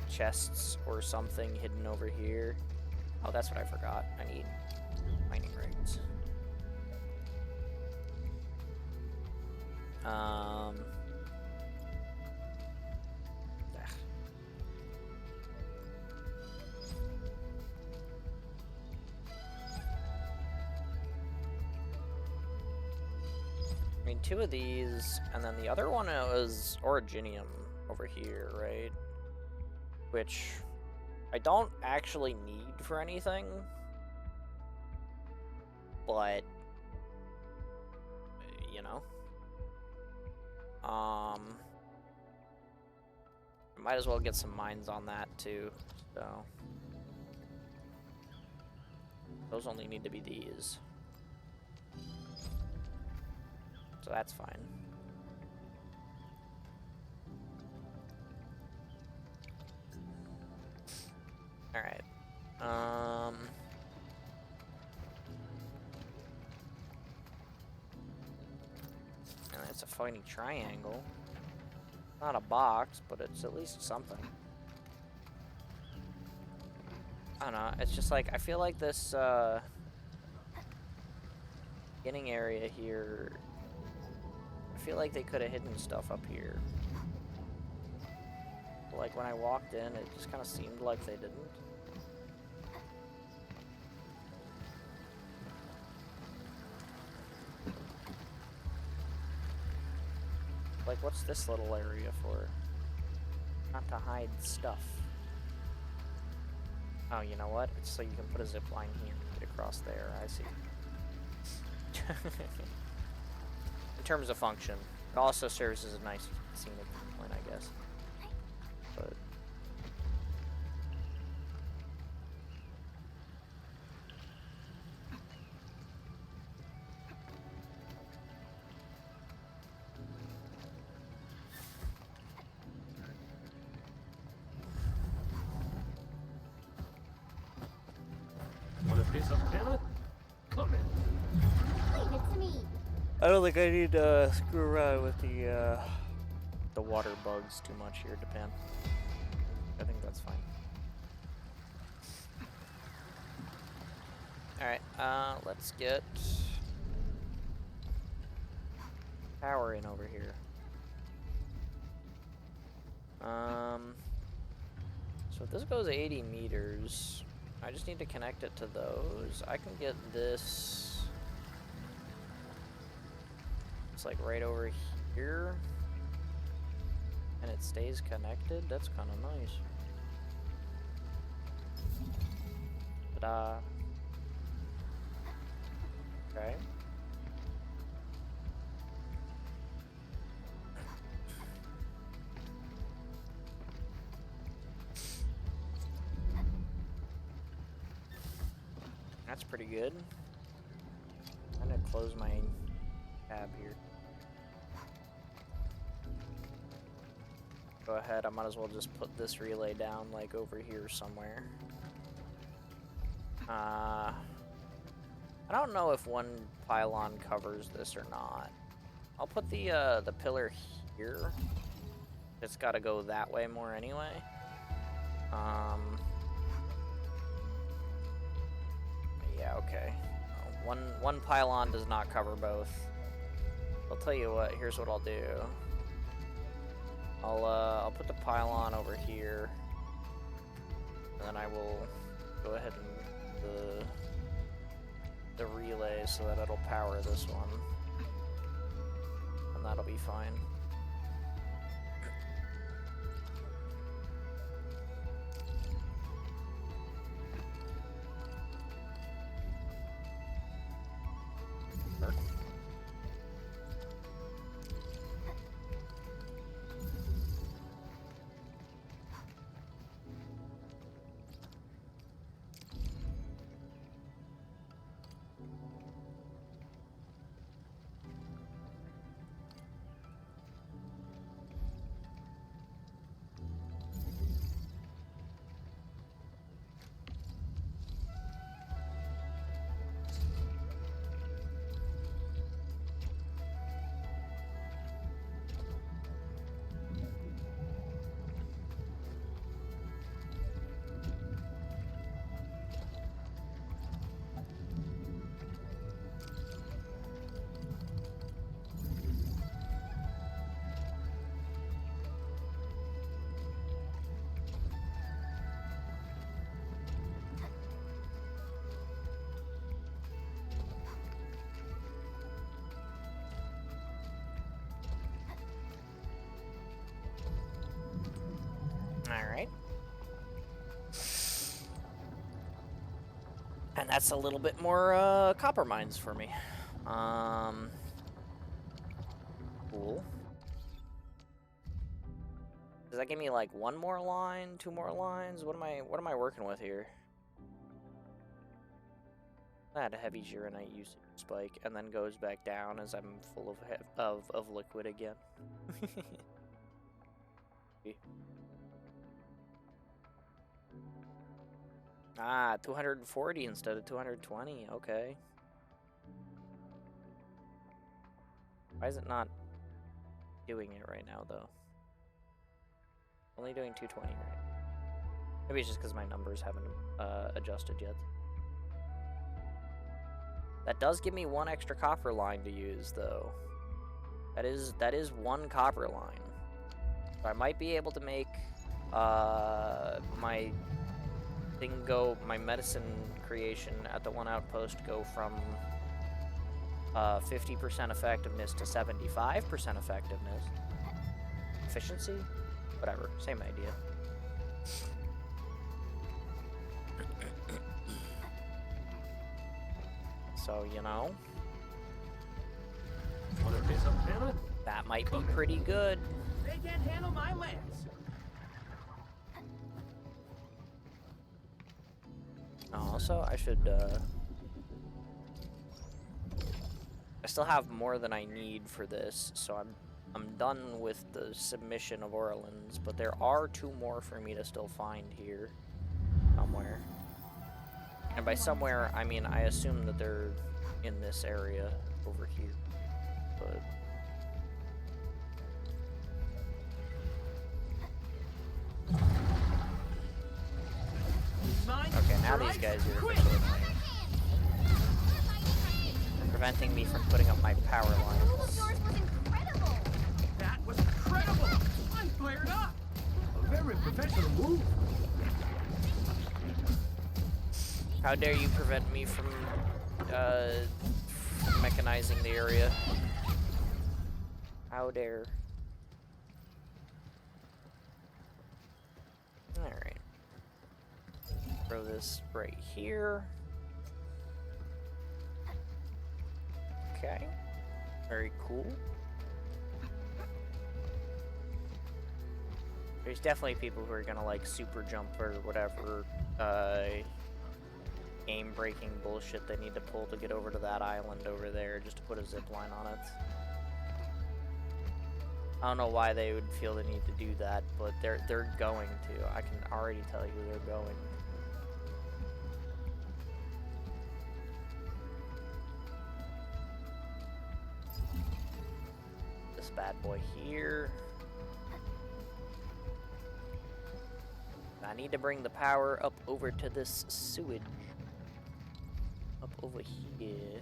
chests or something hidden over here. Oh, that's what I forgot. I need mining rigs. I mean, 2 of these, and then the other one was Originium over here, right? Which I don't actually need for anything, but, you know. I might as well get some mines on that too, so. Those only need to be these. So that's fine. Alright. And it's a funny triangle. Not a box, but it's at least something. I don't know, it's just like, I feel like this, beginning area here, I feel like they could have hidden stuff up here. But like, when I walked in, it just kind of seemed like they didn't. Like, what's this little area for? Not to hide stuff. Oh, you know what? It's so you can put a zip line here and get across there. I see. In terms of function, it also serves as a nice scenic point, I guess. But I don't think I need to screw around with the water bugs too much here, Japan. I think that's fine. Alright, let's get power in over here. So if this goes 80 meters, I just need to connect it to those. I can get this. It's like right over here. And it stays connected. That's kind of nice. Ta-da. Okay. That's pretty good. I'm gonna close my tab here. Go ahead, I might as well just put this relay down like over here somewhere. I don't know if one pylon covers this or not. I'll put the pillar here. It's gotta go that way more anyway. Yeah, okay. One pylon does not cover both. I'll tell you what, here's what I'll do. I'll put the pylon over here, and then I will go ahead and the relay so that it'll power this one, and that'll be fine. Alright. And that's a little bit more copper mines for me. Cool. Does that give me like one more line, two more lines? What am I working with here? I had a heavy Gironite usage spike and then goes back down as I'm full of liquid again. Ah, 240 instead of 220. Okay. Why is it not doing it right now, though? Only doing 220 right now. Maybe it's just because my numbers haven't adjusted yet. That does give me one extra copper line to use, though. That is one copper line. So I might be able to make my medicine creation at the one outpost go from 50% effectiveness to 75% effectiveness. Efficiency? Whatever, same idea. So, you know, that might be pretty good. They can't handle my lance. Also, I should, I still have more than I need for this, so I'm done with the submission of Orleans, but there are two more for me to still find here, somewhere. And by somewhere, I mean, I assume that they're in this area over here. but... Okay, now these guys are officially annoying. Preventing me from putting up my power lines. Yours was incredible. That was incredible! I'm fired up! A very professional move. How dare you prevent me from, mechanizing the area? How dare. Alright. Throw this right here. Okay. Very cool. There's definitely people who are gonna like super jump or whatever, game-breaking bullshit they need to pull to get over to that island over there just to put a zip line on it. I don't know why they would feel the need to do that, but they're going to. I can already tell you they're going. This bad boy here. I need to bring the power up over to this sewage. Up over here.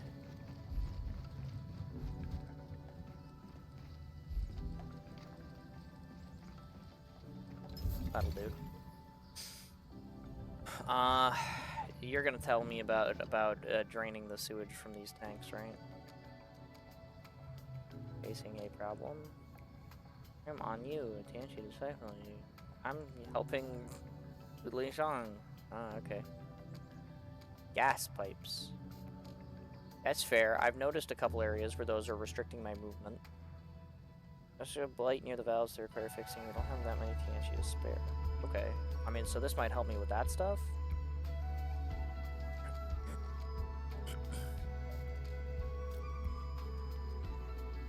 That'll do. You're gonna tell me about draining the sewage from these tanks, right? Facing a problem. I'm on you, Tianchi to cycle you. I'm helping Li Shang. Ah, okay. Gas pipes. That's fair. I've noticed a couple areas where those are restricting my movement. There's a blight near the valves that require fixing. We don't have that many TNT to spare. Okay. I mean, so this might help me with that stuff.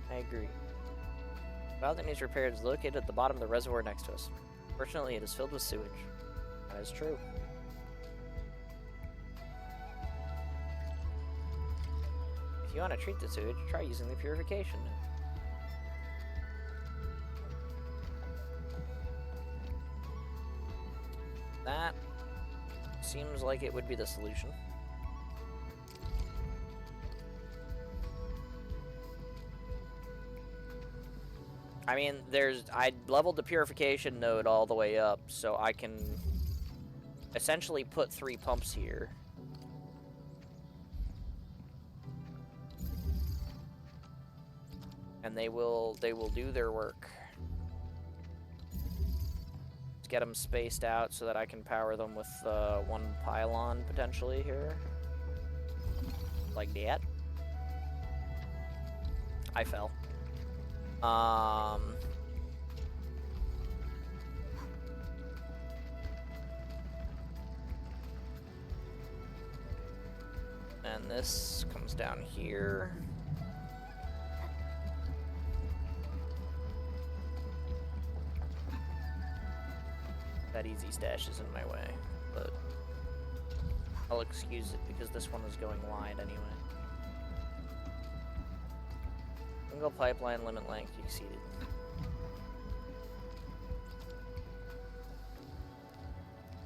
I agree. The valve that needs repaired is located at the bottom of the reservoir next to us. Fortunately, it is filled with sewage. That is true. If you want to treat the sewage, try using the purification. That seems like it would be the solution. I mean, I leveled the purification node all the way up, so I can essentially put 3 pumps here. And they will do their work. Let's get them spaced out so that I can power them with 1 pylon potentially here. Like that. I fell. And this comes down here. That easy stash is in my way, but I'll excuse it because this one is going wide anyway. Single pipeline limit length exceeded.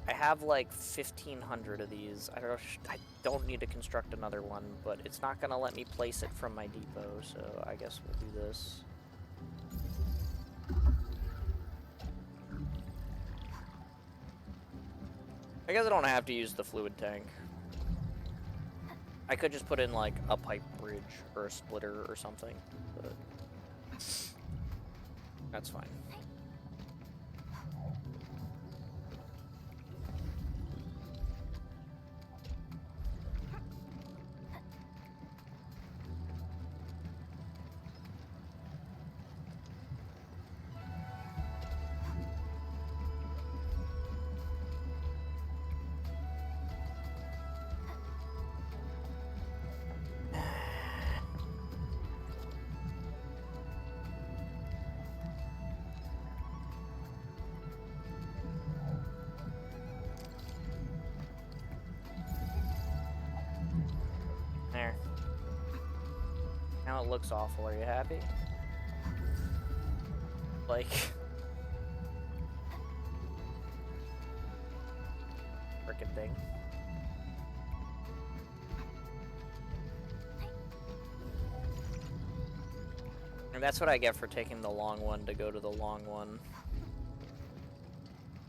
I have like 1,500 of these. I don't need to construct another one, but it's not gonna let me place it from my depot, so I guess we'll do this. I guess I don't have to use the fluid tank. I could just put in like a pipe bridge or a splitter or something, but that's fine. Now it looks awful. Are you happy? Like... frickin' thing. And that's what I get for taking the long one to go to the long one.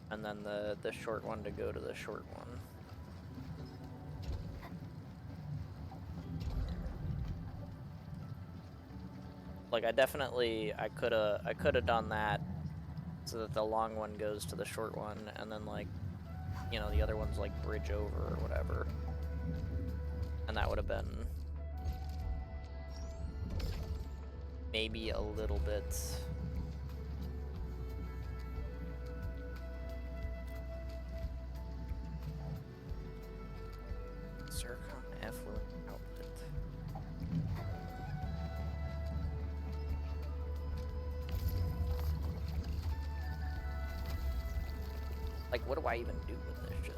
And then the short one to go to the short one. Like I could've done that so that the long one goes to the short one, and then like, you know, the other one's like bridge over or whatever. And that would have been maybe a little bit zircon effluent outlet. Like, what do I even do with this shit?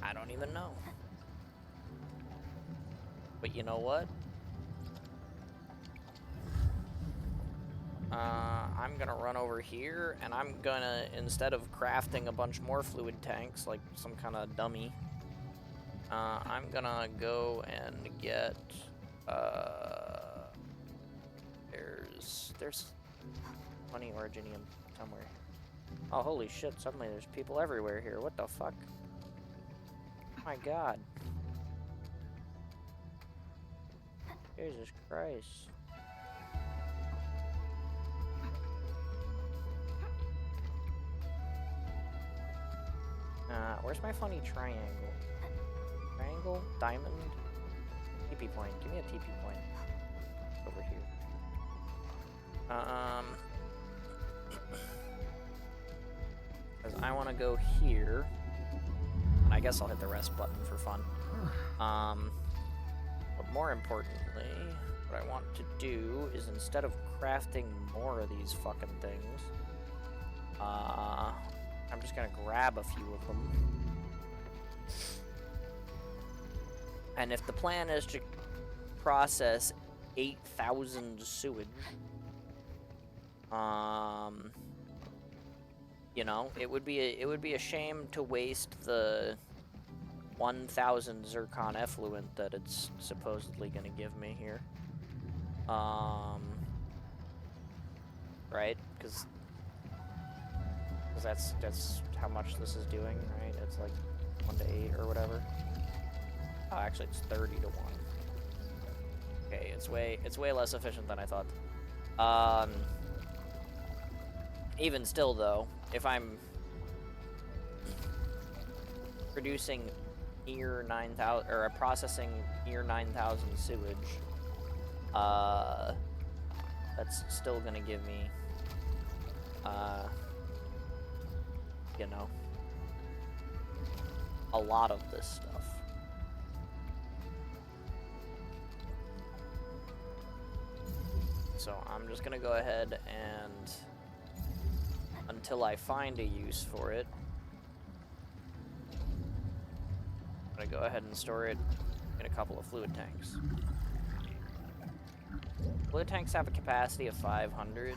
I don't even know. But you know what? I'm gonna run over here, and I'm gonna, instead of crafting a bunch more fluid tanks like some kind of dummy, I'm gonna go and get, there's money originium somewhere. Oh, holy shit, suddenly there's people everywhere here. What the fuck? Oh my god. Jesus Christ. Where's my funny triangle? Triangle? Diamond? TP point. Give me a TP point. Over here. Because I want to go here. And I guess I'll hit the rest button for fun. But more importantly, what I want to do is, instead of crafting more of these fucking things, I'm just gonna grab a few of them. And if the plan is to process 8,000 sewage, you know, it would be a shame to waste the 1,000 zircon effluent that it's supposedly gonna give me here. Right? Because that's how much this is doing, right? It's like 1 to 8 or whatever. Oh, actually, it's 30 to 1. Okay, it's way less efficient than I thought. Even still, though, if I'm producing near 9,000, or processing near 9,000 sewage, that's still gonna give me, you know, a lot of this stuff. So I'm just gonna go ahead and, until I find a use for it, I'm gonna go ahead and store it in a couple of fluid tanks. Fluid tanks have a capacity of 500.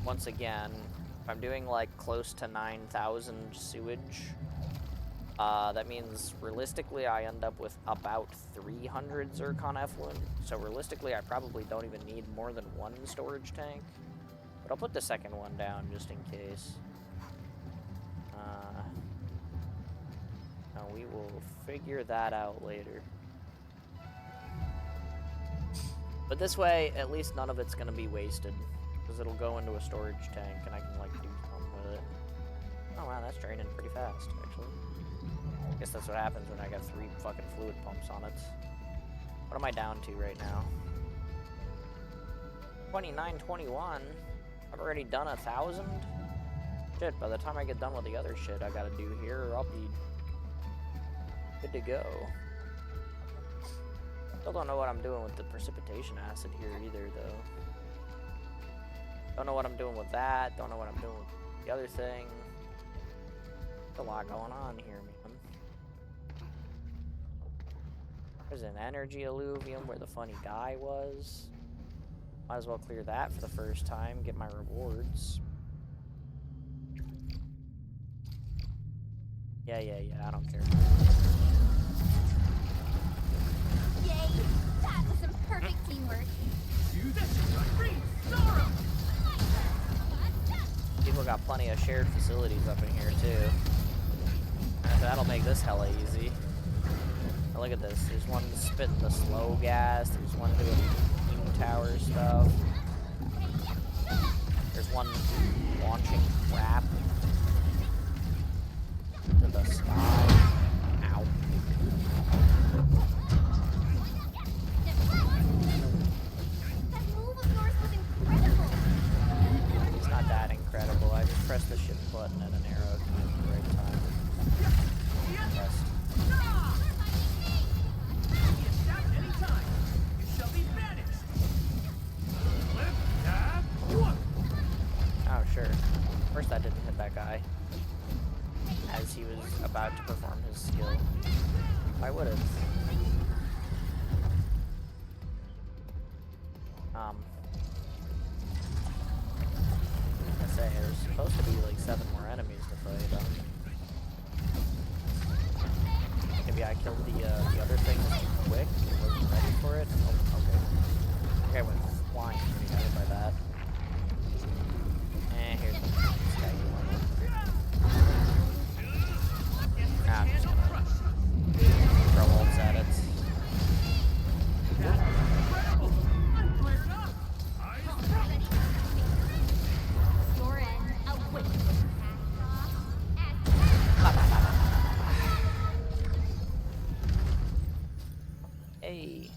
Once again, if I'm doing like close to 9,000 sewage, that means realistically I end up with about 300 zircon effluent. So realistically I probably don't even need more than one storage tank. But I'll put the second one down just in case. Now we will figure that out later. But this way, at least none of it's going to be wasted. Because it'll go into a storage tank and I can like do something with it. Oh wow, that's draining pretty fast, actually. I guess that's what happens when I got 3 fucking fluid pumps on it. What am I down to right now? 2921? I've already done 1,000? Shit, by the time I get done with the other shit I gotta do here, I'll be Good to go. Still don't know what I'm doing with the precipitation acid here either, though. Don't know what I'm doing with that. Don't know what I'm doing with the other thing. There's a lot going on here, man. There's an energy alluvium where the funny guy was. Might as well clear that for the first time, get my rewards. Yeah, I don't care. Yay! That was some perfect teamwork. People got plenty of shared facilities up in here, too. So that'll make this hella easy. Now look at this. There's one spitting the slow gas. There's one doing beam tower stuff. There's one launching crap to the sky. Ow. That move of yours was incredible. It's not that incredible. I just pressed the shift button and an arrow came at the right time. Pressed. Oh, sure. First I didn't hit that guy as he was about to perform his skill. I would have. I say, there's supposed to be like 7 more enemies to fight. Maybe I killed the other thing too quick. It wasn't ready for it. Oh, okay. I think I went flying pretty hard by that. Here's this guy you wanted. Nah, I'm just gonna throw ults at it. You're in a win. Hey,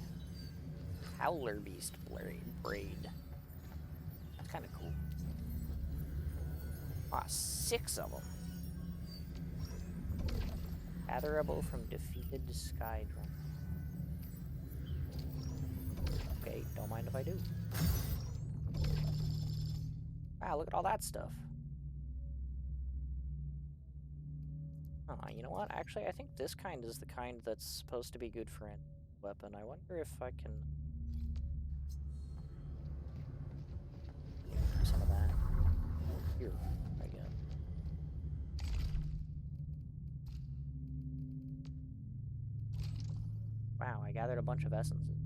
Howler Beast braid. That's kind of cool. Ah, 6 of them. Gatherable from defeated Skydrum. Okay, don't mind if I do. Wow, look at all that stuff. You know what? Actually, I think this kind is the kind that's supposed to be good for an weapon. I wonder if I can do some of that here, I guess. Wow, I gathered a bunch of essences.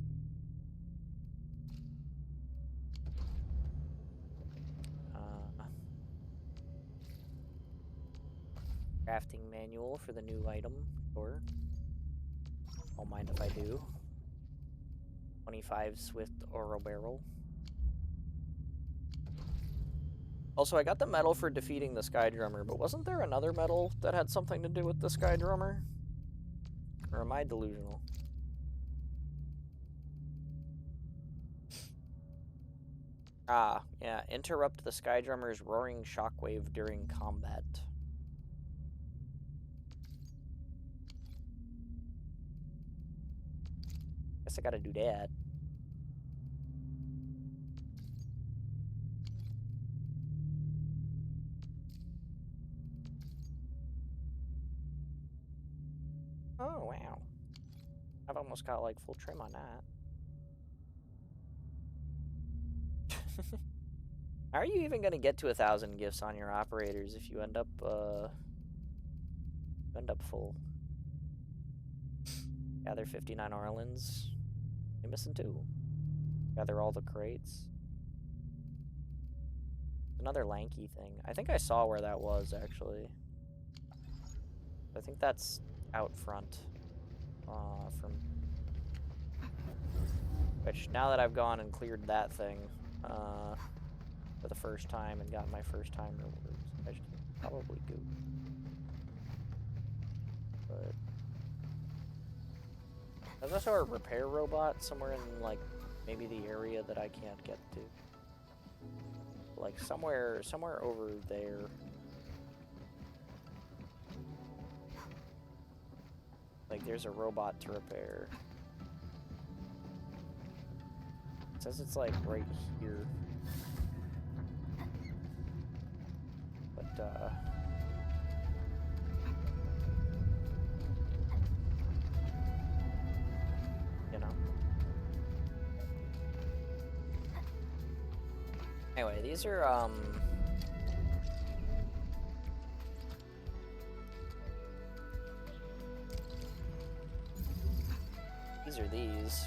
Crafting manual for the new item, sure. Don't mind if I do. 25 Swift Oro Barrel. Also, I got the medal for defeating the Sky Drummer, but wasn't there another medal that had something to do with the Sky Drummer? Or am I delusional? Ah, yeah. Interrupt the Sky Drummer's roaring shockwave during combat. Guess I gotta do that. Oh, wow. I've almost got, like, full trim on that. How are you even gonna get to 1,000 gifts on your operators if you end up full? Gather 59 Orlins. You're missing 2. Gather all the crates. Another lanky thing. I think I saw where that was, actually. I think that's out front. From... Which, now that I've gone and cleared that thing, for the first time and got my first time rewards, I should probably go. But... There's also a repair robot somewhere in, like, maybe the area that I can't get to. Like, somewhere over there. Like, there's a robot to repair. It says it's, like, right here. But, you know. Anyway, these are, these are these.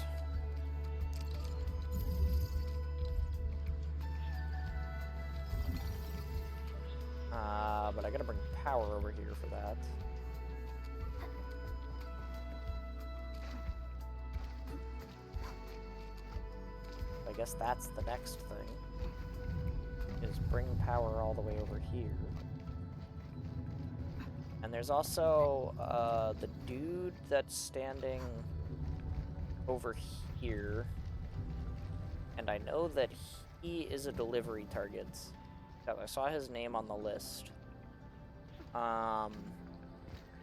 But I gotta bring power over here for that. I guess that's the next thing, is bring power all the way over here. And there's also, the dude that's standing over here. And I know that he is a delivery target. I saw his name on the list.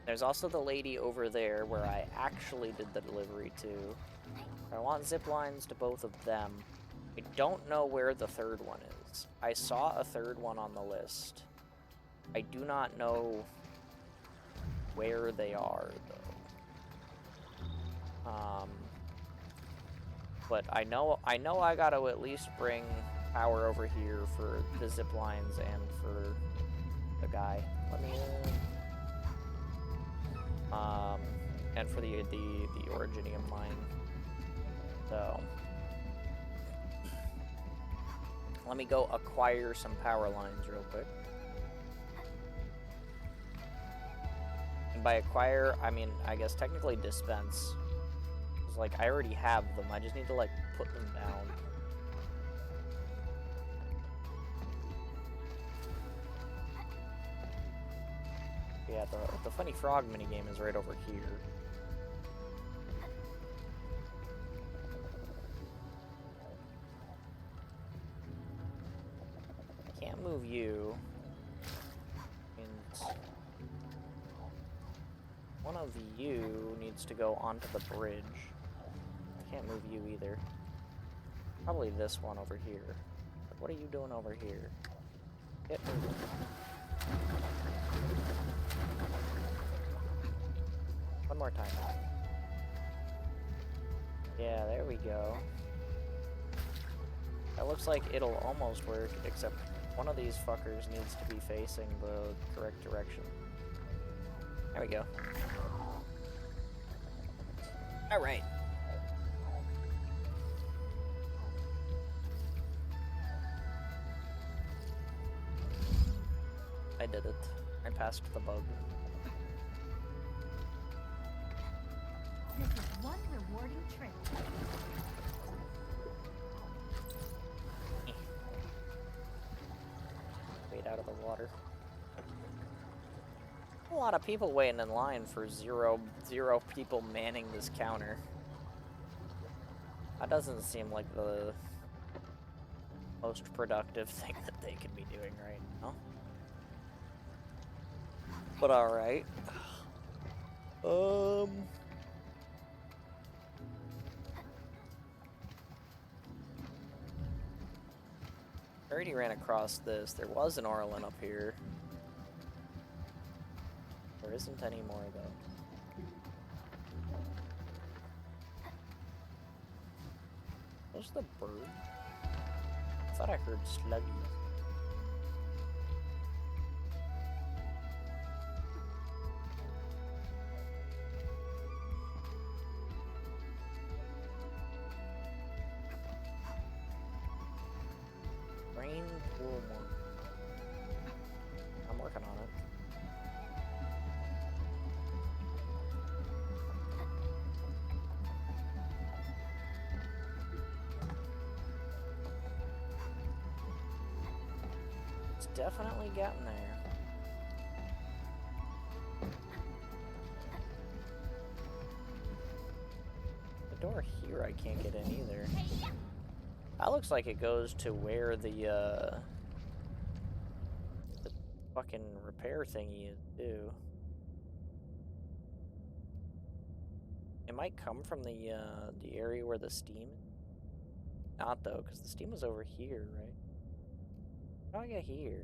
There's also the lady over there where I actually did the delivery to. I want zip lines to both of them. I don't know where the third one is. I saw a third one on the list. I do not know where they are, though. But I know I gotta at least bring power over here for the zip lines and for the guy. Let me and for the originium mine. So let me go acquire some power lines real quick. And by acquire, I mean, I guess technically dispense. Because, like, I already have them. I just need to, like, put them down. Yeah, the funny frog minigame is right over here. Can't move you. And one of you needs to go onto the bridge. I can't move you either. Probably this one over here. But what are you doing over here? Get moving. One more time. Yeah, there we go. That looks like it'll almost work, except one of these fuckers needs to be facing the correct direction. There we go. Alright. I did it. I passed the bug. This is one rewarding trip. Wade out of the water. A lot of people waiting in line for zero people manning this counter. That doesn't seem like the most productive thing that they could be doing right now. But alright. I already ran across this. There was an Orlin up here. There isn't any more, though. Where's the bird? I thought I heard sluggies. Rain pool more. I'm working on it. It's definitely getting there. The door here I can't get in either. That looks like it goes to where the fucking repair thingy is, too. It might come from the area where the steam is. Not though, because the steam was over here, right? How do I get here?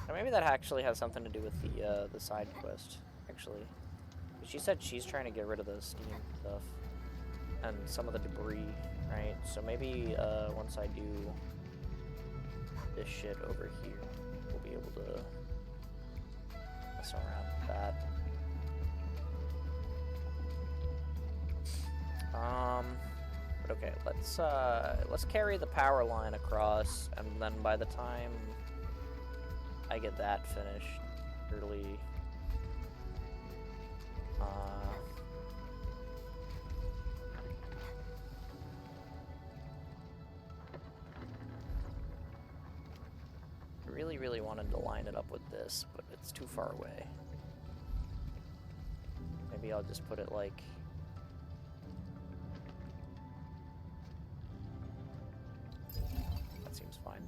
Or maybe that actually has something to do with the side quest, actually. She said she's trying to get rid of the steam stuff and some of the debris, right? So maybe once I do this shit over here, we'll be able to mess around with that. But okay, let's carry the power line across, and then by the time I get that finished, surely I really wanted to line it up with this, but it's too far away. Maybe I'll just put it like that seems fine.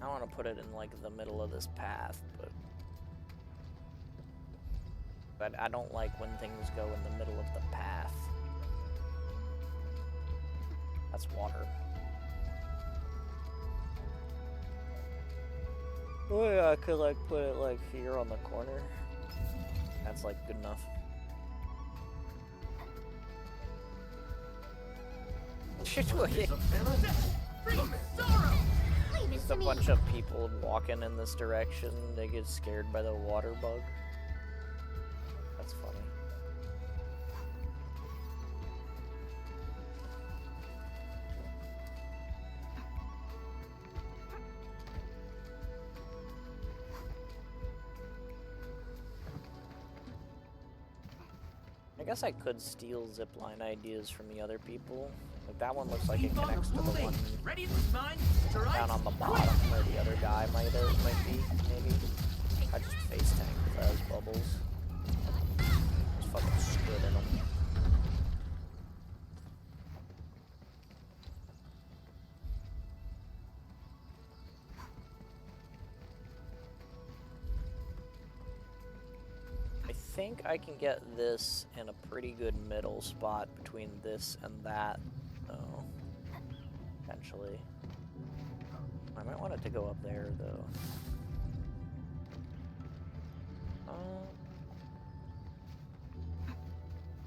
I want to put it in like the middle of this path, but I don't like when things go in the middle of the path. That's water. Oh yeah, I could like put it like here on the corner. That's like good enough. Just a bunch of people walking in this direction. They get scared by the water bug. That's funny. I guess I could steal zipline ideas from the other people. Like that one looks like it connects to the one down on the bottom where the other guy might be, maybe. I just face tank with those bubbles. Just fucking stood in them. I think I can get this in a pretty good middle spot between this and that, though. Potentially. I might want it to go up there, though.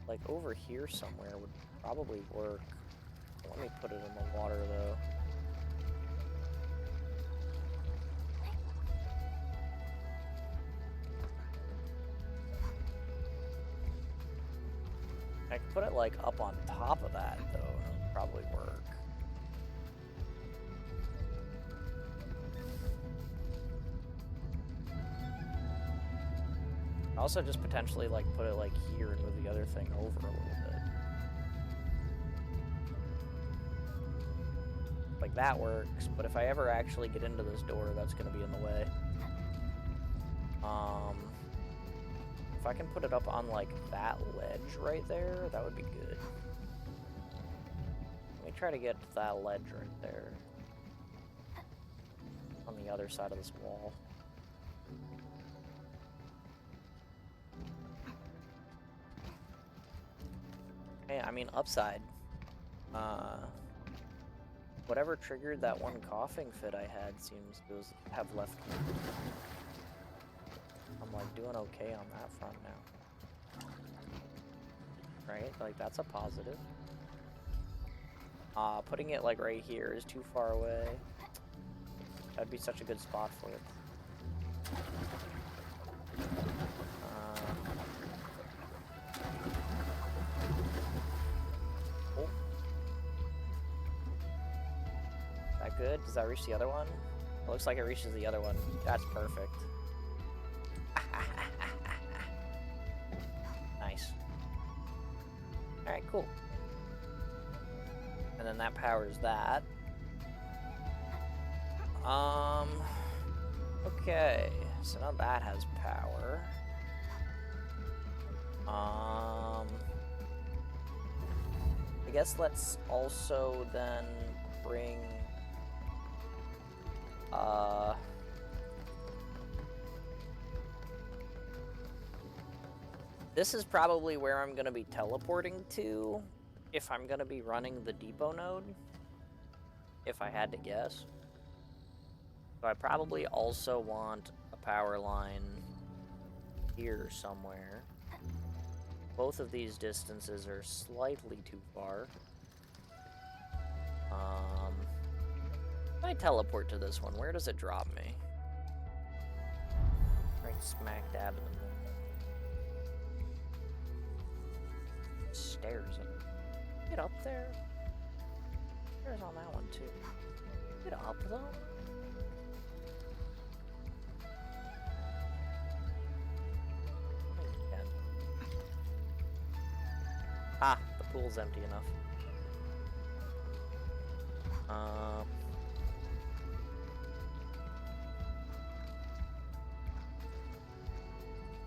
Like over here somewhere would probably work. Let me put it in the water, though. I could put it like up on top of that, though, and it would probably work. Also just potentially like put it like here and move the other thing over a little bit. Like that works, but if I ever actually get into this door, that's gonna be in the way. If I can put it up on like that ledge right there, that would be good. Let me try to get to that ledge right there. On the other side of this wall. Hey, I mean upside. Whatever triggered that one coughing fit I had seems to have left me. I'm like doing okay on that front now. Right? Like that's a positive. Putting it like right here is too far away. That'd be such a good spot for it. Oh. Is that good? Does that reach the other one? It looks like it reaches the other one. That's perfect. Nice. Alright, cool. And then that powers that. Okay. so now that has power. I guess let's also then bring this is probably where I'm gonna be teleporting to if I'm gonna be running the depot node, if I had to guess. So I probably also want a power line here somewhere. Both of these distances are slightly too far. If I teleport to this one, where does it drop me? Right smack dab in the middle. Stairs. Get up there. Stairs on that one too. Get up though. Ah, the pool's empty enough.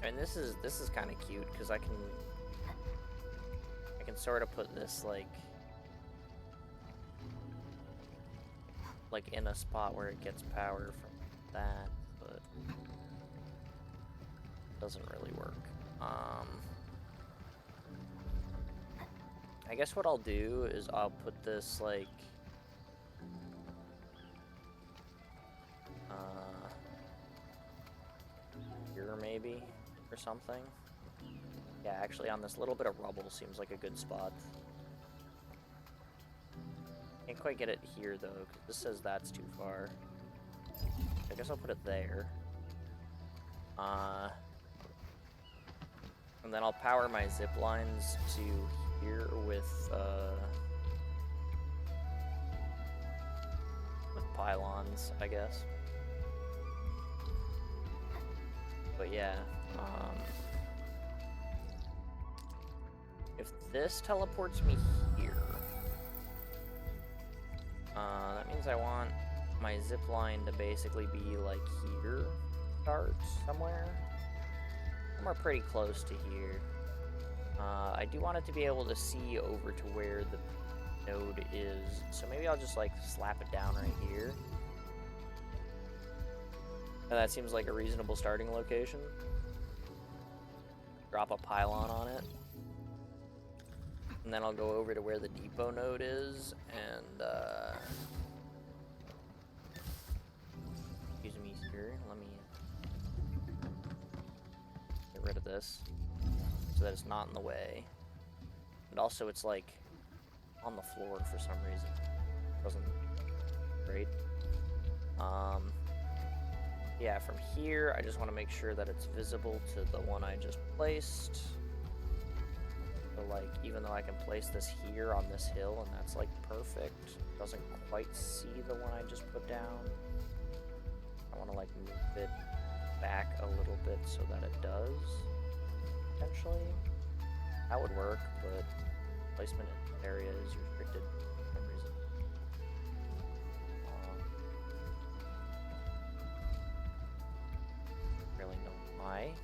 And this is kind of cute because I can sort of put this like in a spot where it gets power from that, but it doesn't really work. I guess what I'll do is I'll put this like here maybe or something. Yeah, actually on this little bit of rubble seems like a good spot. Can't quite get it here though, because this says that's too far. I guess I'll put it there. And then I'll power my zip lines to here with pylons, I guess. But yeah, if this teleports me here, that means I want my zip line to basically be like here, start somewhere pretty close to here. I do want it to be able to see over to where the node is, so maybe I'll just like slap it down right here. And that seems like a reasonable starting location. Drop a pylon on it. And then I'll go over to where the depot node is and excuse me here, let me get rid of this so that it's not in the way. And also it's like on the floor for some reason. Wasn't great. Yeah, from here I just want to make sure that it's visible to the one I just placed. So like, even though I can place this here on this hill and that's like perfect, it doesn't quite see the one I just put down. I want to like move it back a little bit so that it does, potentially. That would work, but placement area is restricted for some reason. Really know why.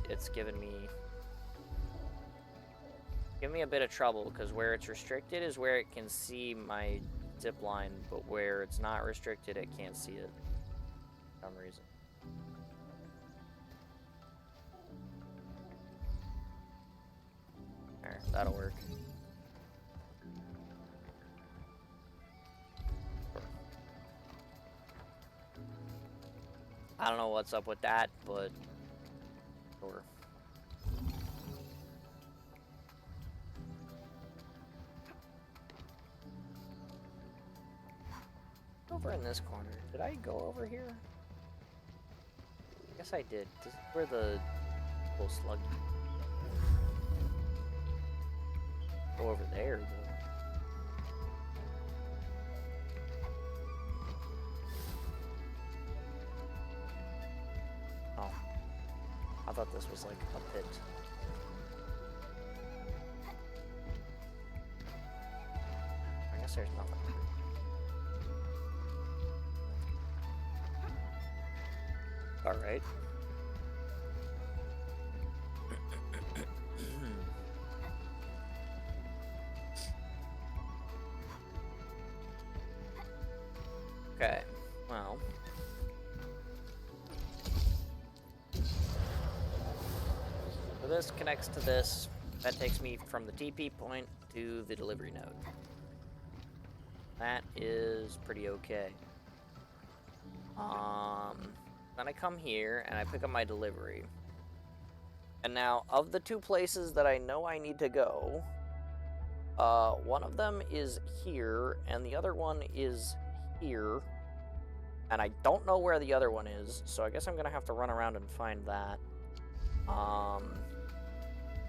It's given me a bit of trouble, because where it's restricted is where it can see my zip line, but where it's not restricted it can't see it for some reason. There, that'll work. I don't know what's up with that, but sure. Over in this corner. Did I go over here? I guess I did. This is where the little slug. Go over there, though. I thought this was like a pit. I guess there's nothing. All right. Okay, well. So this connects to this. That takes me from the TP point to the delivery node. That is pretty okay. Then I come here and I pick up my delivery. And now, of the two places that I know I need to go, one of them is here, and the other one is here. And I don't know where the other one is, so I guess I'm gonna have to run around and find that.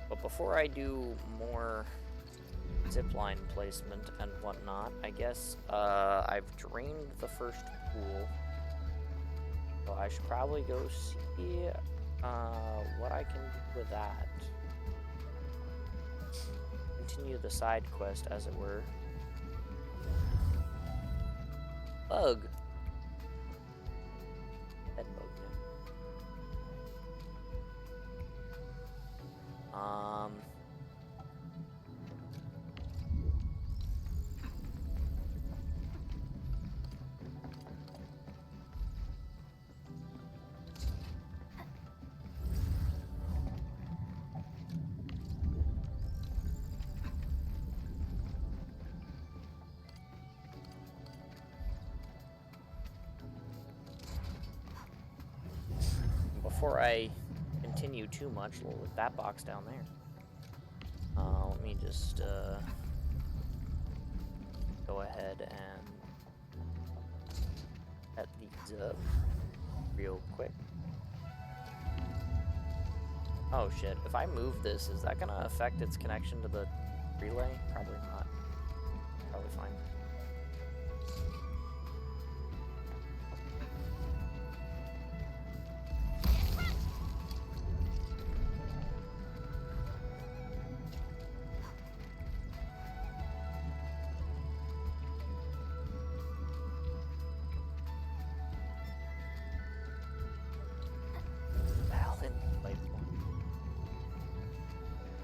But before I do more zipline placement and whatnot, I guess I've drained the first pool. So I should probably go see what I can do with that. Continue the side quest, as it were. Bug. Head bug, yeah. Before I continue too much, we'll look that box down there. Let me just go ahead and set these up real quick. Oh shit, if I move this, is that gonna affect its connection to the relay? Probably not. Probably fine.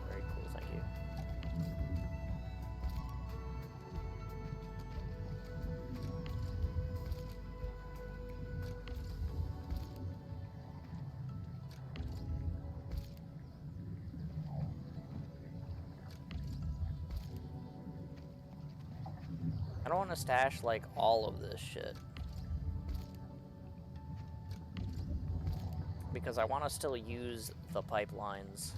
Very cool, thank you. I don't want to stash, like, all of this shit. Because I want to still use the pipelines.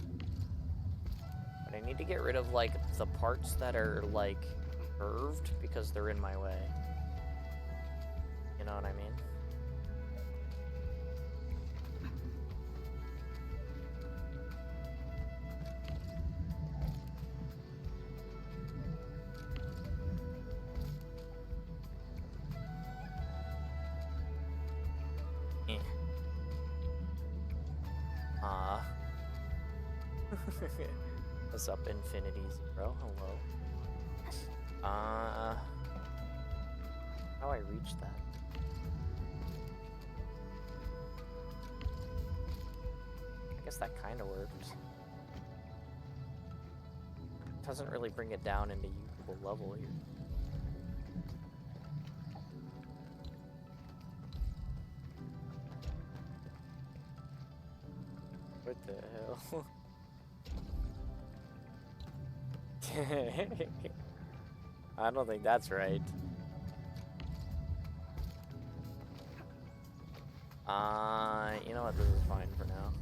But I need to get rid of, like, the parts that are, like, curved because they're in my way. You know what I mean? What's up, Infinity Zero? Hello. How do I reach that? I guess that kind of works. Doesn't really bring it down into usable level here. What the hell? I don't think that's right. You know what? This is fine for now.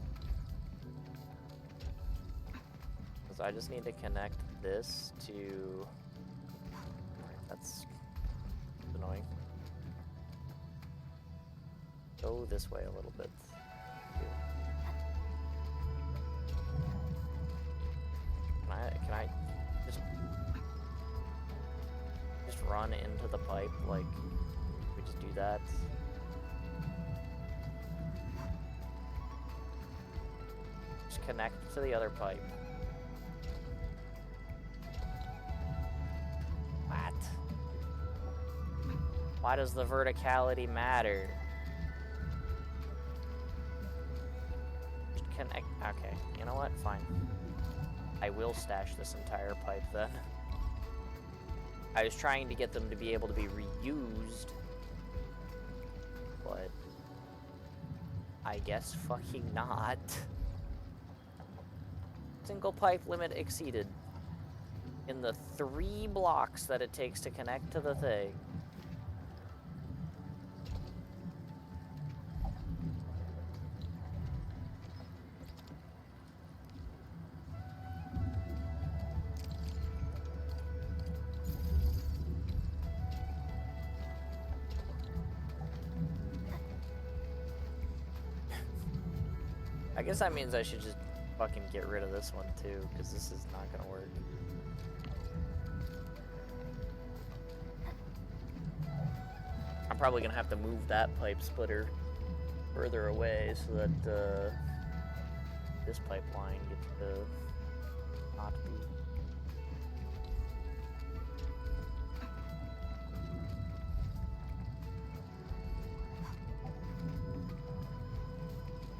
Because I just need to connect this to... That's annoying. Go this way a little bit. Can I just run into the pipe? Like, we just do that? Just connect to the other pipe. What? Why does the verticality matter? connect... Okay, you know what? Fine. I will stash this entire pipe then. I was trying to get them to be able to be reused, but I guess fucking not. Single pipe limit exceeded in the 3 blocks that it takes to connect to the thing. I guess that means I should just fucking get rid of this one too, because this is not gonna work. I'm probably gonna have to move that pipe splitter further away so that this pipeline gets to not be.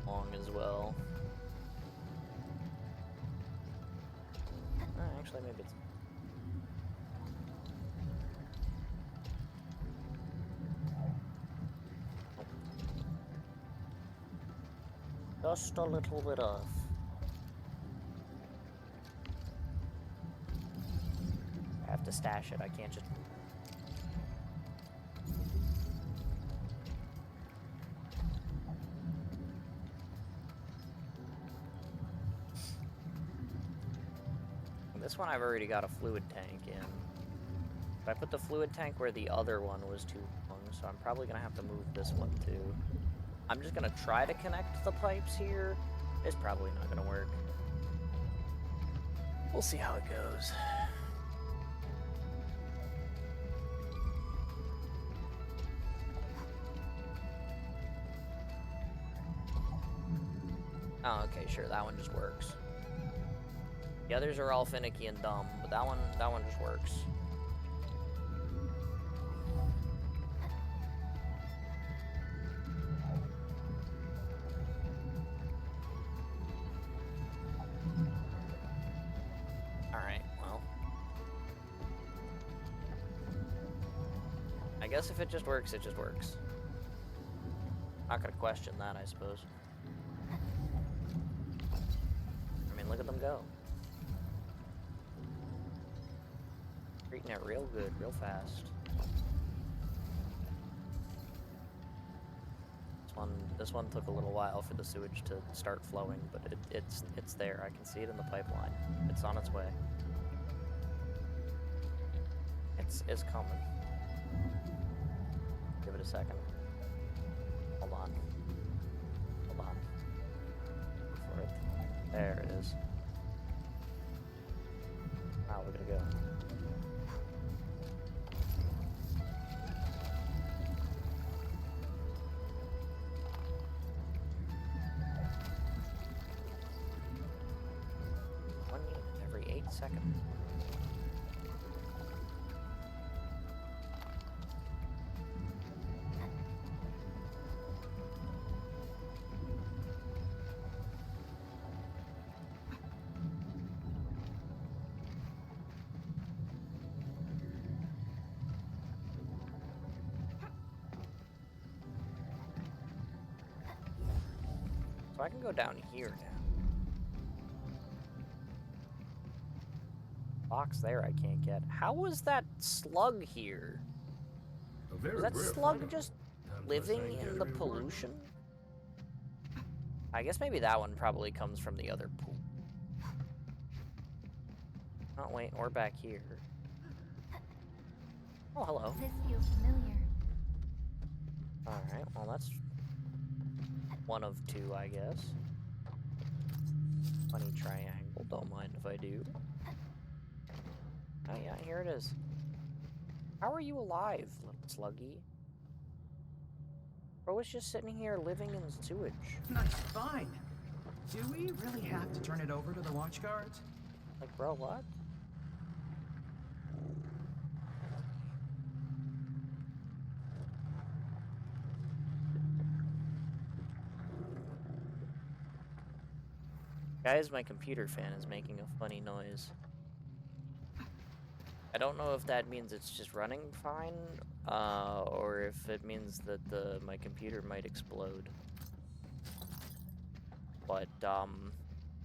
Long as well. Actually, maybe it's. Just a little bit off. I have to stash it. I can't just. This one I've already got a fluid tank in. But I put the fluid tank where the other one was too long, so I'm probably gonna have to move this one too. I'm just gonna try to connect the pipes here. It's probably not gonna work. We'll see how it goes. Oh, okay, sure, that one just works. The others are all finicky and dumb, but that one just works. Alright, well. I guess if it just works, it just works. Not gonna question that, I suppose. I mean, look at them go. Treating it real good, real fast. This one took a little while for the sewage to start flowing, but it's there. I can see it in the pipeline. It's on its way. It's coming. Give it a second. Hold on. Hold on. Wait for it. There it is. Wow, look at it go. Every 8 seconds. So I can go down here now. Box there I can't get. How was that slug here? Is that slug just living in the pollution? I guess maybe that one probably comes from the other pool. Oh wait, or back here. Oh, hello. This feels familiar. Alright, well that's one of 2, I guess. Funny triangle, don't mind if I do. Oh yeah, here it is. How are you alive, little sluggy? Bro was just sitting here living in sewage. Nice find. Do we really have to turn it over to the watch guards? Like, bro, what? Guys, my computer fan is making a funny noise. I don't know if that means it's just running fine, or if it means that my computer might explode. But,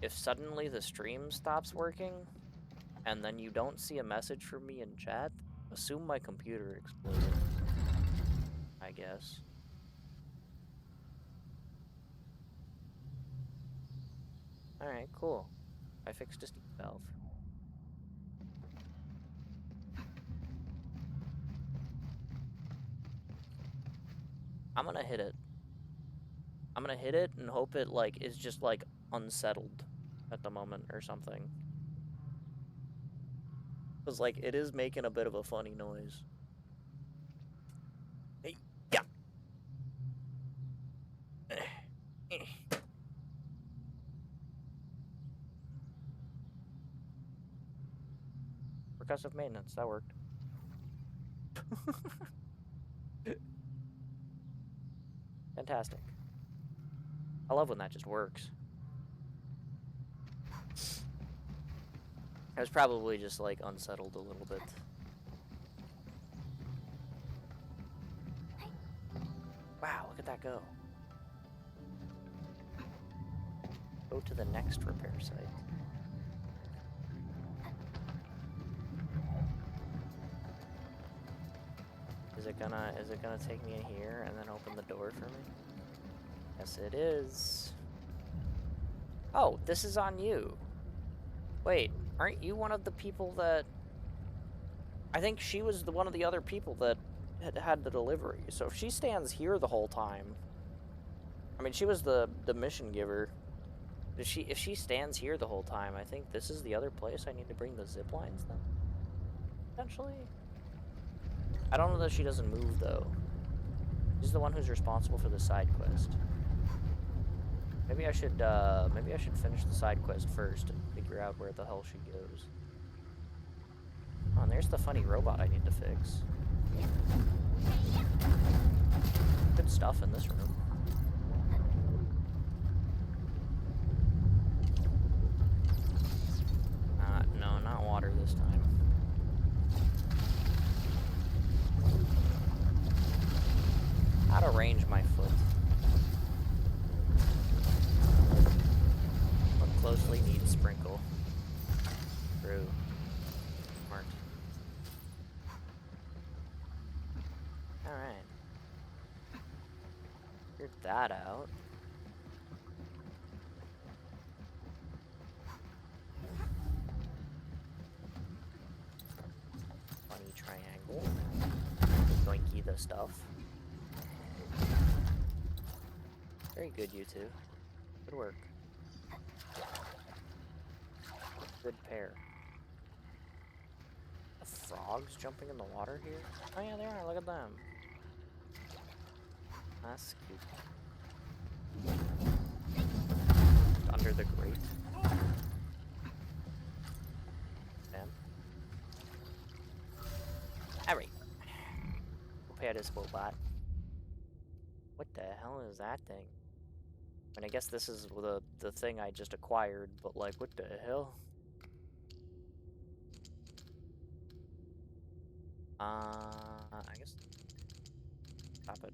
if suddenly the stream stops working, and then you don't see a message from me in chat, assume my computer exploded, I guess. Alright, cool. I fixed a steam valve. I'm gonna hit it. I'm gonna hit it and hope it, like, is just, like, unsettled at the moment or something. Because, like, it is making a bit of a funny noise. Hey, yeah. Percussive maintenance, that worked. Fantastic. I love when that just works. I was probably just, like, unsettled a little bit. Wow, look at that go. Go to the next repair site. Is it gonna take me in here and then open the door for me? Yes, it is. Oh, this is on you. Wait, aren't you one of the people that... I think she was one of the other people that had the delivery. So if she stands here the whole time... I mean, she was the mission giver. If she stands here the whole time, I think this is the other place I need to bring the zip lines then? Potentially? I don't know that she doesn't move, though. She's the one who's responsible for the side quest. Maybe I should finish the side quest first and figure out where the hell she goes. Oh, and there's the funny robot I need to fix. Good stuff in this room. No, not water this time. How to range my foot. Look closely, need sprinkle. True. Smart. Alright. Figured that out. Funny triangle. Doinky the stuff. Very good, you two. Good work. Good pair. The frogs jumping in the water here? Oh yeah, they are. Look at them. That's cute. Under the grate. Damn. Alright. Repair this robot. What the hell is that thing? I mean, I guess this is the thing I just acquired, but like, what the hell? I guess... Stop it.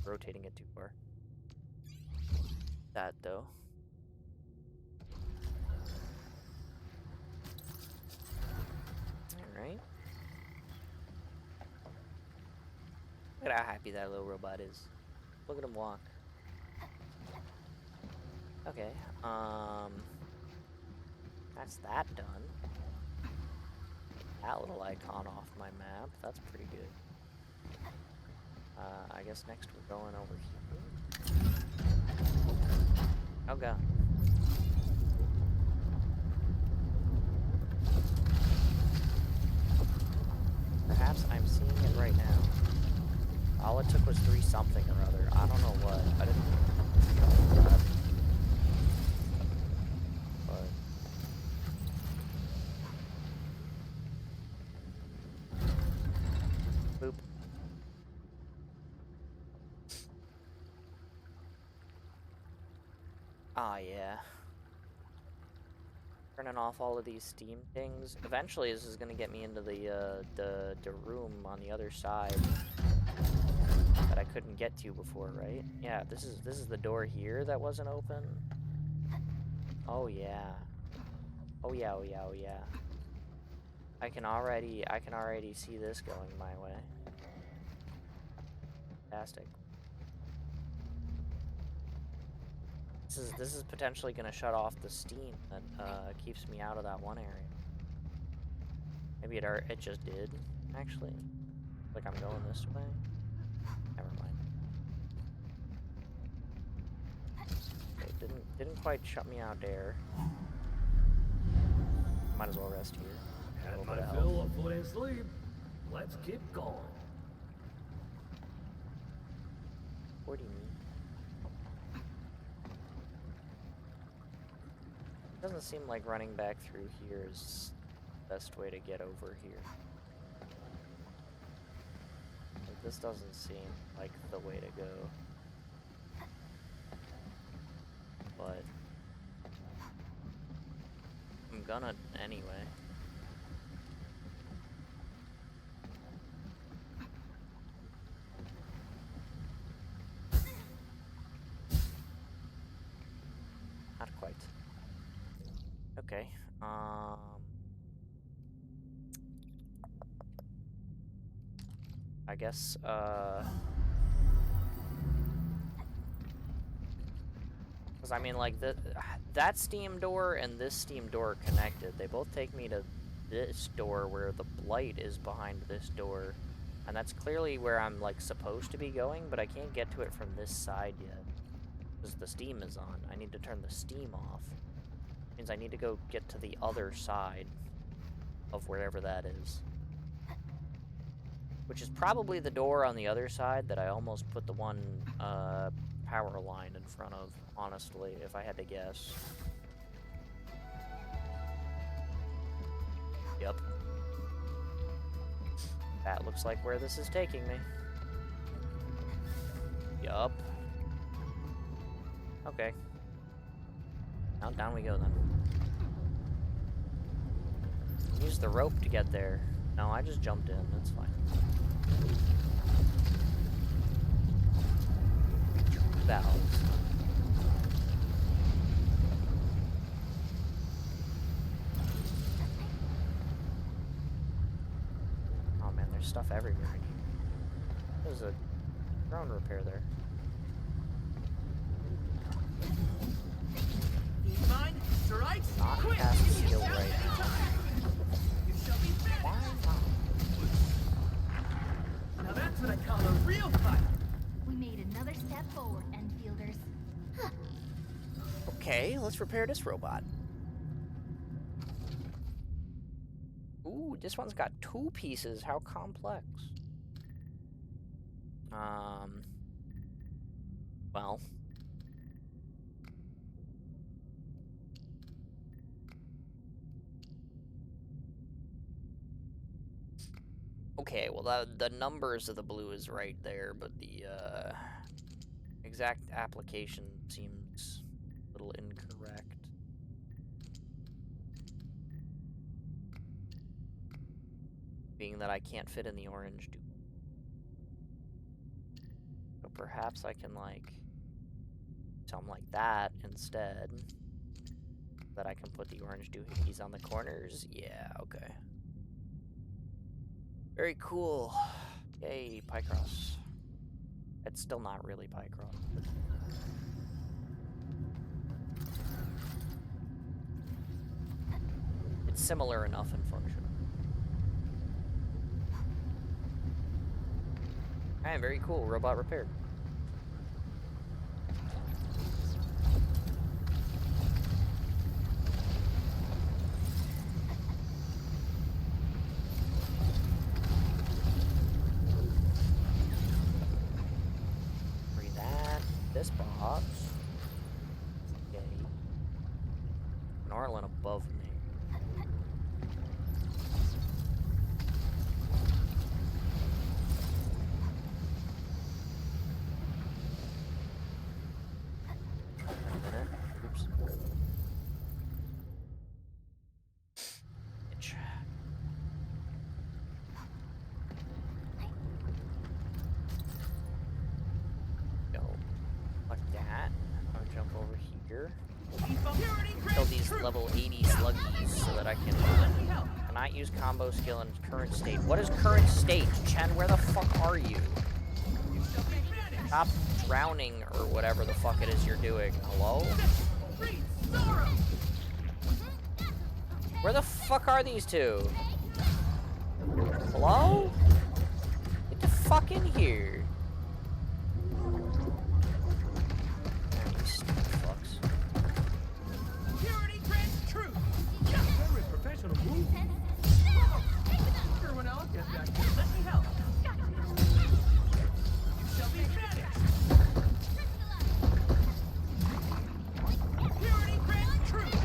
Rotating it too far. That, though. Alright. Look at how happy that little robot is. Look at him walk. Okay, that's that done. That little icon off my map, that's pretty good. I guess next we're going over here. Oh god. Perhaps I'm seeing it right now. All it took was 3 something or other. I don't know what. I didn't... Boop. Ah, yeah. turning off all of these steam things. Eventually, this is gonna get me into the room on the other side that I couldn't get to before, right? Yeah, this is the door here that wasn't open. Oh yeah. Oh yeah, oh yeah, oh yeah. I can already see this going my way. Fantastic. This is potentially gonna shut off the steam that keeps me out of that one area. Maybe it just did, actually. Like I'm going this way. Never mind. Okay, didn't quite shut me out there. Might as well rest here. Had my fill of food and sleep. Let's keep going. What do you mean? Doesn't seem like running back through here is the best way to get over here. Like, this doesn't seem like the way to go. But I'm gonna anyway. Not quite. Okay. I guess, because I mean, like, that steam door and this steam door are connected. They both take me to this door where the blight is behind this door. And that's clearly where I'm, like, supposed to be going, but I can't get to it from this side yet. Because the steam is on. I need to turn the steam off. Means I need to go get to the other side of wherever that is. Which is probably the door on the other side that I almost put the one power line in front of, honestly, if I had to guess. Yep. That looks like where this is taking me. Yup. Okay. Now down we go then. Use the rope to get there. No, I just jumped in. That's fine. Valves. Oh man, there's stuff everywhere in here. There's a drone repair there. Mine, right? Not Quick, cast you skill shout right now. anytime. You shall be fed. Why not? Now that's what I call a real fight. We made another step forward, Enfielders. Okay, let's repair this robot. Ooh, this one's got 2 pieces. How complex. Well. Okay, well, the numbers of the blue is right there, but the exact application seems a little incorrect. Being that I can't fit in the orange dupe. So perhaps I can, like, something like that instead. That I can put the orange doohickeys on the corners. Yeah, okay. Very cool. Yay, Picross. It's still not really Picross. But... it's similar enough in function. Alright, very cool. Robot repaired. This box. Okay. Norlin above me. Oops. level 80 sluggies so that I can cannot use combo skill in current state. What is current state? Chen, where the fuck are you? Stop drowning or whatever the fuck it is you're doing. Hello? Where the fuck are these two? Hello? Get the fuck in here. You stupid fucks. Purity grants truth. Very professional move. Everyone else get back here. Let me help. You shall be banished. Purity grants truth.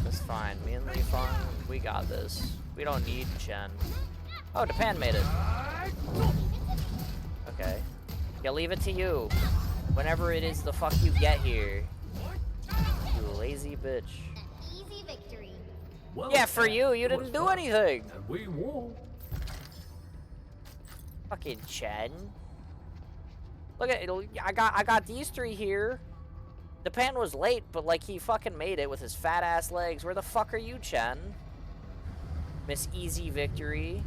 That's fine. Me and Lee Feng, we got this. We don't need Chen. Oh, Japan made it. Okay. Yeah, leave it to you. Whenever it is the fuck you get here. You lazy bitch. An easy victory. Well, Yeah, for you. You it was didn't do fun, anything. And we won. Fucking Chen. Look at it. I got these three here. The pan was late, but like he fucking made it with his fat ass legs. Where the fuck are you, Chen? Miss Easy Victory.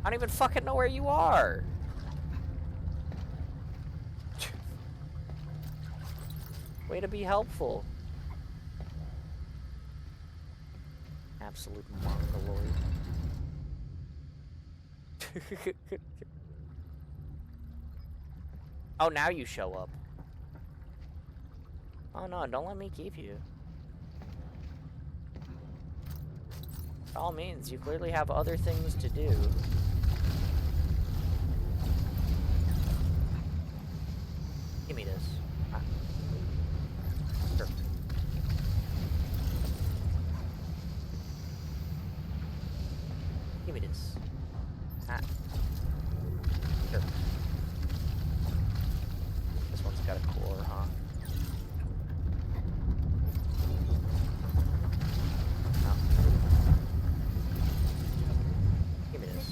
I don't even fucking know where you are. Way to be helpful. Absolute mongoloid. Oh, now you show up. Oh no, don't let me keep you. By all means, you clearly have other things to do. Give me this. Ah. Sure. Give me this. Ah. Sure. This one's got a core, huh? No. Give me this.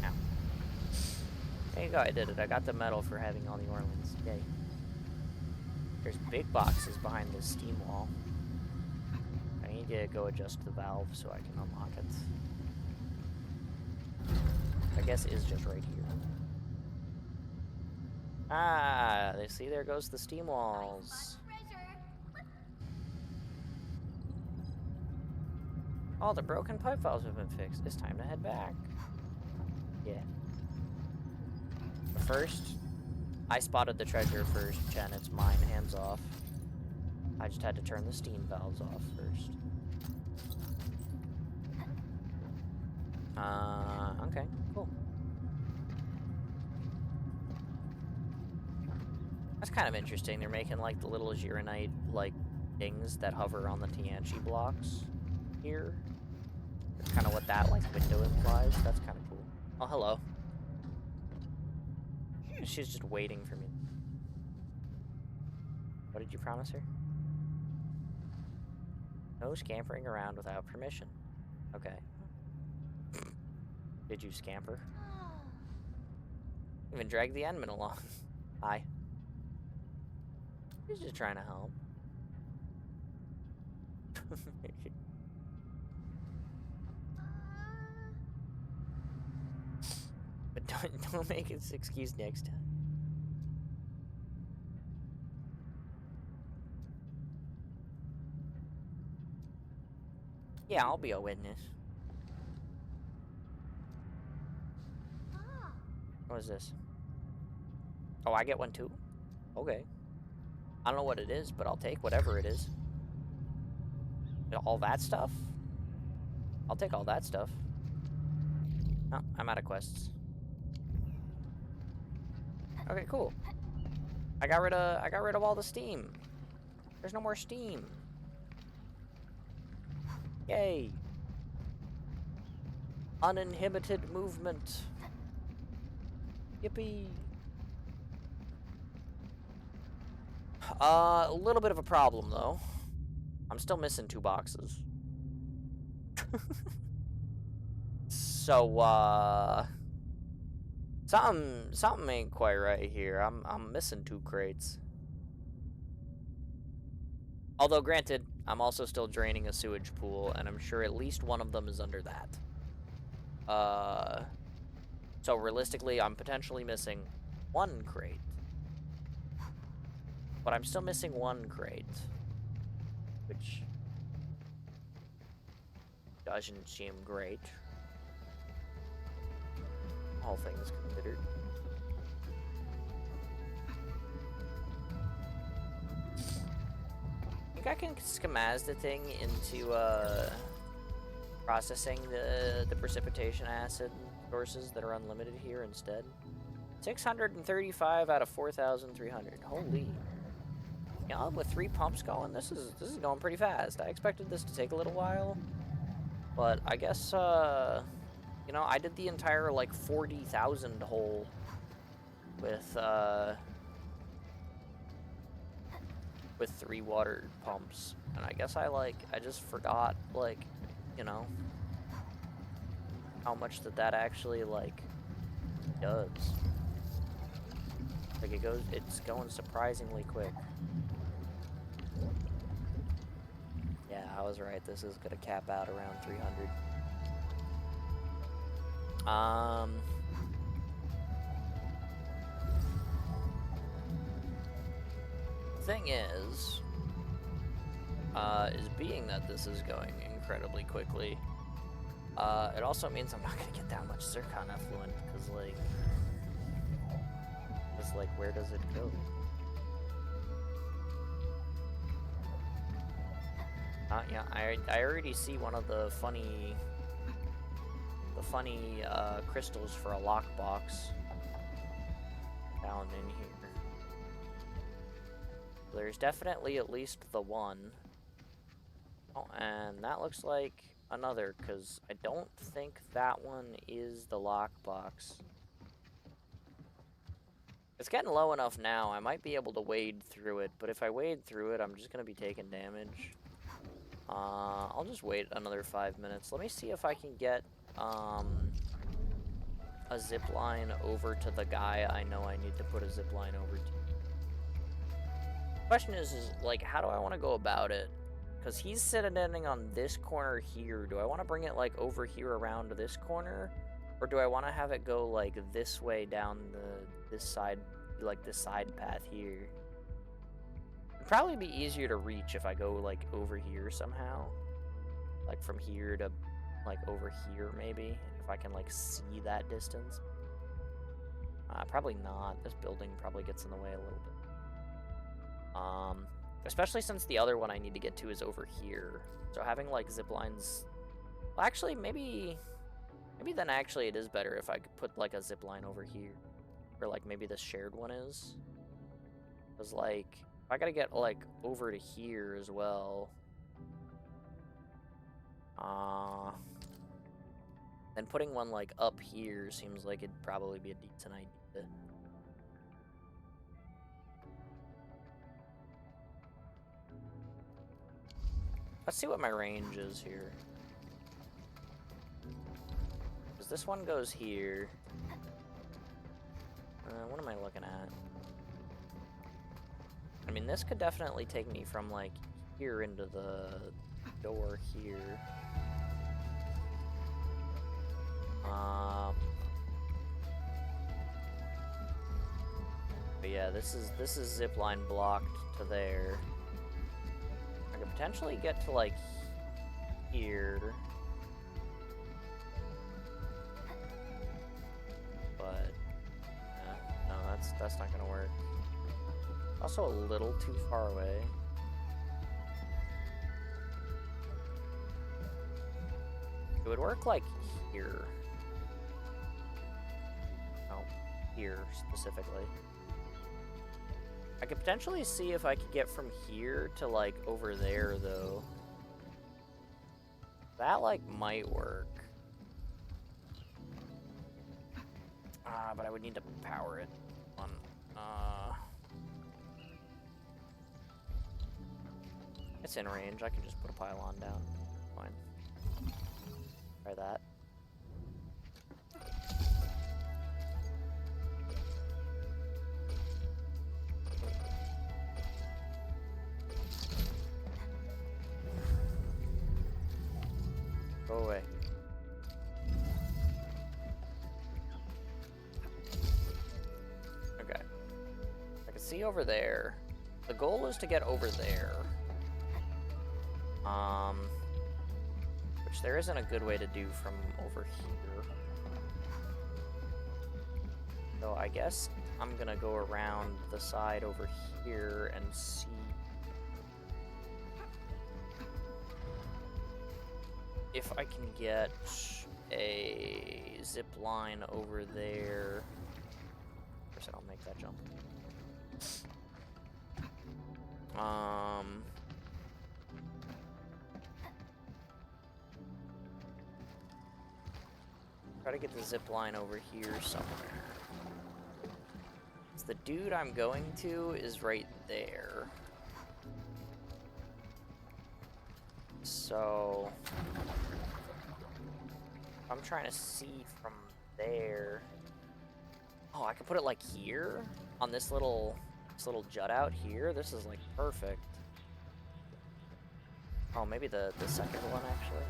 Ow. There you go, I did it. I got the medal for having all the ornaments. Yay. There's big boxes behind this steam wall. I need to go adjust the valve so I can unlock it. I guess it is just right here. Ah, they see there goes the steam walls. All the broken pipe valves have been fixed. It's time to head back. Yeah. But first, I spotted the treasure first, Chen. It's mine, hands off. I just had to turn the steam valves off first. Okay, cool. That's kind of interesting. They're making like the little Gironite like things that hover on the Tianchi blocks here. That's kind of what that like window implies. That's kind of cool. Oh, hello. She's just waiting for me. What did you promise her? No scampering around without permission. Okay. Did you scamper? Even drag the Endman along. Hi. He's just trying to help. But don't make it an excuse next time. Yeah, I'll be a witness. What is this? Oh, I get one too? Okay. I don't know what it is, but I'll take whatever it is. All that stuff? I'll take all that stuff. Oh, I'm out of quests. Okay, cool. I got rid of all the steam. There's no more steam. Yay. Uninhibited movement. Yippee. A little bit of a problem, though. I'm still missing 2 boxes. So, Something ain't quite right here. I'm missing 2 crates. Although, granted, I'm also still draining a sewage pool, and I'm sure at least one of them is under that. So realistically, I'm potentially missing 1 crate. But I'm still missing 1 crate. Which doesn't seem great. All things considered. I think I can schemaz the thing into processing the precipitation acid sources that are unlimited here instead. 635 out of 4,300. Holy. Yeah, with 3 pumps going, this is going pretty fast. I expected this to take a little while, but I guess you know, I did the entire like 40,000 hole with 3 water pumps, and I guess I just forgot, like, you know, how much that actually like does. Like it's going surprisingly quick. Yeah, I was right. This is gonna cap out around 300. Thing is being that this is going incredibly quickly, it also means I'm not gonna get that much zircon effluent, because where does it go? Yeah, I already see one of the funny crystals for a lockbox down in here. There's definitely at least the one. Oh, and that looks like another, because I don't think that one is the lockbox. It's getting low enough now, I might be able to wade through it, but if I wade through it, I'm just going to be taking damage. I'll just wait another 5 minutes. Let me see if I can get a zip line over to the guy I know I need to put a zip line over to. Question is like, how do I want to go about it? Because he's sitting on this corner here. Do I want to bring it like over here around to this corner? Or do I want to have it go like this way down this side, like this side path here? It'd probably be easier to reach if I go like over here somehow. Like from here to like over here maybe. If I can like see that distance. Probably not. This building probably gets in the way a little bit. Especially since the other one I need to get to is over here. So having like zip lines, well, actually maybe then actually it is better if I could put like a zip line over here, or like maybe this shared one is. Cause like if I gotta get like over to here as well, then putting one like up here seems like it'd probably be a decent idea. Let's see what my range is here. Because this one goes here. What am I looking at? I mean, this could definitely take me from, like, here into the door here. But yeah, this is zipline blocked to there. I could potentially get to like here, but no, that's not gonna work. Also a little too far away. It would work like here. No, here specifically. I could potentially see if I could get from here to, like, over there, though. That, like, might work. But I would need to power it on, It's in range. I can just put a pylon down. Fine. Try that. see over there. The goal is to get over there. Which there isn't a good way to do from over here. So I guess I'm gonna go around the side over here and see. If I can get a zip line over there. Of course I don't make that jump. Try to get the zip line over here somewhere. So the dude I'm going to is right there. So I'm trying to see from there. Oh, I can put it like here on this little jut out here. This is like perfect. Oh, maybe the second one actually.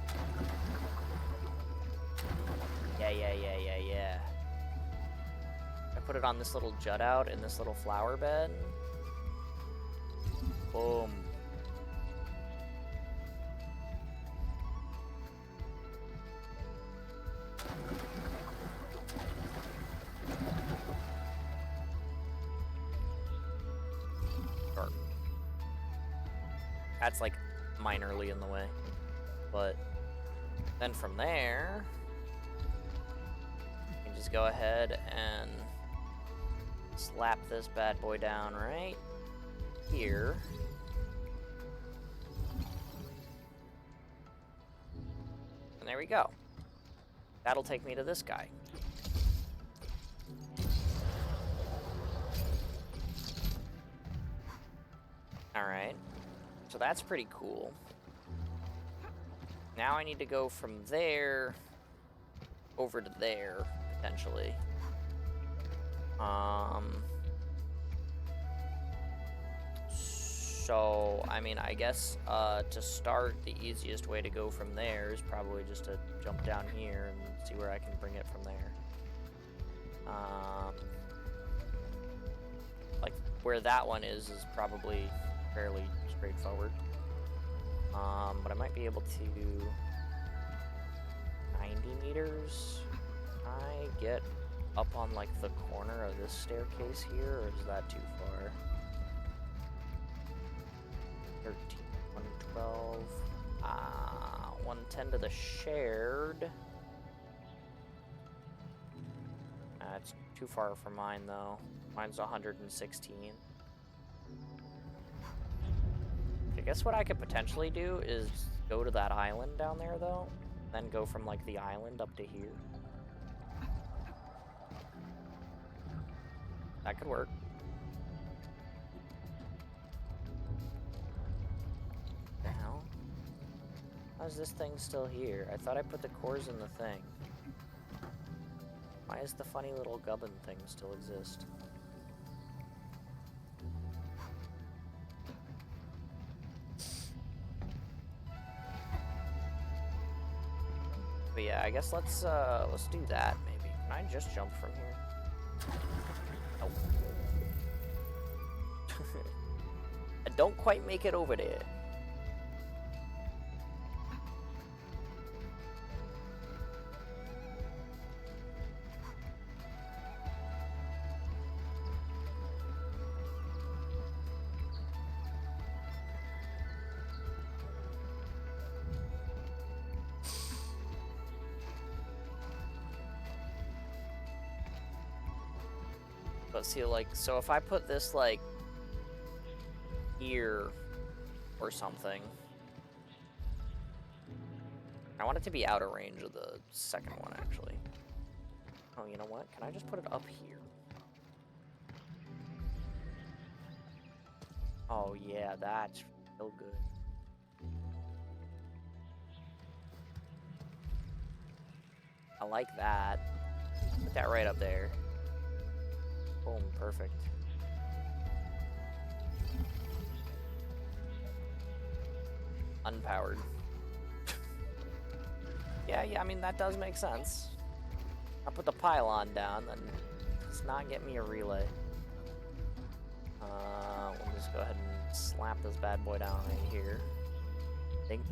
Yeah. I put it on this little jut out in this little flower bed. Boom. Or, that's like minorly in the way. But then from there, you can just go ahead and slap this bad boy down right here. And there we go. That'll take me to this guy. Alright. So that's pretty cool. Now I need to go from there over to there, potentially. So, I mean, I guess, to start, the easiest way to go from there is probably just to jump down here and see where I can bring it from there. Like, where that one is probably fairly straightforward. But I might be able to... 90 meters? Can I get up on, like, the corner of this staircase here, or is that too far? 13, 112, 110 to the shared. It's too far for mine, though. Mine's 116. I guess what I could potentially do is go to that island down there, though, then go from, like, the island up to here. That could work. The hell? How's this thing still here? I thought I put the cores in the thing. Why does the funny little gubbin thing still exist? But yeah, I guess let's do that maybe. Can I just jump from here? Nope. I don't quite make it over there. But see, like, so if I put this, like, here or something, I want it to be out of range of the second one, actually. Oh, you know what? Can I just put it up here? Oh, yeah, that's real good. I like that. Put that right up there. Boom, perfect. Unpowered. Yeah, I mean, that does make sense. I'll put the pylon down, then let's not get me a relay. Go ahead and slap this bad boy down right here. Think.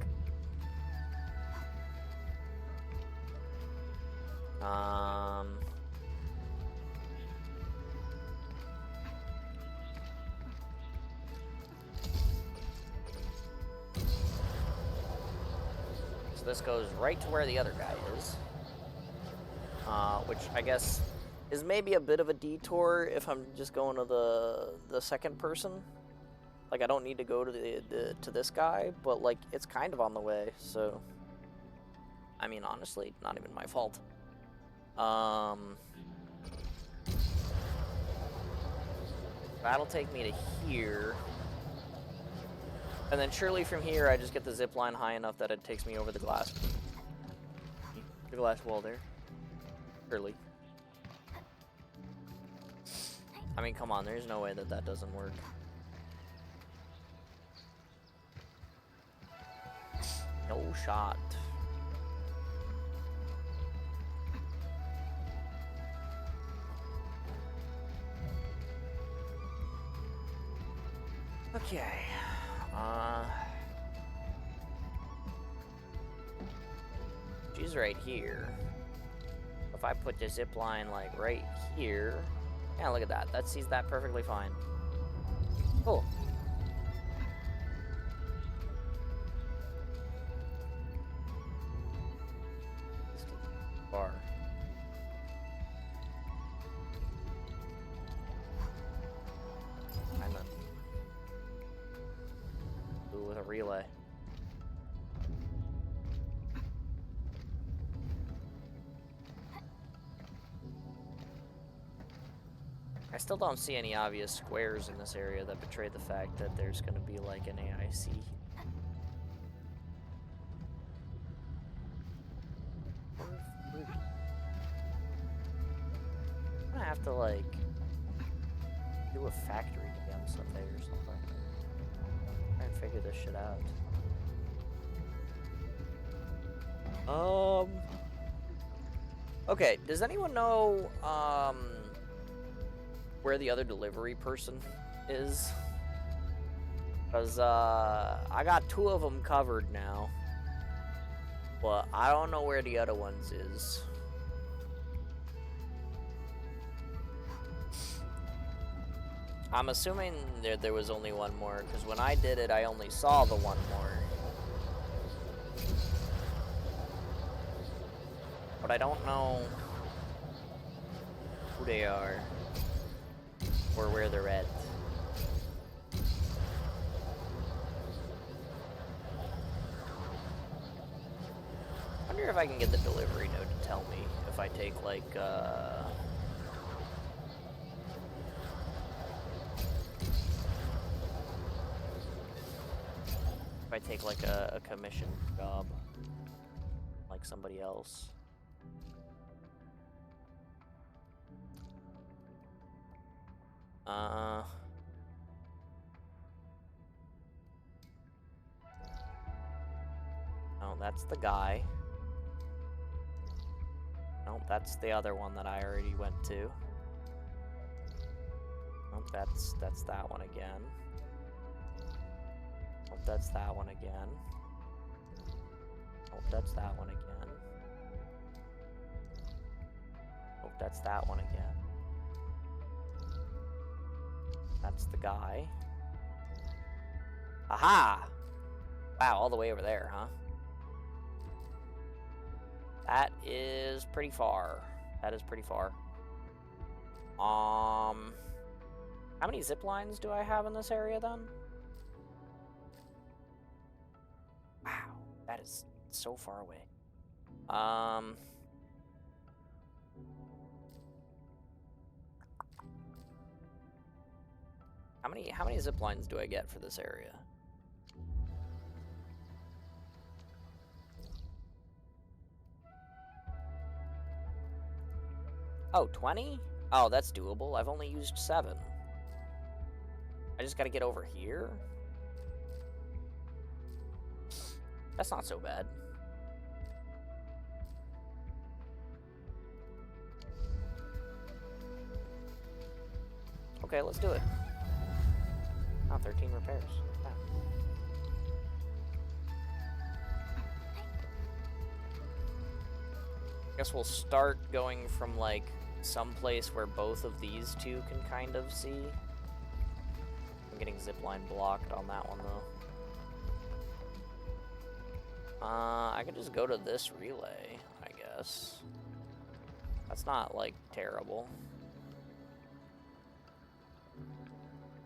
So this goes right to where the other guy is. Which I guess is maybe a bit of a detour if I'm just going to the second person. Like I don't need to go to to this guy, but like it's kind of on the way, so I mean honestly, not even my fault. That'll take me to here. And then surely from here I just get the zip line high enough that it takes me over the glass wall there. Surely. I mean, come on, there's no way that that doesn't work. No shot. Okay. She's right here. If I put the zip line like right here, yeah, look at that. That sees that perfectly fine. Cool. Bar. And then do it with a relay. I still don't see any obvious squares in this area that betray the fact that there's going to be like an AIC. I'm gonna have to like do a factory again someday or something. Try and figure this shit out. Okay, does anyone know where the other delivery person is? Because I got 2 of them covered now, but I don't know where the other ones is. I'm assuming there was only one more, because when I did it, I only saw the one more. But I don't know who they are or where they're at. I wonder if I can get the delivery node to tell me if I take like if I take like a commission job like somebody else. No, that's the guy. No, that's the other one that I already went to. Nope, that's that one again. Nope, that's that one again. Nope, that's that one again. Nope, that's that one again. That's the guy. Aha! Wow, all the way over there, huh? That is pretty far. That is pretty far. How many zip lines do I have in this area then? Wow, that is so far away. How many zip lines do I get for this area? Oh, 20? Oh, that's doable. I've only used 7. I just gotta get over here? That's not so bad. Okay, let's do it. Oh, 13 repairs. Wow. Guess we'll start going from, like, someplace where both of these two can kind of see. I'm getting zipline blocked on that one, though. I could just go to this relay, I guess. That's not, like, terrible.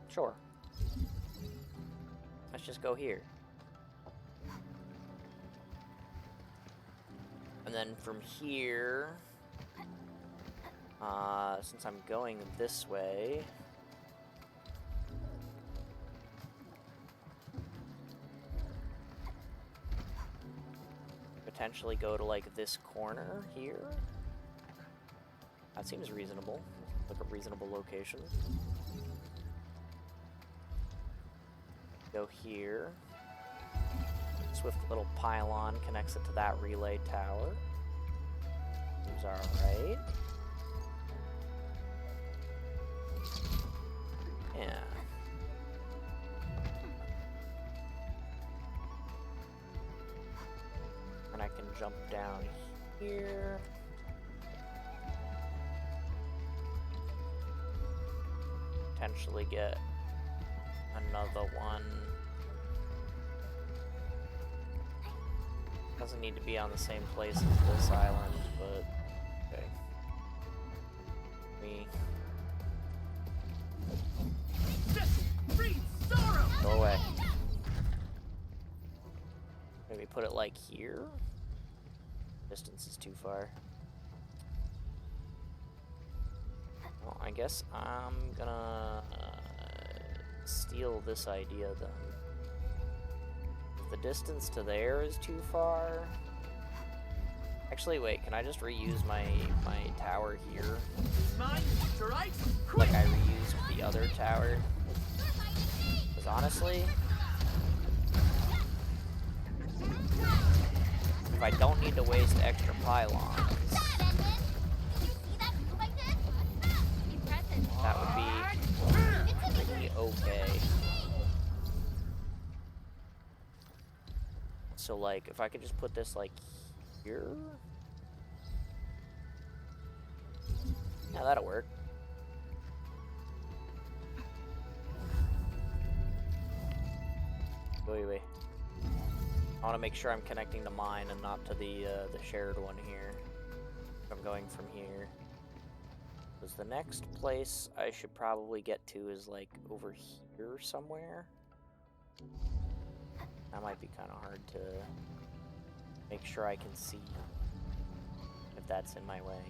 Sure. Let's just go here. And then from here, since I'm going this way, potentially go to, like, this corner here. That seems reasonable. Like a reasonable location. Go here. Swift little pylon connects it to that relay tower. Seems alright. Yeah. And I can jump down here. Potentially get another one. Doesn't need to be on the same place as this island, but okay. Go away. Maybe put it like here? Distance is too far. Well, I guess I'm gonna steal this idea then. If the distance to there is too far... Actually, wait, can I just reuse my tower here? Like I reused the other tower? Because honestly... if I don't need to waste extra pylons... that would be pretty okay. So, like, if I could just put this, like, here? Yeah, that'll work. Wait. I want to make sure I'm connecting to mine and not to the shared one here. I'm going from here. Because the next place I should probably get to is, like, over here somewhere. That might be kind of hard to make sure I can see if that's in my way.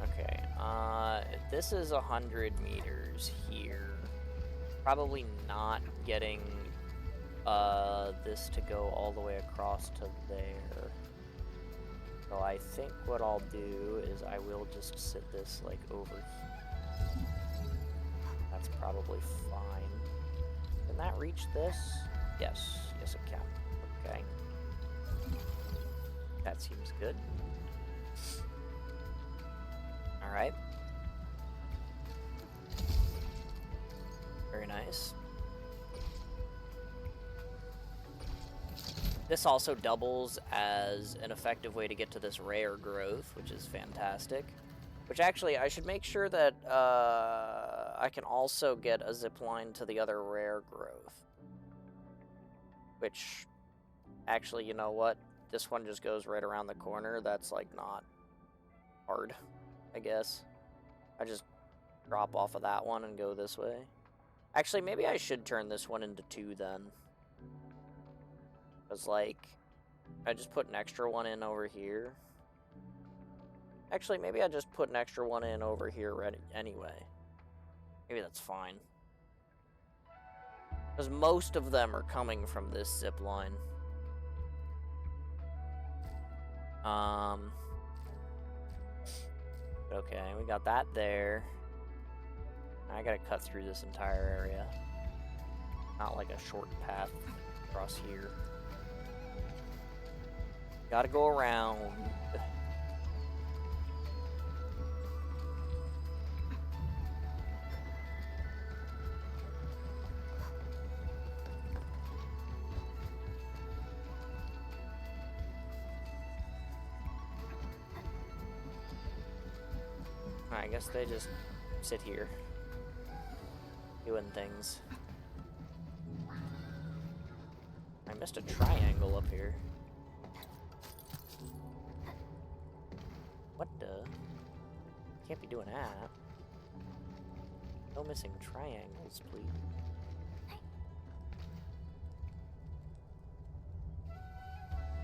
Okay, this is 100 meters here. Probably not getting this to go all the way across to there. So I think what I'll do is I will just sit this, like, over here. That's probably fine. Can that reach this? Yes. Yes, it can. Okay. That seems good. Alright. Very nice. This also doubles as an effective way to get to this rare growth, which is fantastic. Which actually, I should make sure that I can also get a zip line to the other rare growth. Which, actually, you know what? This one just goes right around the corner. That's, like, not hard, I guess. I just drop off of that one and go this way. Actually, maybe I should turn this one into 2 then. Because, like, I just put an extra one in over here. Actually, maybe I just put an extra one in over here anyway. Maybe that's fine. Because most of them are coming from this zip line. Okay, we got that there. I gotta cut through this entire area. Not like a short path across here. Gotta go around. I guess they just sit here, doing things. I missed a triangle up here. What the? Can't be doing that. No missing triangles, please.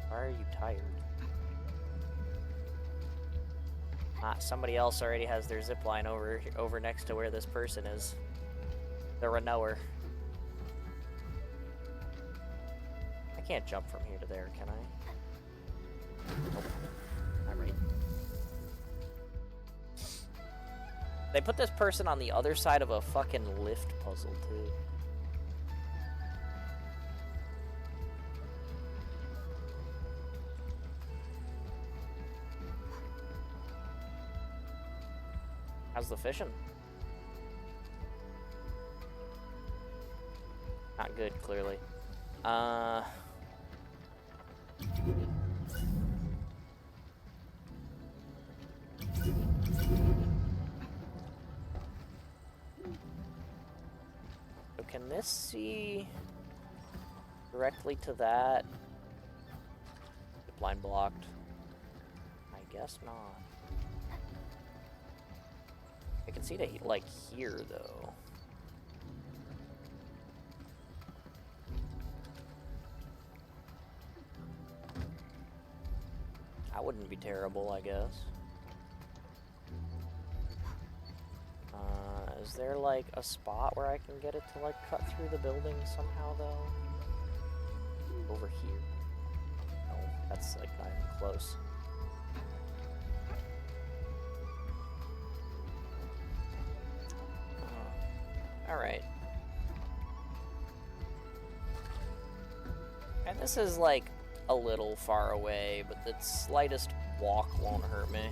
Why are you tired? Ah, somebody else already has their zip line over next to where this person is. They're a knower. I can't jump from here to there, can I? Nope. Alright. They put this person on the other side of a fucking lift puzzle, too. How's the fishing? Not good, clearly. So can this see directly to that? Line blocked. I guess not. I can see to like here though. That wouldn't be terrible, I guess. Is there like a spot where I can get it to like cut through the building somehow though? Over here? No, that's like not even close. Alright. And this is like a little far away, but the slightest walk won't hurt me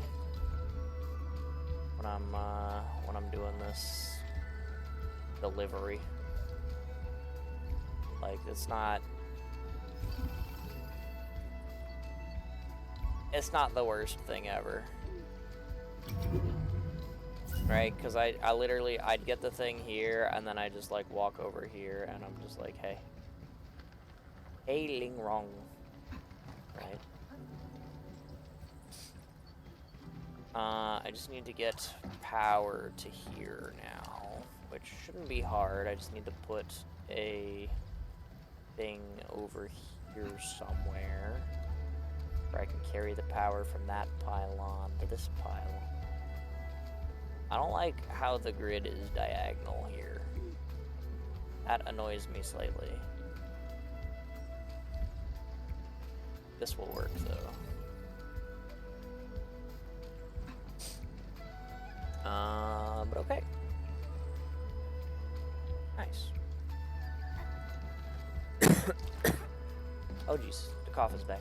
when I'm doing this delivery. Like it's not the worst thing ever. Right, because I literally, I'd get the thing here, and then I just, like, walk over here, and I'm just like, hey. Hailing wrong. Right. I just need to get power to here now, which shouldn't be hard. I just need to put a thing over here somewhere, where I can carry the power from that pylon to this pylon. I don't like how the grid is diagonal here. That annoys me slightly. This will work though. But okay. Nice. Oh jeez, the cough is back.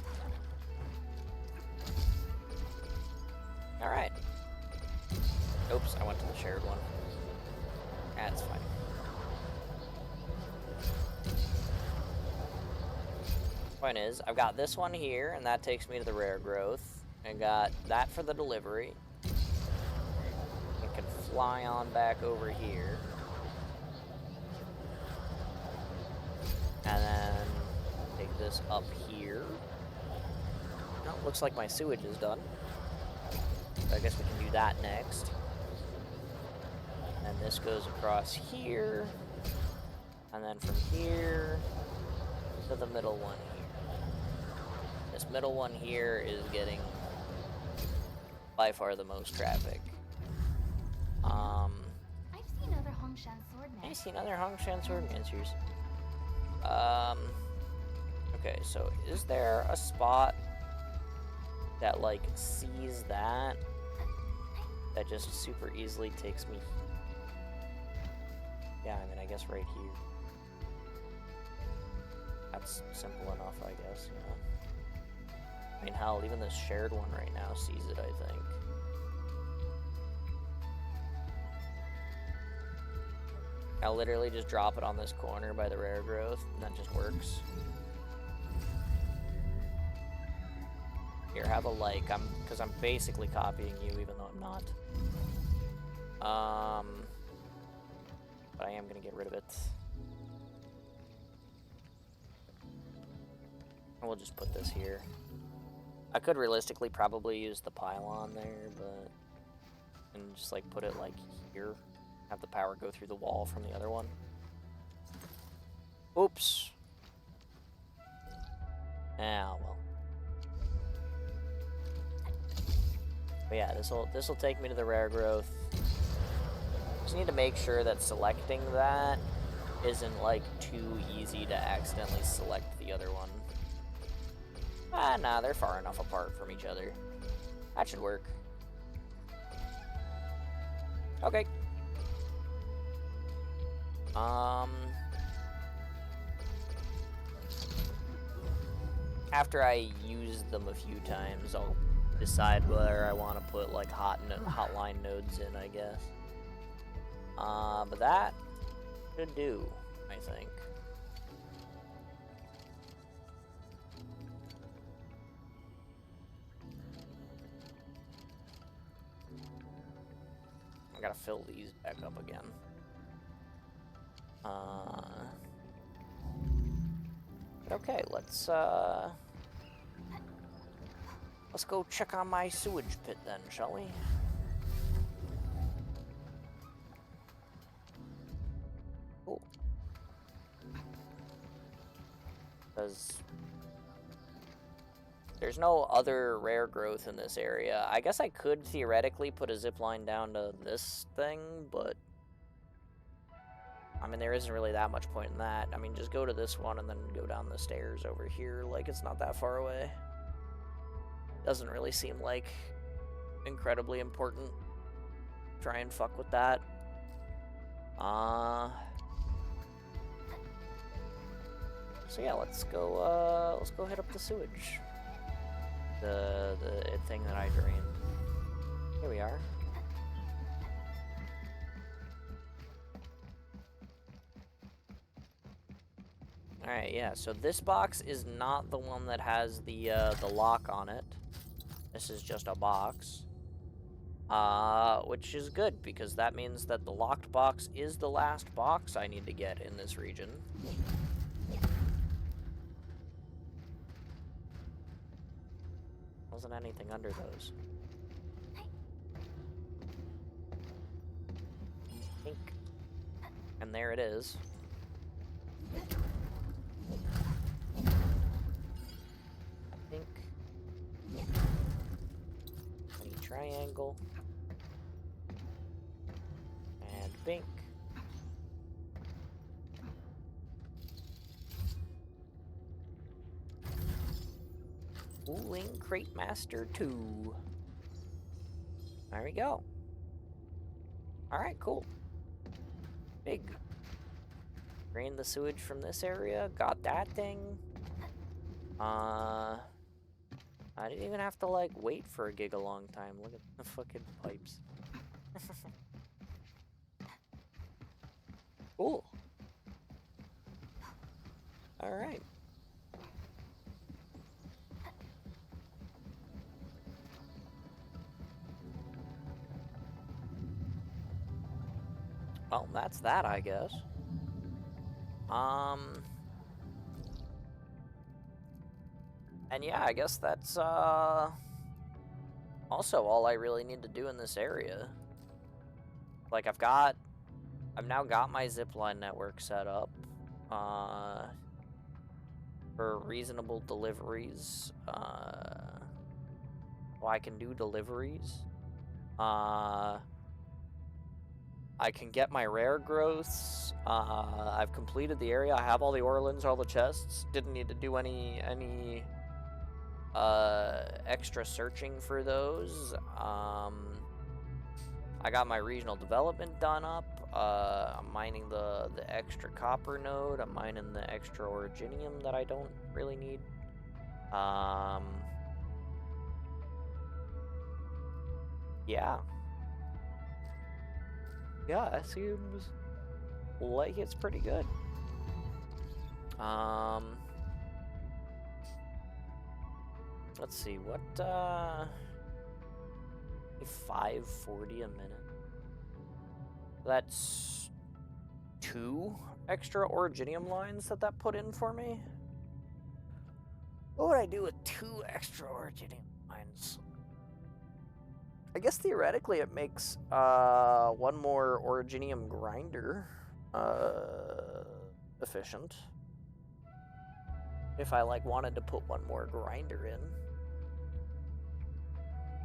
Alright. Oops, I went to the shared one. That's fine. Point is, I've got this one here, and that takes me to the rare growth. I got that for the delivery. I can fly on back over here. And then take this up here. Oh, looks like my sewage is done. So I guess we can do that next. And this goes across here, and then from here to the middle one here. This middle one here is getting by far the most traffic. I've seen other Hongshan swordmen. I've seen other Hongshan swordmancers. Okay, so is there a spot that like sees that just super easily takes me? Yeah, I mean, I guess right here. That's simple enough, I guess, you know. mean, hell, even this shared one right now sees it, I think. I'll literally just drop it on this corner by the rare growth, and that just works. Here, have a like, because I'm basically copying you, even though I'm not. But I am gonna get rid of it. And we'll just put this here. I could realistically probably use the pylon there, but... and just, like, put it, like, here. Have the power go through the wall from the other one. Oops. Ah, well. But yeah, this'll take me to the rare growth. Just need to make sure that selecting that isn't, like, too easy to accidentally select the other one. Ah, nah, they're far enough apart from each other. That should work. Okay. After I use them a few times, I'll decide whether I want to put, like, hotline nodes in, I guess. But that should do, I think. I gotta fill these back up again. Okay, let's go check on my sewage pit then, shall we? Cool. Because there's no other rare growth in this area. I guess I could theoretically put a zip line down to this thing, but I mean, there isn't really that much point in that. I mean, just go to this one and then go down the stairs over here. Like, it's not that far away. Doesn't really seem like incredibly important. Try and fuck with that. So yeah, let's go hit up the sewage. The thing that I drained. Here we are. Alright, yeah, so this box is not the one that has the lock on it. This is just a box. Which is good, because that means that the locked box is the last box I need to get in this region. Wasn't anything under those. Pink. And there it is. Pink. Any triangle. And pink. Cooling Crate Master 2. There we go. Alright, cool. Big. Drain the sewage from this area. Got that thing. I didn't even have to, like, wait for a giga long time. Look at the fucking pipes. Cool. Alright. Well, that's that, I guess. And yeah, I guess that's, also all I really need to do in this area. Like, I've now got my zipline network set up, for reasonable deliveries, well, I can do deliveries, I can get my rare growths. I've completed the area. I have all the Orlins, all the chests. Didn't need to do any extra searching for those. I got my regional development done up. I'm mining the extra copper node. I'm mining the extra originium that I don't really need. Yeah. Yeah, that seems like it's pretty good. Let's see, what, 540 a minute? That's 2 extra originium lines that put in for me? What would I do with 2 extra originium lines? I guess theoretically it makes, 1 more originium grinder, efficient. If I, like, wanted to put 1 more grinder in.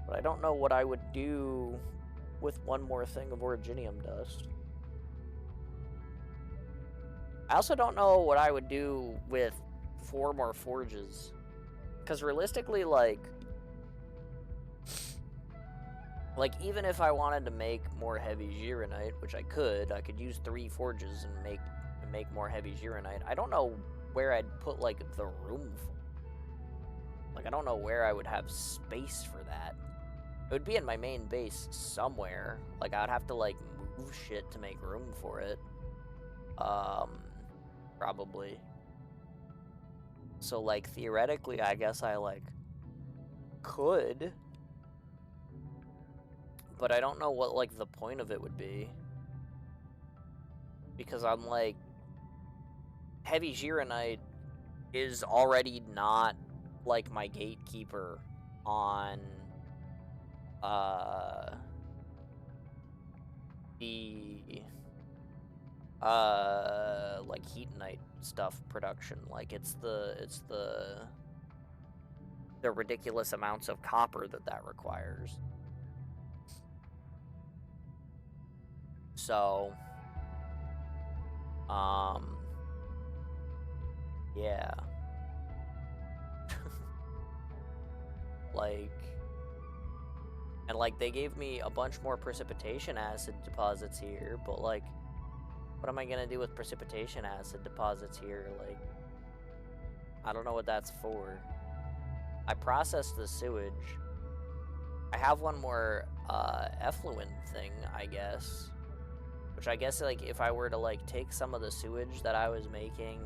But I don't know what I would do with 1 more thing of originium dust. I also don't know what I would do with 4 more forges. Because realistically, like, even if I wanted to make more heavy Gironite, which I could use 3 forges and make more heavy Gironite. I don't know where I'd put, like, the room for. Like, I don't know where I would have space for that. It would be in my main base somewhere. Like, I'd have to, like, move shit to make room for it. Probably. So, like, theoretically, I guess I, like, could. But I don't know what, like, the point of it would be. Because I'm, like, heavy Gironite is already not, like, my gatekeeper on, the, like, Heatonite stuff production. Like, it's the ridiculous amounts of copper that requires. So, yeah. Like, and, like, they gave me a bunch more precipitation acid deposits here, but, like, what am I gonna do with precipitation acid deposits here? Like, I don't know what that's for. I processed the sewage. I have 1 more, effluent thing, I guess. Which I guess, like, if I were to, like, take some of the sewage that I was making,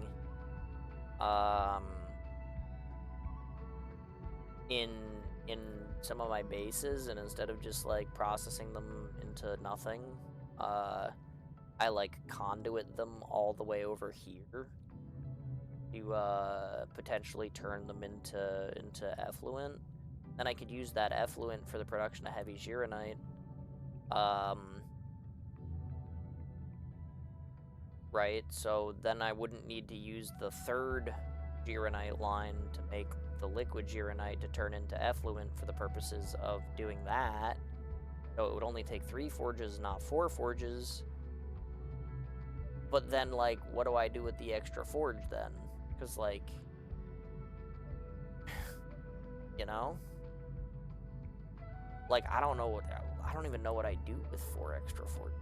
in some of my bases, and instead of just, like, processing them into nothing, I, like, conduit them all the way over here to, potentially turn them into effluent. Then I could use that effluent for the production of heavy Gironite. Right, so then I wouldn't need to use the 3rd Gironite line to make the liquid Gironite to turn into effluent for the purposes of doing that. So it would only take 3 forges, not 4 forges. But then, like, what do I do with the extra forge then? Because, like, you know? Like, I don't even know what I do with 4 extra forges.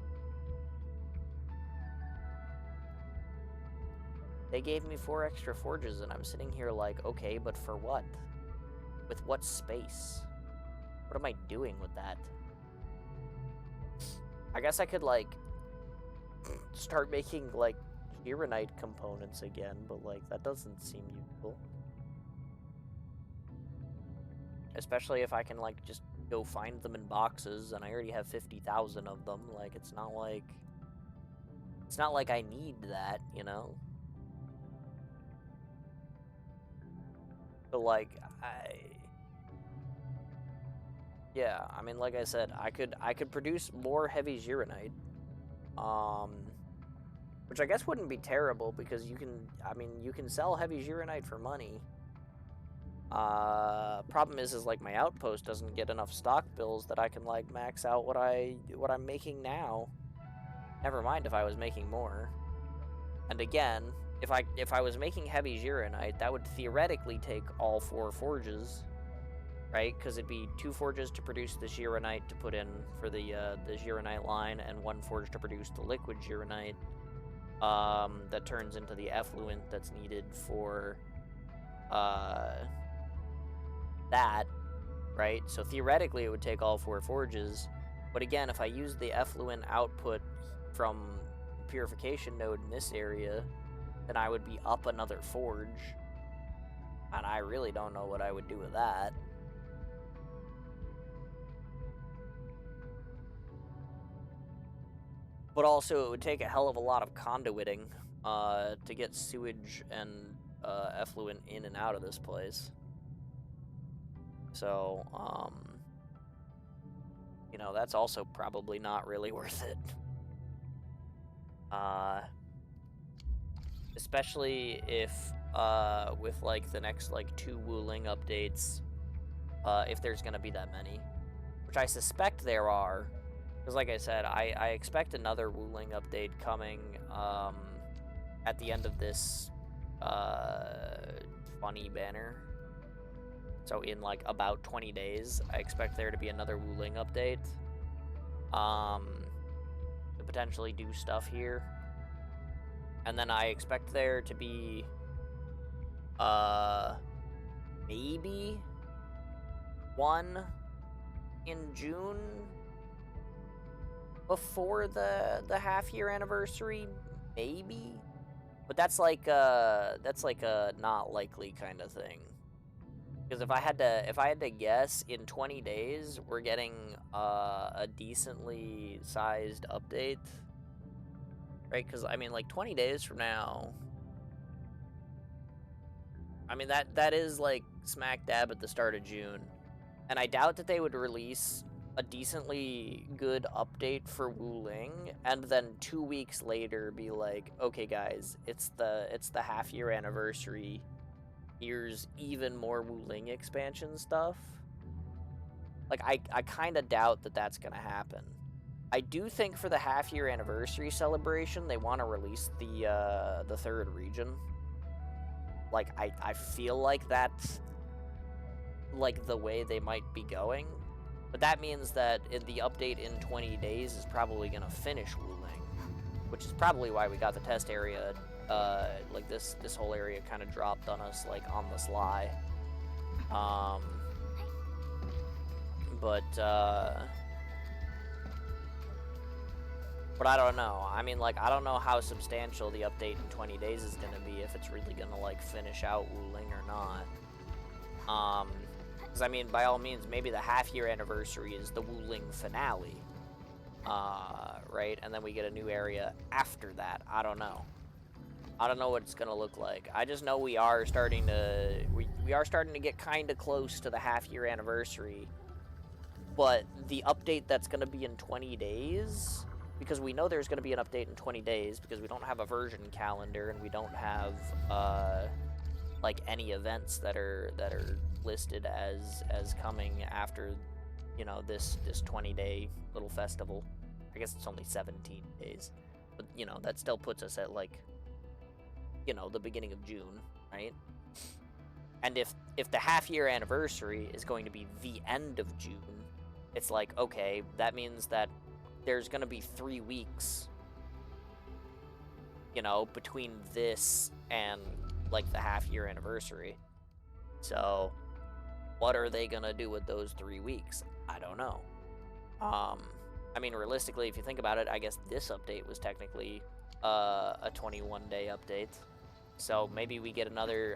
They gave me 4 extra forges, and I'm sitting here like, okay, but for what? With what space? What am I doing with that? I guess I could, like, start making, like, Gironite components again, but, like, that doesn't seem useful. Especially if I can, like, just go find them in boxes, and I already have 50,000 of them. Like, it's not like I need that, you know? But, like, yeah, I mean, like I said, I could produce more heavy Gironite, which I guess wouldn't be terrible, because you can sell heavy Gironite for money. Problem is like, my outpost doesn't get enough stock bills that I can, like, max out what I'm making now. Never mind if I was making more. And again, if I was making heavy Gironite, that would theoretically take all 4 forges, right? Because it'd be 2 forges to produce the Gironite to put in for the Gironite line, and 1 forge to produce the liquid Gironite, that turns into the effluent that's needed for, that. right? So theoretically, it would take all 4 forges. But again, if I use the effluent output from the purification node in this area, then I would be up another forge. And I really don't know what I would do with that. But also, it would take a hell of a lot of conduiting to get sewage and effluent in and out of this place. So, you know, that's also probably not really worth it. Especially if, with, like, the next, like, 2 Wuling updates, if there's gonna be that many. Which I suspect there are. Because, like I said, I expect another Wuling update coming, at the end of this, funny banner. So in, like, about 20 days, I expect there to be another Wuling update. To potentially do stuff here. And then I expect there to be, maybe one in June before the half-year anniversary, maybe? But that's like a not likely kind of thing. Because if I had to guess, in 20 days, we're getting a decently sized update. Right? Because, I mean, like, 20 days from now... I mean, that is, like, smack dab at the start of June. And I doubt that they would release a decently good update for Wuling, and then 2 weeks later be like, okay, guys, it's the half-year anniversary. Here's even more Wuling expansion stuff. Like, I kind of doubt that that's gonna happen. I do think for the half-year anniversary celebration, they want to release the 3rd region. Like, I feel like that's, like, the way they might be going. But that means that the update in 20 days is probably going to finish Wuling. Which is probably why we got the test area, like, this whole area kind of dropped on us, like, on the sly. But I don't know. I mean, like, I don't know how substantial the update in 20 days is going to be, if it's really going to, like, finish out Wuling or not. Because, I mean, by all means, maybe the half-year anniversary is the Wuling finale. Right? And then we get a new area after that. I don't know. I don't know what it's going to look like. I just know we are starting to... We are starting to get kind of close to the half-year anniversary. But the update that's going to be in 20 days... Because we know there's going to be an update in 20 days, because we don't have a version calendar, and we don't have, like, any events that are listed as coming after, you know, this 20-day little festival. I guess it's only 17 days. But, you know, that still puts us at, like, you know, the beginning of June, right? And if the half-year anniversary is going to be the end of June, it's like, okay, that means that there's going to be 3 weeks, you know, between this and, like, the half-year anniversary. So, what are they going to do with those 3 weeks? I don't know. I mean, realistically, if you think about it, I guess this update was technically a 21-day update. So, maybe we get another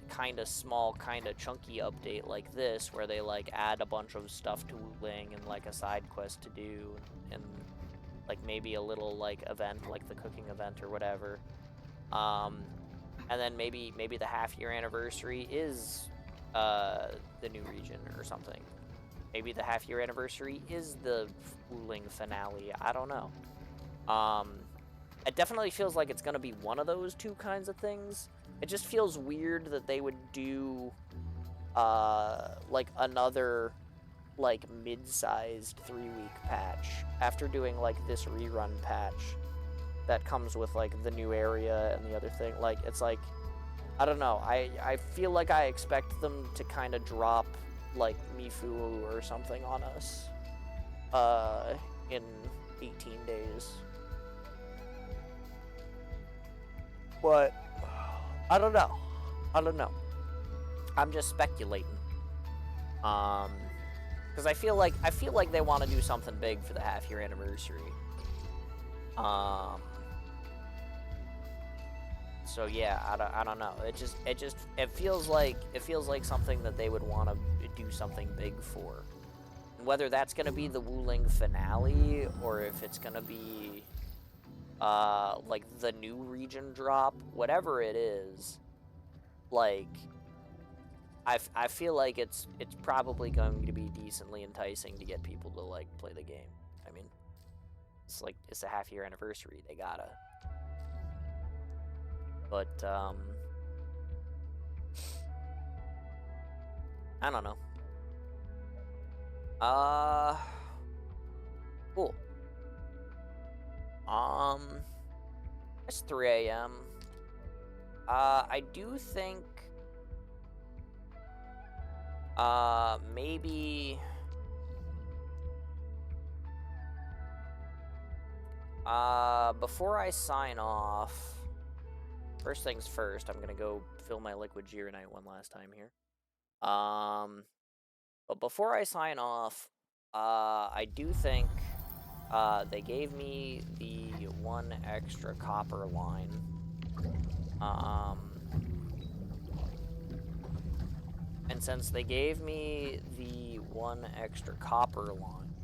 kind of small, kind of chunky update like this, where they, like, add a bunch of stuff to Wuling and, like, a side quest to do, and like, maybe a little, like, event, like the cooking event or whatever. And then maybe the half-year anniversary is the new region or something. Maybe the half-year anniversary is the Wuling finale. I don't know. It definitely feels like it's gonna be one of those two kinds of things. It just feels weird that they would do, like, another, like, mid-sized 3-week patch after doing, like, this rerun patch that comes with, like, the new area and the other thing. Like, it's like, I don't know. I feel like I expect them to kind of drop, like, Mifu or something on us, in 18 days. But... I don't know. I'm just speculating. Because I feel like they want to do something big for the half-year anniversary. So yeah, I don't know. It feels like something that they would want to do something big for. And whether that's gonna be the Wuling finale or if it's gonna be like the new region drop, whatever it is, like I feel like it's probably going to be decently enticing to get people to like play the game. I mean, it's a half-year anniversary. They gotta. But I don't know. Cool. It's 3 a.m. I do think maybe before I sign off, first things first, I'm gonna go fill my liquid Gironite one last time here. But before I sign off, I do think they gave me the 1 extra copper line. And since they gave me the 1 extra copper line,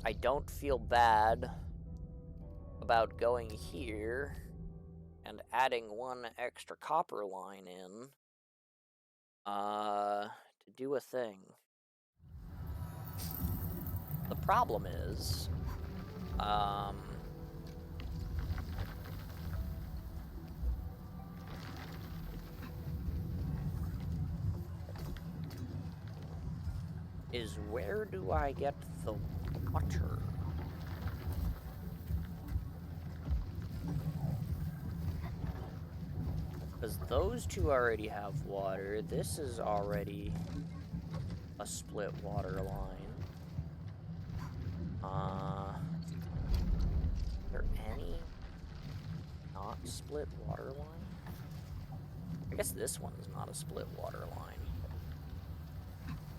I don't feel bad about going here and adding 1 extra copper line in to do a thing. The problem is, is where do I get the water? Because those two already have water. This is already a split water line. Is there any not split water line? I guess this one is not a split water line.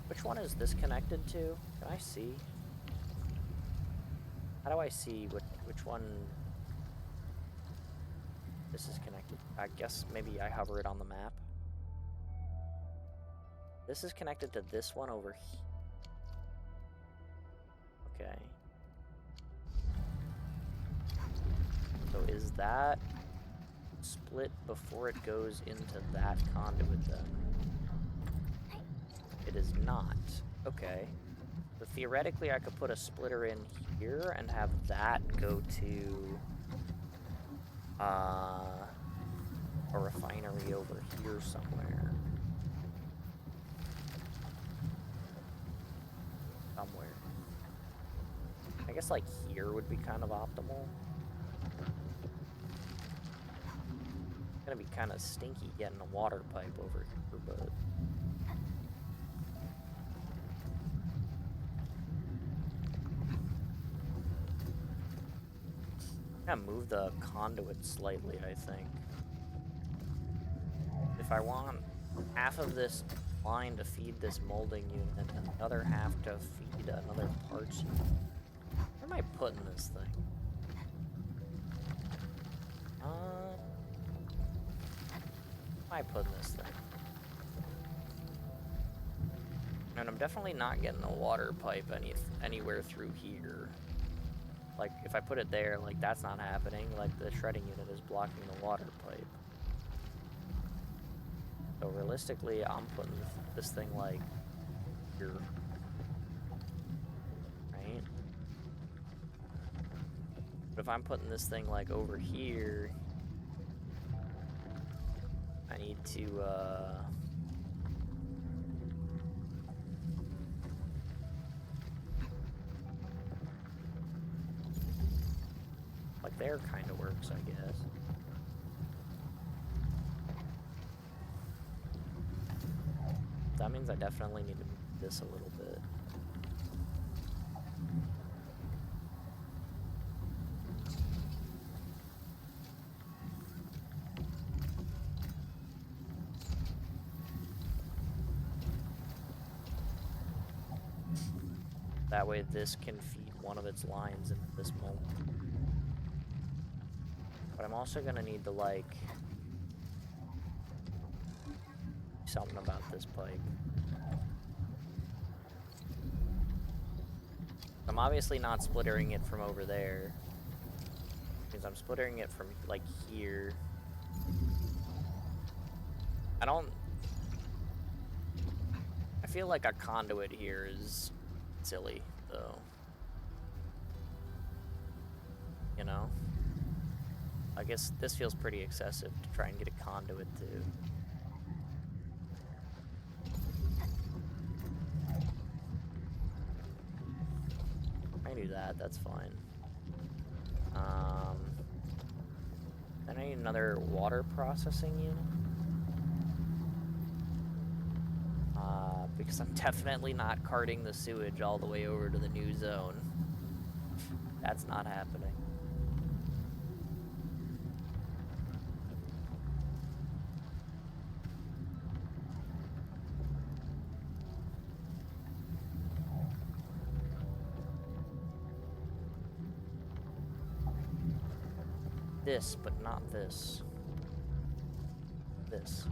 Which one is this connected to? Can I see? How do I see which one this is connected? I guess maybe I hover it on the map. This is connected to this one over here. Okay. So is that split before it goes into that conduit then? It is not. Okay. So theoretically I could put a splitter in here and have that go to a refinery over here somewhere. I guess like here would be kind of optimal. It's gonna be kind of stinky getting a water pipe over here, but I'm gonna move the conduit slightly, I think. If I want half of this line to feed this molding unit and another half to feed another parts unit, where am I putting this thing? Where am I putting this thing? And I'm definitely not getting a water pipe anywhere through here. Like, if I put it there, like, that's not happening. Like, the shredding unit is blocking the water pipe. So, realistically, I'm putting this thing, like, here. Right? But if I'm putting this thing, like, over here, I need to, like, there kind of works, I guess. That means I definitely need to move this a little bit. That way this can feed one of its lines into this mold. But I'm also gonna need to, like, do something about this pipe. I'm obviously not splittering it from over there, because I'm splittering it from, like, here. I feel like a conduit here is silly, though. You know? I guess this feels pretty excessive to try and get a conduit to. I do that, that's fine. Then I need another water processing unit. Because I'm definitely not carting the sewage all the way over to the new zone. That's not happening. This, but not this. This.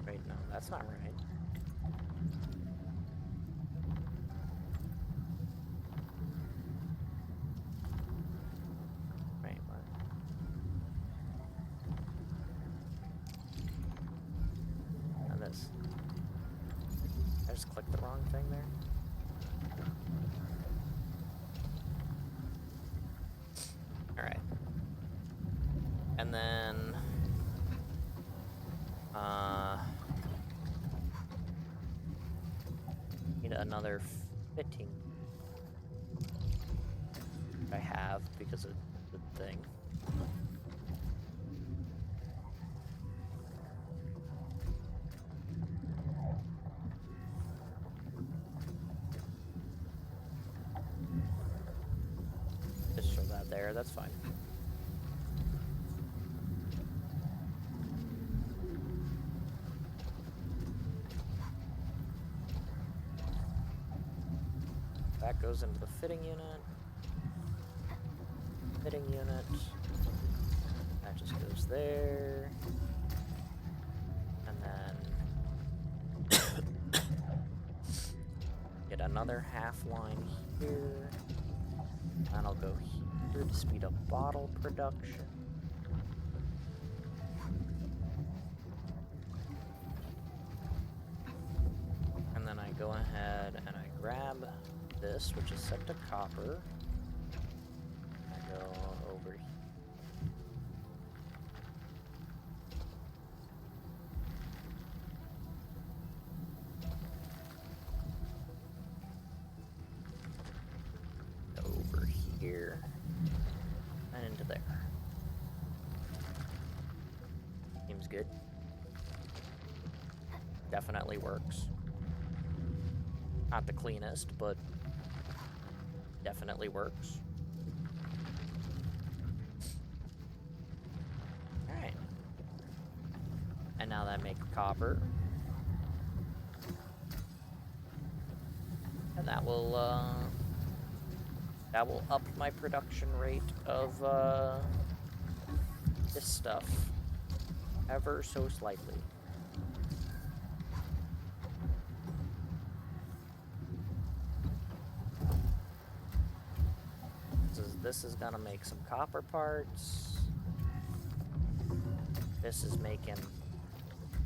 Wait, no, that's not right. Wait, what? And this. I just clicked the wrong thing there. Alright. And then... need another fitting. I have because of the thing. Just show that there, that's fine. That goes into the fitting unit. Fitting unit. That just goes there. And then get another half line here. And I'll go here to speed up bottle production. And then I go ahead and I grab this, which is set to copper. I go over here. Over here. And into there. Seems good. Definitely works. Not the cleanest, but definitely works. Alright. And now that makes copper. And that will up my production rate of this stuff ever so slightly. This is gonna make some copper parts. This is making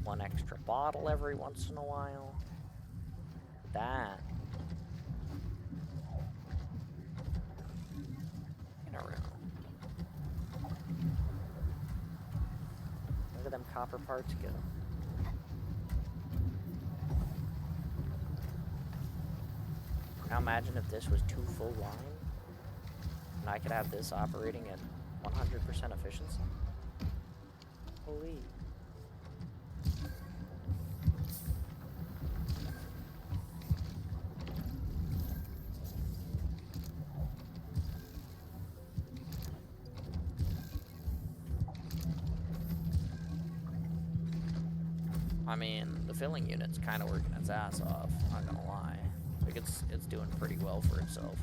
one extra bottle every once in a while. That. In a row. Look at them copper parts go. Now imagine if this was 2 full lines. And I could have this operating at 100% efficiency. Holy. I mean, the filling unit's kind of working its ass off, not gonna lie. Like, it's doing pretty well for itself.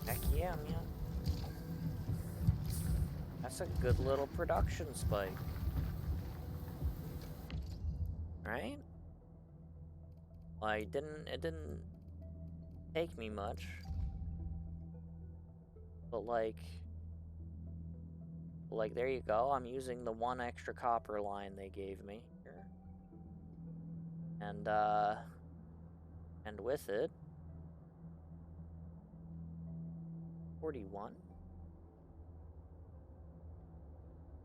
Heck yeah, man. That's a good little production spike. Right? Like, it didn't take me much. But like, there you go. I'm using the 1 extra copper line they gave me here. And with it, 41?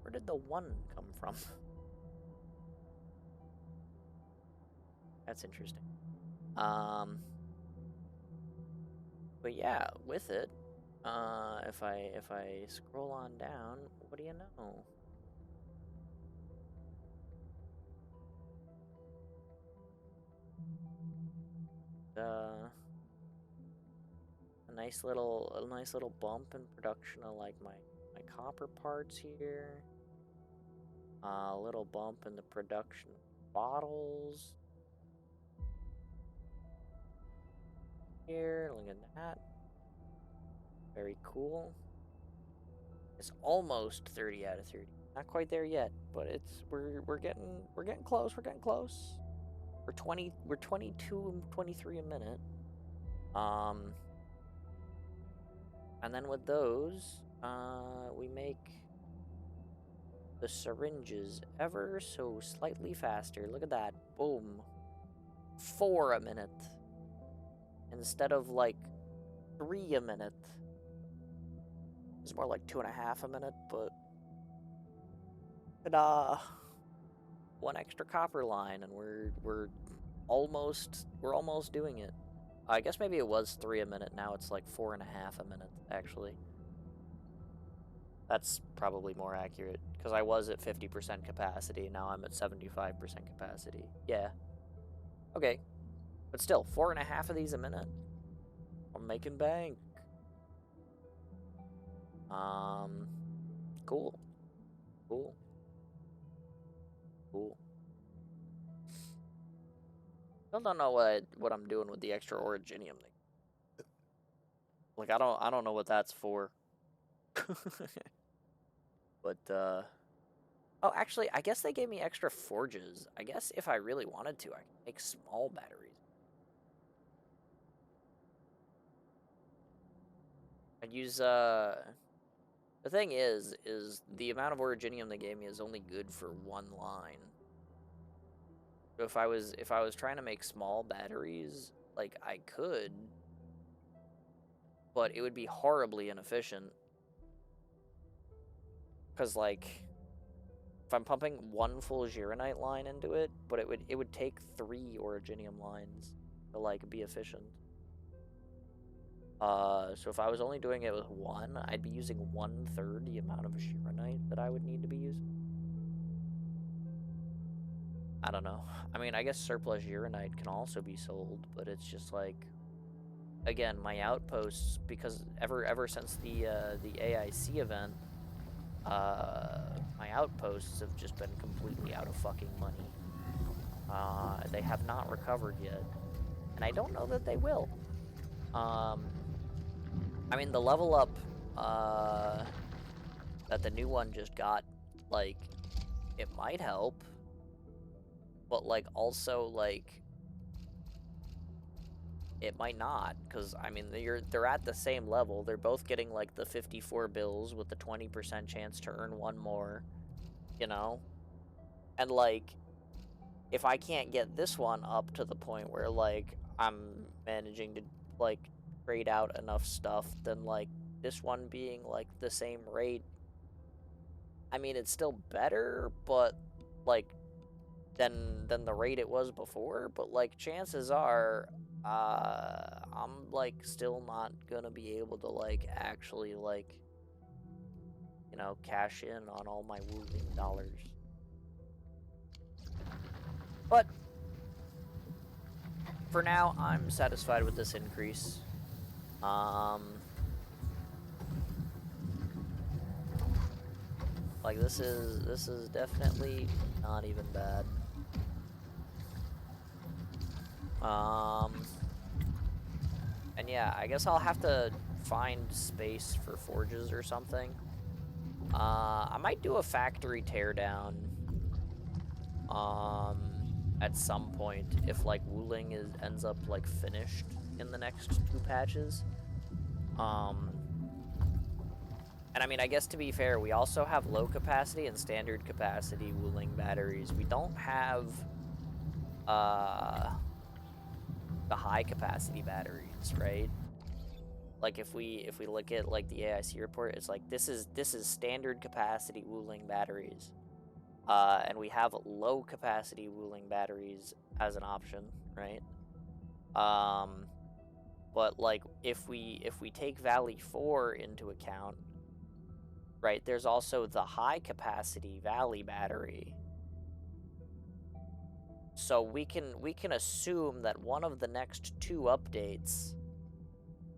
Where did the 1 come from? That's interesting. But yeah, with it, if I scroll on down, what do you know? A nice little bump in production of like my copper parts here. A little bump in the production of bottles. Here, look at that. Very cool. It's almost 30 out of 30. Not quite there yet, but we're getting close. We're getting close. We're 22 and 23 a minute. And then with those, we make the syringes ever so slightly faster. Look at that. Boom. 4 a minute. Instead of like 3 a minute. It's more like 2.5 a minute, but ta-da! 1 extra copper line, and we're almost doing it. I guess maybe it was 3 a minute. Now it's like 4.5 a minute, actually. That's probably more accurate, because I was at 50% capacity. Now I'm at 75% capacity. Yeah. Okay. But still, 4.5 of these a minute. I'm making bank. Cool. Cool. Cool. Still don't know what I'm doing with the extra originium thing. Like, I don't know what that's for. But oh, actually, I guess they gave me extra forges. I guess if I really wanted to, I could make small batteries. I'd use the thing is the amount of originium they gave me is only good for 1 line. So if I was trying to make small batteries, like, I could, but it would be horribly inefficient. Cause like, if I'm pumping 1 full Gironite line into it, but it would take 3 originium lines to like be efficient. So if I was only doing it with 1, I'd be using 1/3 the amount of Gironite that I would need to be using. I don't know. I mean, I guess surplus Gironite can also be sold, but it's just like, again, my outposts, because ever since the AIC event, my outposts have just been completely out of fucking money. They have not recovered yet, and I don't know that they will. I mean, the level up that the new one just got, like, it might help, but like also like it might not, because I mean they're at the same level. They're both getting like the 54 bills with the 20% chance to earn 1 more, you know? And like, if I can't get this one up to the point where like I'm managing to like trade out enough stuff, then like this one being like the same rate, I mean, it's still better, but like than the rate it was before, but like chances are I'm like still not gonna be able to like actually like you know, cash in on all my Wuling dollars. But for now, I'm satisfied with this increase. Like this is definitely not even bad. And yeah, I guess I'll have to find space for forges or something. I might do a factory teardown at some point if like Wuling ends up like finished in the next 2 patches. And I mean, I guess to be fair, we also have low capacity and standard capacity Wuling batteries. We don't have the high capacity batteries, right? Like if we look at like the AIC report, it's like this is standard capacity Wuling batteries. And we have low capacity Wuling batteries as an option, right? But like if we take Valley 4 into account, right, there's also the high capacity Valley battery. So we can assume that one of the next 2 updates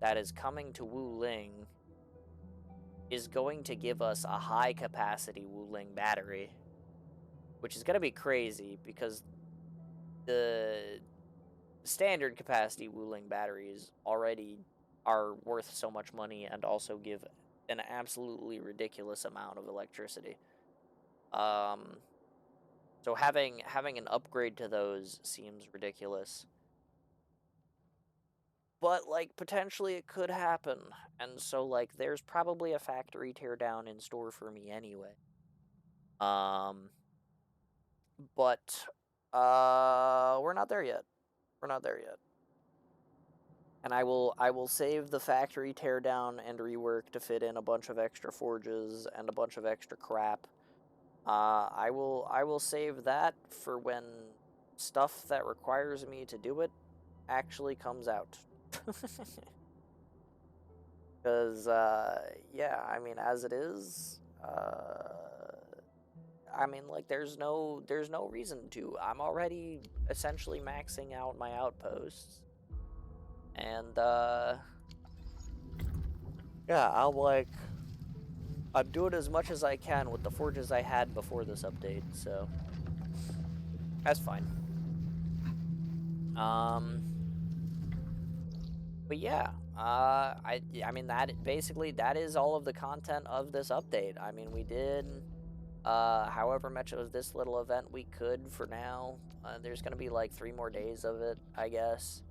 that is coming to Wuling is going to give us a high capacity Wuling battery, which is going to be crazy because the standard capacity Wuling batteries already are worth so much money and also give an absolutely ridiculous amount of electricity. So having an upgrade to those seems ridiculous. But like potentially it could happen. And so like there's probably a factory teardown in store for me anyway. But we're not there yet. We're not there yet. And I will save the factory teardown and rework to fit in a bunch of extra forges and a bunch of extra crap. I will save that for when stuff that requires me to do it actually comes out. Because yeah, I mean, as it is, I mean, like there's no reason to. I'm already essentially maxing out my outposts. And yeah, I'm doing as much as I can with the forges I had before this update, so that's fine. But yeah, I mean that is all of the content of this update. I mean, we did however much of this little event we could for now. There's gonna be like 3 more days of it, I guess.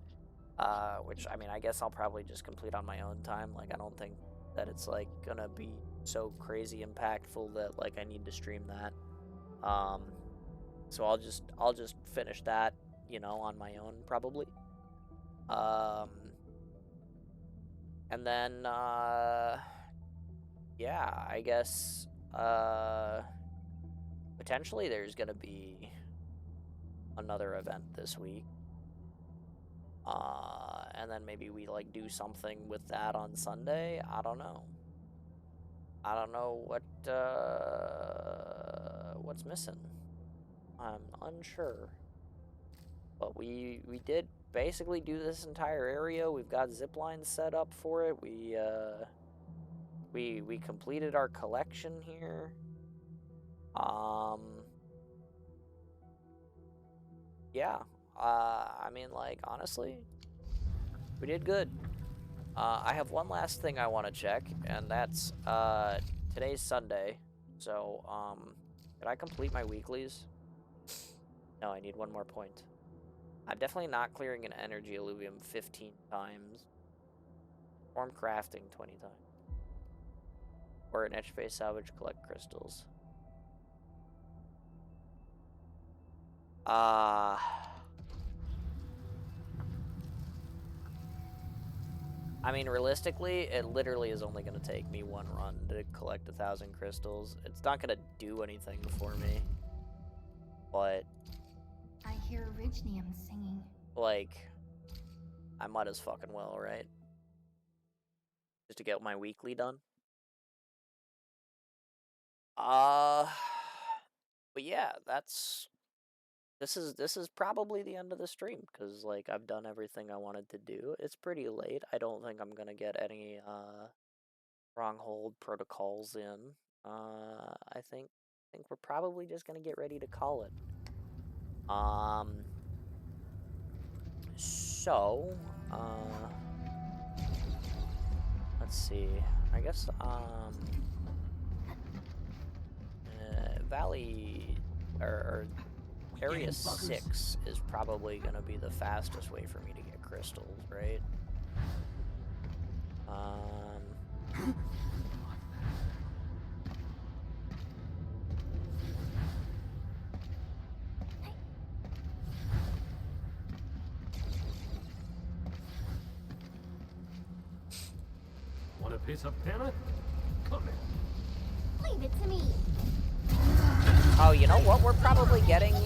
Which, I mean, I guess I'll probably just complete on my own time. Like, I don't think that it's, like, gonna be so crazy impactful that, like, I need to stream that. So I'll just finish that, you know, on my own, probably. And then, yeah, I guess, potentially there's gonna be another event this week. And then maybe we like do something with that on Sunday. I don't know. I don't know what's missing. I'm unsure. But we did basically do this entire area. We've got zip lines set up for it. We completed our collection here. Yeah. I mean, like, honestly, we did good. I have one last thing I want to check, and that's, today's Sunday. So, did I complete my weeklies? No, I need 1 more point. I'm definitely not clearing an energy alluvium 15 times. Form crafting 20 times. Or an etch face salvage collect crystals. I mean, realistically, it literally is only going to take me 1 run to collect 1,000 crystals. It's not going to do anything for me. But I hear Orignium singing. like, I might as fucking well, right? Just to get my weekly done. But yeah, this is probably the end of the stream because like I've done everything I wanted to do. It's pretty late. I don't think I'm gonna get any Stronghold protocols in. I think we're probably just gonna get ready to call it. So let's see. I guess Valley or Area 6 is probably gonna be the fastest way for me to get crystals, right? Want a piece of Panna? Come here. Leave it to me. Oh, you know what? We're probably getting in.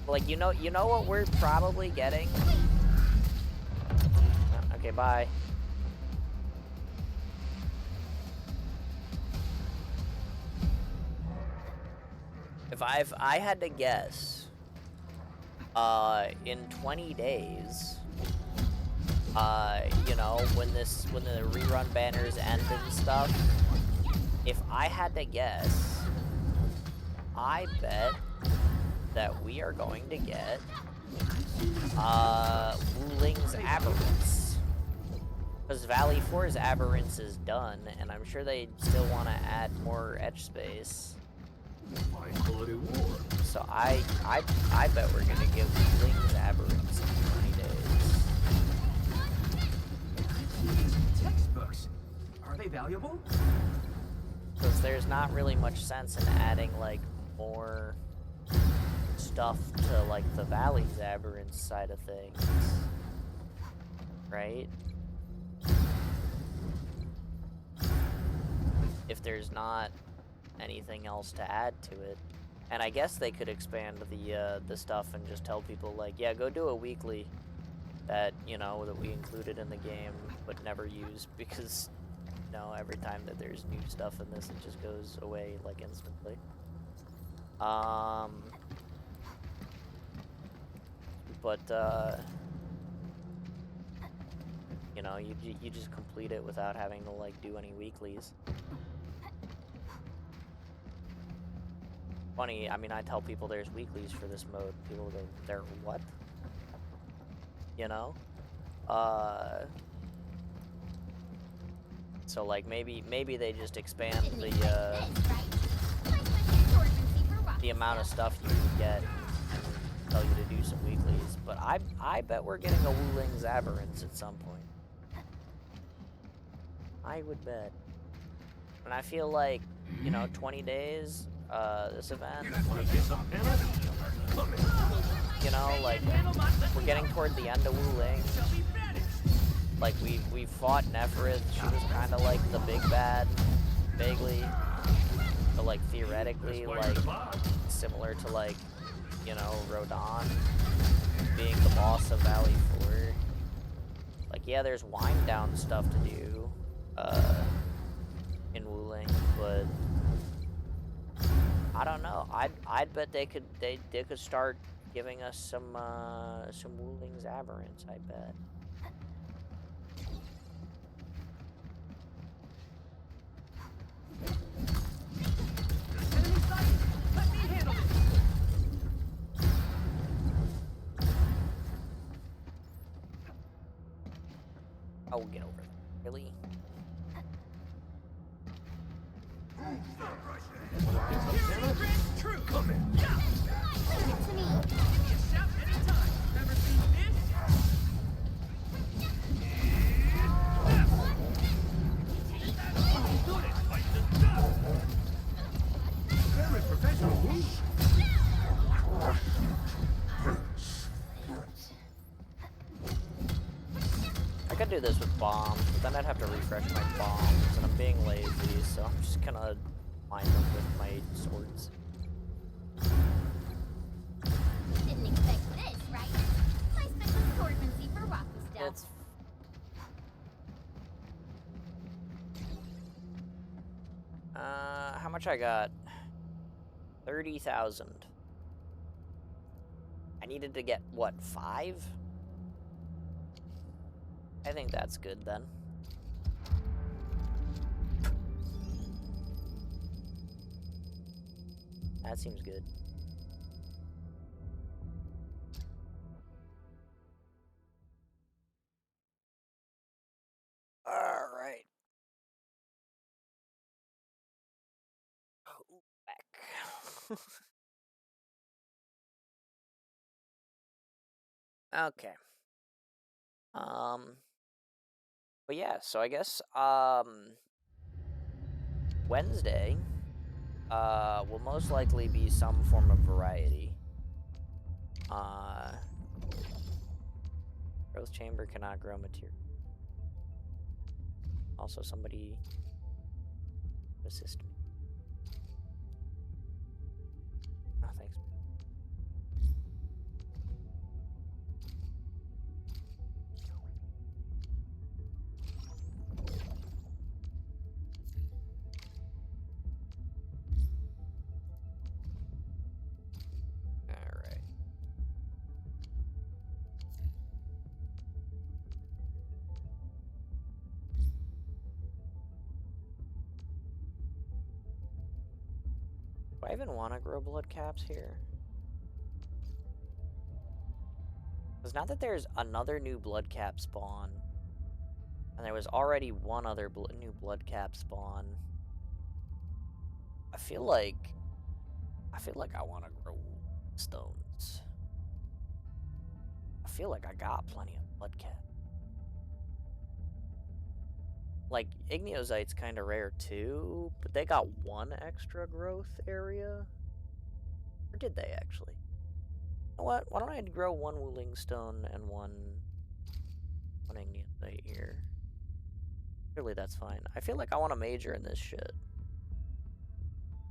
Like, you know what we're probably getting? Okay, bye. If I had to guess, in 20 days, you know, when the rerun banners end and stuff, if I had to guess, I bet that we are going to get, Wuling's Aberrance. Because Valley 4's Aberrance is done, and I'm sure they still want to add more edge space. High quality war. So I bet we're gonna get Wuling's Aberrance in 20 days. Textbooks. Are they valuable? Because there's not really much sense in adding, like, more stuff to, like, the Valley's Aberrance side of things. Right? If there's not anything else to add to it. And I guess they could expand the stuff and just tell people, like, yeah, go do a weekly that, you know, that we included in the game but never use because, you know, every time that there's new stuff in this, it just goes away, like, instantly. But, you know, you just complete it without having to, like, do any weeklies. Funny, I mean, I tell people there's weeklies for this mode. People go, "There what?" You know? So, like, maybe they just expand the amount of stuff you can get and tell you to do some weeklies. But I bet we're getting a Wuling's Aberrance at some point. I would bet. And I feel like, you know, 20 days, this event, you know, like, we're getting toward the end of Wuling. Like, we fought Neferith. She was kind of like the big bad, vaguely, but, like, theoretically, like, similar to, like, you know, Rodan being the boss of Valley 4. Like, yeah, there's wind down stuff to do, in Wuling, but I don't know. I'd bet they could start giving us some Wuling's Aberrance, I bet. Let me handle it. I will get over it. Really? True. Come here. Leave it to me. Give me a shout anytime. Ever seen this? Very professional move. I could do this with bombs, but then I'd have to refresh my bombs, and I'm being lazy, so I'm just gonna mine them with my swords. Didn't expect this, right? My special swordsmancy for Raku stuff. It's... how much I got? 30,000. I needed to get, what, 5? I think that's good, then. That seems good. Alright. Oh, back. Okay. But yeah, so I guess, Wednesday, will most likely be some form of variety. Growth chamber cannot grow material. Also, somebody assist me. Oh, thanks. Alright. Do I even want to grow blood caps here? Because now that there's another new blood cap spawn, and there was already one other new blood cap spawn, I feel like I want to grow stones. I feel like I got plenty of blood cap. Like, Igneosite's kind of rare too, but they got 1 extra growth area. Or did they actually? You know what? Why don't I grow 1 Wuling Stone and one Igneosite here? Surely that's fine. I feel like I want to major in this shit.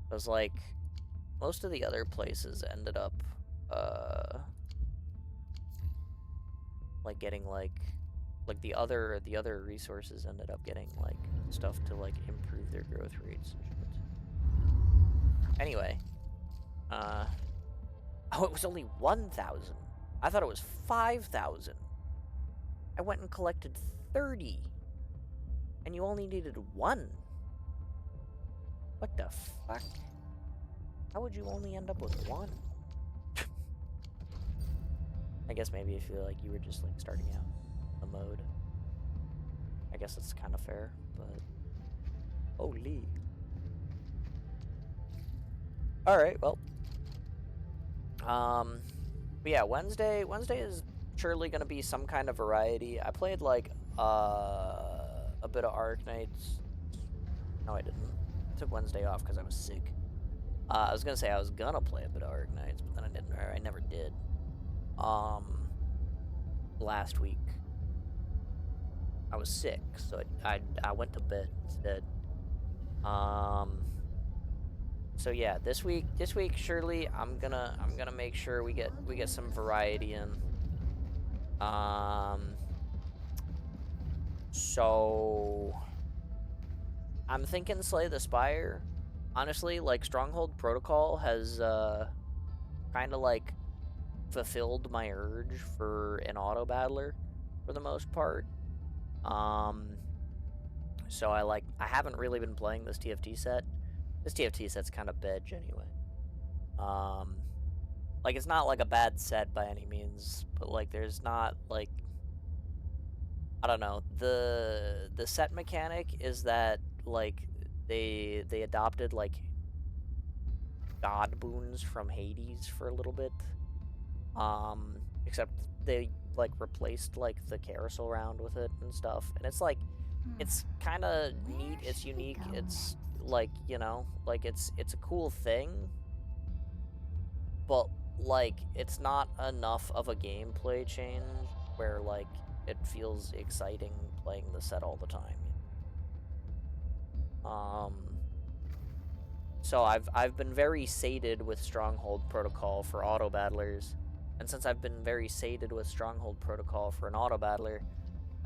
Because, like, most of the other places ended up, like, getting, like the other resources ended up getting, like, stuff to, like, improve their growth rates and shit. Anyway. Oh, it was only 1,000. I thought it was 5,000. I went and collected 30. And you only needed 1. What the fuck? How would you only end up with 1? I guess maybe if you like you were just like starting out the mode. I guess it's kind of fair, but holy. All right, well. But yeah, Wednesday is surely gonna be some kind of variety. I played like a bit of Arknights. No, I didn't. I took Wednesday off because I was sick. I was gonna say I was gonna play a bit of Arknights, but then I didn't. Or I never did. Last week I was sick, so I went to bed instead. So yeah, this week surely I'm gonna make sure we get some variety in. So I'm thinking Slay the Spire. Honestly, like Stronghold Protocol has kind of like fulfilled my urge for an auto battler for the most part. So I haven't really been playing this TFT set. This TFT set's kind of bedge anyway. Like it's not like a bad set by any means, but like there's not like, I don't know, the set mechanic is that like they adopted like god boons from Hades for a little bit. Except they like replaced like the carousel round with it and stuff, and it's like it's kind of neat, it's unique, it's like, you know, like it's a cool thing, but like it's not enough of a gameplay change where like it feels exciting playing the set all the time. So I've been very sated with Stronghold Protocol for auto battlers, and since I've been very sated with Stronghold Protocol for an auto battler,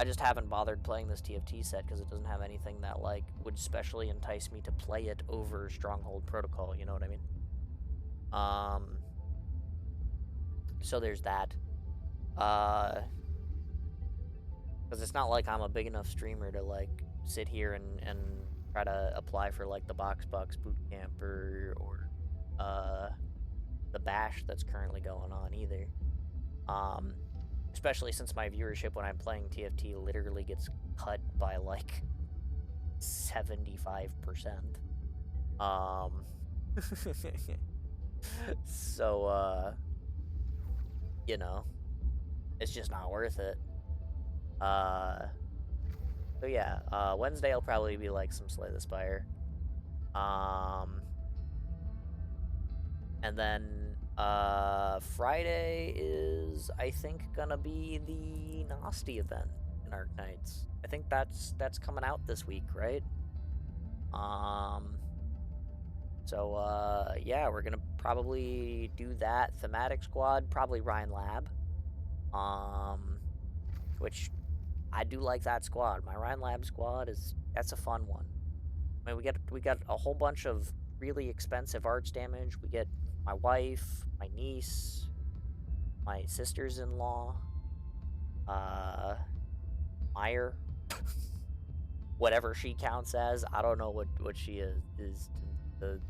I just haven't bothered playing this TFT set because it doesn't have anything that like would specially entice me to play it over Stronghold Protocol. You know what I mean? So there's that. Because it's not like I'm a big enough streamer to like sit here and try to apply for like the Box boot camp or the bash that's currently going on either. Especially since my viewership when I'm playing TFT literally gets cut by like 75%. So you know, it's just not worth it. So yeah, Wednesday will probably be like some Slay the Spire. And then Friday is, I think, gonna be the Nasty event in Arknights. I think that's coming out this week, right? So yeah, we're gonna probably do that thematic squad, probably Ryan Lab. Which I do like that squad. My Ryan Lab squad that's a fun one. I mean, we got a whole bunch of really expensive arch damage. We get my wife, my niece, my sisters-in-law, Meyer, whatever she counts as. I don't know what she is to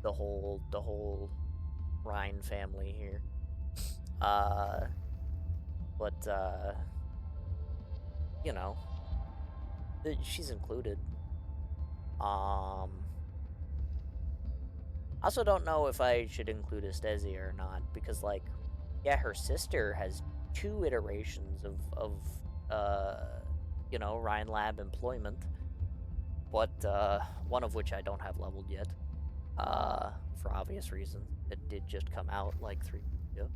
the whole Ryan family here. But you know, she's included. I also don't know if I should include Estesia or not, because, like, yeah, her sister has 2 iterations of you know, Ryan Lab employment, but, one of which I don't have leveled yet, for obvious reasons. It did just come out, like, 3 weeks ago.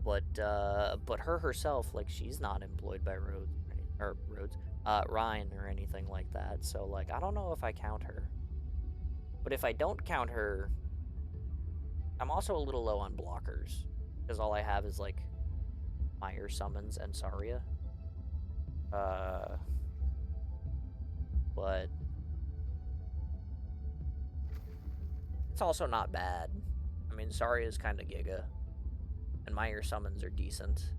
But her herself, like, she's not employed by Ryan or anything like that, so, like, I don't know if I count her. But if I don't count her, I'm also a little low on blockers, because all I have is, like, Meyer summons and Saria. But it's also not bad. I mean, Saria's kind of giga, and Meyer summons are decent.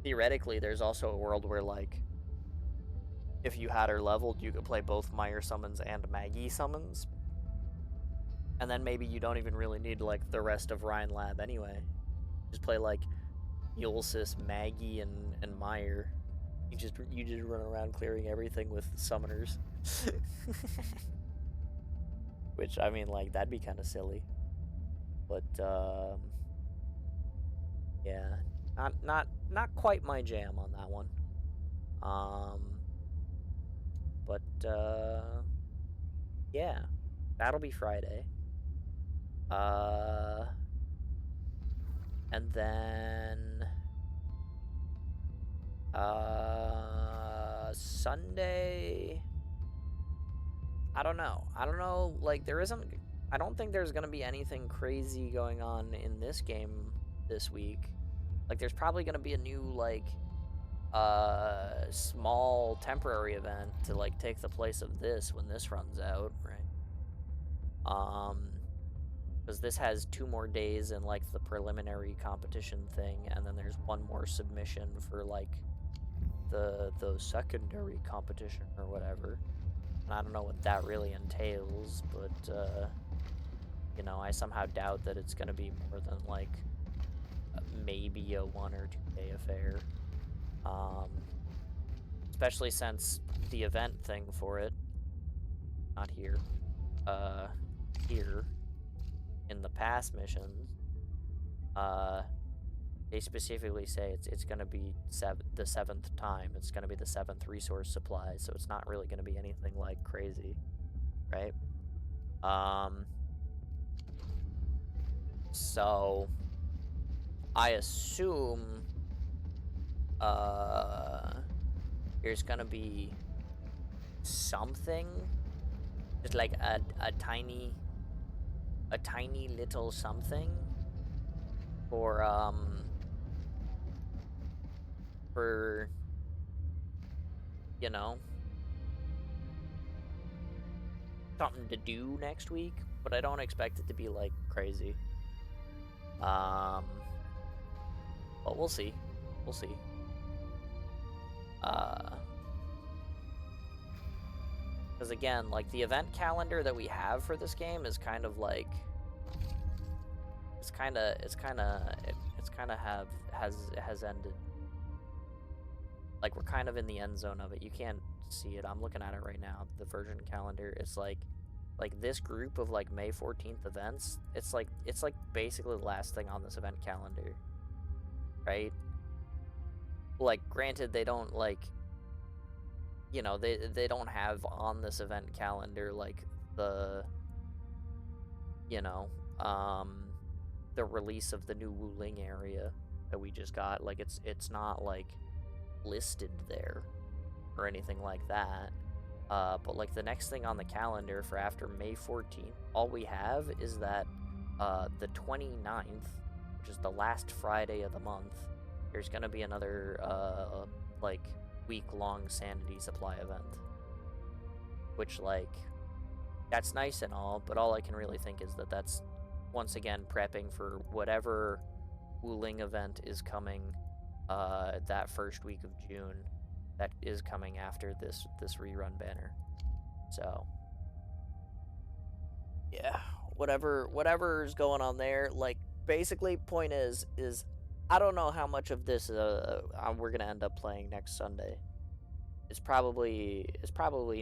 Theoretically, there's also a world where, like, if you had her leveled, you could play both Meyer summons and Maggie summons. And then maybe you don't even really need, like, the rest of Ryan Lab anyway. Just play, like, Ulysses, Maggie, and Meyer. You just run around clearing everything with summoners. Which, I mean, like, that'd be kind of silly. But, yeah. Not quite my jam on that one. But, yeah. That'll be Friday. And then Sunday, I don't know, like, I don't think there's gonna be anything crazy going on in this game this week. Like, there's probably gonna be a new, like, small temporary event to, like, take the place of this when this runs out, right? Because this has 2 more days in, like, the preliminary competition thing, and then there's 1 more submission for, like, the secondary competition or whatever. And I don't know what that really entails, but, you know, I somehow doubt that it's gonna be more than, like, maybe a 1 or 2 day affair. Especially since the event thing for it, not here, here, in the past missions, they specifically say it's gonna be the 7th time. It's gonna be the 7th resource supply, so it's not really gonna be anything, like, crazy, right? So I assume there's gonna be something, just like a tiny little something for you know, something to do next week, but I don't expect it to be like crazy. But we'll see. We'll see. Because again, like the event calendar that we have for this game is kind of like has ended. Like we're kind of in the end zone of it. You can't see it. I'm looking at it right now. The version calendar. It's like this group of like May 14th events. It's like basically the last thing on this event calendar, right? Like granted, they don't like, you know, they don't have on this event calendar like the, you know, the release of the new Wuling area that we just got. Like it's not like listed there or anything like that. But like the next thing on the calendar for after May 14th, all we have is that the 29th, which is the last Friday of the month, there's gonna be another like week-long sanity supply event. Which, like, that's nice and all, but all I can really think is that that's once again prepping for whatever Wuling event is coming that first week of June that is coming after this rerun banner. So yeah, whatever's going on there, like basically point is I don't know how much of this we're gonna end up playing next Sunday. It's probably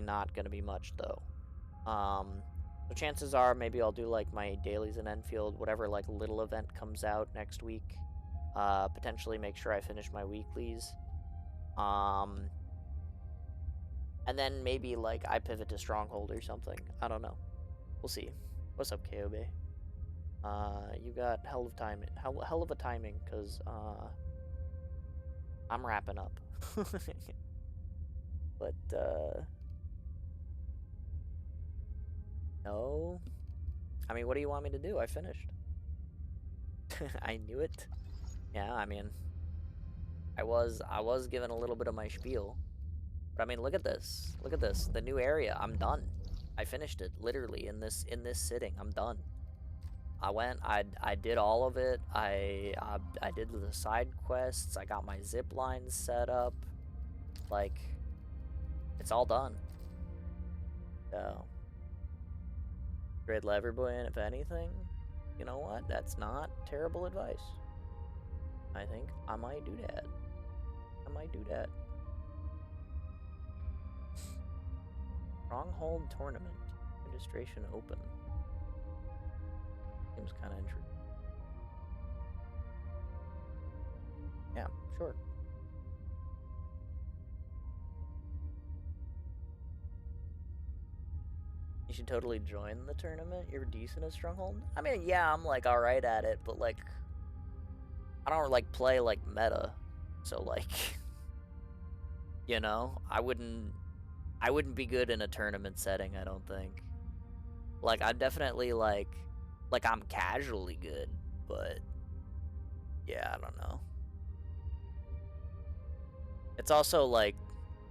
not gonna be much though. So chances are maybe I'll do like my dailies in Enfield, whatever like little event comes out next week. Potentially make sure I finish my weeklies. And then maybe like I pivot to Stronghold or something. I don't know. We'll see. What's up, KOB? You got hell of a timing, cause I'm wrapping up. But no. I mean, what do you want me to do? I finished. I knew it. Yeah, I mean, I was given a little bit of my spiel. But I mean, look at this. Look at this. The new area. I'm done. I finished it literally in this sitting. I'm done. I went. I did all of it. I did the side quests. I got my zip lines set up. Like, it's all done. So, grade Leverboy, and if anything, you know what? That's not terrible advice. I think I might do that. Stronghold tournament. Registration open. Seems kind of interesting. Yeah, sure. You should totally join the tournament. You're decent at Stronghold. I mean, yeah, I'm like alright at it, but like I don't like play like meta. So like you know, I wouldn't be good in a tournament setting, I don't think. Like I'm definitely like I'm casually good, but yeah, I don't know. It's also like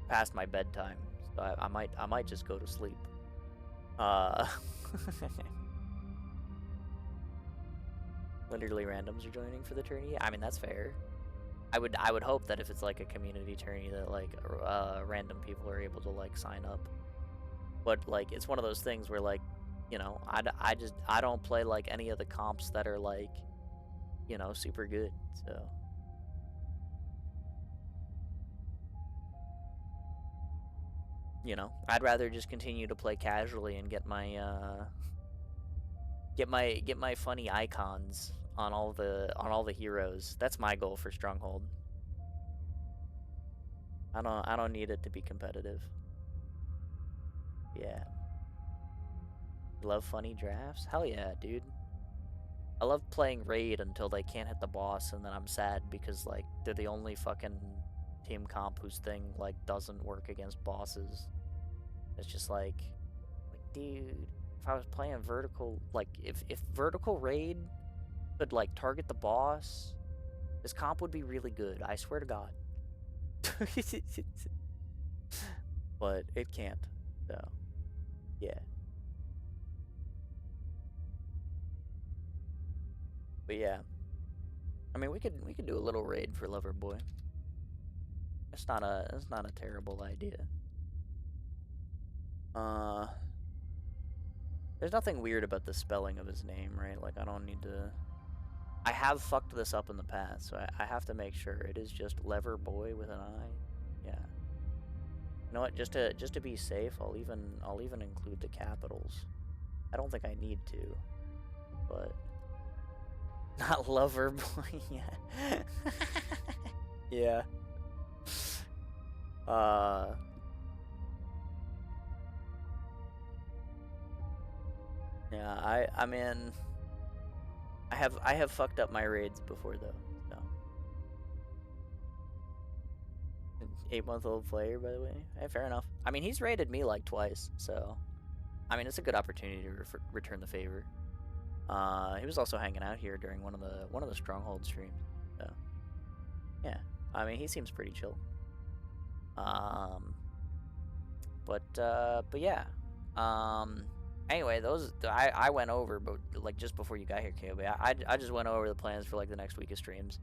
past my bedtime, so I might just go to sleep. Literally randoms are joining for the tourney. I mean, that's fair. I would hope that if it's like a community tourney that like random people are able to like sign up. But like it's one of those things where like, you know, I don't play like any of the comps that are like, you know, super good. So you know, I'd rather just continue to play casually and get my funny icons on all the heroes. That's my goal for Stronghold. I don't need it to be competitive. Yeah. Love funny drafts? Hell yeah, dude. I love playing raid until they can't hit the boss, and then I'm sad because like they're the only fucking team comp whose thing like doesn't work against bosses. It's just like dude, if I was playing vertical, like if vertical raid could like target the boss, this comp would be really good. I swear to God. But it can't. So yeah. But yeah. I mean, we could do a little raid for Loverboy. It's not a terrible idea. There's nothing weird about the spelling of his name, right? Like I don't need to. I have fucked this up in the past, so I have to make sure it is just Leverboy with an I. Yeah. You know what? Just to be safe, I'll even include the capitals. I don't think I need to, but not Loverboy. Yeah. Yeah. Yeah, I mean I have fucked up my raids before though. So 8-month-old player, by the way. Hey, fair enough. I mean, he's raided me like twice, so I mean, it's a good opportunity to return the favor. He was also hanging out here during one of the Stronghold streams. So yeah, I mean, he seems pretty chill. But yeah. Anyway, those I went over, but like just before you got here, KOB, I just went over the plans for like the next week of streams.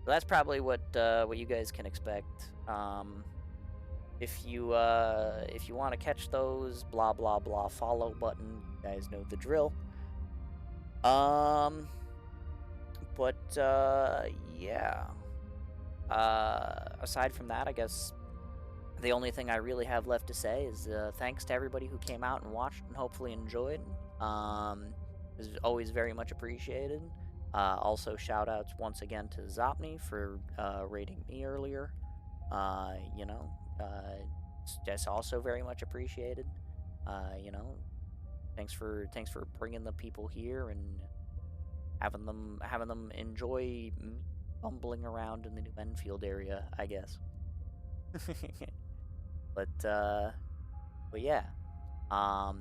So that's probably what you guys can expect. If you want to catch those, blah blah blah, follow button. You guys know the drill. But yeah. Aside from that, I guess the only thing I really have left to say is thanks to everybody who came out and watched and hopefully enjoyed. It was always very much appreciated. Also, shout outs once again to Zopni for rating me earlier. You know, that's also very much appreciated. You know, thanks for bringing the people here and having them enjoy me bumbling around in the new Enfield area, I guess. But yeah, I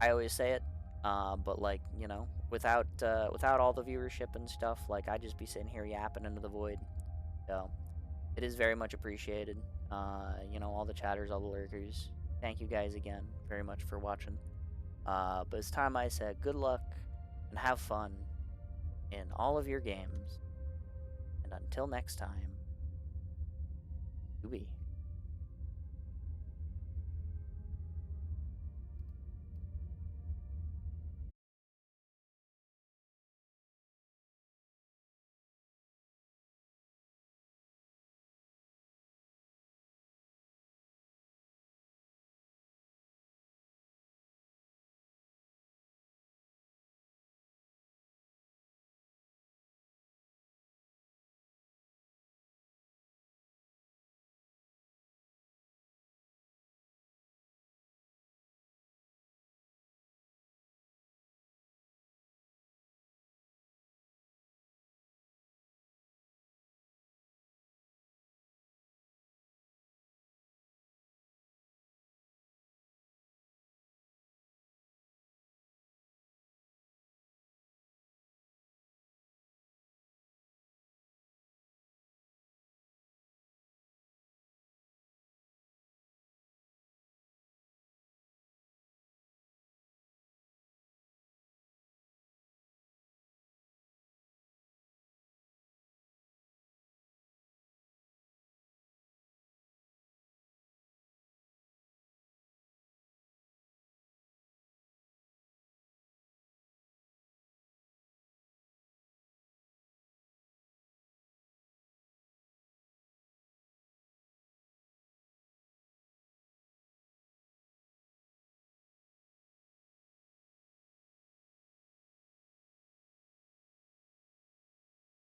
always say it, but like, you know, without all the viewership and stuff, like I'd just be sitting here yapping into the void. So it is very much appreciated. You know, all the chatters, all the lurkers. Thank you guys again very much for watching. But it's time I said good luck and have fun in all of your games. And until next time, be.